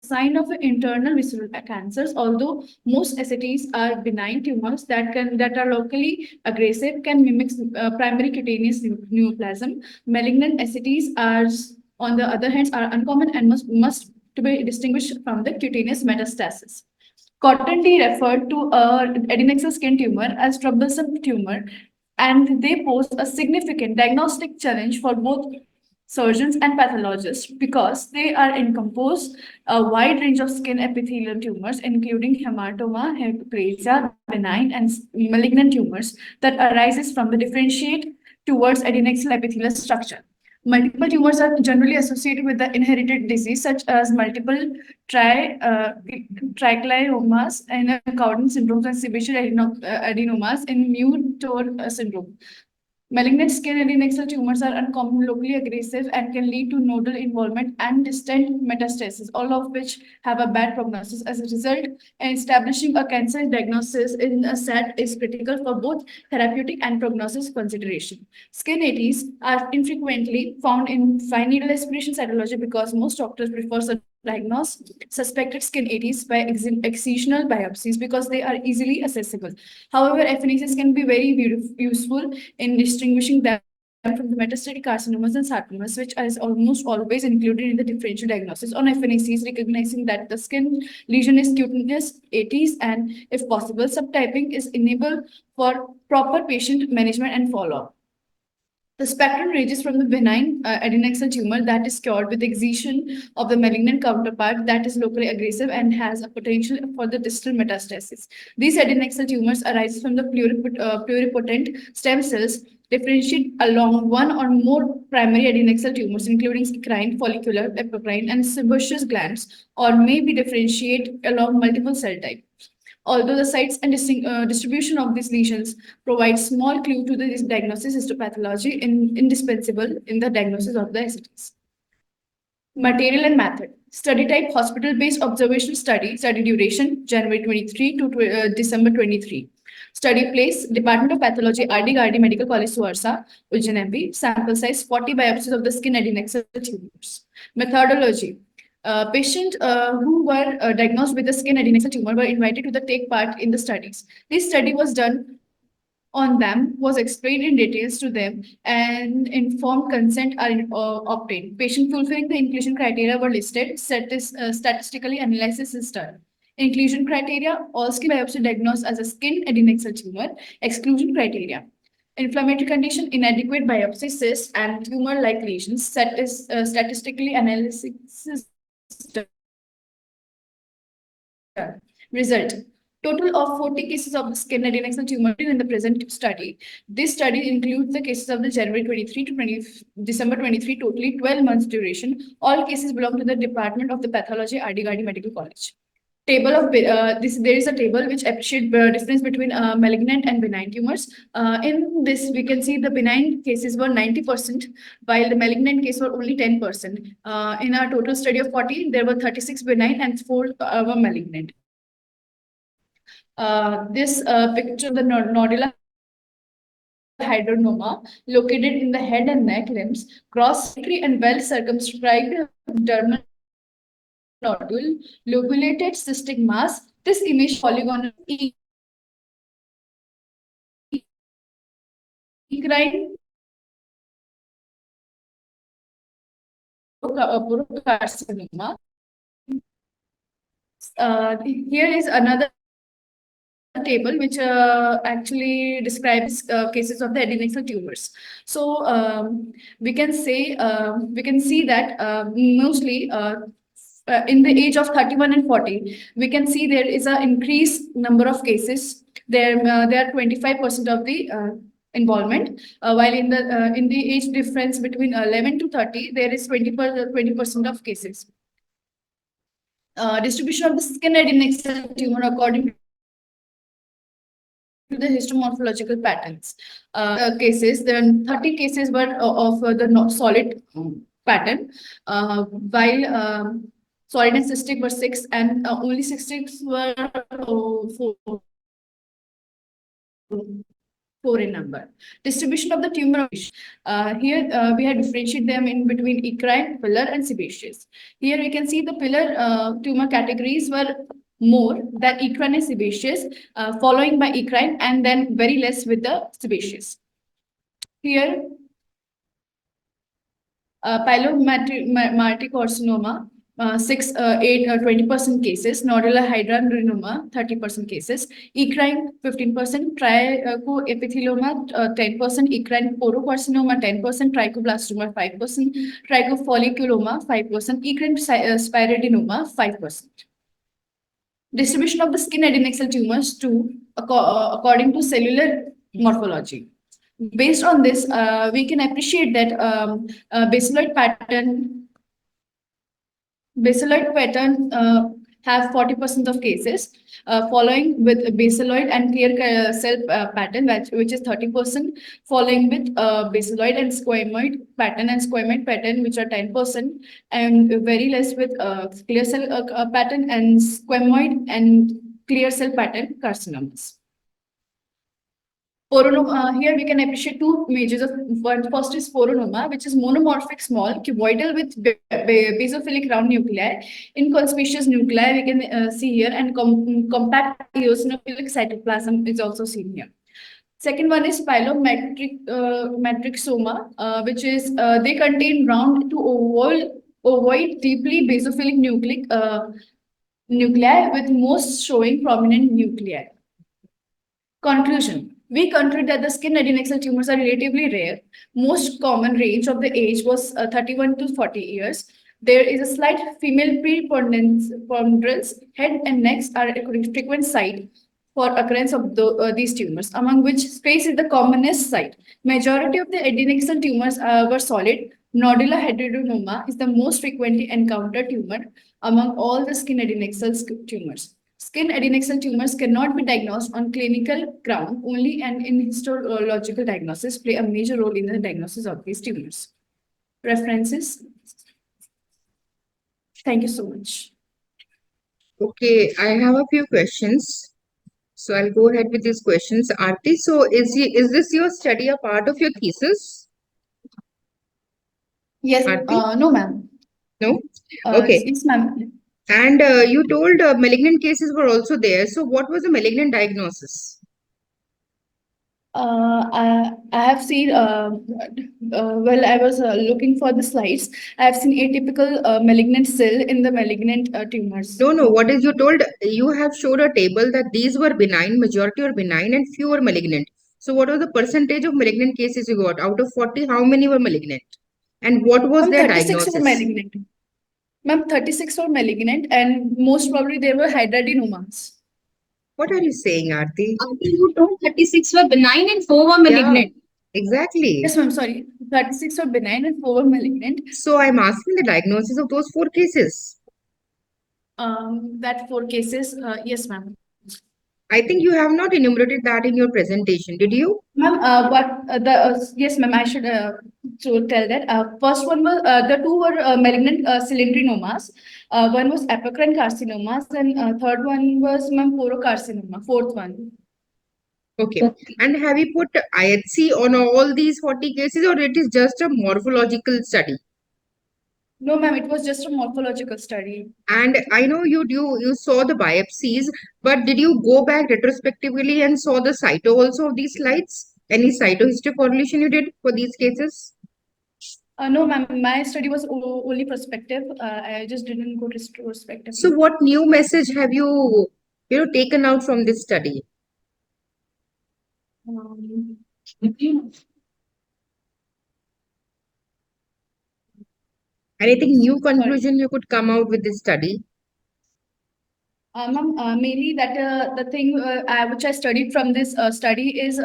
sign of internal visceral cancers, although most ascites are benign tumors that are locally aggressive, can mimic primary cutaneous neoplasm. Malignant ascites are, on the other hand, are uncommon and must to be distinguished from the cutaneous metastasis. Cotton D referred to adnexal skin tumor as troublesome tumor, and they pose a significant diagnostic challenge for both surgeons and pathologists because they are encompass a wide range of skin epithelial tumors, including hematoma, hyperplasia, benign, and malignant tumors that arises from the differentiate towards adnexal epithelial structure. Multiple tumors are generally associated with the inherited disease, such as multiple trichomoniasis and Cowden syndromes and sebaceous adenomas in Muir-Torre syndrome. Malignant skin adnexal tumors are uncommon, locally aggressive, and can lead to nodal involvement and distant metastasis, all of which have a bad prognosis. As a result, establishing a cancer diagnosis in a set is critical for both therapeutic and prognosis consideration. Skin ATs are infrequently found in fine needle aspiration cytology because most doctors prefer to diagnose suspected skin ATs by excisional biopsies because they are easily accessible. However, FNACs can be very useful in distinguishing them from the metastatic carcinomas and sarcomas, which is almost always included in the differential diagnosis on FNACs, recognizing that the skin lesion is cutaneous ATs, and if possible, subtyping is enabled for proper patient management and follow-up. The spectrum ranges from the benign adnexal tumor that is cured with excision of the malignant counterpart that is locally aggressive and has a potential for the distal metastasis. These adnexal tumors arise from the pluripotent stem cells differentiate along one or more primary adnexal tumors, including eccrine, follicular, apocrine, and sebaceous glands, or may be differentiate along multiple cell types. Although the sites and distribution of these lesions provide small clue to the diagnosis, histopathology indispensable in the diagnosis of the STs. Material and method. Study type, hospital-based observational study. Study duration, January 23 to December 23. Study place, Department of Pathology, RD Medical College, Suarsa, Ujjain MP. Sample size, 40 biopsies of the skin adnexal tumors. Methodology. Patients who were diagnosed with the skin adnexal tumor were invited to take part in the studies. This study was done on them, was explained in details to them, and informed consent are obtained. Patients fulfilling the inclusion criteria were listed. Statistically, analysis is done. Inclusion criteria: all skin biopsy diagnosed as a skin adnexal tumor. Exclusion criteria: inflammatory condition, inadequate biopsy, cyst, and tumor-like lesions. Statistically, analysis is done. Result: total of 40 cases of the skin adnexal tumor in the present study. This study includes the cases of the January 23 to December 23, totally 12 months duration. All cases belong to the Department of the Pathology, RD Medical College. Table of there is a table which appreciates the difference between malignant and benign tumors. In this, we can see the benign cases were 90%, while the malignant case were only 10%. In our total study of 40, there were 36 benign and 4 were malignant. This picture of the nodular hydranoma located in the head and neck limbs, cross-secondary and well circumscribed dermal nodule, lobulated cystic mass. This image polygonal eccrine carcinoma. Here is another table which actually describes cases of the adnexal tumors. So we can see that mostly in the age of 31 and 40, we can see there is an increased number of cases. There are 25% of the involvement, while in the age difference between 11 to 30, there is 20% of cases. Distribution of the skin head and neck cell tumor according to the histomorphological patterns. Cases, there are 30 cases were of the solid pattern, while solid and cystic were 6, and only cystics were 4 in number. Distribution of the tumor. Here we had differentiated them in between eccrine, pillar, and sebaceous. Here we can see the pillar tumor categories were more than eccrine and sebaceous, following by eccrine, and then very less with the sebaceous. Here, pilomatrix carcinoma, 6, 8, 20% cases, nodular hydrangeum, 30% cases, eccrine 15%, trichoepithelioma 10%, eccrine porocarcinoma 10%, trichoblastoma 5%, trichofolliculoma 5%, eccrine spiroadenoma 5%. Distribution of the skin head and neck cell tumors according to cellular morphology. Based on this, we can appreciate that basaloid pattern have 40% of cases, following with basaloid and clear cell pattern, which is 30%, following with basaloid and squamoid pattern, which are 10%, and very less with clear cell pattern and squamoid and clear cell pattern carcinomas. Here we can appreciate two majors of one. First is poronoma, which is monomorphic small cuboidal with basophilic round nuclei. Inconspicuous nuclei we can see here, and compact eosinophilic cytoplasm is also seen here. Second one is pilomatrixoma, which is they contain round to ovoid deeply basophilic nuclei with most showing prominent nuclei. Conclusion. We conclude that the skin head and neck cell tumors are relatively rare. Most common range of the age was 31 to 40 years. There is a slight female preponderance. Head and necks are a frequent site for occurrence of these tumors, among which space is the commonest site. Majority of the head and neck cell tumors were solid. Nodular hydrangeum is the most frequently encountered tumor among all the skin head and neck cell tumors. Skin head and neck cell tumors cannot be diagnosed on clinical ground only, and in histological diagnosis play a major role in the diagnosis of these tumors. References. Thank you so much. Okay, I have a few questions. So I'll go ahead with these questions. Aarti, so is this your study a part of your thesis? Yes, no, ma'am. No? Okay. Yes, ma'am. And you told malignant cases were also there. So what was the malignant diagnosis? I have seen, well, I was looking for the slides. I have seen atypical malignant cell in the malignant tumors. No, what is you told? You have showed a table that these were benign, majority were benign, and few were malignant. So what was the percentage of malignant cases you got? Out of 40, how many were malignant? And what was their 36 diagnosis? were malignant. Ma'am, 36 were malignant, and most probably they were hydradenomas. What are you saying, Aarti? You told 36 were benign and 4 were malignant. Exactly. Yes, ma'am, sorry. 36 were benign and 4 were malignant. So I'm asking the diagnosis of those 4 cases. That 4 cases, yes, ma'am. I think you have not enumerated that in your presentation, did you? Ma'am, yes, ma'am, I should tell that. First one was, the 2 were malignant cylindrinomas. One was apocrine carcinomas, and third one was, ma'am, porocarcinoma, fourth one. Okay. And have you put IHC on all these 40 cases, or it is just a morphological study? No, ma'am, it was just a morphological study. And I know you saw the biopsies, but did you go back retrospectively and saw the cyto also of these slides? Any cytohistory correlation you did for these cases? No, ma'am, my study was only prospective. I just didn't go retrospective. So what new message have you taken out from this study? Anything new conclusion you could come out with this study? Ma'am, mainly that the thing which I studied from this study is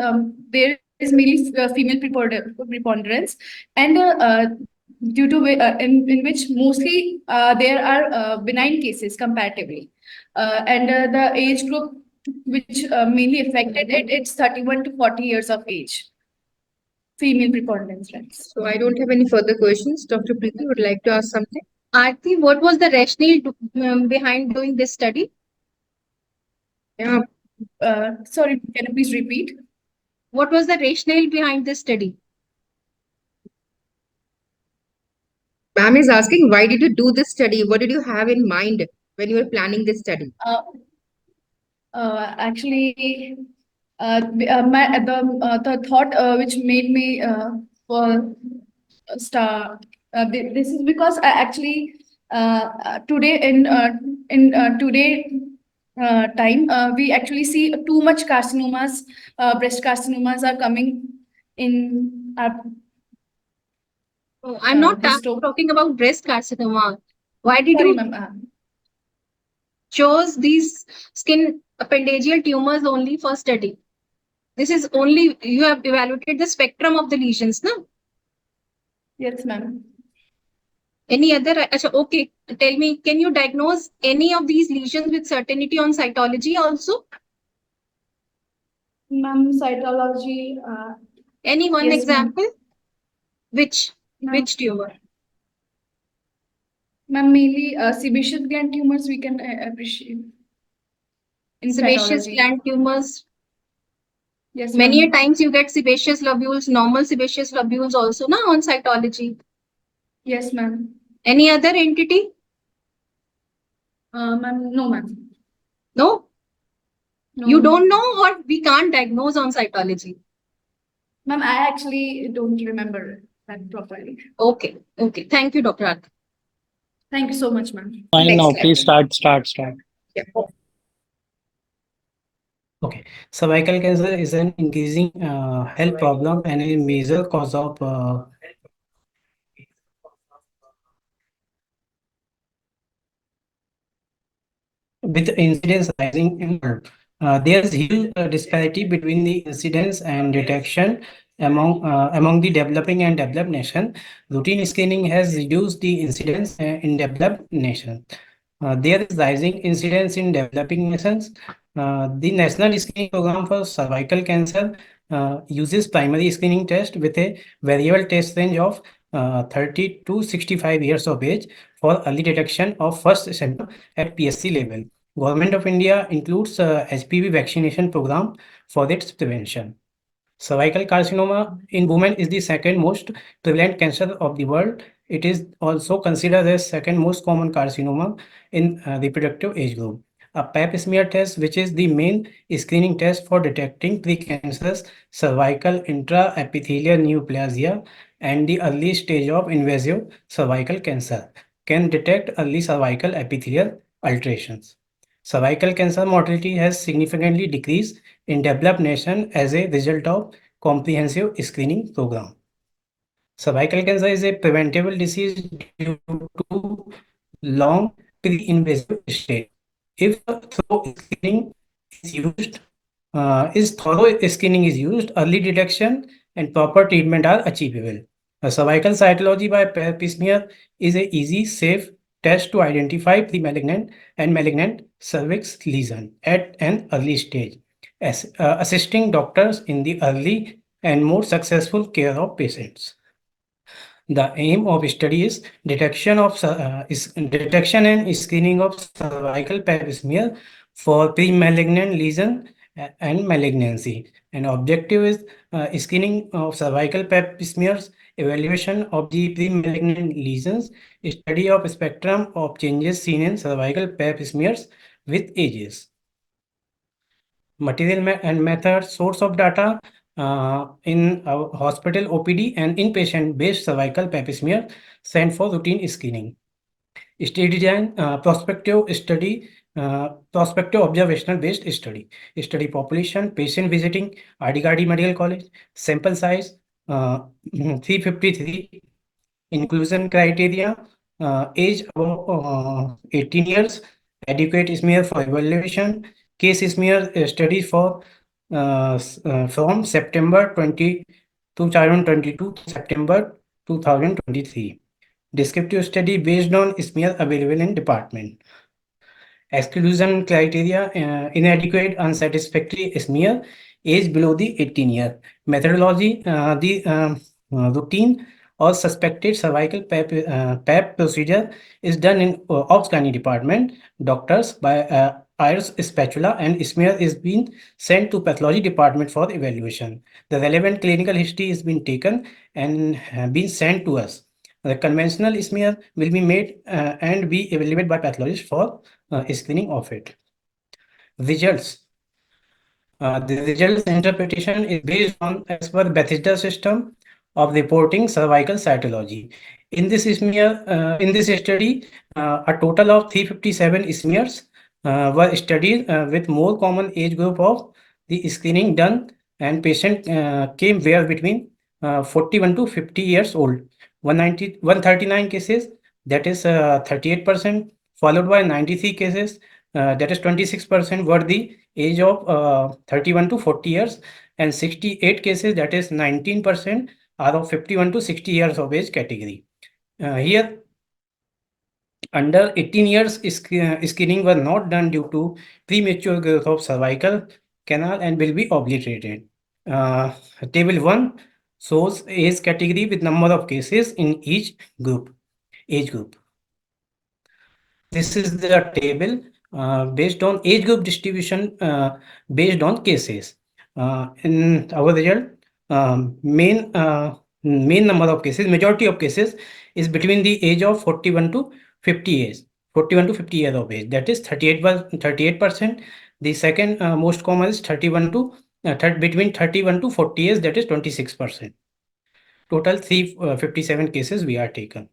there is mainly female preponderance, and due to in which mostly there are benign cases comparatively, and the age group which mainly affected it's 31 to 40 years of age. Female preponderance rates. So I don't have any further questions. Dr. Preeti would like to ask something. Aarti, what was the rationale behind doing this study? Yeah. Sorry, can you please repeat? What was the rationale behind this study? Ma'am is asking, why did you do this study? What did you have in mind when you were planning this study? Actually, the thought which made me for start this is because actually today in today time we actually see too much carcinomas, breast carcinomas are coming in our Oh, I'm not talking about breast carcinoma. Why did you chose these skin appendageal tumors only for study? This is only, you have evaluated the spectrum of the lesions, no? Yes, ma'am. Any other, okay, tell me, can you diagnose any of these lesions with certainty on cytology also? Ma'am, cytology. Any one yes, example? Which tumor? Ma'am, mainly sebaceous gland tumors we can appreciate. In Sebaceous cytology. gland tumors. Yes, many a ma'am. times you get sebaceous lobules, normal sebaceous lobules also na on cytology. Yes, ma'am. Any other entity? Ma'am, no, ma'am. No? No. You don't know or we can't diagnose on cytology? Ma'am, I actually don't remember that properly. Okay, okay. Thank you, Dr. Arthi. Thank you so much, ma'am. Fine Next now, slide. please start. Yeah. Okay, cervical cancer is an increasing health problem and a major cause of with incidence rising in world. There is huge disparity between the incidence and detection among the developing and developed nation. Routine screening has reduced the incidence in developed nations. There is rising incidence in developing nations. The National Screening Program for Cervical Cancer uses primary screening test with a variable test range of 30 to 65 years of age for early detection of first symptom at PSC level. Government of India includes HPV vaccination program for its prevention. Cervical carcinoma in women is the second most prevalent cancer of the world. It is also considered as second most common carcinoma in reproductive age group. A pap smear test, which is the main screening test for detecting precancerous cervical intraepithelial neoplasia and the early stage of invasive cervical cancer, can detect early cervical epithelial alterations. Cervical cancer mortality has significantly decreased in developed nations as a result of comprehensive screening program. Cervical cancer is a preventable disease due to long pre-invasive stage. If thorough screening is used, early detection and proper treatment are achievable. A cervical cytology by pap smear is a easy, safe test to identify pre-malignant and malignant cervix lesion at an early stage, assisting doctors in the early and more successful care of patients. The aim of study is detection and screening of cervical pap smear for pre-malignant lesion and malignancy. And objective is screening of cervical pap smears, evaluation of the pre-malignant lesions, study of spectrum of changes seen in cervical pap smears with ages. Material and method, source of data in hospital OPD and inpatient-based cervical pap smear sent for routine screening. Study design, prospective observational-based study. Study population, patient visiting, RDKD Medical College, sample size 353, inclusion criteria, age above 18 years, adequate smear for evaluation, case smear study for from September 2022 to September 2023. Descriptive study based on smear available in department. Exclusion criteria: inadequate, unsatisfactory smear, age below the 18 year. Methodology: the routine or suspected cervical PAP procedure is done in Ops Gynae department. Doctors by iris spatula and smear is being sent to pathology department for evaluation. The relevant clinical history is being taken and been sent to us. The conventional smear will be made and be evaluated by pathologist for screening of it. Results. The results interpretation is based on as per Bethesda system of reporting cervical cytology. In this study, a total of 357 smears were studied with more common age group of the screening done, and patient came were between 41 to 50 years old. 139 cases, that is 38%, followed by 93 cases, that is 26%, were the age of 31 to 40 years, and 68 cases, that is 19%, are of 51 to 60 years of age category. Here, under 18 years, screening was not done due to premature growth of cervical canal and will be obliterated. Table 1 shows age category with number of cases in each age group. This is the table based on age group distribution based on cases. In our result, main number of cases, majority of cases is between the age of 41 to 50 years. 41 to 50 years of age, that is 38%. The second most common is 31 to between 31 to 40 years, that is 26%. Total 357 cases we are taken.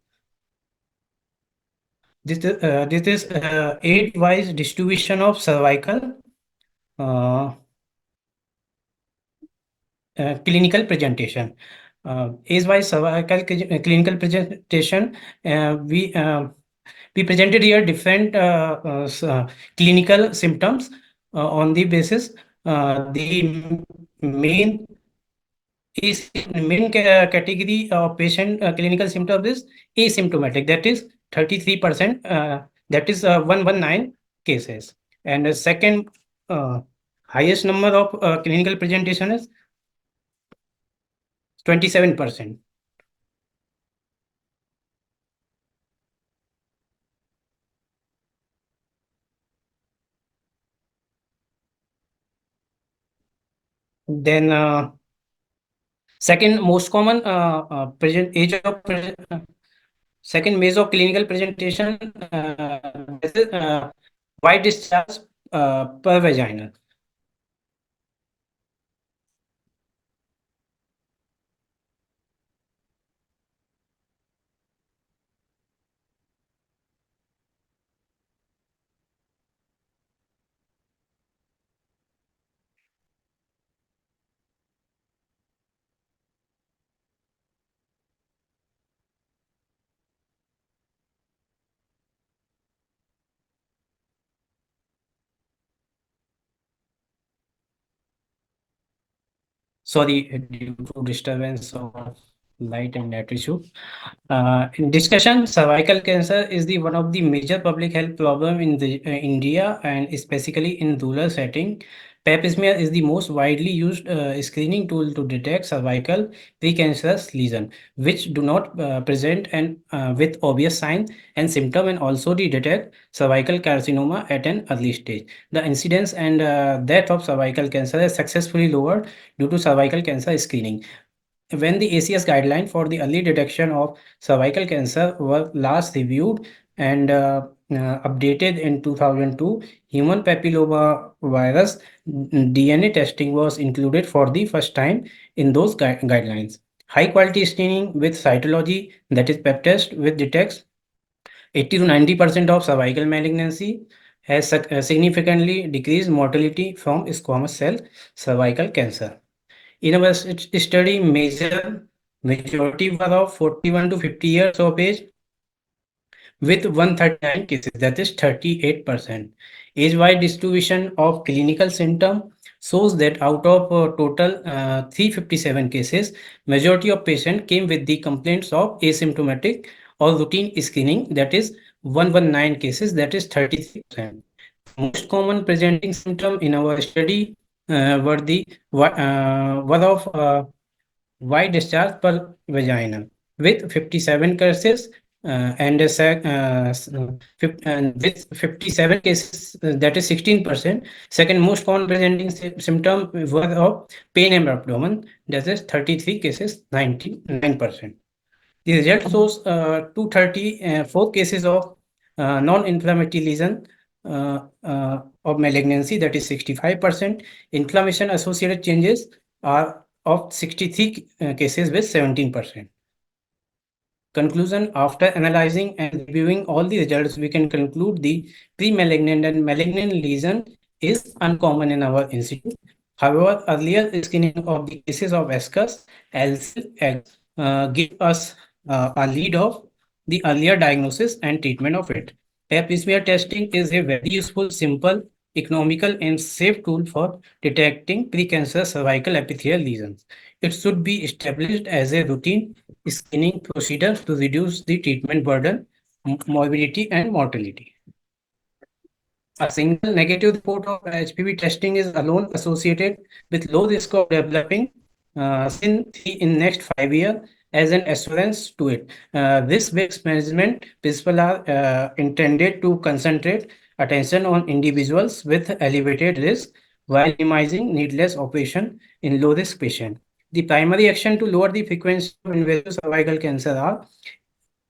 This is age-wise distribution of cervical clinical presentation. Age-wise cervical clinical presentation, we presented here different clinical symptoms on the basis. The main category of patient clinical symptoms is asymptomatic, that is 33%, that is 119 cases. And the second highest number of clinical presentation is 27%. Then second most common second measure of clinical presentation is white discharge per vagina. Sorry, due to disturbance of light and net issue. In discussion, cervical cancer is the one of the major public health problem in the India, and especially in rural setting. Pap smear is the most widely used screening tool to detect cervical precancerous lesion, which do not present and with obvious signs and symptom, and also the detect cervical carcinoma at an early stage. The incidence and death of cervical cancer is successfully lowered due to cervical cancer screening. When the ACS guideline for the early detection of cervical cancer were last reviewed and updated in 2002, human papilloma virus DNA testing was included for the first time in those guidelines. High quality screening with cytology, that is pap test, which detects 80 to 90% of cervical malignancy, has significantly decreased mortality from squamous cell cervical cancer. In our study, majority were of 41 to 50 years of age with 139 cases, that is 38%. Age-wide distribution of clinical symptom. shows that out of total 357 cases, majority of patients came with the complaints of asymptomatic or routine screening, that is 119 cases, that is 33%. Most common presenting symptom in our study were of white discharge per vagina with 57 cases and with 57 cases, that is 16%. Second most common presenting symptom was of pain in abdomen, that is 33 cases, 99%. The result shows 234 cases of non-inflammatory lesion of malignancy, that is 65%. Inflammation associated changes are of 63 cases with 17%. Conclusion: after analyzing and reviewing all the results, we can conclude the pre-malignant and malignant lesion is uncommon in our institute. However, earlier screening of the cases of ASCUS, give us a lead of the earlier diagnosis and treatment of it. Pap smear testing is a very useful, simple, economical, and safe tool for detecting precancerous cervical epithelial lesions. It should be established as a routine screening procedure to reduce the treatment burden, morbidity, and mortality. A single negative report of HPV testing is alone associated with low risk of developing SIN3 in next 5 years as an assurance to it. Risk-based management principles are intended to concentrate attention on individuals with elevated risk while minimizing needless operation in low-risk patients. The primary action to lower the frequency of invasive cervical cancer are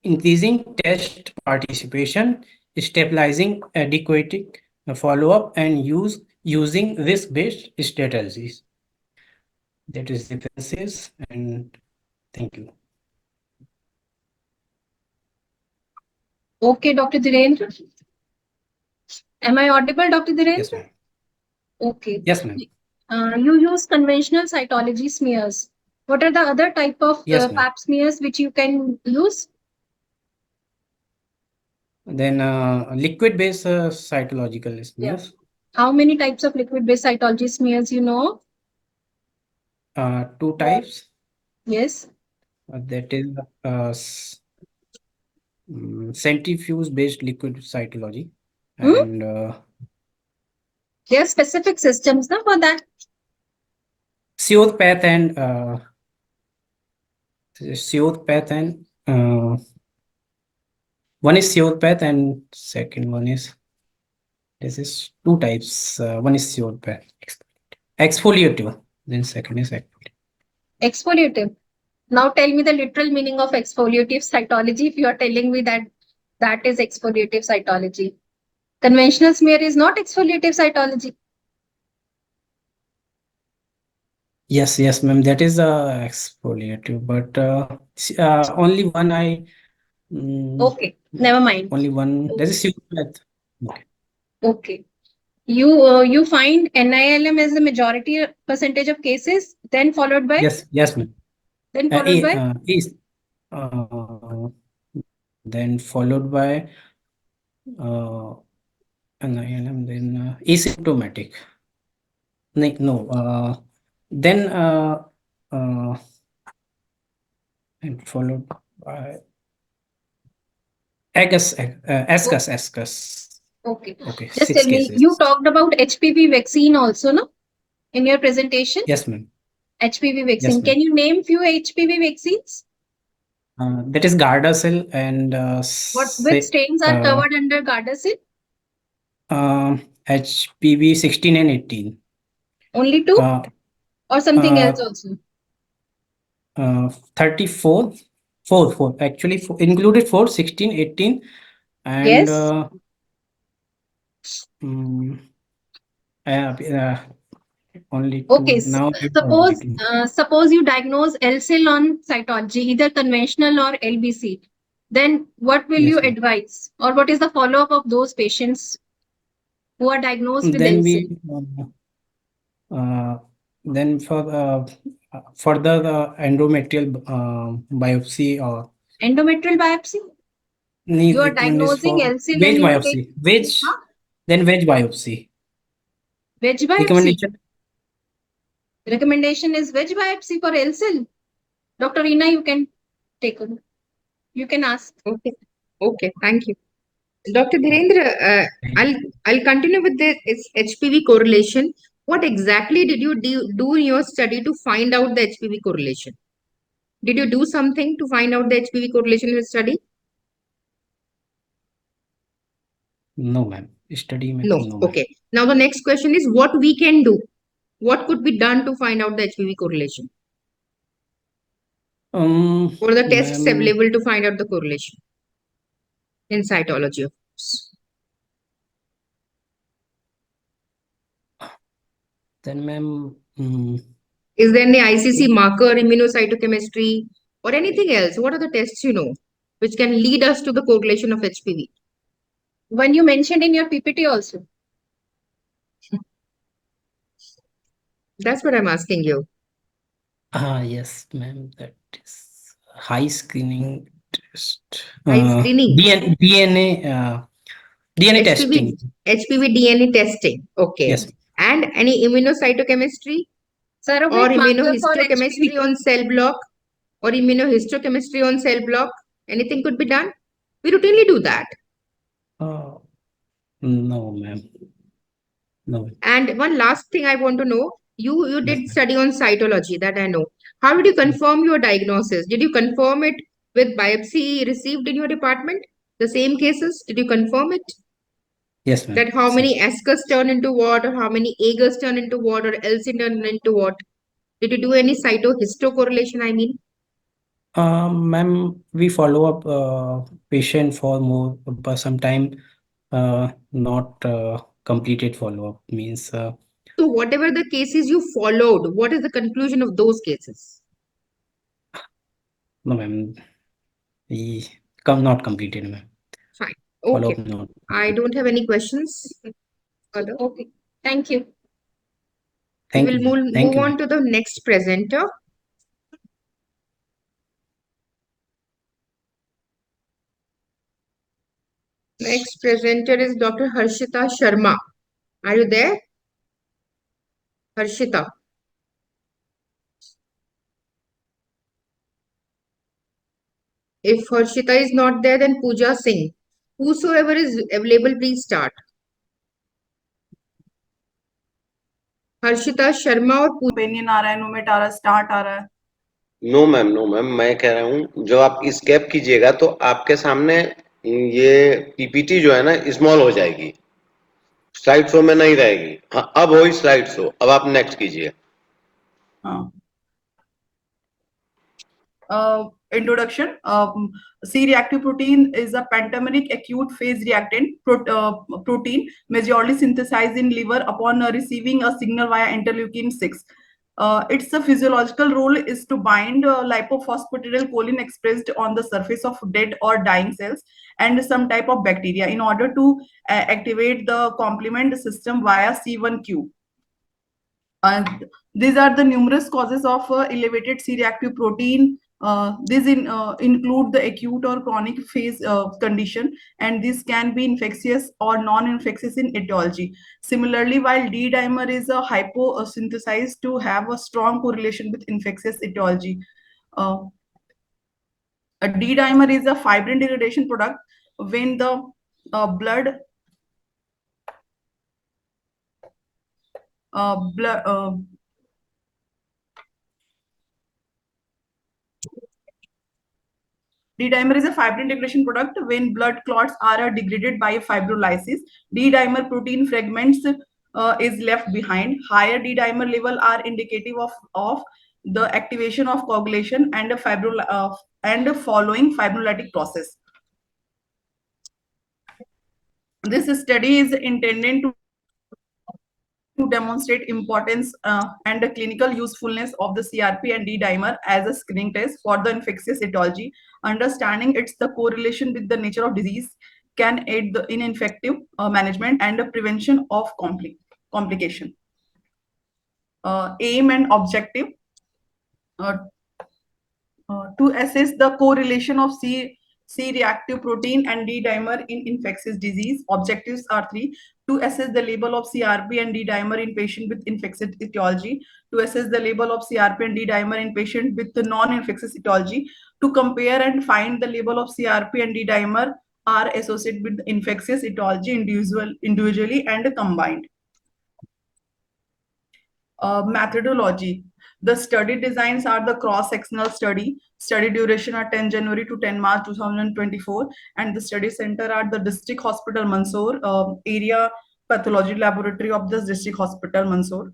increasing test participation, stabilizing adequate follow-up, and using risk-based strategies. That is the basis, and thank you. Okay, Dr. Dhirendra. Am I audible, Dr. Dhirendra? Yes, ma'am. Okay. Yes, ma'am. You use conventional cytology smears. What are the other type of Yes, ma'am. pap smears which you can use? Then liquid-based cytological smears. How many types of liquid-based cytology smears you know? Two types. Yes. That is centrifuge-based liquid cytology, and There are specific systems na, for that. Sioth path and one is Sioth path and second one is, this is two types. One is Sioth path exfoliative, then second is Exfoliative. Now tell me the literal meaning of exfoliative cytology if you are telling me that that is exfoliative cytology. Conventional smear is not exfoliative cytology. Yes, ma'am. That is exfoliative, but only one Okay, never mind. Only one. That is Sioth path. Okay. Okay. You find NILM as the majority percentage of cases, then followed by? Yes, ma'am. Then followed by? Then followed by NILM, then asymptomatic. No. Then and followed by ASCUS. Okay. Okay. Just 6 tell me, cases. you talked about HPV vaccine also, no? In your presentation? Yes, ma'am. HPV vaccine. Yes, ma'am. Can you name few HPV vaccines? That is Gardasil and Which strains are covered under Gardasil? HPV 16 and 18. Only two? Or something else also? 34, 4, actually included 4, 16, 18, and Yes. Only two. Okay, Now suppose you diagnose LCL on cytology, either conventional or LBC. Then what will you advise, or what is the follow-up of those patients who are diagnosed with then LCL? Then for further endometrial biopsy or Endometrial biopsy? You are diagnosing LCL veg and you biopsy. take... Then veg biopsy. Veg biopsy? Recommendation. Recommendation is veg biopsy for LCL. Dr. Reena, you can take over. You can ask. Okay. Okay. Thank you. Dr. Dhirendra, I'll continue with the HPV correlation. What exactly did you do in your study to find out the HPV correlation? Did you do something to find out the HPV correlation in your study? No, ma'am. Study में No. तो no, ma'am. Okay. Now the next question is what we can do. What could be done to find out the HPV correlation? Or the tests Ma'am, available to find out the correlation in cytology, of course. then ma'am, Is there any ICC marker, immunocytochemistry, or anything else? What are the tests you know which can lead us to the correlation of HPV? When you mentioned in your PPT also. That's what I'm asking you. yes, ma'am. That is high screening test. High screening. DNA HPV, testing. HPV DNA testing. Okay. Yes. And any immunocytochemistry or immunohistochemistry on cell block or immunohistochemistry on cell block? Anything could be done? We routinely do that. No, ma'am. No. And one last thing I want to know, you did study on cytology, that I know. How did you confirm your diagnosis? Did you confirm it with biopsy received in your department? The same cases, did you confirm it? Yes, ma'am. That how many ASCUS turn into what, or how many AGUS turn into what, or LC turn into what? Did you do any cytohisto correlation, I mean? Ma'am, we follow up patient for more, but sometime not completed follow up means. So whatever the cases you followed, what is the conclusion of those cases? No, ma'am. We not completed, ma'am. Fine. Follow Okay. up not. I don't have any questions further. Okay. Thank you. Thank We you. will Thank move you, on ma'am. to the next presenter. Next presenter is Dr. Harshita Sharma. Are you there? Harshita. If Harshita is not there, then Pooja Singh. Whosoever is available, please start. Harshita Sharma और opinion आ रहा है, नोमेट आ रहा है, start आ रहा है. No ma'am, मैं कह रहा हूँ जब आप स्केप कीजिएगा तो आपके सामने ये पीपीटी जो है ना स्मॉल हो जाएगी, स्लाइड शो में नहीं रहेगी. हाँ, अब हो स्लाइड शो. अब आप नेक्स्ट कीजिए. हाँ. Introduction. C-reactive protein is a pentameric acute phase reactant protein majorly synthesized in liver upon receiving a signal via interleukin 6. Its physiological role is to bind lipophosphatidylcholine expressed on the surface of dead or dying cells and some type of bacteria in order to activate the complement system via C1q. These are the numerous causes of elevated C-reactive protein. These include the acute or chronic phase condition, and this can be infectious or non-infectious in etiology. Similarly, while D-dimer is a hyposynthesized to have a strong correlation with infectious etiology. A D-dimer is a fibrin degradation product when the blood D-dimer is a fibrin degradation product when blood clots are degraded by fibrolysis. D-dimer protein fragments is left behind. Higher D-dimer level are indicative of the activation of coagulation and and following fibrolytic process. This study is intended to demonstrate importance and the clinical usefulness of the CRP and D-dimer as a screening test for the infectious etiology. Understanding its the correlation with the nature of disease can aid in effective management and the prevention of complication. Aim and objective. To assess the correlation of C-reactive protein and D-dimer in infectious disease. Objectives are three: to assess the level of CRP and D-dimer in patient with infectious etiology, to assess the level of CRP and D-dimer in patient with the non-infectious etiology, to compare and find the level of CRP and D-dimer are associated with infectious etiology individually and combined. Methodology. The study designs are the cross-sectional study. Study duration are 10 January to 10 March 2024, and the study center are the District Hospital Mansoor, area pathology laboratory of the District Hospital Mansoor.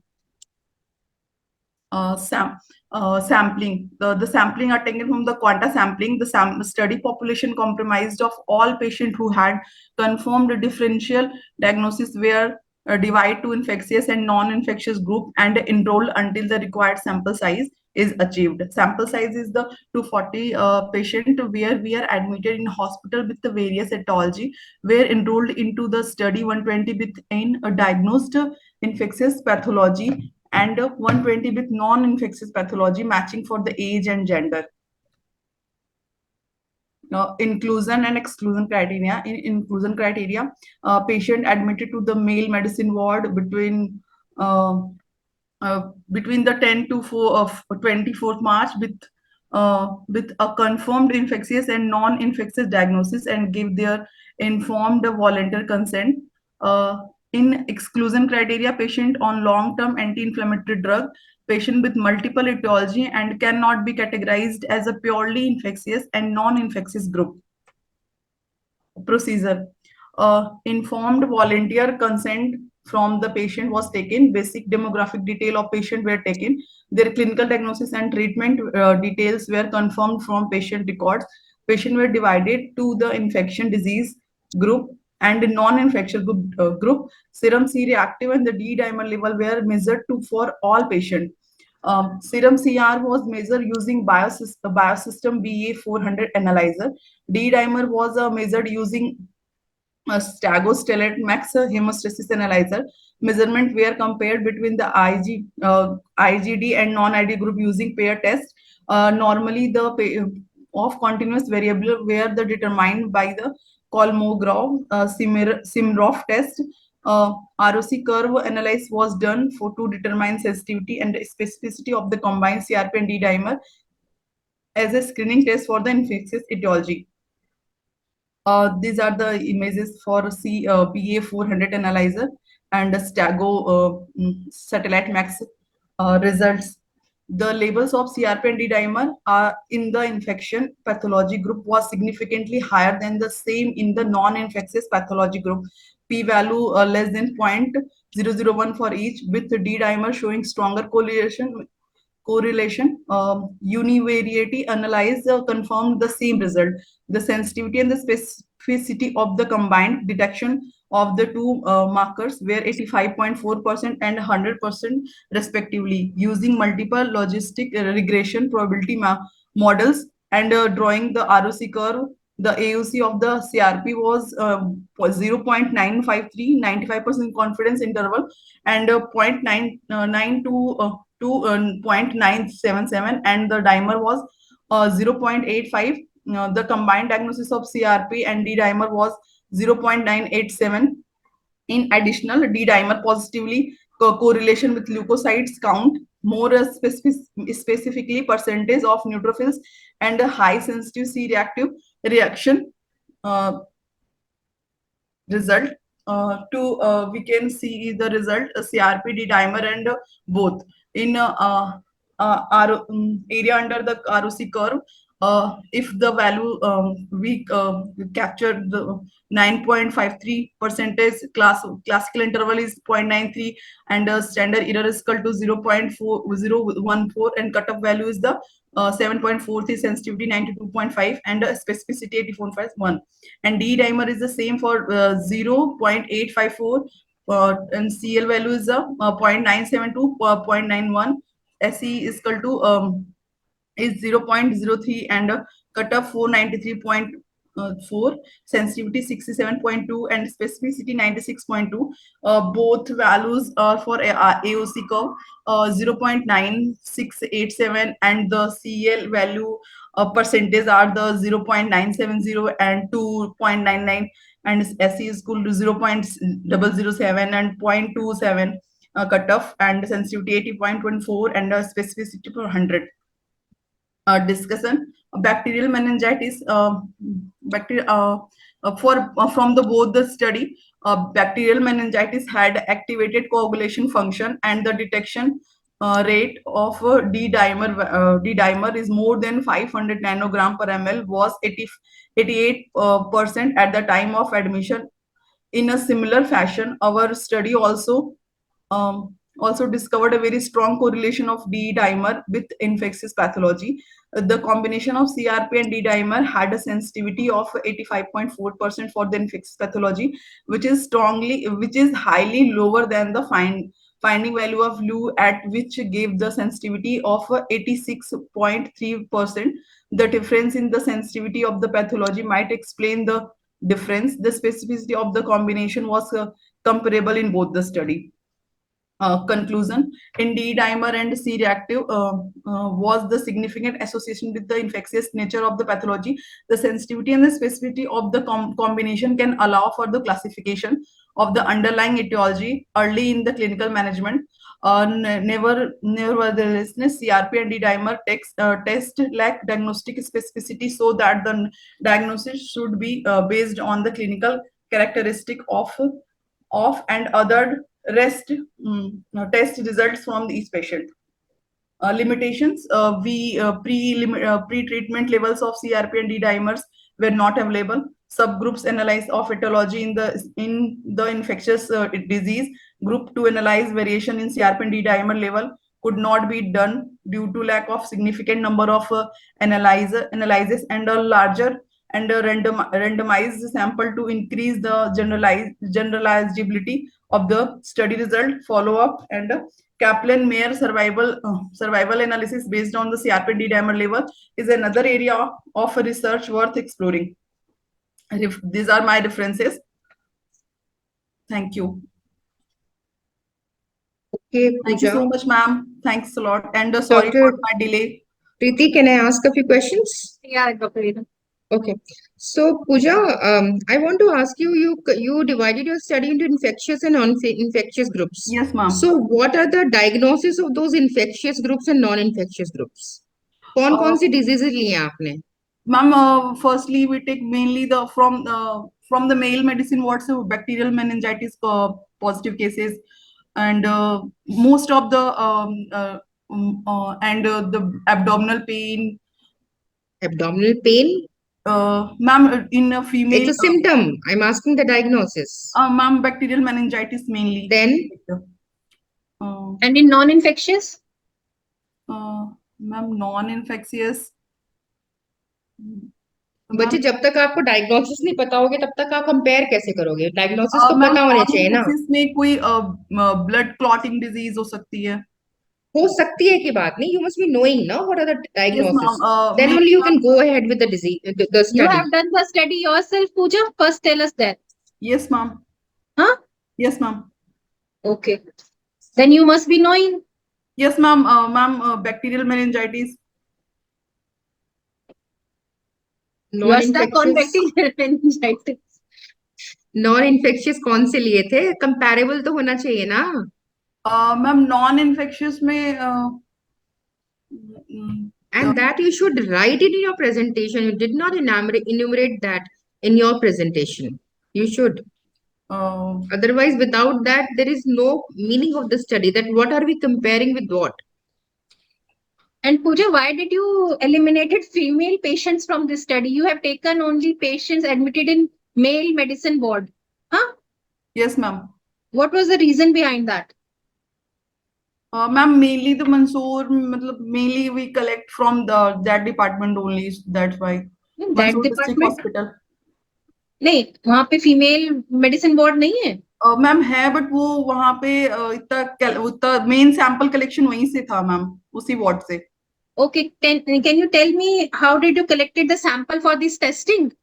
Sampling. The sampling are taken from the quanta sampling. The study population comprised of all patients who had confirmed differential diagnosis were divided to infectious and non-infectious group and enrolled until the required sample size is achieved. Sample size is the 240 patient where we are admitted in hospital with the various etiology, were enrolled into the study 120 within a diagnosed infectious pathology and 120 with non-infectious pathology matching for the age and gender. Inclusion and exclusion criteria. In inclusion criteria, patient admitted to the male medicine ward between the 10 to 4 of 24th March with a confirmed infectious and non-infectious diagnosis and give their informed volunteer consent. In exclusion criteria, patient on long-term anti-inflammatory drug, patient with multiple etiology and cannot be categorized as a purely infectious and non-infectious group. Procedure. Informed volunteer consent from the patient was taken. Basic demographic detail of patient were taken. Their clinical diagnosis and treatment details were confirmed from patient records. Patient were divided to the infection disease group and non-infectious group. Serum C-reactive and the D-dimer level were measured for all patients. Serum CR was measured using biosystem BA400 analyzer. D-dimer was measured using Stago-Stellate Max hemostasis analyzer. Measurement were compared between the IgD and non-ID group using pair test. Normally, the of continuous variable were determined by the Kolmogorov Simroff test. ROC curve analysis was done to determine sensitivity and specificity of the combined CRP and D-dimer as a screening test for the infectious etiology. These are the images for BA400 analyzer and Stago satellite max results. The levels of CRP and D-dimer in the infection pathology group was significantly higher than the same in the non-infectious pathology group. P-value less than 0.001 for each, with the D-dimer showing stronger correlation. Univariate analyze confirmed the same result. The sensitivity and the specificity of the combined detection of the two markers were 85.4% and 100% respectively, using multiple logistic regression probability models and drawing the ROC curve. The AUC of the CRP was 0.953, 95% confidence interval, and 0.992 to 0.977, and the dimer was 0.85. The combined diagnosis of CRP and D-dimer was 0.987. In additional, D-dimer positively correlation with leukocytes count, more specifically percentage of neutrophils and a high sensitive C-reactive reaction result. We can see the result CRP, D-dimer, and both in area under the ROC curve. If the value we capture the 9.53 percentage classical interval is 0.93 and standard error is equal to 0.4014 and cutoff value is the 7.43, sensitivity 92.5 and specificity 84.1, and D-dimer is the same for 0.854 and CL value is 0.972 0.91, SE is equal to is 0.03 and cutoff 493.4, sensitivity 67.2 and specificity 96.2. Both values are for AOC curve 0.9687 and the CL value percentage are the 0.970 and 2.99, and SE is equal to 0.007 and 0.27 cutoff, and sensitivity 80.24 and specificity for 100. Discussion: bacterial meningitis. Bacteria from the both the study, bacterial meningitis had activated coagulation function, and the detection rate of D dimer is more than 500 nanogram per ml was 88% at the time of admission. In a similar fashion, our study also discovered a very strong correlation of D dimer with infectious pathology. The combination of CRP and D dimer had a sensitivity of 85.4% for the infectious pathology, which is highly lower than the finding value of Lu, at which gave the sensitivity of 86.3%. The difference in the sensitivity of the pathology might explain the difference. The specificity of the combination was comparable in both the study. Conclusion: in D dimer and C reactive was the significant association with the infectious nature of the pathology. The sensitivity and the specificity of the combination can allow for the classification of the underlying etiology early in the clinical management. Nevertheless, CRP and D dimer test lack diagnostic specificity, so that the diagnosis should be based on the clinical characteristic of and other rest test results from each patient. Limitations: pre-treatment levels of CRP and D dimers were not available. Subgroups analysis of etiology in the infectious disease group to analyze variation in CRP and D dimer level could not be done due to lack of significant number of analyses and a larger and a randomized sample to increase the generalizability of the study result. Follow-up and Kaplan-Meier survival analysis based on the CRP D dimer level is another area of research worth exploring. These are my references. Thank you. Okay, Thank you Pooja. so much, ma'am. Thanks a lot. And sorry for my delay. Preeti, can I ask a few questions? Yeah, Dr. Veena. Okay. So, Pooja, I want to ask you, you divided your study into infectious and non-infectious groups. Yes, ma'am. So, what are the diagnosis of those infectious groups and non-infectious groups? कौन-कौन सी diseases लिए हैं आपने? Ma'am, firstly, we take mainly from the male medicine wards of bacterial meningitis positive cases, and most of the the abdominal pain. Abdominal pain? Ma'am, in a female. It's a symptom. I'm asking the diagnosis. Ma'am, bacterial meningitis mainly. Then? And in non-infectious? Ma'am, non-infectious. बच्चे जब तक आपको diagnosis नहीं पता होगे तब तक आप कंपेयर कैसे करोगे? डायग्नोसिस तो पता होने चाहिए ना? में कोई ब्लड क्लॉटिंग डिजीज हो सकती है? हो सकती है की बात नहीं. You must be knowing now what are the diagnoses. Yes, ma'am. Then only you can go ahead with the disease, the study. You have done the study yourself, Pooja? First tell us that. Yes, ma'am. Huh? Yes, ma'am. Okay. Then you must be knowing. Yes, ma'am. Bacterial meningitis. You are stuck on bacterial meningitis. Non-infectious कौन से लिए थे? Comparable तो होना चाहिए ना? Ma'am, non-infectious में and that you should write it in your presentation. You did not enumerate that in your presentation. You should. Otherwise, without that, there is no meaning of the study. That what are we comparing with what? And Pooja, why did you eliminated female patients from this study? You have taken only patients admitted in male medicine ward. Huh? Yes, ma'am. What was the reason behind that? Ma'am, mainly the Mansoor, mainly we collect from that department only. That's why. That Mansoor District department? Hospital. नहीं, वहाँ पे female medicine ward नहीं है? Ma'am है, but वो वहाँ पे इतना मेन सैंपल कलेक्शन वहीं से था मैम, उसी वार्ड से. Okay, can you tell me how did you collected the sample for this testing?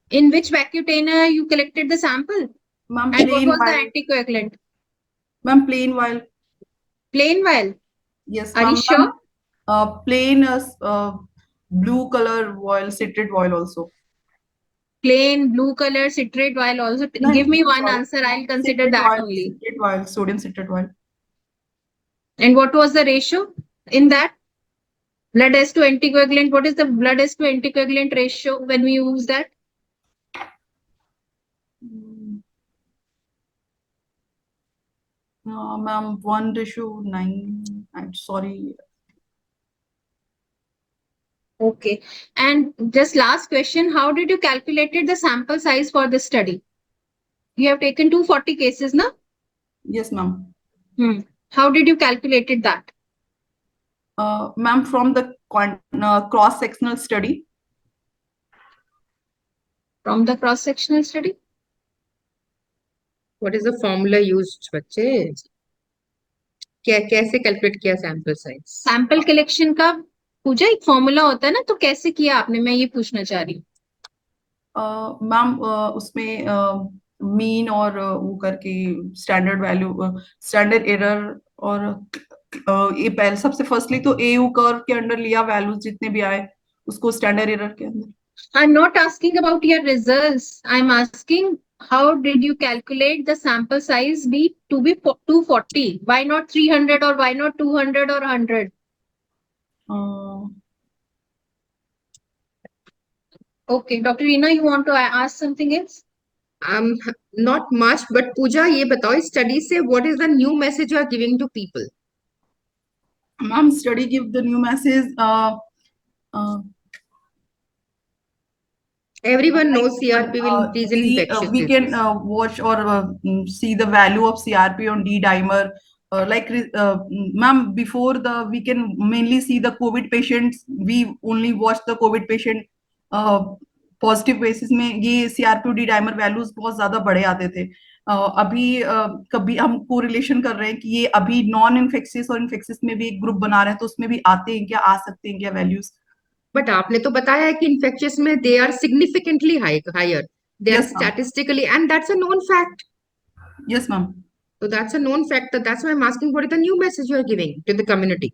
In which vacutainer you collected the sample? Ma'am, and what was the anticoagulant? Ma'am, plain vial. Plain vial? Yes, Are you sure? Plain blue color vial, citrate vial also. Plain blue color citrate vial also. No, Give me one sorry. answer. I'll consider Citrate that vial, only. citrate vial, sodium citrate vial. And what was the ratio in that? Blood S to anticoagulant. What is the blood S to anticoagulant ratio when we use that? Ma'am, 1:9. I'm sorry. Okay. And just last question, how did you calculated the sample size for this study? You have taken 240 cases, na? Yes, ma'am. How did you calculated that? Ma'am, from the cross-sectional study. From the cross-sectional study? What is the formula used, बच्चे? कैसे calculate किया sample size? Sample collection का पूजा एक formula होता है ना, तो कैसे किया आपने, मैं ये पूछना चाह रही हूँ। मैम उसमें मीन और वो करके स्टैंडर्ड वैल्यू, स्टैंडर्ड एरर और ये पहले सबसे फर्स्टली तो एयू कर्व के अंडर लिया वैल्यूज जितने भी आए उसको स्टैंडर्ड एरर के अंदर। I'm not asking about your results. I'm asking how did you calculate the sample size be 240? Why not 300 or why not 200 or 100? Okay, Dr. Reena, you want to ask something else? Not much, but Pooja, ये बताओ इस study से what is the new message you are giving to people? Ma'am, study give the new message. Everyone knows CRP will increase in infectious we disease. can watch or see the value of CRP on D dimer. Ma'am, before we can mainly see the COVID patients. We only watch the COVID patient. Positive basis में ये CRP D dimer values बहुत ज्यादा बढ़े आते थे। अभी कभी हम कोरिलेशन कर रहे हैं कि ये अभी नॉन इन्फेक्शियस और इन्फेक्शियस में भी एक ग्रुप बना रहे हैं, तो उसमें भी आते हैं क्या, आ सकते हैं क्या वैल्यूज? बट आपने तो बताया है कि इन्फेक्शियस में they are significantly higher, they are statistically, and that's a known fact. Yes, ma'am. So that's a known fact. That's why I'm asking what is the new message you are giving to the community?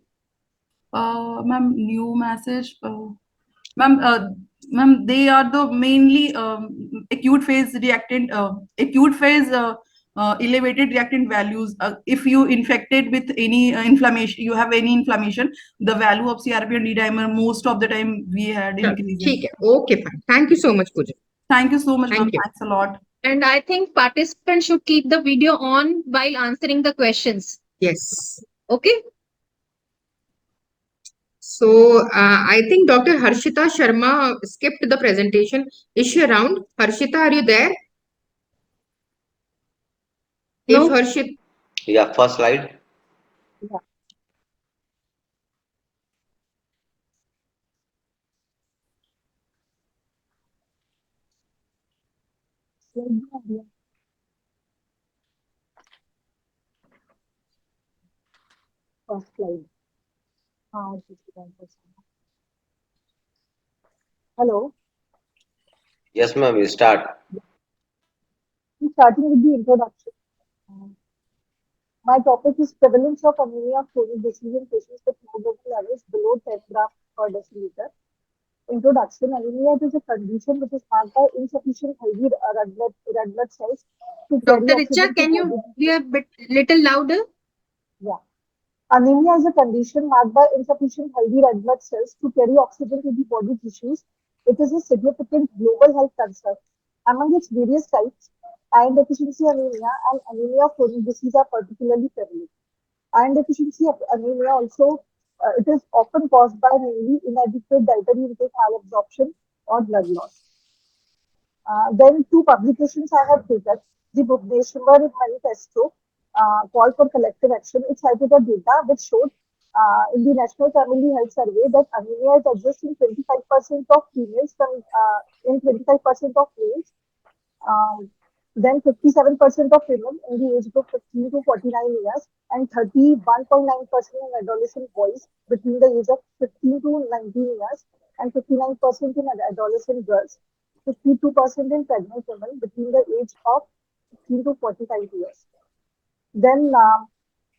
Ma'am, new message. Ma'am, they are the mainly acute phase reactant, acute phase elevated reactant values. If you infected with any inflammation, you have any inflammation, the value of CRP and D-dimer most of the time we had increases. Okay, fine. Thank you so much, Pooja. Thank you so much, ma'am. Thanks a lot. And I think participants should keep the video on while answering the questions. Yes. Okay. So I think Dr. Harshita Sharma skipped the presentation. Is she around? Harshita, are you there? No. If Harshita. Yeah, first slide. Yeah. First slide. Hello. Yes, ma'am, we start. I'm starting with the introduction. My topic is prevalence of anemia of chronic disease in patients with hemoglobin levels below 10 grams per deciliter. Introduction: anemia is a condition which is marked by insufficient healthy red blood cells to carry Dr. oxygen. Richa, can you be a little louder? Yeah. Anemia is a condition marked by insufficient healthy red blood cells to carry oxygen to the body tissues. It is a significant global health concern. Among its various types, iron deficiency anemia and anemia of chronic disease are particularly prevalent. Iron deficiency anemia also, it is often caused by mainly inadequate dietary intake, malabsorption, or blood loss. Then two publications I have taken. The Bhubaneswar Manifesto call for collective action. It cited a data which showed in the National Family Health Survey that anemia is exists in 25% of females, in 25% of males, then 57% of women in the age group 15 to 49 years, and 31.9% in adolescent boys between the age of 15 to 19 years, and 59% in adolescent girls, 52% in pregnant women between the age of 15 to 45 years. Then,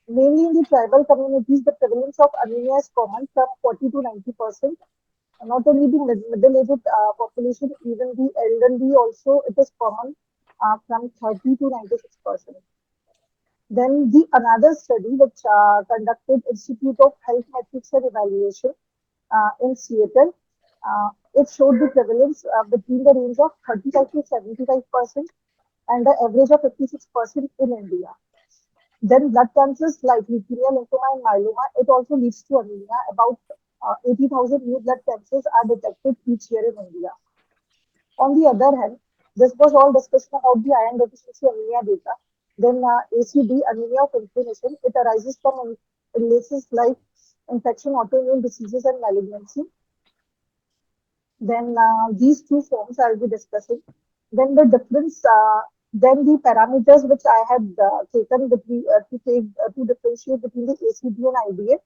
mainly in the tribal communities, the prevalence of anemia is common from 40 to 90%. Not only the middle-aged population, even the elderly also, it is common from 30 to 96%. Then the another study which conducted Institute of Health Metrics and Evaluation in Seattle, it showed the prevalence between the range of 35 to 75% and the average of 56% in India. Then blood cancers like leukemia, lymphoma, and myeloma, it also leads to anemia. About 80,000 new blood cancers are detected each year in India. On the other hand, this was all discussion about the iron deficiency anemia data. Then ACD, anemia of inflammation, it arises from illnesses like infection, autoimmune diseases, and malignancy. Then these two forms I'll be discussing. Then the difference, then the parameters which I had taken between, to differentiate between the ACD and IDA.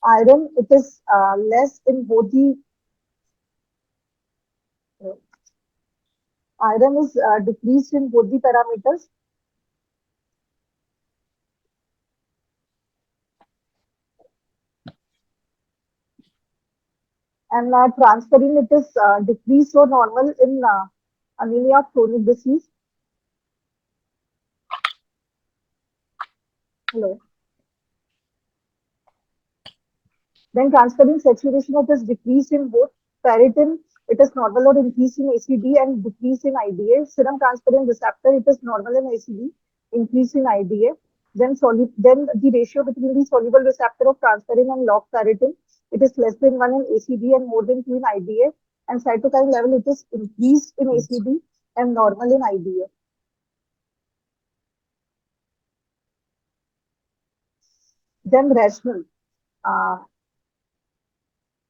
Iron, it is less in both the iron is decreased in both the parameters. And transferrin, it is decreased or normal in anemia of chronic disease. Hello. Then transferrin saturation, it is decreased in both. Ferritin, it is normal or increased in ACD and decreased in IDA. Serum transferrin receptor, it is normal in ACD, increased in IDA. Then the ratio between the soluble receptor of transferrin and log ferritin, it is less than 1 in ACD and more than 2 in IDA. And cytokine level, it is increased in ACD and normal in IDA. Then rational.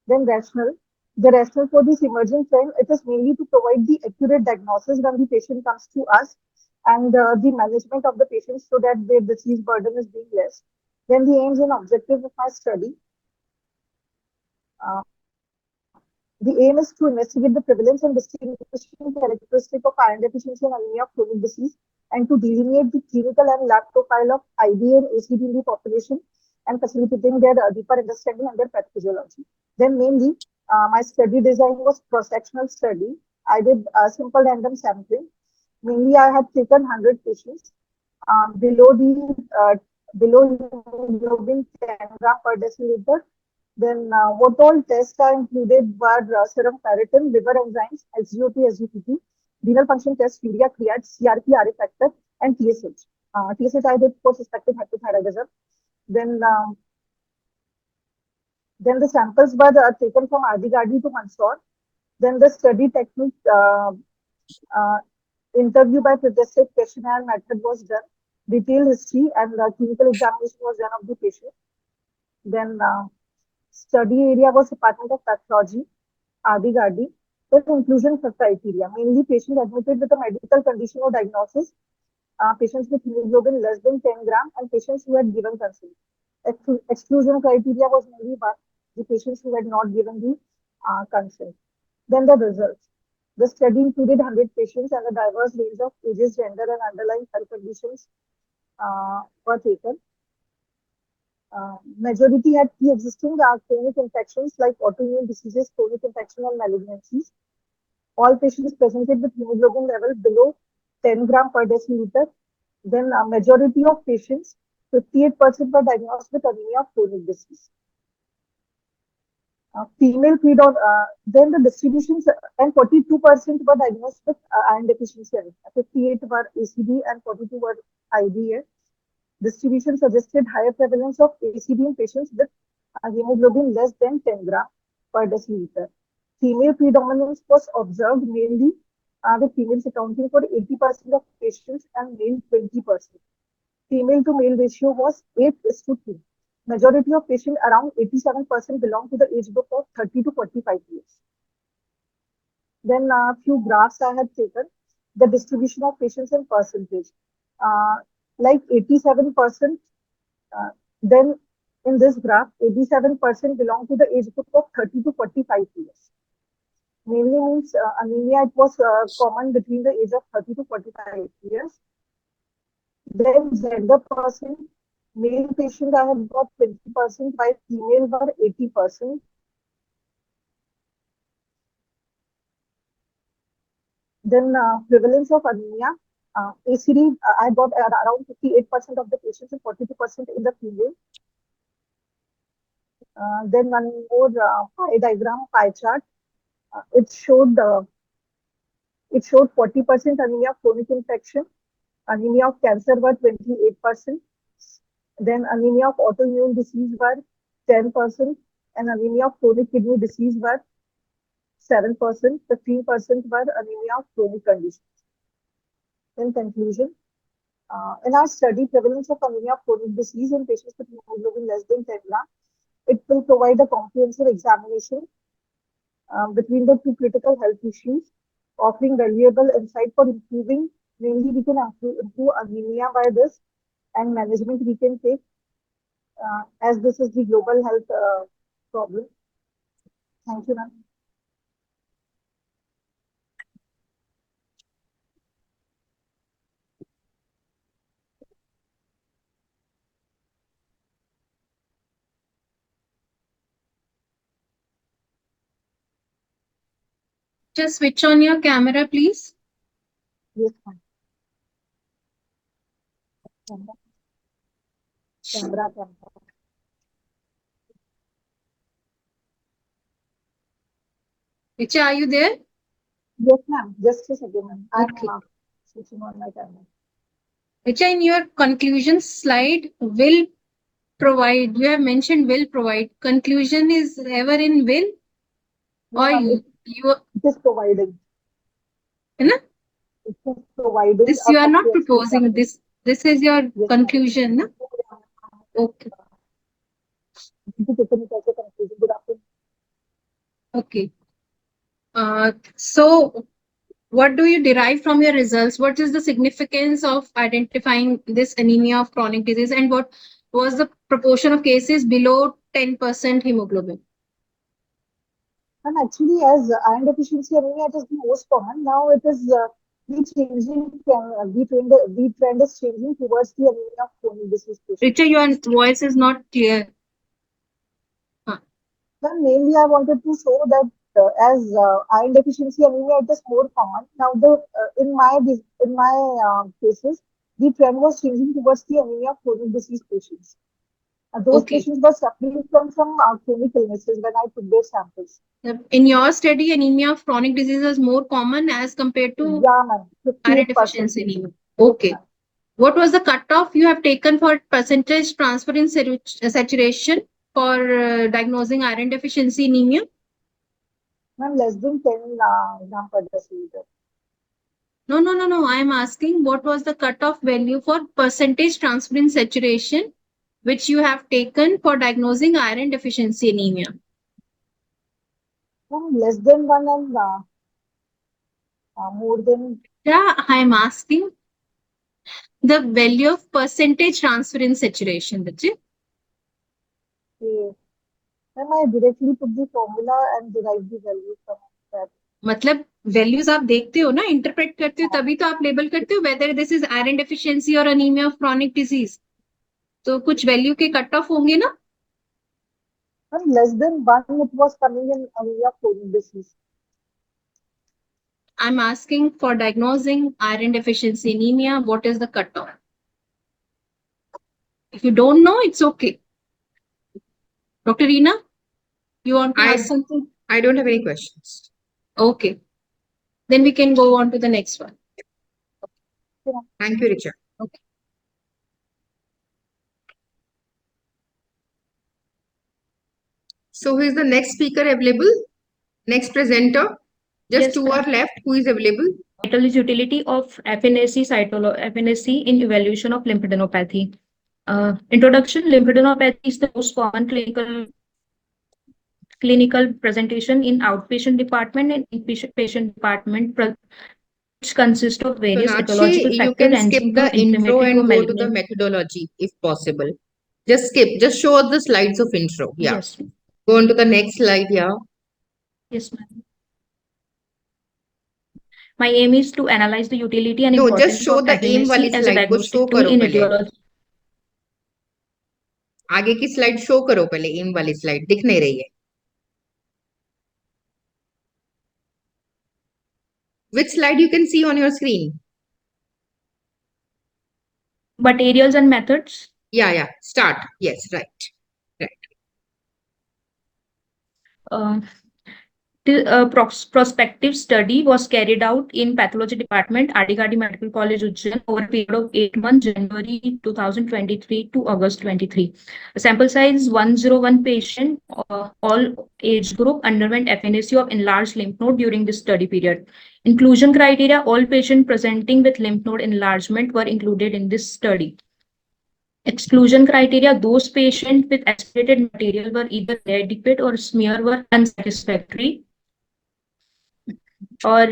Then rational. The rationale for this emerging trend, it is mainly to provide the accurate diagnosis when the patient comes to us and the management of the patient so that their disease burden is being less. Then the aims and objectives of my study. The aim is to investigate the prevalence and distribution characteristic of iron deficiency and anemia of chronic disease and to delineate the clinical and lab profile of IDA and ACD in the population and facilitating their deeper understanding and their pathophysiology. Then mainly, my study design was cross-sectional study. I did simple random sampling. Mainly, I had taken 100 patients below hemoglobin 10 gram per deciliter. Then what all tests are included were serum ferritin, liver enzymes, SGOT, SGPT, renal function test, urea, creat, CRP, RA factor, and TSH. TSH I did for suspected hypothyroidism. Then the samples were taken from Ardigadi to Mansoor. Then the study technique, interview by suggested questionnaire method was done. Detailed history and clinical examination was done of the patient. Then study area was Department of Pathology, Ardigadi. Then inclusion criteria, mainly patients admitted with a medical condition or diagnosis, patients with hemoglobin less than 10 gram, and patients who had given consent. Exclusion criteria was mainly the patients who had not given the consent. Then the results. The study included 100 patients and a diverse range of ages, gender, and underlying health conditions were taken. Majority had pre-existing chronic infections like autoimmune diseases, chronic infection, and malignancies. All patients presented with hemoglobin level below 10 gram per deciliter. Then majority of patients, 58% were diagnosed with anemia of chronic disease. Female then the distributions and 42% were diagnosed with iron deficiency anemia. 58 were ACD and 42 were IDA. Distribution suggested higher prevalence of ACD in patients with hemoglobin less than 10 gram per deciliter. Female predominance was observed mainly with females accounting for 80% of patients and male 20%. Female to male ratio was 8:3. Majority of patients, around 87%, belong to the age group of 30 to 45 years. Then a few graphs I had taken, the distribution of patients in percentage. Like 87%, then in this graph, 87% belong to the age group of 30 to 45 years. Mainly means anemia, it was common between the age of 30 to 45 years. Then gender percent, male patient I have got 20%, while female were 80%. Then prevalence of anemia. ACD, I got around 58% of the patients and 42% in the female. Then one more pie diagram, pie chart. It showed 40% anemia of chronic infection, anemia of cancer were 28%, then anemia of autoimmune disease were 10%, and anemia of chronic kidney disease were 7%, 15% were anemia of chronic conditions. In conclusion, in our study, prevalence of anemia of chronic disease in patients with hemoglobin less than 10 gram, it will provide a comprehensive examination between the two critical health issues, offering valuable insight for improving. Mainly, we can improve anemia by this, and management we can take as this is the global health problem. Thank you, ma'am. Just switch on your camera, please. Yes, ma'am. Camera. Richa, are you there? Yes, ma'am. Just a second, ma'am. Okay. I'm switching on my camera. Richa, in your conclusion slide, will provide, you have mentioned will provide. Conclusion is ever in will? No, Or ma'am, you it is providing. know? It is providing This a you are not comprehensive proposing. examination. This is your Yes, conclusion. No? Okay. Good afternoon. Okay. So what do you derive from your results? What is the significance of identifying this anemia of chronic disease, and what was the proportion of cases below 10% hemoglobin? And actually, as iron deficiency anemia, it is the most common. Now it is the changing, the trend is changing towards the anemia of chronic disease patients. Richa, your voice is not clear. Then mainly I wanted to show that as iron deficiency anemia, it is more common. Now in my cases, the trend was changing towards the anemia of chronic disease patients. Those Okay. patients were suffering from some chronic illnesses when I took their samples. In your study, anemia of chronic disease is more common as compared to iron deficiency anemia. Okay. What was the cutoff you have taken for percentage transfer in saturation for diagnosing iron deficiency anemia? Ma'am, less than 10 gram per deciliter. No. I am asking what was the cutoff value for percentage transfer in saturation which you have taken for diagnosing iron deficiency anemia? Less than 1 and more than. Yeah, I am asking the value of percentage transfer in saturation. Okay. Then I directly put the formula and derive the value from that. मतलब values आप देखते हो ना, interpret करते हो, तभी तो आप लेबल करते हो whether this is iron deficiency और अनीमिया ऑफ क्रोनिक डिजीज. तो कुछ वैल्यू के कट ऑफ होंगे ना. And less than 1 it was coming in anemia of chronic disease. I'm asking for diagnosing iron deficiency anemia, what is the cutoff? If you don't know, it's okay. Dr. Reena, you want to ask something? I don't have any questions. Okay. Then we can go on to the next one. Thank you, Richa. Okay. So who is the next speaker available? Next presenter? Just Yes, two ma'am. are left. Who is available? Title is Utility of FNAC in Evaluation of Lymphadenopathy. Introduction: Lymphadenopathy is the most common clinical presentation in outpatient department and inpatient department, which consists of various Sonakshi, pathological you factors can skip ranging the from intro inflammatory to and go to the malignant. methodology if possible. Just skip. Just show us the slides of intro. Yeah. Yes. Go on to the next slide. Yeah. Yes, ma'am. My aim is to analyze the utility and No, importance just show of the aim FNAC वाली as a slide को show diagnostic tool करो in पहले. etiology. आगे की slide show करो पहले. M वाली slide दिख नहीं रही है. Which slide you can see on your screen? Materials and methods. Yeah. Start. Yes, right. The prospective study was carried out in Pathology Department, Adigadi Medical College, Ujjain, over a period of 8 months, January 2023 to August 23. Sample size 101 patient, all age group underwent FNAC of enlarged lymph node during this study period. Inclusion criteria: all patients presenting with lymph node enlargement were included in this study. Exclusion criteria: those patients with aspirated material were either inadequate or smear were unsatisfactory, or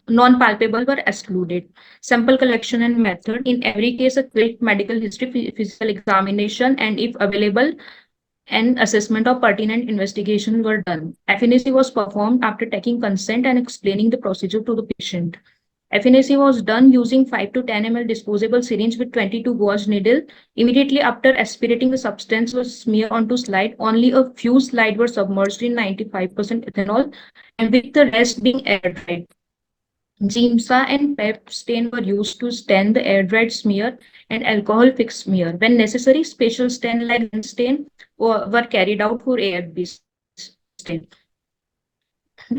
non-palpable were excluded. Sample collection and method: in every case, a quick medical history, physical examination, and if available, an assessment of pertinent investigation were done. FNAC was performed after taking consent and explaining the procedure to the patient. FNAC was done using 5 to 10 ml disposable syringe with 22 gauge needle. Immediately after aspirating, the substance was smeared onto slide. Only a few slides were submerged in 95% ethanol, and with the rest being air dried. Gimsa and pep stain were used to stain the air dried smear and alcohol fixed smear. When necessary, special stain like stain were carried out for AFB stain.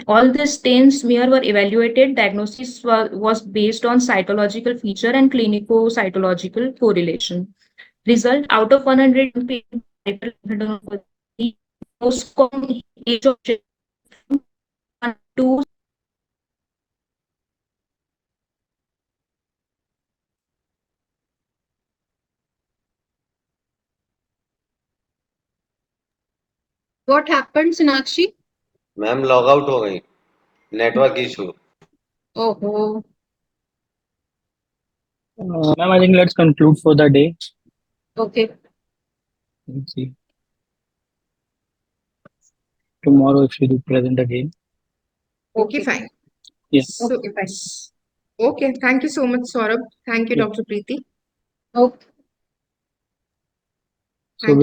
All the stain smear were evaluated. Diagnosis was based on cytological feature and clinico-cytological correlation. Result: out of 100 patients, most common age of 1 to What happened, Sinakshi? Ma'am log out हो गई, network issue. Oh, Ma'am, I think let's conclude for the day. okay. Let's see. Tomorrow, if you do present again. Okay, fine. Yes. So, okay, thank you so much, Saurabh. Thank you, Yeah. Dr. Preeti. Okay. So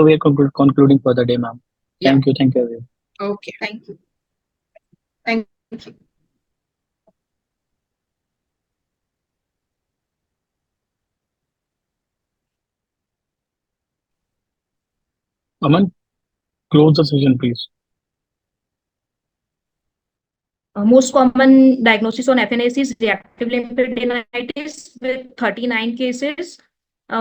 we are concluding for the day, ma'am. Yeah. Thank you, everyone. Okay. Thank you. Thank you. Aman, close the session, please. Most common diagnosis on FNAC is reactive lymphadenitis with 39 cases,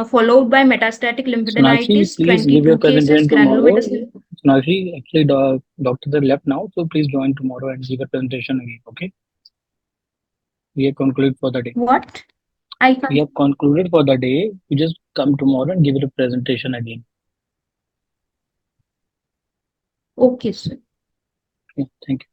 followed by metastatic Sonakshi, lymphadenitis, please give your 22 cases, presentation tomorrow. granulomatous. Sonakshi, actually, the doctors are left now, so please join tomorrow and give a presentation again, okay? We have concluded for the day. What? We have concluded for the day. You just come tomorrow and give it a presentation again. Okay, sir. Okay, thank you.